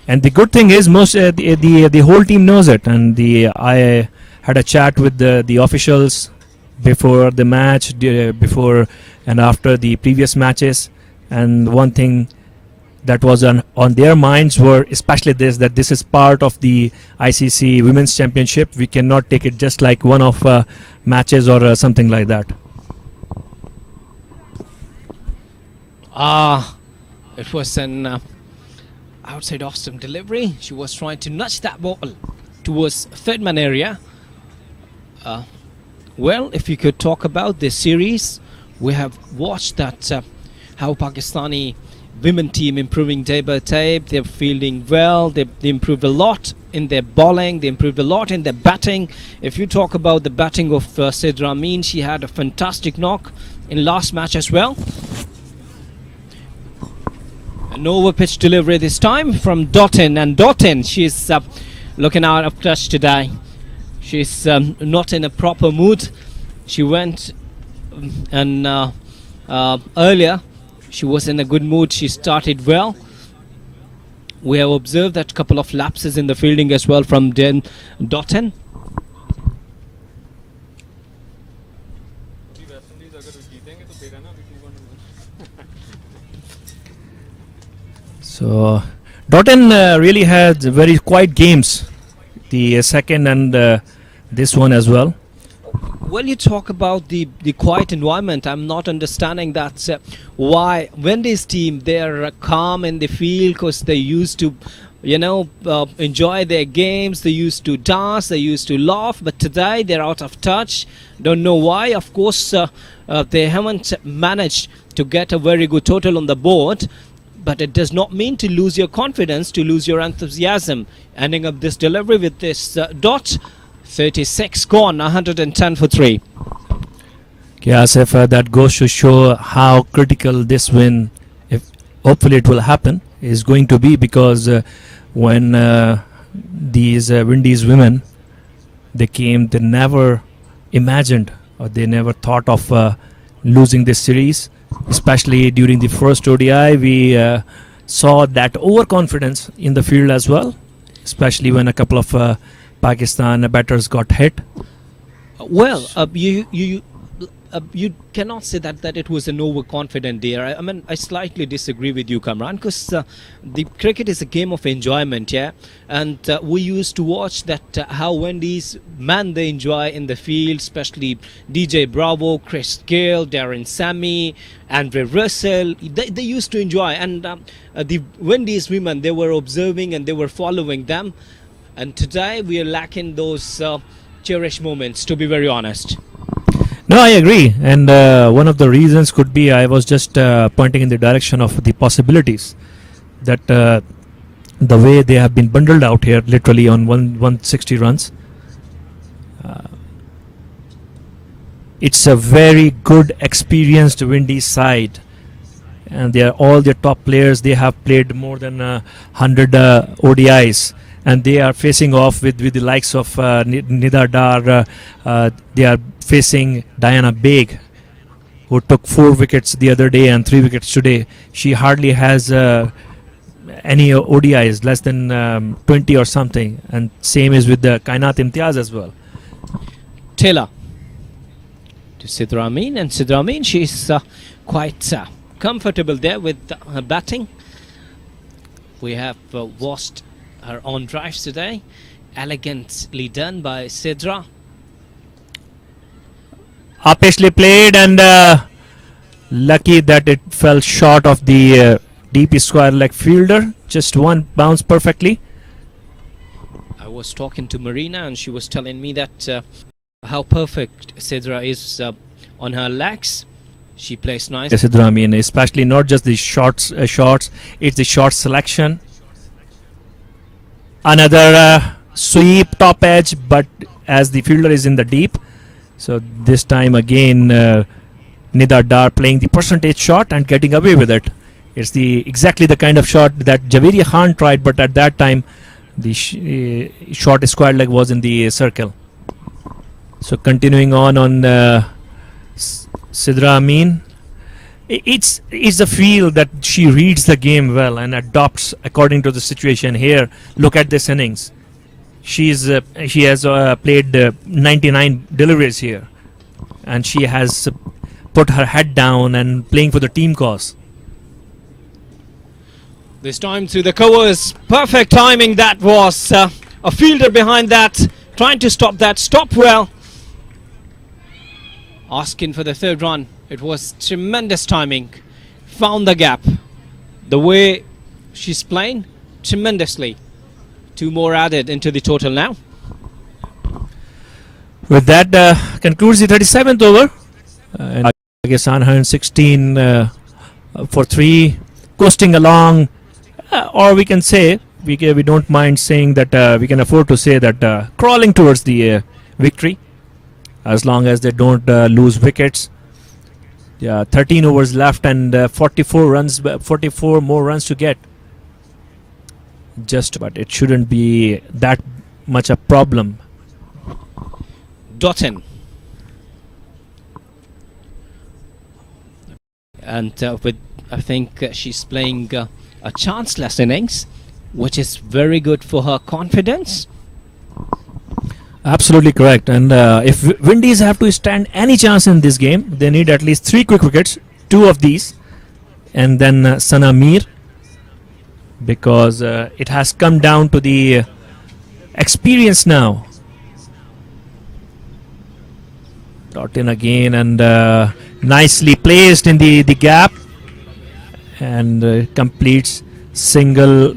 And the good thing is, the whole team knows it. And I had a chat with the officials before the match, before and after the previous matches, and one thing that was on their minds were especially that this is part of the ICC Women's Championship. We cannot take it just like one-off matches or something like that. It was an outside awesome delivery. She was trying to nudge that ball towards third man area. Well, if you could talk about this series, we have watched that how Pakistani women team improving day by day. They're fielding well. They improved a lot in their bowling. They improved a lot in their batting. If you talk about the batting of Sidra Amin, she had a fantastic knock in last match as well. An over pitch delivery this time from Dotten, and Dotten, she's looking out of touch today. She's not in a proper mood. She went and earlier she was in a good mood. She started well. We have observed that couple of lapses in the fielding as well from Dotten. So Dotten really had very quiet games, the second and this one as well. When you talk about the quiet environment, I'm not understanding that why Windies team, they're calm in the field because they used to, enjoy their games. They used to dance, they used to laugh, but today they're out of touch. Don't know why. Of course, they haven't managed to get a very good total on the board, but it does not mean to lose your confidence, to lose your enthusiasm. Ending up this delivery with this dot. 36 gone, 110 for 3. Yes, if that goes to show how critical this win, if hopefully it will happen, is going to be, because when these Windies women, they came, they never imagined or they never thought of losing this series. Especially during the first ODI, we saw that overconfidence in the field as well, especially when a couple of Pakistan batters got hit. Well, you cannot say that it was an overconfident day. I mean, I slightly disagree with you, Kamran, because the cricket is a game of enjoyment, yeah. And we used to watch that how Windies they enjoy in the field, especially DJ Bravo, Chris Gale, Darren Sammy, Andre Russell. They used to enjoy, and the Windies women, they were observing and they were following them. And today we are lacking those cherished moments, to be very honest. No, I agree. And one of the reasons could be, I was just pointing in the direction of the possibilities that the way they have been bundled out here, literally on 160 runs. It's a very good, experienced Windies side. And they are all their top players. They have played more than 100 ODIs. And they are facing off with the likes of Nidar Dar. They are facing Diana Baig, who took 4 wickets the other day and 3 wickets today. She hardly has any ODIs, less than 20 or something. And same is with the Kainat Imtiaz as well. Taylor to Sidra Amin, and Sidra Amin, she's quite comfortable there with her batting. We have watched her on drives today, elegantly done by Sidra. Upishly played, and lucky that it fell short of the deep square leg fielder. Just one bounce perfectly. I was talking to Marina and she was telling me that how perfect Sidra is on her legs. She plays nice. Sidra Amin, especially not just the shots, it's the short selection. Another sweep top edge, but as the fielder is in the deep, so this time again Nida Dar playing the percentage shot and getting away with it. It's exactly the kind of shot that Javeria Khan tried, but at that time the short square leg was in the circle. So continuing on Sidra Amin. It's a feel that she reads the game well and adopts according to the situation. Here, look at this innings. She has played 99 deliveries here, and she has put her head down and playing for the team cause. This time through the covers, perfect timing that was. A fielder behind that, trying to stop that, stopped well. Asking for the third run, it was tremendous timing. Found the gap. The way she's playing, tremendously. 2 more added into the total now. With that concludes the 37th over. And Pakistan 116 for 3, coasting along. Or we can say, we don't mind saying that we can afford to say that crawling towards the victory, as long as they don't lose wickets. 13 overs left and 44 more runs to get. But it shouldn't be that much a problem. Dottin. And I think she's playing a chanceless innings, which is very good for her confidence. Absolutely correct. And if Windies have to stand any chance in this game, they need at least 3 quick wickets, 2 of these, and then Sana Mir, because it has come down to the experience now. Dot in again and nicely placed in the gap, and completes single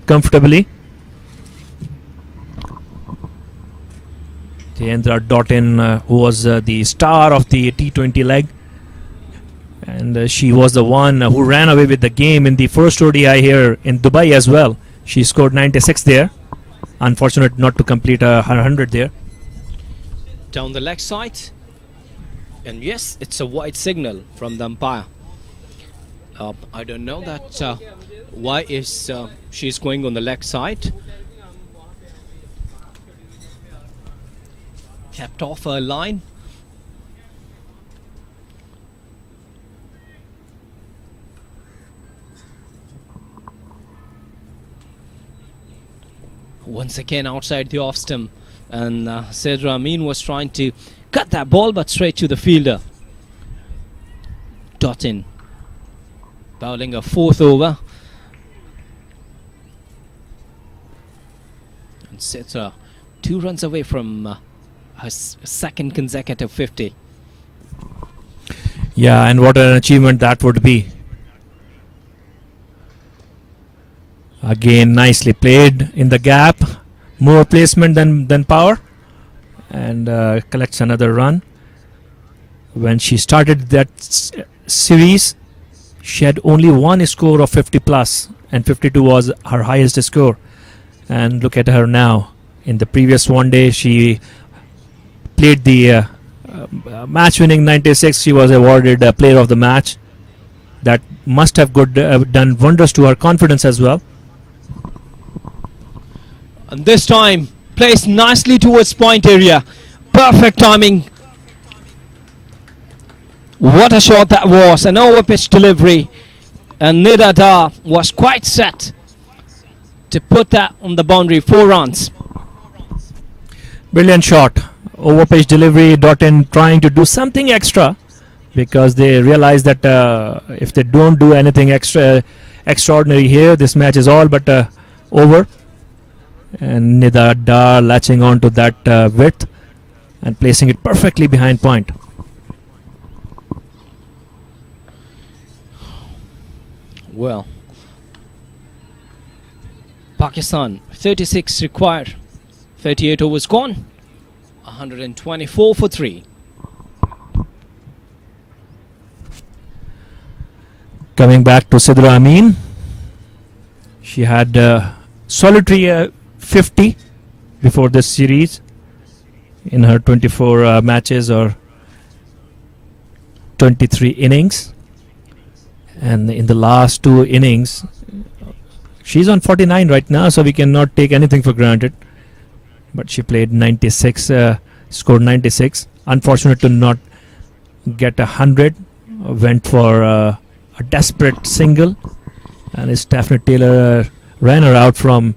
comfortably. Jayendra Dottin, who was the star of the T20 leg, and she was the one who ran away with the game in the first ODI here in Dubai as well. She scored 96 there. Unfortunate not to complete her 100 there. Down the leg side, and yes, it's a white signal from the umpire. I don't know that why is she's going on the leg side. Kept off her line. Once again outside the off stump, and Sidra Amin was trying to cut that ball, but straight to the fielder. Dottin bowling a 4th over, and Sidra 2 runs away from her 2nd consecutive 50. Yeah, and what an achievement that would be. Again, nicely played in the gap. More placement than power, and collects another run. When she started that series, she had only 1 score of 50 plus, and 52 was her highest score. And look at her now. In the previous one day, she played the match-winning 96. She was awarded Player of the Match. That must have done wonders to her confidence as well. And this time, placed nicely towards point area. Perfect timing. What a shot that was. An over-pitch delivery. And Nida Dar was quite set to put that on the boundary. 4 runs. Brilliant shot. Over-pitch delivery. Dottin trying to do something extra, because they realize that if they don't do anything extraordinary here, this match is all but over. And Nida Dar latching on to that width and placing it perfectly behind point. Well, Pakistan 36 required, 38 overs gone, 124 for 3. Coming back to Sidra Amin, she had solitary 50 before this series in her 24 matches, or 23 innings, and in the last 2 innings, she's on 49 right now, so we cannot take anything for granted. But she played 96, scored 96. Unfortunate to not get 100. Went for a desperate single, and Stephanie Taylor ran her out from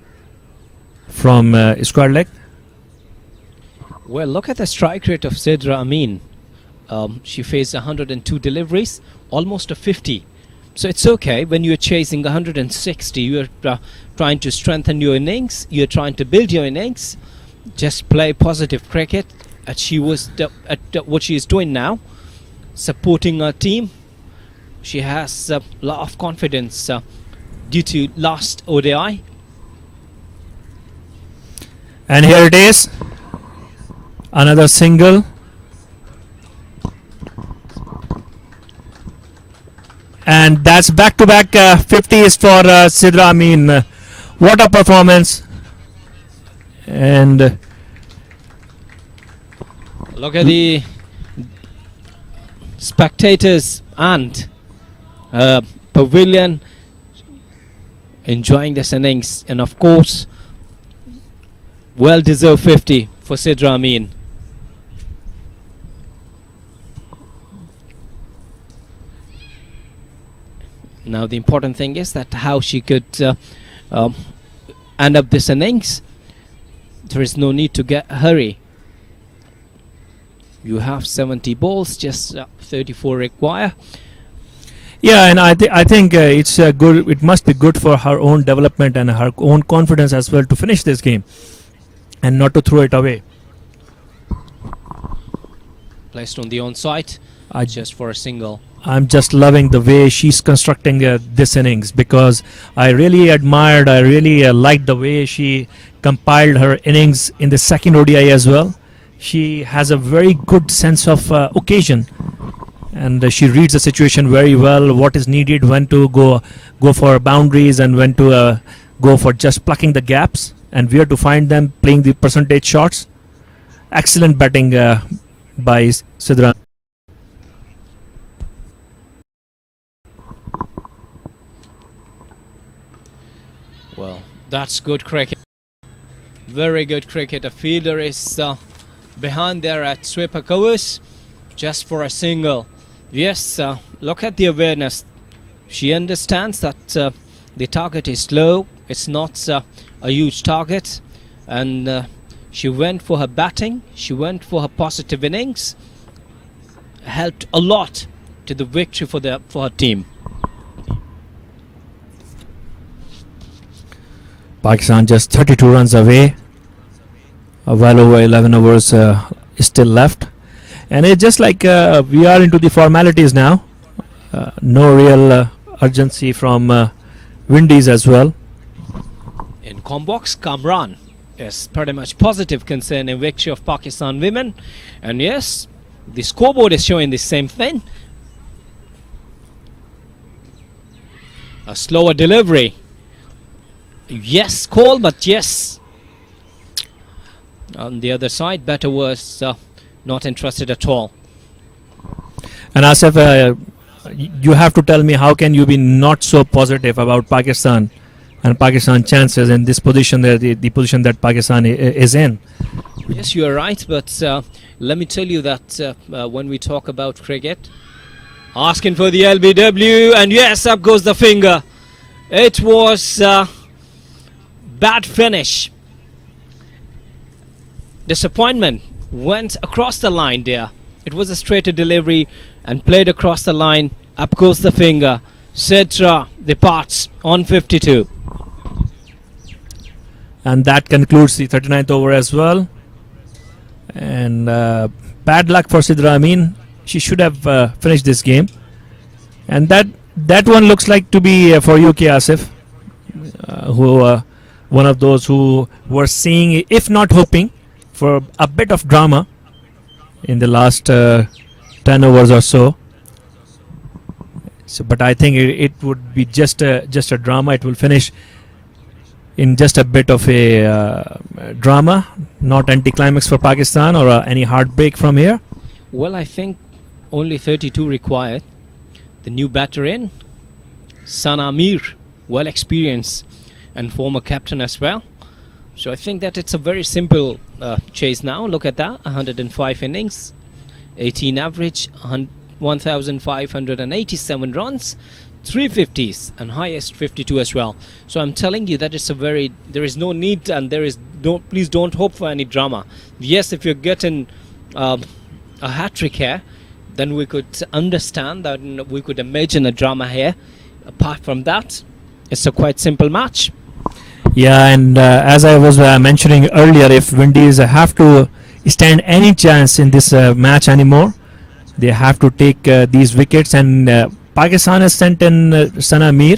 square leg. Well, look at the strike rate of Sidra Amin. She faced 102 deliveries, almost a 50. So it's okay when you're chasing 160. You're trying to strengthen your innings. You're trying to build your innings. Just play positive cricket. She was at what she is doing now, supporting her team. She has a lot of confidence due to last ODI. And here it is, another single. And that's back-to-back 50s for Sidra Amin. What a performance. And look at the spectators and pavilion enjoying this innings, and of course well deserved 50 for Sidra Amin. Now the important thing is that how she could end up this innings. There is no need to hurry. You have 70 balls, just 34 require. yeah, and I think it's good. It must be good for her own development and her own confidence as well to finish this game and not to throw it away. Placed on the onside, just for a single. I'm just loving the way she's constructing this innings, because I really admired, I really liked the way she compiled her innings in the second ODI as well. She has a very good sense of occasion, and she reads the situation very well, what is needed, when to go for boundaries and when to go for just plucking the gaps and where to find them, playing the percentage shots. Excellent batting by Sidra. Well, that's good cricket. Very good cricket. A fielder is behind there at sweeper covers just for a single. Yes, look at the awareness. She understands that the target is low. It's not a huge target. And she went for her batting. She went for her positive innings. Helped a lot to the victory for her team. Pakistan just 32 runs away. Well over 11 overs is still left. And it's just like we are into the formalities now. No real urgency from Windies as well. In Combox, Kamran is pretty much positive concern in victory of Pakistan women. And yes, the scoreboard is showing the same thing. A slower delivery. Yes, call, but yes. On the other side, batter was not interested at all. And Asif, you have to tell me, how can you be not so positive about Pakistan and Pakistan chances in this position, the position that Pakistan is in? Yes, you are right, but let me tell you that when we talk about cricket, asking for the LBW, and yes, up goes the finger. It was bad finish. Disappointment went across the line there. It was a straighter delivery and played across the line. Up goes the finger. Sidra departs on 52. And that concludes the 39th over as well. And bad luck for Sidra Amin. She should have finished this game. And that one looks like to be for UK, Asif, who one of those who were seeing, if not hoping, for a bit of drama in the last 10 overs or so. But I think it would be just a drama. It will finish in just a bit of a drama, not anticlimax for Pakistan or any heartbreak from here. Well, I think only 32 required. The new batter in, Sana Mir, well experienced and former captain as well. So I think that it's a very simple chase now. Look at that, 105 innings, 18 average, 1,587 runs, 350s and highest 52 as well. So I'm telling you that it's there is no need and please don't hope for any drama. Yes, if you're getting a hat-trick here, then we could understand that we could imagine a drama here. Apart from that, it's a quite simple match. Yeah, and as I was mentioning earlier, if Windies have to stand any chance in this match anymore, they have to take these wickets. And Pakistan has sent in Sana Mir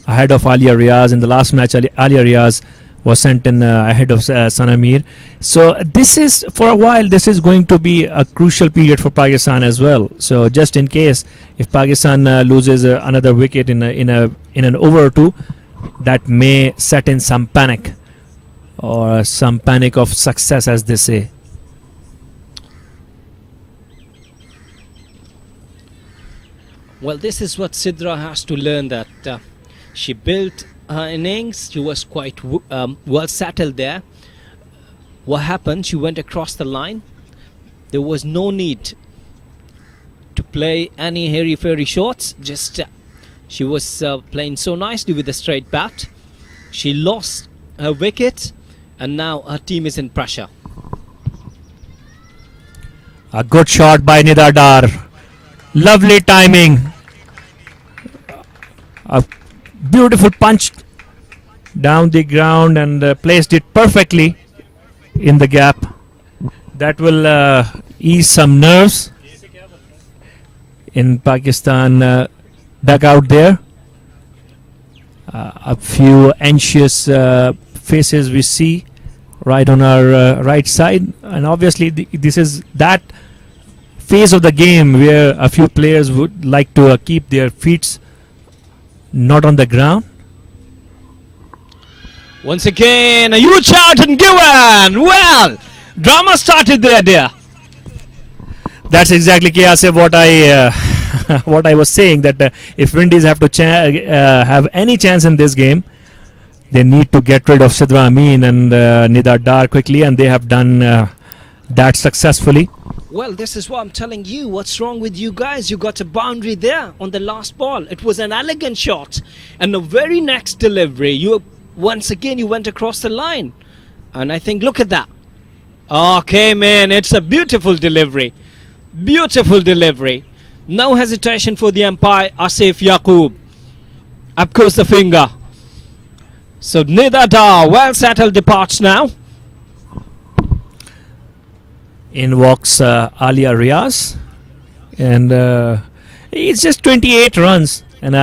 ahead of Alia Riaz. In the last match, Alia Riaz was sent in ahead of Sana Mir. So this is, for a while, this is going to be a crucial period for Pakistan as well. So just in case, if Pakistan loses another wicket in an over or two, that may set in some panic, or some panic of success, as they say. Well, this is what Sidra has to learn, that she built her innings. She was quite well settled there. What happened? She went across the line. There was no need to play any hairy-fairy shots. Just she was playing so nicely with a straight bat. She lost her wicket, and now her team is in pressure. A good shot by Nida Dar. Lovely timing. A beautiful punch down the ground, and placed it perfectly in the gap. That will ease some nerves in Pakistan dugout there. A few anxious faces we see right on our right side, and obviously this is that phase of the game where a few players would like to keep their feet not on the ground. Once again, a huge shout and given. Well, drama started there, dear. That's exactly, Asif, what I what I was saying, that if Windies have to have any chance in this game, they need to get rid of Sidra Amin and Nida Dar quickly, and they have done that successfully. Well, this is what I'm telling you. What's wrong with you guys? You got a boundary there on the last ball. It was an elegant shot, and the very next delivery, once again you went across the line, and I think, look at that. Okay, man, it's a beautiful delivery. Beautiful delivery. No hesitation for the umpire, Asif Yaqub. Up goes the finger. So Nida Dar, well settled, departs now. In walks Alia Riaz, and it's just 28 runs, and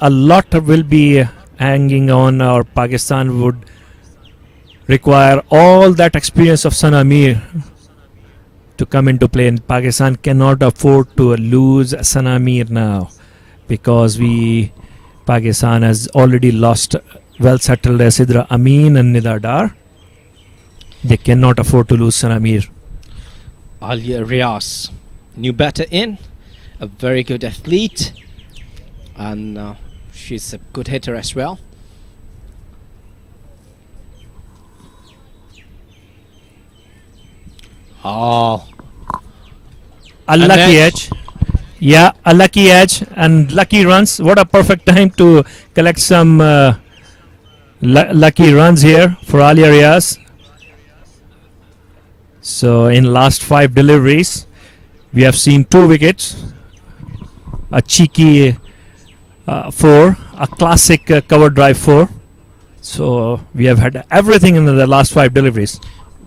a lot will be hanging on, or Pakistan would require all that experience of Sana Mir to come into play, and Pakistan cannot afford to lose Sana Mir now, because Pakistan has already lost well settled Sidra Amin and Nida Dar. They cannot afford to lose Sana Mir. Alia Riaz, new batter in, a very good athlete, and she's a good hitter as well. Oh, a lucky edge. Yeah, a lucky edge and lucky runs. What a perfect time to collect some lucky runs here for Alia Riaz. So in last 5 deliveries, we have seen 2 wickets, a cheeky 4, a classic cover drive 4. So we have had everything in the last 5 deliveries.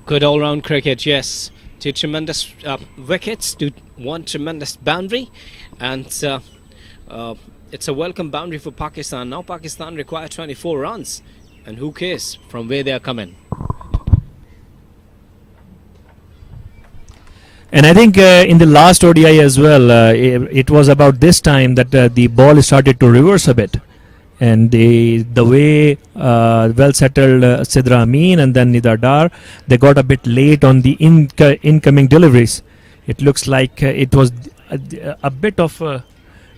Good all-round cricket, yes. 2 tremendous wickets, 1 tremendous boundary, and it's a welcome boundary for Pakistan. Now Pakistan require 24 runs, and who cares from where they are coming. And I think in the last ODI as well, it was about this time that the ball started to reverse a bit. And the way well settled Sidra Amin and then Nida Dar, they got a bit late on the incoming deliveries. It looks like it was a bit of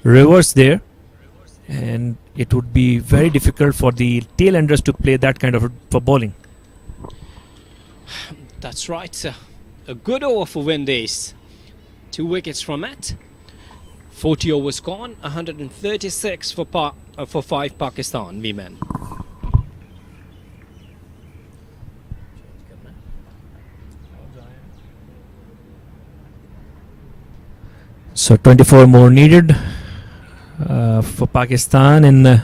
reverse there, and it would be very difficult for the tail enders to play that kind of for bowling. That's right. A good over for Windies. 2 wickets from it. 40 overs gone. 136 for 5 Pakistan women. So 24 more needed for Pakistan in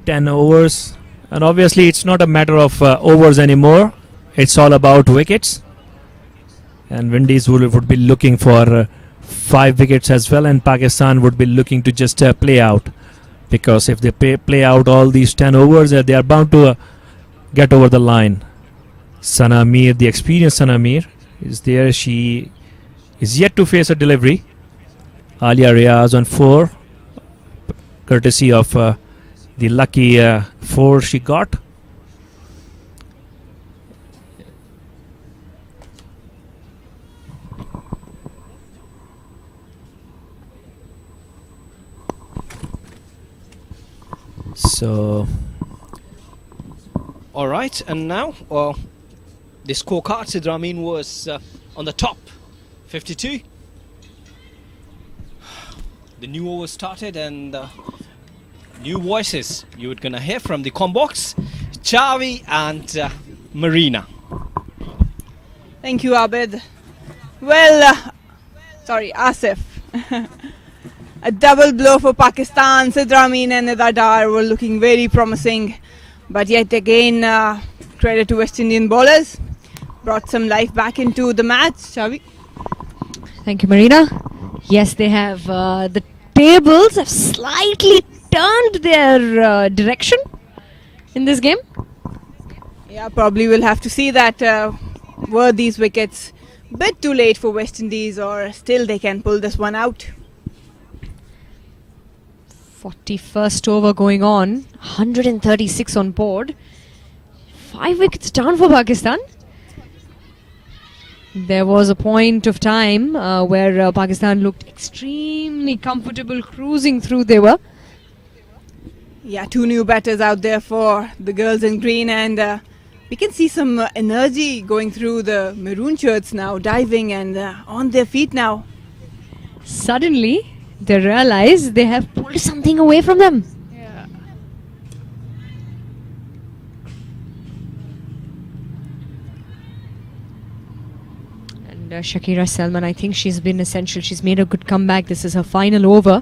10 overs, and obviously it's not a matter of overs anymore. It's all about wickets, and Windies would be looking for 5 wickets as well, and Pakistan would be looking to just play out, because if they play out all these 10 overs, they are bound to get over the line. Sana Mir, the experienced Sana Mir, is there. She is yet to face a delivery. Alia Riaz on 4, courtesy of the lucky 4 she got. So, All right, and now the scorecard, Sid Ramin was on the top, 52. The new over started, and new voices you're gonna hear from the combox, Chavi and Marina. Thank you, Abid. Well, sorry, Asif. A double blow for Pakistan. Sid Ramin and Nida Dar were looking very promising. But yet again, credit to West Indian bowlers. Brought some life back into the match. Chavi? Thank you, Marina. Yes, they have the tables have slightly turned their direction in this game. Yeah, probably we'll have to see that. Were these wickets bit too late for West Indies, or still they can pull this one out? 41st over going on, 136 on board. 5 wickets down for Pakistan. There was a point of time where Pakistan looked extremely comfortable cruising through. They were. Yeah, 2 new batters out there for the girls in green, and we can see some energy going through the maroon shirts now, diving and on their feet now. Suddenly, they realize they have pulled something away from them. Yeah. And Shakira Selman, I think she's been essential. She's made a good comeback. This is her final over.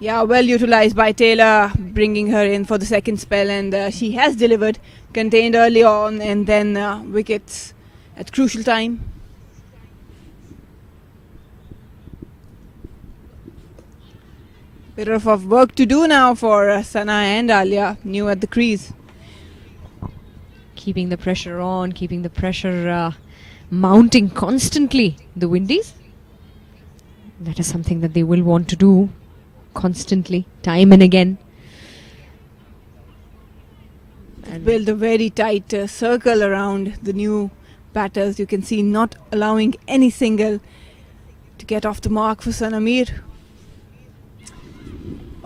Yeah, well utilized by Taylor, bringing her in for the second spell, and she has delivered, contained early on, and then wickets at crucial time. Bit of work to do now for Sana and Alia, new at the crease. Keeping the pressure on, keeping the pressure mounting constantly, the Windies. That is something that they will want to do constantly, time and again. And build a very tight circle around the new batters. You can see not allowing any single to get off the mark for Sana Mir.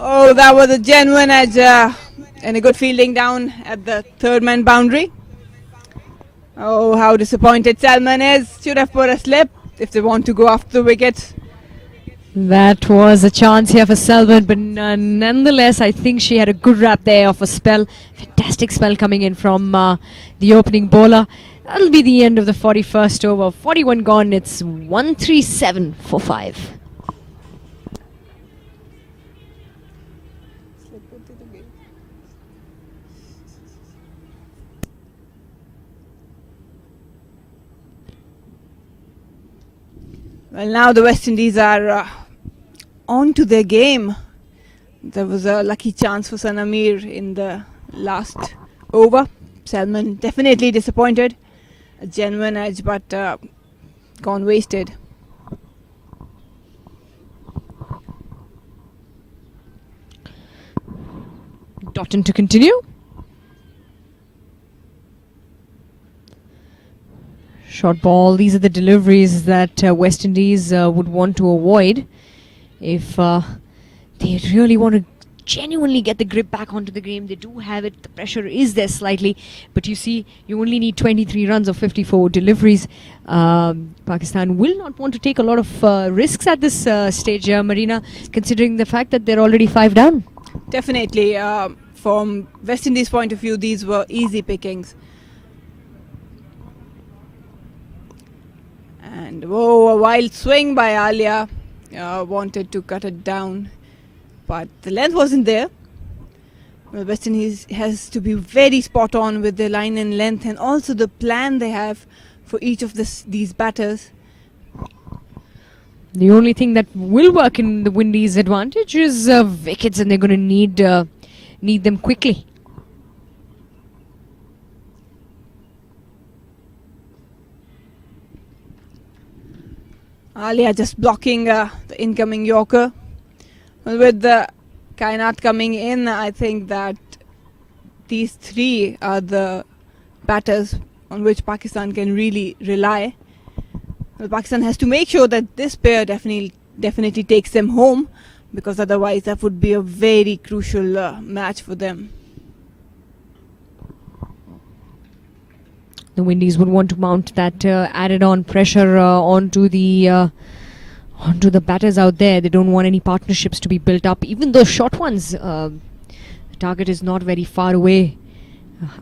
Oh, that was a genuine edge and a good fielding down at the third man boundary. Oh, how disappointed Salman is. Should have put a slip if they want to go after the wicket. That was a chance here for Selvan, but nonetheless, I think she had a good wrap there of a spell. Fantastic spell coming in from the opening bowler. That'll be the end of the 41st over. 41 gone. It's 137 for 5. Well, now the West Indies are on to their game. There was a lucky chance for Sana Mir in the last over. Salman definitely disappointed. A genuine edge, but gone wasted. Dotton to continue. Short ball. These are the deliveries that West Indies would want to avoid if they really want to genuinely get the grip back onto the game. They do have it. The pressure is there slightly, but you see, you only need 23 runs of 54 deliveries. Pakistan will not want to take a lot of risks at this stage, Marina, considering the fact that they're already 5 down. Definitely. From West Indies' point of view, these were easy pickings. And whoa, a wild swing by Alia. Wanted to cut it down, but the length wasn't there. Well, West Indies has to be very spot on with their line and length, and also the plan they have for each of these batters. The only thing that will work in the Windies' advantage is wickets, and they're going to need them quickly. Alia just blocking the incoming Yorker. Well, with the Kainat coming in, I think that these 3 are the batters on which Pakistan can really rely. Well, Pakistan has to make sure that this pair definitely takes them home, because otherwise that would be a very crucial match for them. The Windies would want to mount that added on pressure onto the batters out there. They don't want any partnerships to be built up, even though short ones. The target is not very far away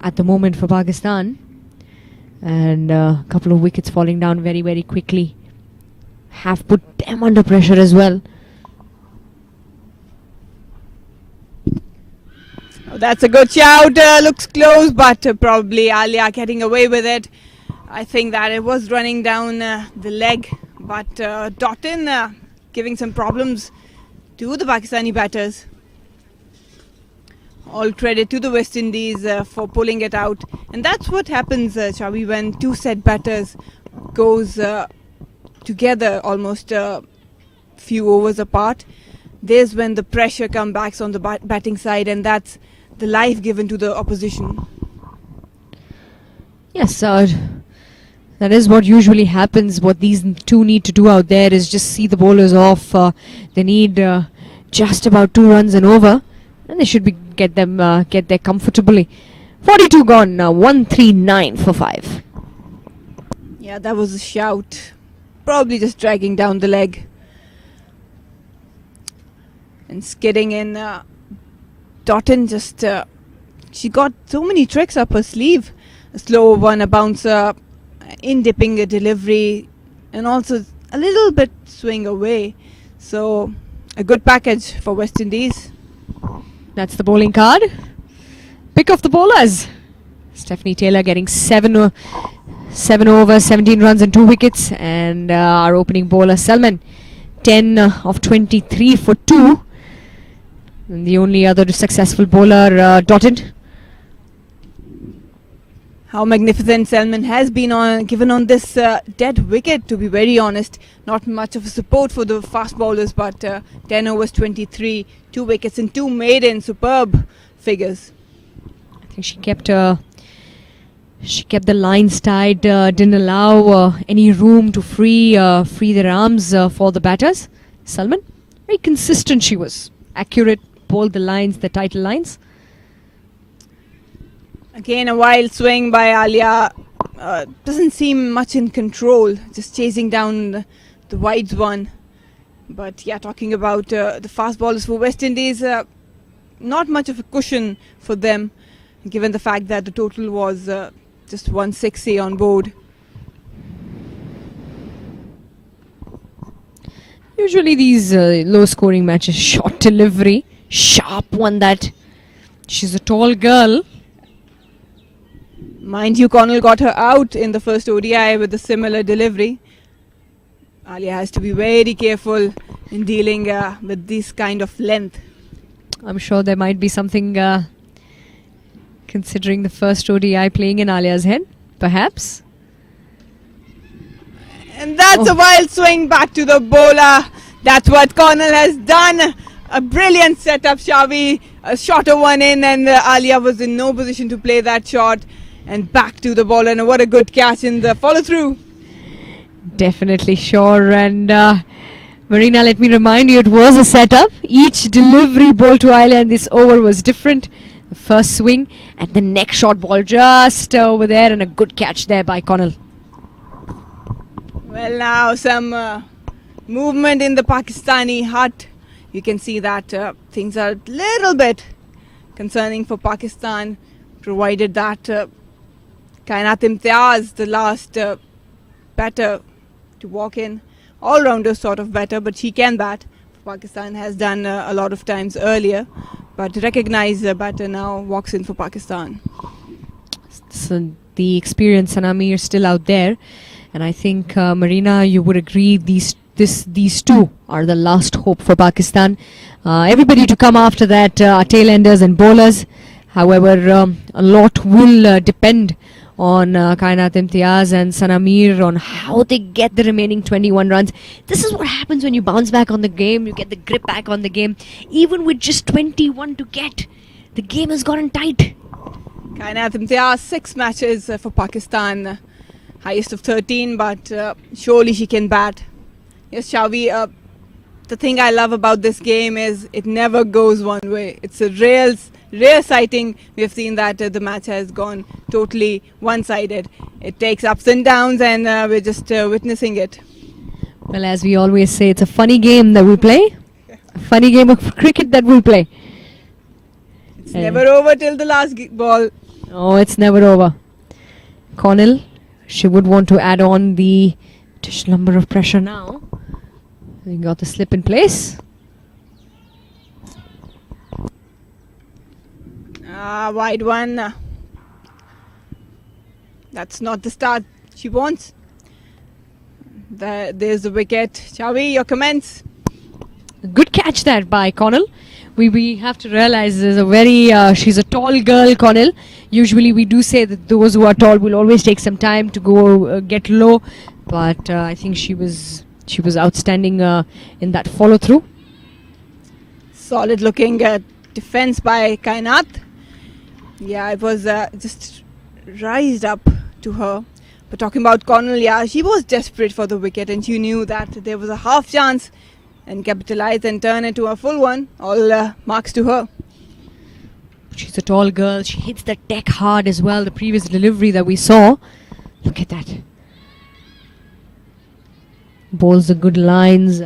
at the moment for Pakistan, and a couple of wickets falling down very, very quickly have put them under pressure as well. Oh, that's a good shout. Looks close, but probably Alia getting away with it. I think that it was running down the leg, but Doughton giving some problems to the Pakistani batters. All credit to the West Indies for pulling it out. And that's what happens, Chavi, when 2 set batters goes together almost a few overs apart. There's when the pressure comes back on the batting side, and that's the life given to the opposition. Yes, that is what usually happens. What these 2 need to do out there is just see the bowlers off. They need just about 2 runs and over, and they should get there comfortably. 42 gone now, 139 for 5. Yeah, that was a shout. Probably just dragging down the leg. And skidding in. Doughton just, she got so many tricks up her sleeve. A slow one, a bouncer, in dipping a delivery, and also a little bit swing away. So a good package for West Indies. That's the bowling card. Pick of the bowlers. Stephanie Taylor getting 7 overs, 17 runs and 2 wickets. And our opening bowler Salman, 10 of 23 for 2. And the only other successful bowler, Doughton. How magnificent Salman has been given on this dead wicket, to be very honest. Not much of a support for the fast bowlers, but 10 overs 23, 2 wickets and 2 maiden, superb figures. I think she kept the lines tight, didn't allow any room to free their arms for the batters. Salman, very consistent she was. Accurate, bowled the lines, the tighter lines. Again, a wild swing by Alia. Doesn't seem much in control, just chasing down the wides one. But yeah, talking about the fast bowlers for West Indies, not much of a cushion for them, given the fact that the total was just 160 on board. Usually these low-scoring matches, short delivery, sharp one that she's a tall girl. Mind you, Connell got her out in the first ODI with a similar delivery. Alia has to be very careful in dealing with this kind of length. I'm sure there might be something considering the first ODI playing in Alia's head, perhaps. And that's a wild swing back to the bowler. That's what Connell has done. A brilliant setup, Shavi. A shorter one in, and Alia was in no position to play that shot. And back to the bowler, and what a good catch in the follow-through. Definitely sure. And Marina, let me remind you, it was a setup. Each delivery ball to Island this over was different. The first swing and the next shot ball just over there, and a good catch there by Connell. Well, now some movement in the Pakistani hut. You can see that things are a little bit concerning for Pakistan, provided that Kainat Imtiaz, the last batter to walk in, all-rounder sort of batter, but she can bat. Pakistan has done a lot of times earlier, but recognized batter now walks in for Pakistan. So the experienced Sanami are still out there, and I think Marina, you would agree these two are the last hope for Pakistan. Everybody to come after that, tail-enders and bowlers. However, a lot will depend on Kainat Imtiaz and Sanamir on how they get the remaining 21 runs. This is what happens when you bounce back on the game, you get the grip back on the game. Even with just 21 to get, the game has gotten tight. Kainat Imtiaz, 6 matches for Pakistan, highest of 13, but surely she can bat. Yes, Shavi, the thing I love about this game is it never goes one way. It's a rare sighting. We've seen that the match has gone totally one-sided. It takes ups and downs, and we're just witnessing it. Well, as we always say, it's a funny game that we play. A funny game of cricket that we play. It's never over till the last ball. Oh, it's never over. Connell, she would want to add on the additional number of pressure now. We got the slip in place. Wide one. That's not the start she wants. There's the wicket. Shavi, your comments? Good catch there by Connell. We have to realize there's a very she's a tall girl, Connell. Usually we do say that those who are tall will always take some time to go get low, but I think she was outstanding in that follow through. Solid looking defense by Kainat. Yeah, it was just rised up to her. But talking about Connell, yeah, she was desperate for the wicket, and she knew that there was a half chance and capitalize and turn it to a full one. All marks to her. She's a tall girl. She hits the deck hard as well. The previous delivery that we saw. Look at that. Bowls the good lines.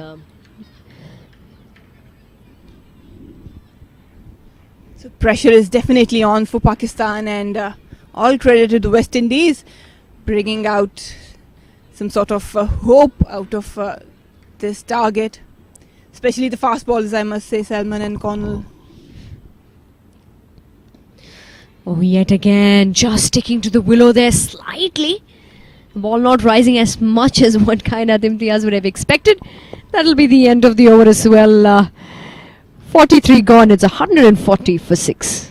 So pressure is definitely on for Pakistan, and all credit to the West Indies bringing out some sort of hope out of this target. Especially the fast bowlers, I must say, Salman and Connell. Oh, yet again, just sticking to the willow there slightly. The ball not rising as much as what Kainat Imtiaz would have expected. That'll be the end of the over as well. 43 gone, it's 140 for 6.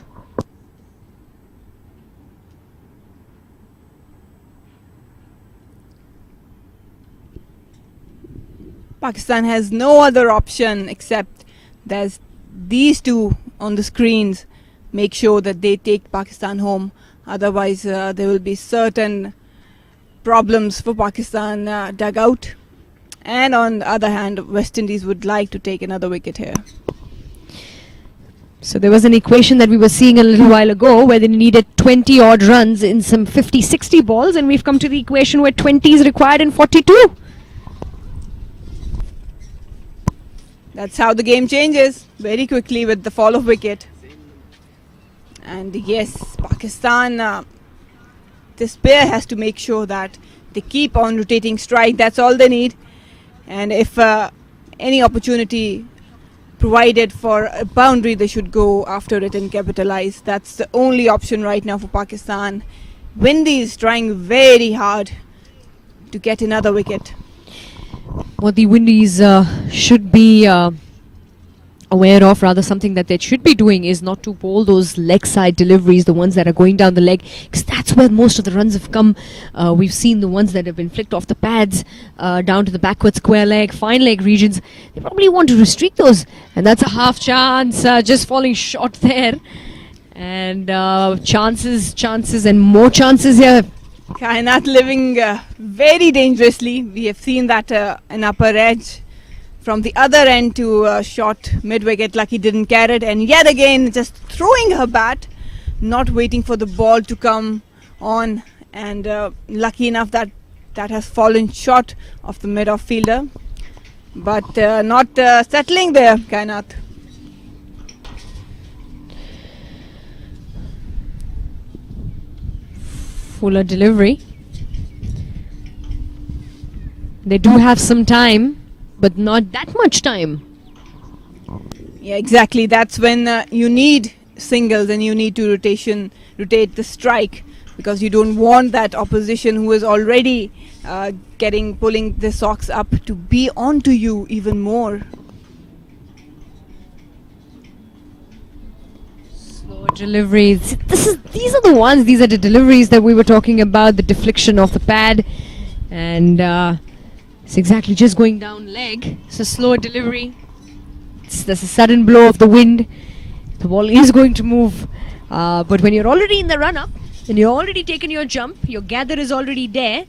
Pakistan has no other option except there's these two on the screens. Make sure that they take Pakistan home. Otherwise, there will be certain problems for Pakistan dugout. And on the other hand, West Indies would like to take another wicket here. So there was an equation that we were seeing a little while ago where they needed 20 odd runs in some 50-60 balls, and we've come to the equation where 20 is required in 42. That's how the game changes very quickly with the fall of wicket. And yes, Pakistan, this pair has to make sure that they keep on rotating strike. That's all they need. And if any opportunity provided for a boundary, they should go after it and capitalize. That's the only option right now for Pakistan. Windies trying very hard to get another wicket. What the Windies should be aware of, rather something that they should be doing, is not to bowl those leg side deliveries, the ones that are going down the leg, because that's where most of the runs have come. We've seen the ones that have been flicked off the pads down to the backward square leg, fine leg regions. They probably want to restrict those, and that's a half chance, just falling short there. And chances and more chances here. Kainat living very dangerously. We have seen that an upper edge from the other end to shot mid-wicket. Lucky didn't carry it, and yet again just throwing her bat, not waiting for the ball to come on, and lucky enough that has fallen short of the mid-off fielder, but not settling there, Kainat. Fuller delivery. They do have some time, but not that much time. Yeah, exactly. That's when you need singles and you need to rotate the strike, because you don't want that opposition who is already pulling the socks up to be onto you even more. Slow deliveries. These are the deliveries that we were talking about, the deflection of the pad, and it's exactly just going down leg. It's a slow delivery. There's a sudden blow of the wind. The ball is going to move, but when you're already in the run-up and you're already taken your jump, your gather is already there,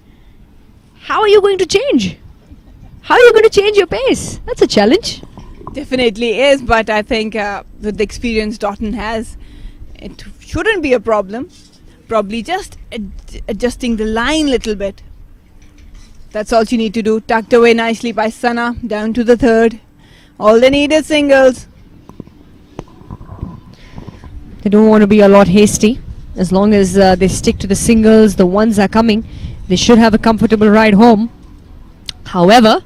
how are you going to change? How are you going to change your pace? That's a challenge. Definitely is, but I think with the experience Doughton has, it shouldn't be a problem. Probably just adjusting the line a little bit. That's all you need to do. Tucked away nicely by Sana, down to the third. All they need is singles. They don't want to be a lot hasty. As long as they stick to the singles, the ones are coming, they should have a comfortable ride home. However,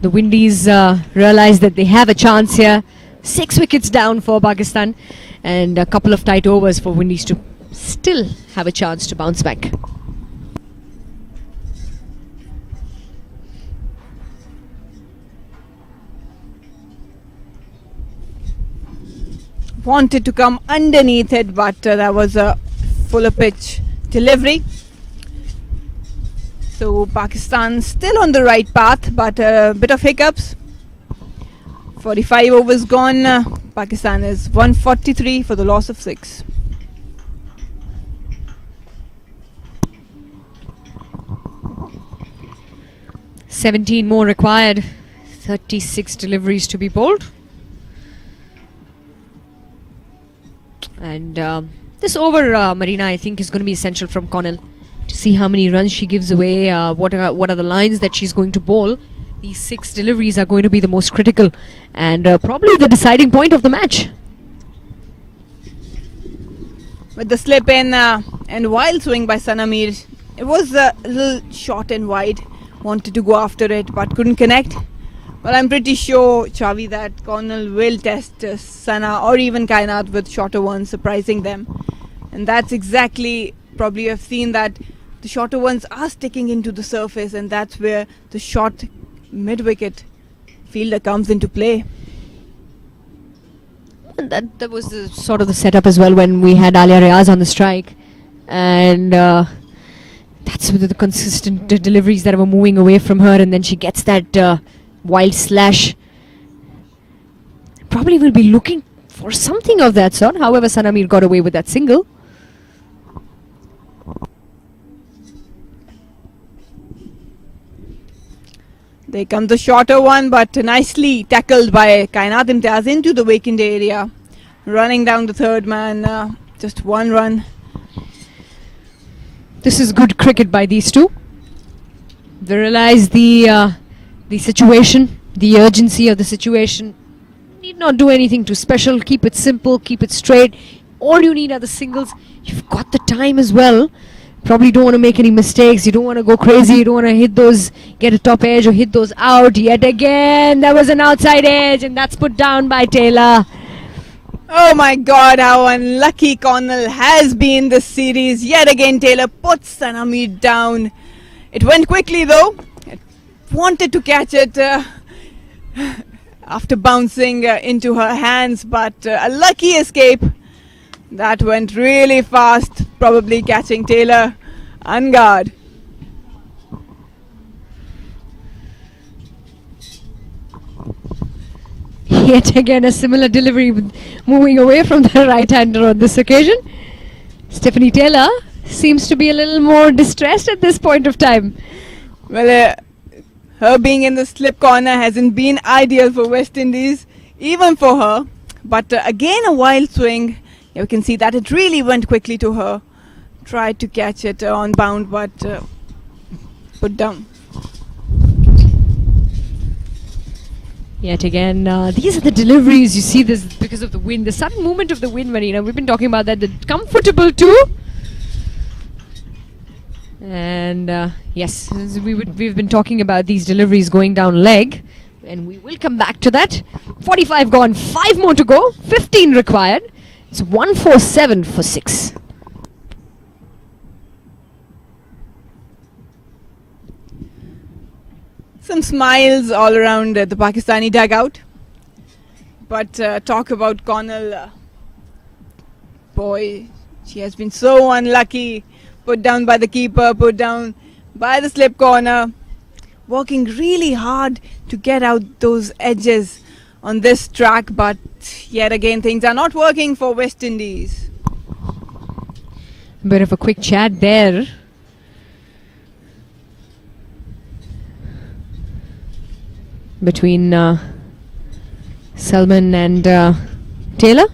the Windies realize that they have a chance here. 6 wickets down for Pakistan, and a couple of tight overs for Windies to still have a chance to bounce back. Wanted to come underneath it, but that was a fuller pitch delivery. So Pakistan still on the right path, but a bit of hiccups. 45 overs gone. Pakistan is 143 for the loss of 6. "17 more required. 36 deliveries to be bowled. And this over, Marina, I think is going to be essential from Connell to see how many runs she gives away, what are the lines that she's going to bowl. These 6 deliveries are going to be the most critical and probably the deciding point of the match. With the slip in and wild swing by Sanamir, it was a little short and wide. Wanted to go after it but couldn't connect. Well, I'm pretty sure, Chavi, that Connell will test Sana or even Kainat with shorter ones, surprising them. And that's exactly, probably you have seen that the shorter ones are sticking into the surface, and that's where the short mid-wicket fielder comes into play. And that was the sort of the setup as well when we had Alia Riaz on the strike. And that's with the consistent deliveries that were moving away from her, and then she gets that wild slash. Probably will be looking for something of that sort. However, Sanamir got away with that single. There comes the shorter one, but nicely tackled by Kainat Imtiaz into the vacant area. Running down the third man, just 1 run. This is good cricket by these two. They realize the situation, the urgency of the situation. Need not do anything too special. Keep it simple, keep it straight. All you need are the singles. You've got the time as well. Probably don't want to make any mistakes. You don't want to go crazy. You don't want to hit those, get a top edge or hit those out. Yet again, there was an outside edge, and that's put down by Taylor. Oh my God, how unlucky Connell has been this series. Yet again, Taylor puts Sanamir down. It went quickly though. It wanted to catch it after bouncing into her hands, but a lucky escape. That went really fast, probably catching Taylor on guard. Yet again a similar delivery with moving away from the right-hander on this occasion. Stephanie Taylor seems to be a little more distressed at this point of time. Well, her being in the slip corner hasn't been ideal for West Indies, even for her. But again, a wild swing. You can see that it really went quickly to her. Tried to catch it on bound, but put down. Yet again, these are the deliveries. You see this because of the wind, the sudden movement of the wind, Marina. We've been talking about that. The comfortable too. And yes, we've been talking about these deliveries going down leg. And we will come back to that. 45 gone, 5 more to go, 15 required. It's 147 for 6. Some smiles all around the Pakistani dugout. But talk about Connell. Boy, she has been so unlucky. Put down by the keeper, put down by the slip corner. Working really hard to get out those edges on this track, but yet again things are not working for West Indies. A bit of a quick chat there. Between Salman and Taylor.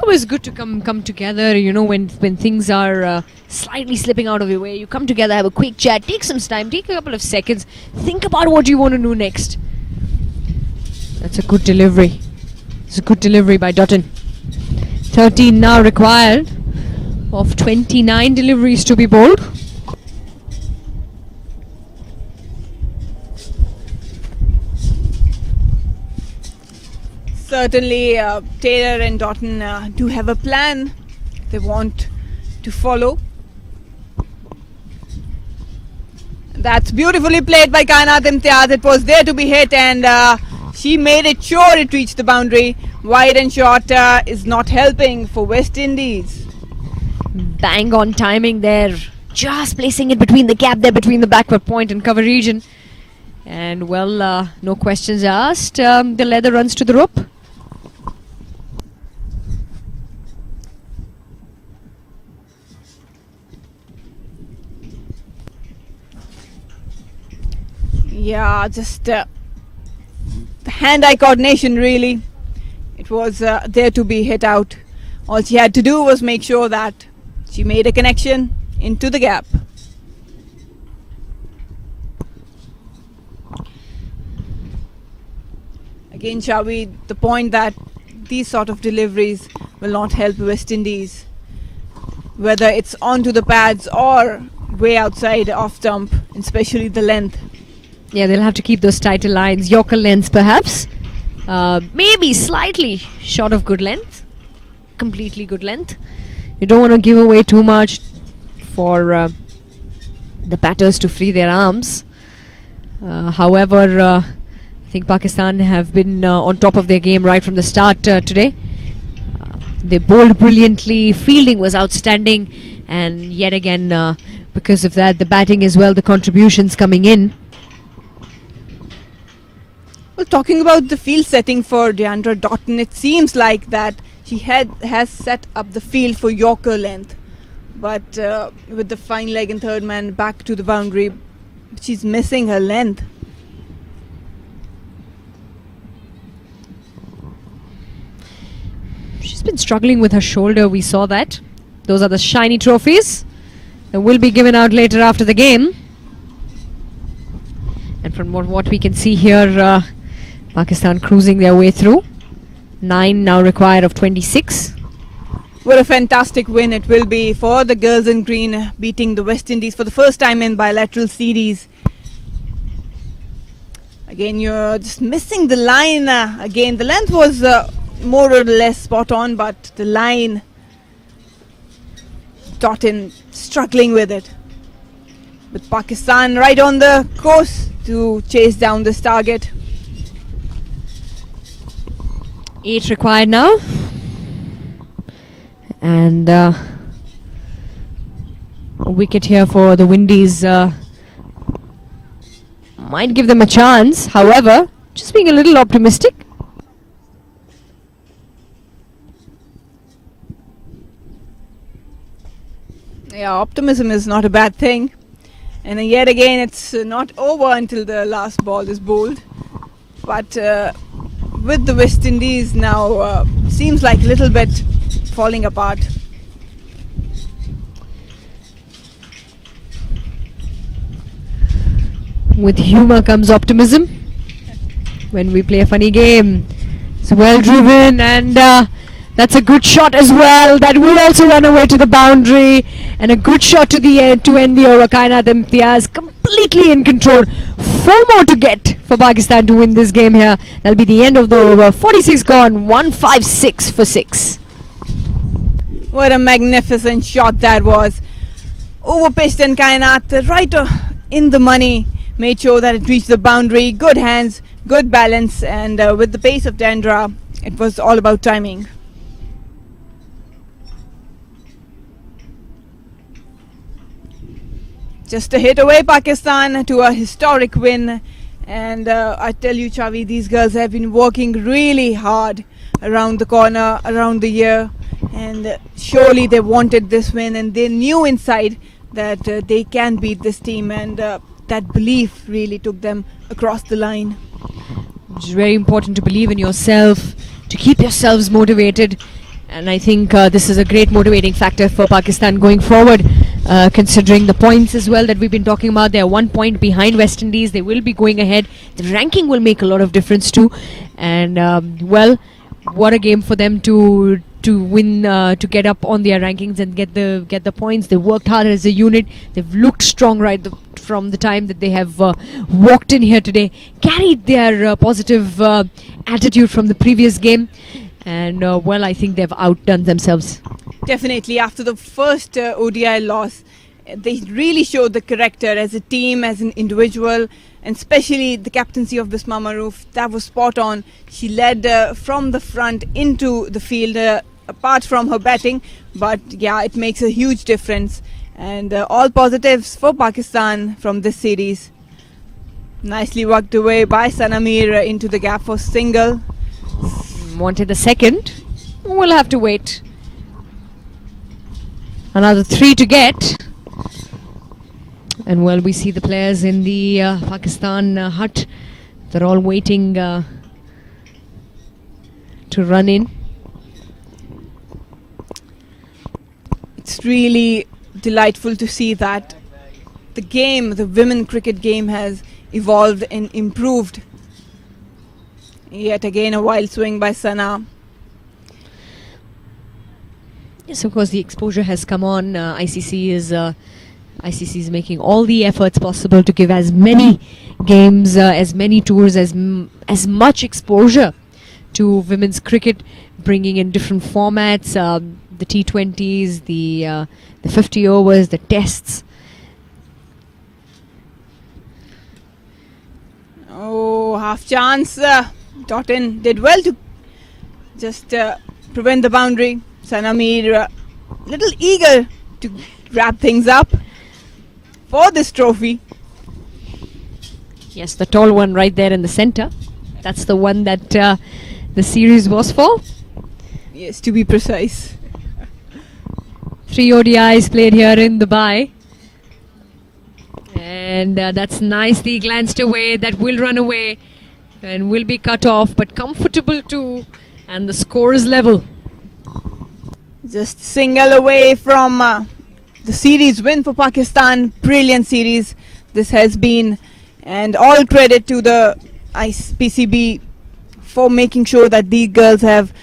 Always good to come together, you know, when things are slightly slipping out of your way. You come together, have a quick chat, take some time, take a couple of seconds, think about what you want to do next. That's a good delivery. It's a good delivery by Dottin. 13 now required of 29 deliveries to be bowled. Certainly Taylor and Dottin do have a plan they want to follow. That's beautifully played by Kainat Imtiaz. It was there to be hit and she made it sure it reached the boundary. Wide and short is not helping for West Indies. Bang on timing there. Just placing it between the gap there, between the backward point and cover region. And well, no questions asked. The leather runs to the rope. Yeah, just hand-eye coordination really. It was there to be hit out. All she had to do was make sure that she made a connection into the gap. Again, Shawi, the point that these sort of deliveries will not help West Indies, whether it's onto the pads or way outside off stump, especially the length. Yeah, they'll have to keep those tighter lines. Yorker length perhaps. Maybe slightly short of good length. Completely good length. You don't want to give away too much for the batters to free their arms. However, I think Pakistan have been on top of their game right from the start today. They bowled brilliantly. Fielding was outstanding. And yet again, because of that, the batting as well, the contributions coming in. Well, talking about the field setting for Deandra Dottin, it seems like that she has set up the field for Yorker length. But with the fine leg and third man back to the boundary, she's missing her length. She's been struggling with her shoulder, we saw that. Those are the shiny trophies that will be given out later after the game. And from what we can see here, Pakistan cruising their way through. 9 now required of 26. What a fantastic win it will be for the girls in green, beating the West Indies for the first time in bilateral series. Again, you're just missing the line. Again, the length was more or less spot on, but the line, Dottin struggling with it. With Pakistan right on the course to chase down this target. 8 required now. And a wicket here for the Windies might give them a chance. However, just being a little optimistic. Yeah, optimism is not a bad thing. And yet again, it's not over until the last ball is bowled. But with the West Indies now, seems like a little bit falling apart. With humor comes optimism. When we play a funny game, it's well driven, and that's a good shot as well. That will also run away to the boundary, and a good shot to the end to end the over. Kainat Imtiaz completely in control. 4 more to get for Pakistan to win this game here. That'll be the end of the over. 46 gone, 156 for 6. What a magnificent shot that was. Over-pitched, and Kainat right in the money. Made sure that it reached the boundary. Good hands, good balance, and with the pace of Dandra, it was all about timing. Just a hit away, Pakistan, to a historic win. And I tell you, Chavi, these girls have been working really hard around the corner, around the year, and surely they wanted this win, and they knew inside that they can beat this team, and that belief really took them across the line. It's very important to believe in yourself, to keep yourselves motivated, and I think this is a great motivating factor for Pakistan going forward, considering the points as well that we've been talking about. They're 1 point behind West Indies. They will be going ahead. The ranking will make a lot of difference too, and well, what a game for them to win, to get up on their rankings and get the points. They worked hard as a unit. They've looked strong right from the time that they have walked in here today, carried their positive attitude from the previous game, and well, I think they've outdone themselves. Definitely, after the first ODI loss, they really showed the character as a team, as an individual, and especially the captaincy of Bisma Maroof. That was spot on. She led from the front into the field, apart from her batting, but yeah, it makes a huge difference. And all positives for Pakistan from this series. Nicely worked away by Sanamir into the gap for single. Wanted the second. We'll have to wait. Another 3 to get. And well, we see the players in the Pakistan hut. They're all waiting to run in. It's really delightful to see that the game, the women cricket game, has evolved and improved. Yet again, a wild swing by Sana. Yes, of course, the exposure has come on. ICC is making all the efforts possible to give as many games, as many tours, as much exposure to women's cricket, bringing in different formats, the T20s, the 50 overs, the tests. Oh, half chance. Totten did well to just prevent the boundary. Sanamir little eager to wrap things up for this trophy. Yes, the tall one right there in the center. That's the one that the series was for. Yes, to be precise. 3 ODIs played here in Dubai. And that's nicely glanced away. That will run away and will be cut off, but comfortable too. And the score is level. Just single away from the series win for Pakistan. Brilliant series this has been, and all credit to the PCB for making sure that these girls have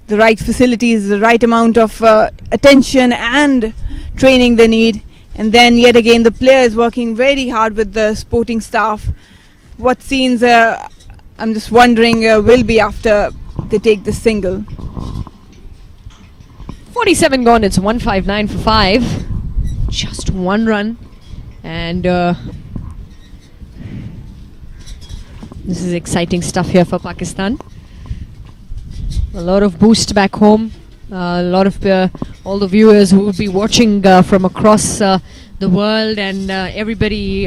the right facilities, the right amount of attention and training they need. And then yet again the players working very hard with the sporting staff. What scenes I'm just wondering will be after they take the single. 47 gone, it's 159 for 5. Just 1 run. And this is exciting stuff here for Pakistan. A lot of boost back home. A lot of all the viewers who will be watching from across the world, and everybody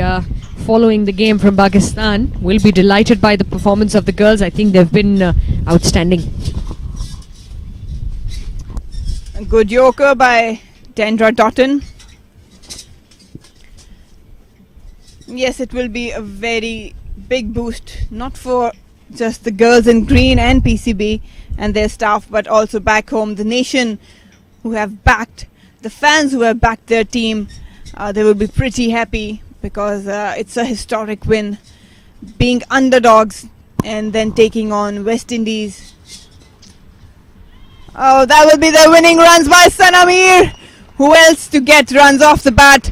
following the game from Pakistan will be delighted by the performance of the girls. I think they've been outstanding. A good yorker by Dendra Totten. Yes, it will be a very big boost, not for just the girls in green and PCB and their staff, but also back home, the nation who have backed, the fans who have backed their team. They will be pretty happy because it's a historic win, being underdogs and then taking on West Indies. Oh, that will be the winning runs by Sanamir. Who else to get runs off the bat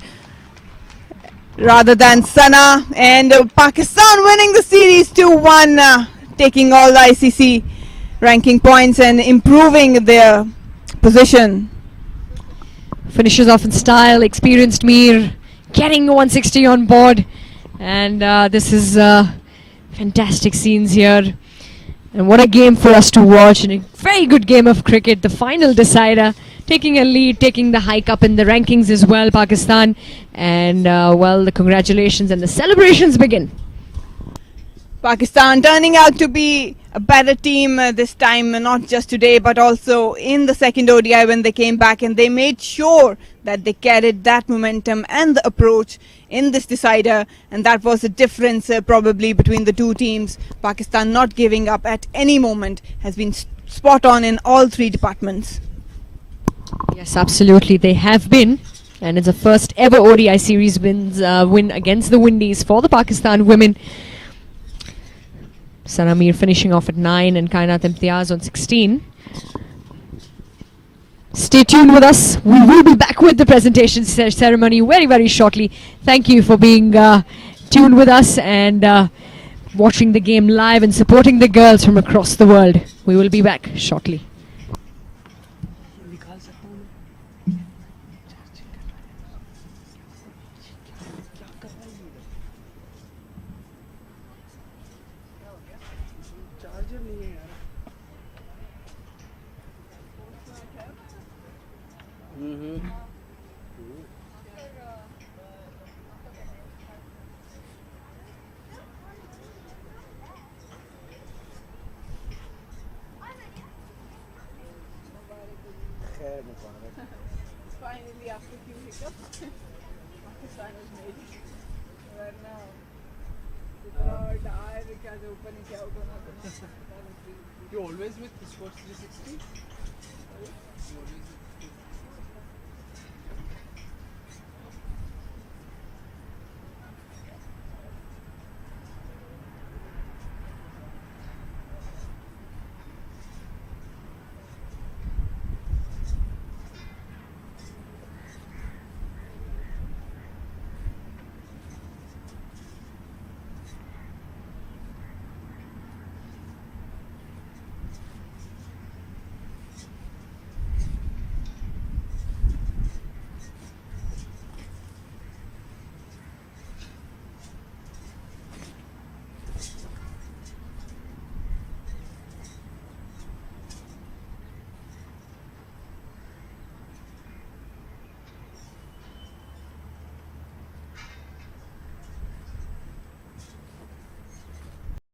rather than Sana? And Pakistan winning the series 2-1, taking all the ICC ranking points and improving their position. Finishes off in style, experienced Mir getting 160 on board, and this is fantastic scenes here. And what a game for us to watch, and a very good game of cricket, the final decider, taking a lead, taking the hike up in the rankings as well, Pakistan. And well, the congratulations and the celebrations begin. Pakistan turning out to be a better team this time, not just today but also in the second ODI when they came back, and they made sure that they carried that momentum and the approach in this decider, and that was the difference probably between the two teams. Pakistan not giving up at any moment has been spot on in all three departments. Yes, absolutely, they have been. And it's the first ever ODI series win against the Windies for the Pakistan women. Sanamir finishing off at 9 and Kainat Imtiaz on 16. Stay tuned with us. We will be back with the presentation ceremony very, very shortly. Thank you for being tuned with us and watching the game live and supporting the girls from across the world. We will be back shortly. Finally, after a few hiccups, Pakistan has made it. Right now, You always with Sports 360?